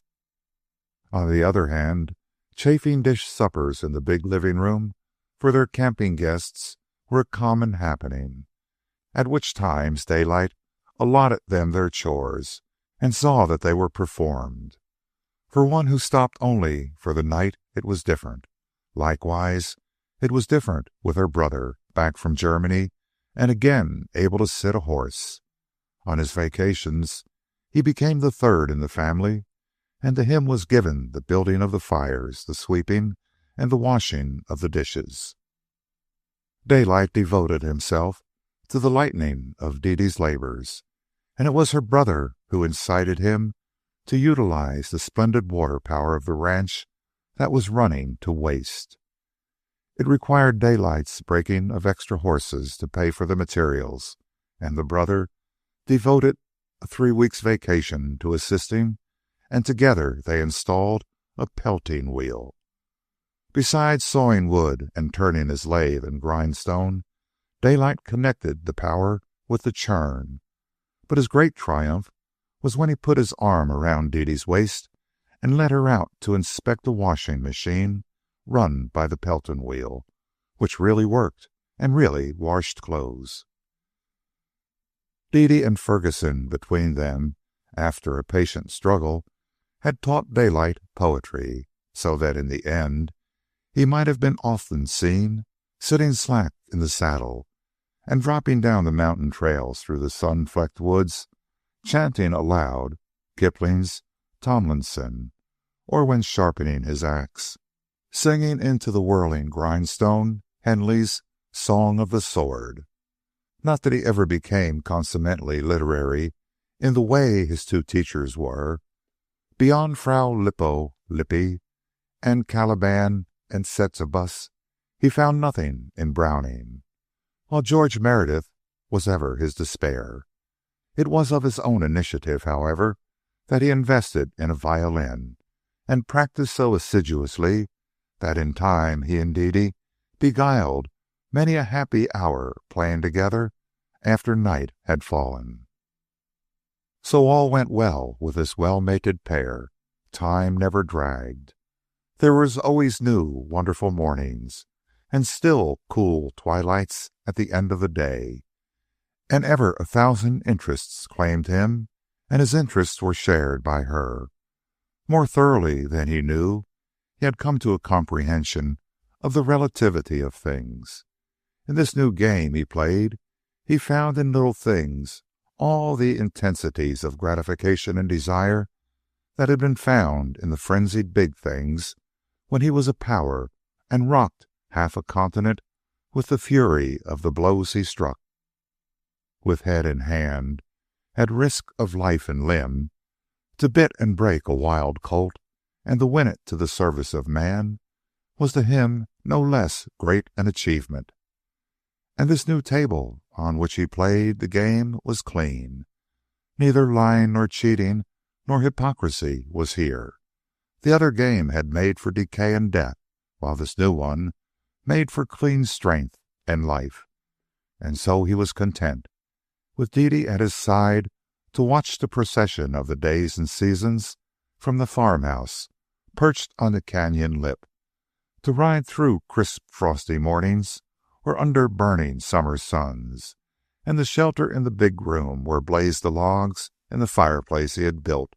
On the other hand, chafing dish suppers in the big living room for their camping guests were a common happening, at which times Daylight allotted them their chores and saw that they were performed. For one who stopped only for the night, it was different. Likewise, it was different with her brother, back from Germany and again able to sit a horse. On his vacations, he became the third in the family, and to him was given the building of the fires, the sweeping, and the washing of the dishes. Daylight devoted himself to the lightening of Dede's labors, and it was her brother who incited him to utilize the splendid water power of the ranch that was running to waste. It required Daylight's breaking of extra horses to pay for the materials, and the brother devoted a 3 weeks' vacation to assisting, and together they installed a pelting wheel. Besides sawing wood and turning his lathe and grindstone, Daylight connected the power with the churn. But his great triumph was when he put his arm around Dede's waist and led her out to inspect a washing machine run by the Pelton wheel, which really worked and really washed clothes. Dede and Ferguson, between them, after a patient struggle, had taught Daylight poetry, so that in the end he might have been often seen sitting slack in the saddle and dropping down the mountain trails through the sun-flecked woods, chanting aloud Kipling's Tomlinson, or when sharpening his axe, singing into the whirling grindstone Henley's Song of the Sword. Not that he ever became consummately literary in the way his two teachers were. Beyond Frau Lippo Lippi and Caliban and Setebos, he found nothing in Browning, while George Meredith was ever his despair. It was of his own initiative, however, that he invested in a violin, and practiced so assiduously that in time he and Dede beguiled many a happy hour playing together after night had fallen. So all went well with this well-mated pair. Time never dragged. There was always new, wonderful mornings, and still cool twilights at the end of the day. And ever 1,000 interests claimed him, and his interests were shared by her. More thoroughly than he knew, he had come to a comprehension of the relativity of things. In this new game he played, he found in little things all the intensities of gratification and desire that had been found in the frenzied big things when he was a power and rocked half a continent with the fury of the blows he struck. With head in hand, at risk of life and limb, to bit and break a wild colt and to win it to the service of man was to him no less great an achievement. And this new table on which he played the game was clean. Neither lying nor cheating nor hypocrisy was here. The other game had made for decay and death, while this new one made for clean strength and life. And so he was content, with Dede at his side to watch the procession of the days and seasons from the farmhouse perched on the canyon lip, to ride through crisp frosty mornings or under burning summer suns, and the shelter in the big room where blazed the logs in the fireplace he had built,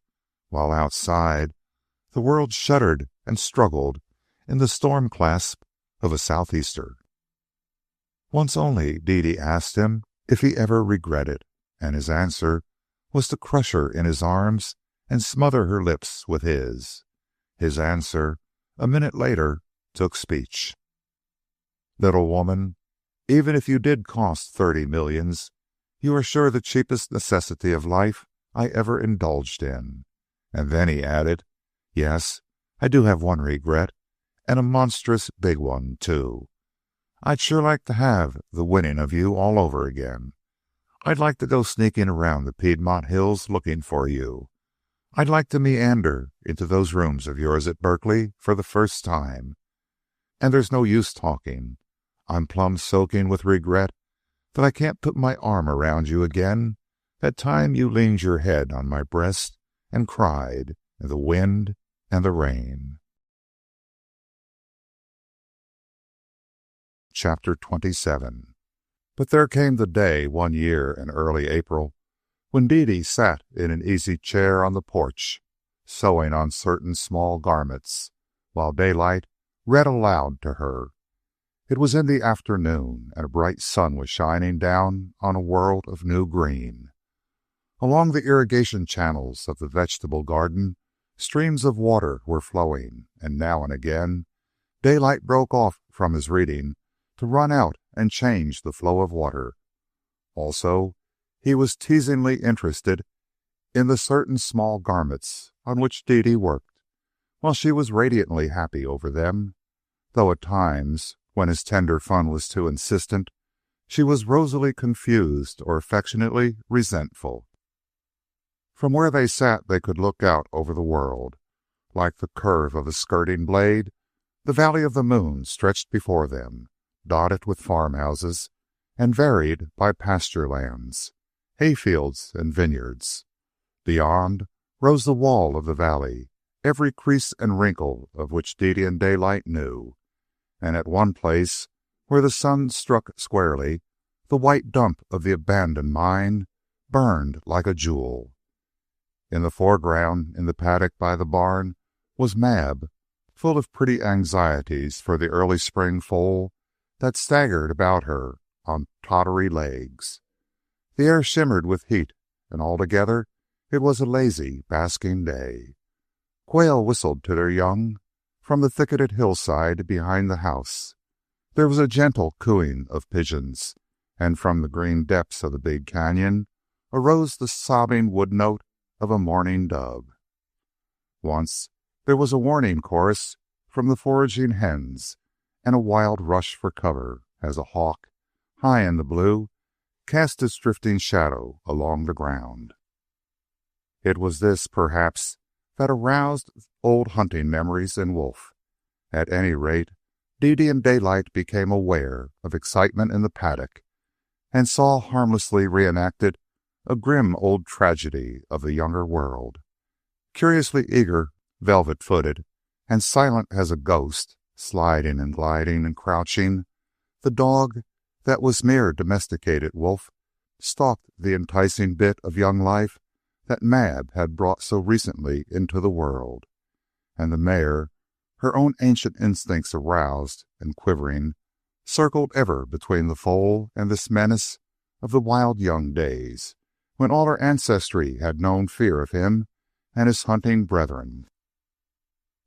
while outside the world shuddered and struggled in the storm clasp of a southeaster. Once only Dede asked him if he ever regretted, and his answer was to crush her in his arms and smother her lips with his. His answer, a minute later, took speech. Little woman, even if you did cost 30 millions, you are sure the cheapest necessity of life I ever indulged in. And then he added, "Yes, I do have one regret, and a monstrous big one, too. I'd sure like to have the winning of you all over again. I'd like to go sneaking around the Piedmont hills looking for you. I'd like to meander into those rooms of yours at Berkeley for the first time. And there's no use talking. I'm plumb soaking with regret that I can't put my arm around you again that time you leaned your head on my breast and cried in the wind and the rain." Chapter 27. But there came the day one year in early April when Dede sat in an easy chair on the porch, sewing on certain small garments, while Daylight read aloud to her. It was in the afternoon, and a bright sun was shining down on a world of new green. Along the irrigation channels of the vegetable garden, streams of water were flowing, and now and again Daylight broke off from his reading to run out and change the flow of water. Also, he was teasingly interested in the certain small garments on which Dede worked, while she was radiantly happy over them, though at times, when his tender fun was too insistent, she was rosily confused or affectionately resentful. From where they sat they could look out over the world. Like the curve of a skirting blade, the valley of the moon stretched before them, dotted with farmhouses and varied by pasture lands, hayfields, and vineyards. Beyond rose the wall of the valley, every crease and wrinkle of which Dede and Daylight knew, and at one place, where the sun struck squarely, the white dump of the abandoned mine burned like a jewel. In the foreground, in the paddock by the barn, was Mab, full of pretty anxieties for the early spring foal that staggered about her on tottery legs. The air shimmered with heat, and altogether it was a lazy, basking day. Quail whistled to their young from the thicketed hillside behind the house. There was a gentle cooing of pigeons, and from the green depths of the big canyon arose the sobbing wood note of a mourning dove. Once there was a warning chorus from the foraging hens, and a wild rush for cover as a hawk, high in the blue, cast its drifting shadow along the ground. It was this, perhaps, that aroused old hunting memories in Wolf. At any rate, Dede and Daylight became aware of excitement in the paddock, and saw harmlessly reenacted a grim old tragedy of the younger world. Curiously eager, velvet-footed, and silent as a ghost, sliding and gliding and crouching, the dog that was mere domesticated Wolf stalked the enticing bit of young life that Mab had brought so recently into the world, and the mare, her own ancient instincts aroused and quivering, circled ever between the foal and this menace of the wild young days, when all her ancestry had known fear of him and his hunting brethren.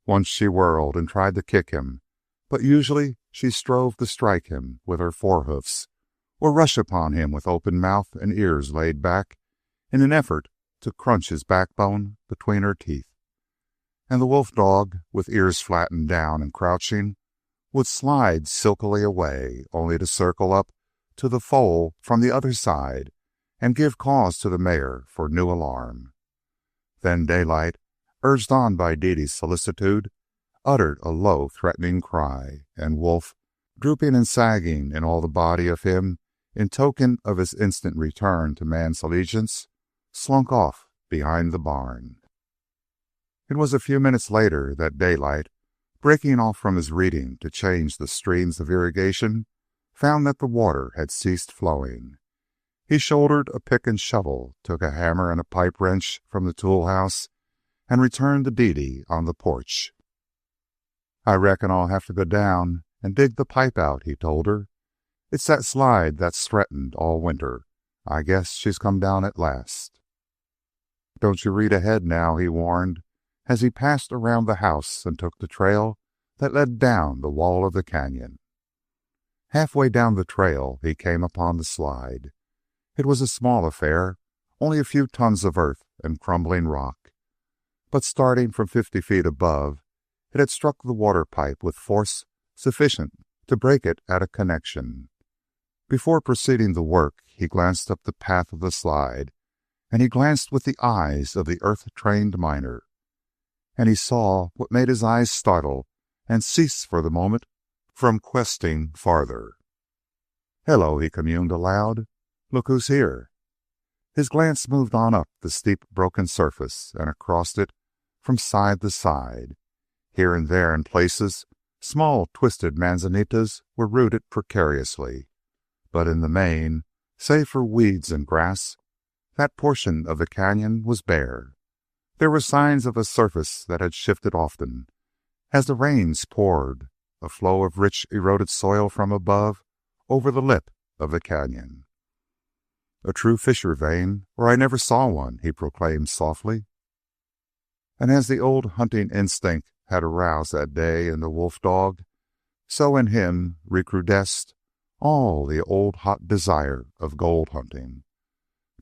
Once she whirled and tried to kick him, but usually she strove to strike him with her forehoofs, or rush upon him with open mouth and ears laid back in an effort to crunch his backbone between her teeth. And the wolf dog, with ears flattened down and crouching, would slide silkily away, only to circle up to the foal from the other side and give cause to the mare for new alarm. Then Daylight, urged on by Dede's solicitude, uttered a low, threatening cry, and Wolf, drooping and sagging in all the body of him in token of his instant return to man's allegiance, slunk off behind the barn. It was a few minutes later that Daylight, breaking off from his reading to change the streams of irrigation, found that the water had ceased flowing. He shouldered a pick and shovel, took a hammer and a pipe wrench from the tool house, and returned to Dede on the porch. "I reckon I'll have to go down and dig the pipe out," he told her. "It's that slide that's threatened all winter. I guess she's come down at last." "Don't you read ahead now," he warned, as he passed around the house and took the trail that led down the wall of the canyon. Halfway down the trail he came upon the slide. It was a small affair, only a few tons of earth and crumbling rock. but starting from 50 feet above, it had struck the water pipe with force sufficient to break it at a connection. Before proceeding to work, he glanced up the path of the slide, and he glanced with the eyes of the earth-trained miner. And he saw what made his eyes startle and cease for the moment from questing farther. "Hello," he communed aloud. "Look who's here." His glance moved on up the steep broken surface and across it from side to side. Here and there in places, small twisted manzanitas were rooted precariously. But in the main, save for weeds and grass, that portion of the canyon was bare. There were signs of a surface that had shifted often, as the rains poured a flow of rich eroded soil from above over the lip of the canyon. "A true fissure vein, or I never saw one," he proclaimed softly. And as the old hunting instinct had aroused that day in the wolf dog, so in him recrudesced all the old hot desire of gold hunting.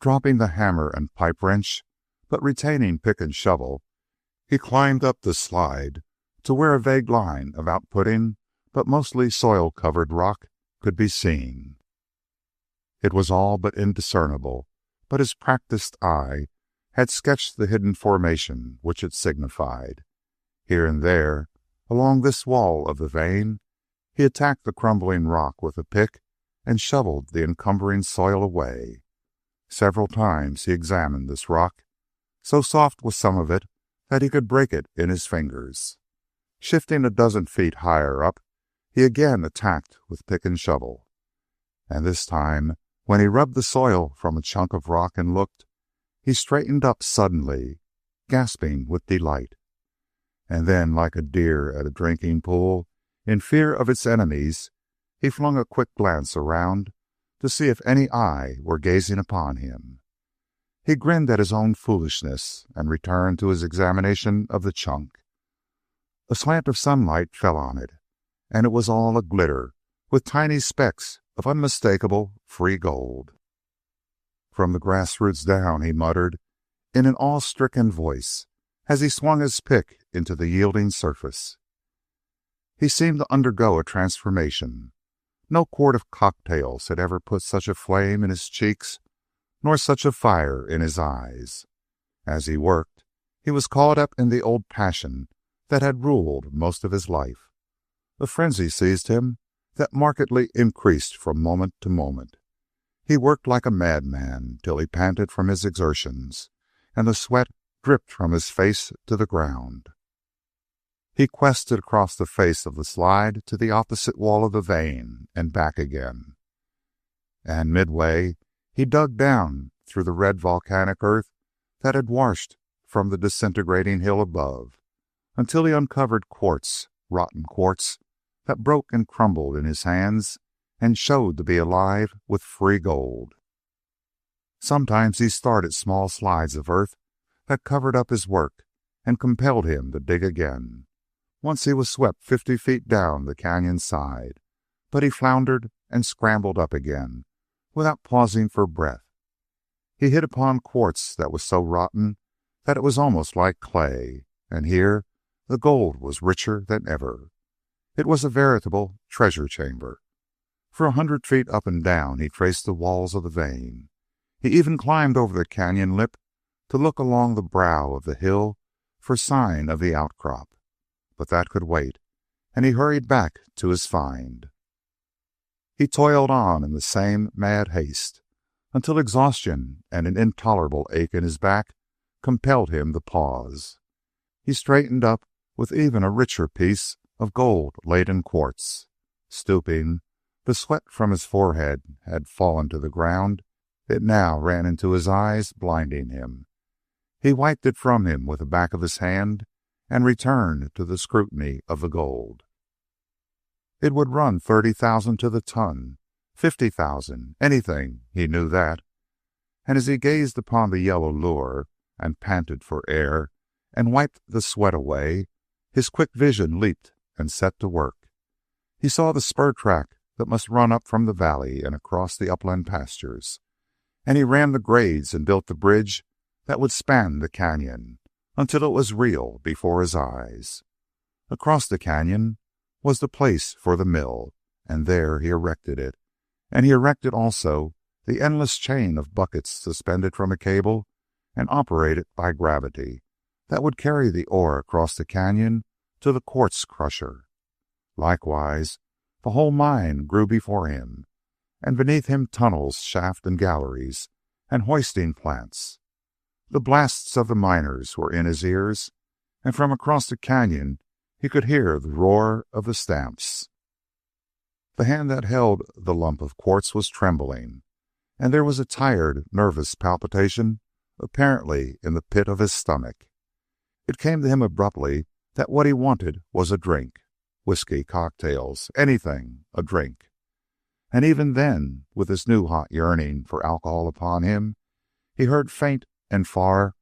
Dropping the hammer and pipe wrench, but retaining pick and shovel, he climbed up the slide to where a vague line of outputting, but mostly soil-covered rock could be seen. It was all but indiscernible, but his practiced eye had sketched the hidden formation which it signified. Here and there, along this wall of the vein, he attacked the crumbling rock with a pick and shoveled the encumbering soil away. Several times he examined this rock. So soft was some of it that he could break it in his fingers. Shifting a dozen feet higher up, he again attacked with pick and shovel. And this time, when he rubbed the soil from a chunk of rock and looked, he straightened up suddenly, gasping with delight. And then, like a deer at a drinking pool, in fear of its enemies, he flung a quick glance around to see if any eye were gazing upon him. He grinned at his own foolishness and returned to his examination of the chunk. A slant of sunlight fell on it, and it was all a glitter with tiny specks of unmistakable free gold. "From the grassroots down," he muttered in an awe-stricken voice as he swung his pick into the yielding surface. He seemed to undergo a transformation. No quart of cocktails had ever put such a flame in his cheeks, nor such a fire in his eyes. As he worked, he was caught up in the old passion that had ruled most of his life. A frenzy seized him that markedly increased from moment to moment. He worked like a madman till he panted from his exertions, and the sweat dripped from his face to the ground. He quested across the face of the slide to the opposite wall of the vein and back again. And midway, he dug down through the red volcanic earth that had washed from the disintegrating hill above, until he uncovered quartz, rotten quartz, that broke and crumbled in his hands and showed to be alive with free gold. Sometimes he started small slides of earth that covered up his work and compelled him to dig again. Once he was swept 50 feet down the canyon side, but he floundered and scrambled up again without pausing for breath. He hit upon quartz that was so rotten that it was almost like clay, and here the gold was richer than ever. It was a veritable treasure chamber. For 100 feet up and down he traced the walls of the vein. He even climbed over the canyon lip to look along the brow of the hill for sign of the outcrop. But that could wait, and he hurried back to his find. He toiled on in the same mad haste, until exhaustion and an intolerable ache in his back compelled him to pause. He straightened up with even a richer piece of gold-laden quartz. Stooping, the sweat from his forehead had fallen to the ground. It now ran into his eyes, blinding him. He wiped it from him with the back of his hand and returned to the scrutiny of the gold. It would run 30,000 to the ton, 50,000, anything, he knew that. And as he gazed upon the yellow lure and panted for air and wiped the sweat away, his quick vision leaped and set to work. He saw the spur track that must run up from the valley and across the upland pastures, and he ran the grades and built the bridge that would span the canyon, until it was real before his eyes. Across the canyon was the place for the mill, and there he erected it. And he erected also the endless chain of buckets suspended from a cable and operated by gravity that would carry the ore across the canyon to the quartz crusher. Likewise, the whole mine grew before him, and beneath him tunnels, shafts, and galleries, and hoisting plants. The blasts of the miners were in his ears, and from across the canyon he could hear the roar of the stamps. The hand that held the lump of quartz was trembling, and there was a tired, nervous palpitation apparently in the pit of his stomach. It came to him abruptly that what he wanted was a drink. Whiskey, cocktails, anything, a drink. And even then, with this new hot yearning for alcohol upon him, he heard faint and far,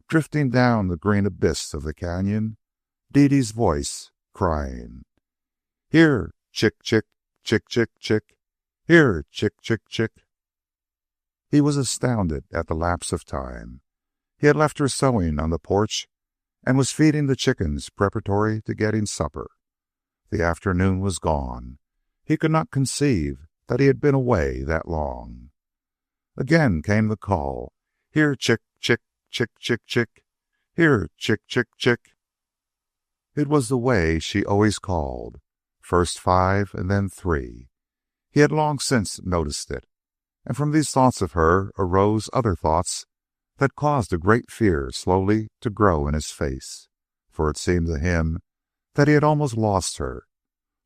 drifting down the green abyss of the canyon, Dede's voice crying, "Here, chick, chick, chick, chick, chick. Here, chick, chick, chick." He was astounded at the lapse of time. He had left her sewing on the porch and was feeding the chickens preparatory to getting supper. The afternoon was gone. He could not conceive that he had been away that long. Again came the call, "Here, chick, chick, chick, chick, chick. Here, chick, chick, chick." It was the way she always called, first 5 and then 3. He had long since noticed it, and from these thoughts of her arose other thoughts that caused a great fear slowly to grow in his face, for it seemed to him that he had almost lost her.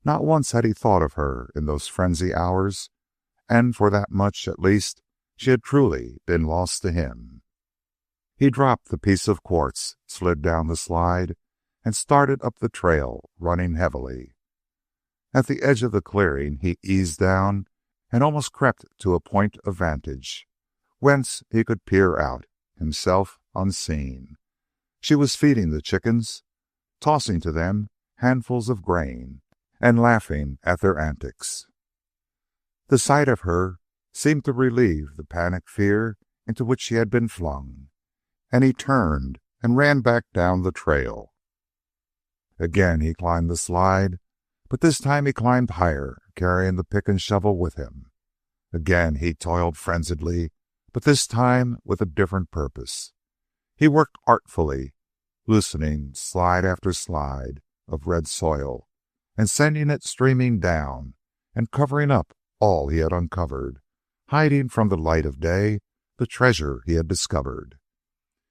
Not once had he thought of her in those frenzy hours, and for that much at least she had truly been lost to him. He dropped the piece of quartz, slid down the slide, and started up the trail, running heavily. At the edge of the clearing he eased down and almost crept to a point of vantage, whence he could peer out, himself unseen. She was feeding the chickens, tossing to them handfuls of grain, and laughing at their antics. The sight of her seemed to relieve the panic fear into which he had been flung, and he turned and ran back down the trail. Again he climbed the slide, but this time he climbed higher, carrying the pick and shovel with him. Again he toiled frenziedly, but this time with a different purpose. He worked artfully, loosening slide after slide of red soil, and sending it streaming down, and covering up all he had uncovered, hiding from the light of day the treasure he had discovered.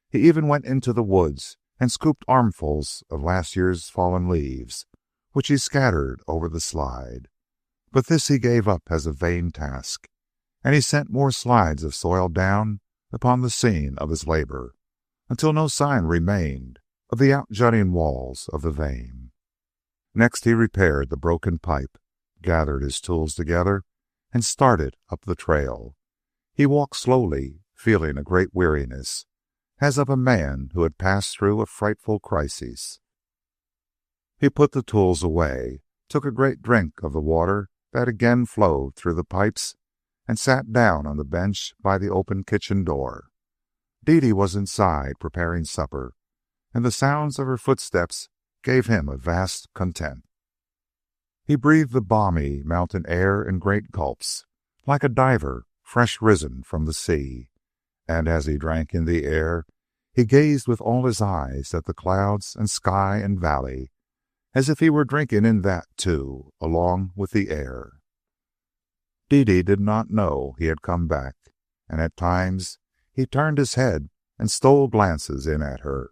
He even went into the woods and scooped armfuls of last year's fallen leaves, which he scattered over the slide. But this he gave up as a vain task, and he sent more slides of soil down upon the scene of his labor, until no sign remained of the outjutting walls of the vein. Next he repaired the broken pipe, gathered his tools together, and started up the trail. He walked slowly, feeling a great weariness, as of a man who had passed through a frightful crisis. He put the tools away, took a great drink of the water that again flowed through the pipes, and sat down on the bench by the open kitchen door. Dede was inside preparing supper, and the sounds of her footsteps gave him a vast content. He breathed the balmy mountain air in great gulps, like a diver fresh risen from the sea, and as he drank in the air, he gazed with all his eyes at the clouds and sky and valley, as if he were drinking in that, too, along with the air. Dede did not know he had come back, and at times he turned his head and stole glances in at her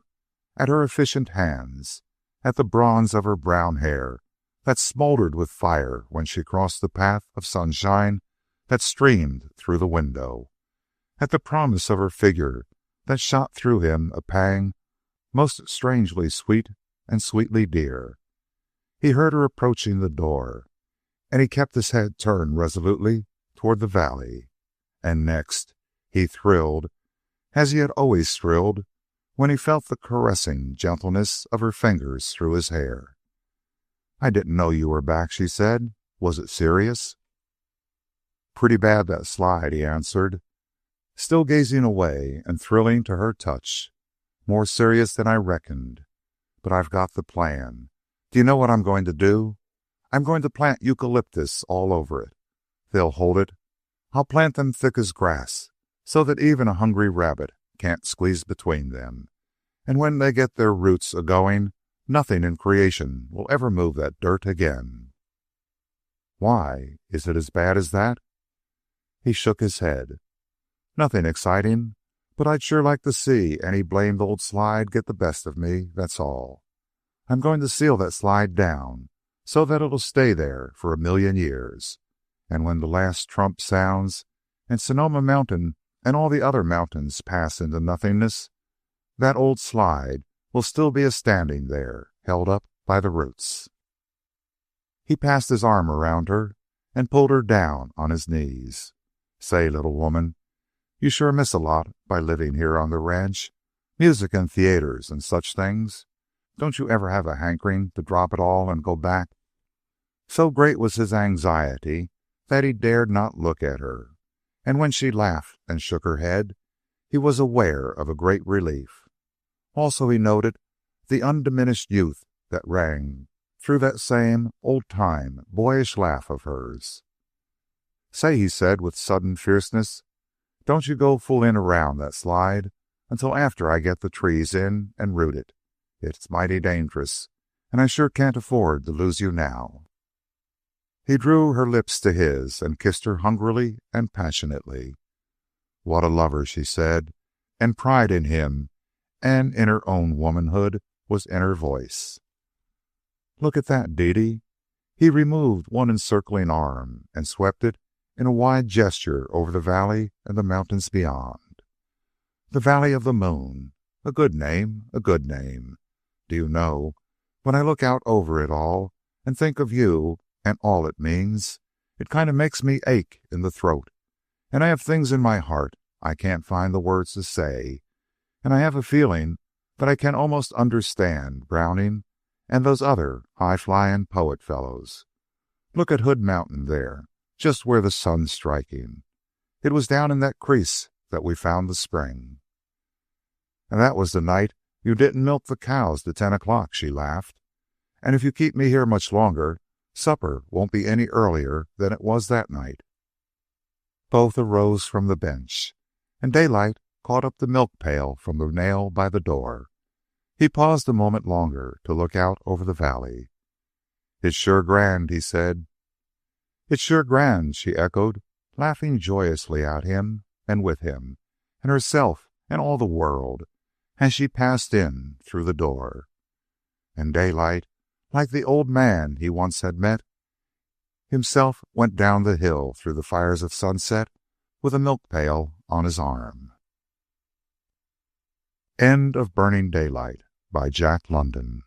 efficient hands, at the bronze of her brown hair that smoldered with fire when she crossed the path of sunshine that streamed through the window, at the promise of her figure that shot through him a pang most strangely sweet and sweetly dear. He heard her approaching the door, and he kept his head turned resolutely toward the valley. And next he thrilled, as he had always thrilled, when he felt the caressing gentleness of her fingers through his hair. "I didn't know you were back," she said. "Was it serious?" "Pretty bad, that slide," he answered, still gazing away and thrilling to her touch. More serious than I reckoned. But I've got the plan. Do you know what I'm going to do? I'm going to plant eucalyptus all over it. They'll hold it. I'll plant them thick as grass, so that even a hungry rabbit can't squeeze between them. And when they get their roots a-going, nothing in creation will ever move that dirt again. Why? Is it as bad as that? He shook his head. Nothing exciting, but I'd sure like to see any blamed old slide get the best of me, that's all. I'm going to seal that slide down so that it'll stay there for 1,000,000 years. And when the last trump sounds and Sonoma Mountain and all the other mountains pass into nothingness, that old slide will still be a-standing there, held up by the roots. He passed his arm around her and pulled her down on his knees. Say, little woman, you sure miss a lot by living here on the ranch. Music and theaters and such things. Don't you ever have a hankering to drop it all and go back? So great was his anxiety that he dared not look at her. And when she laughed and shook her head, he was aware of a great relief. Also he noted the undiminished youth that rang through that same old-time, boyish laugh of hers. Say, he said with sudden fierceness, don't you go fooling around that slide until after I get the trees in and root it. It's mighty dangerous, and I sure can't afford to lose you now. He drew her lips to his and kissed her hungrily and passionately. What a lover, she said, and pride in him and in her own womanhood was in her voice. Look at that, Dede. He removed one encircling arm and swept it in a wide gesture over the valley and the mountains beyond. The Valley of the Moon, a good name, a good name. Do you know, when I look out over it all and think of you and all it means, it kind of makes me ache in the throat, and I have things in my heart I can't find the words to say, and I have a feeling that I can almost understand Browning and those other high-flying poet fellows. Look at Hood Mountain there, just where the sun's striking. It was down in that crease that we found the spring. And that was the night you didn't milk the cows to 10 o'clock, she laughed. And if you keep me here much longer, supper won't be any earlier than it was that night. Both arose from the bench, and Daylight caught up the milk pail from the nail by the door. He paused a moment longer to look out over the valley. It's sure grand, he said. It's sure grand, she echoed, laughing joyously at him and with him, and herself and all the world, as she passed in through the door. And Daylight, like the old man he once had met, himself went down the hill through the fires of sunset with a milk pail on his arm. End of Burning Daylight by Jack London.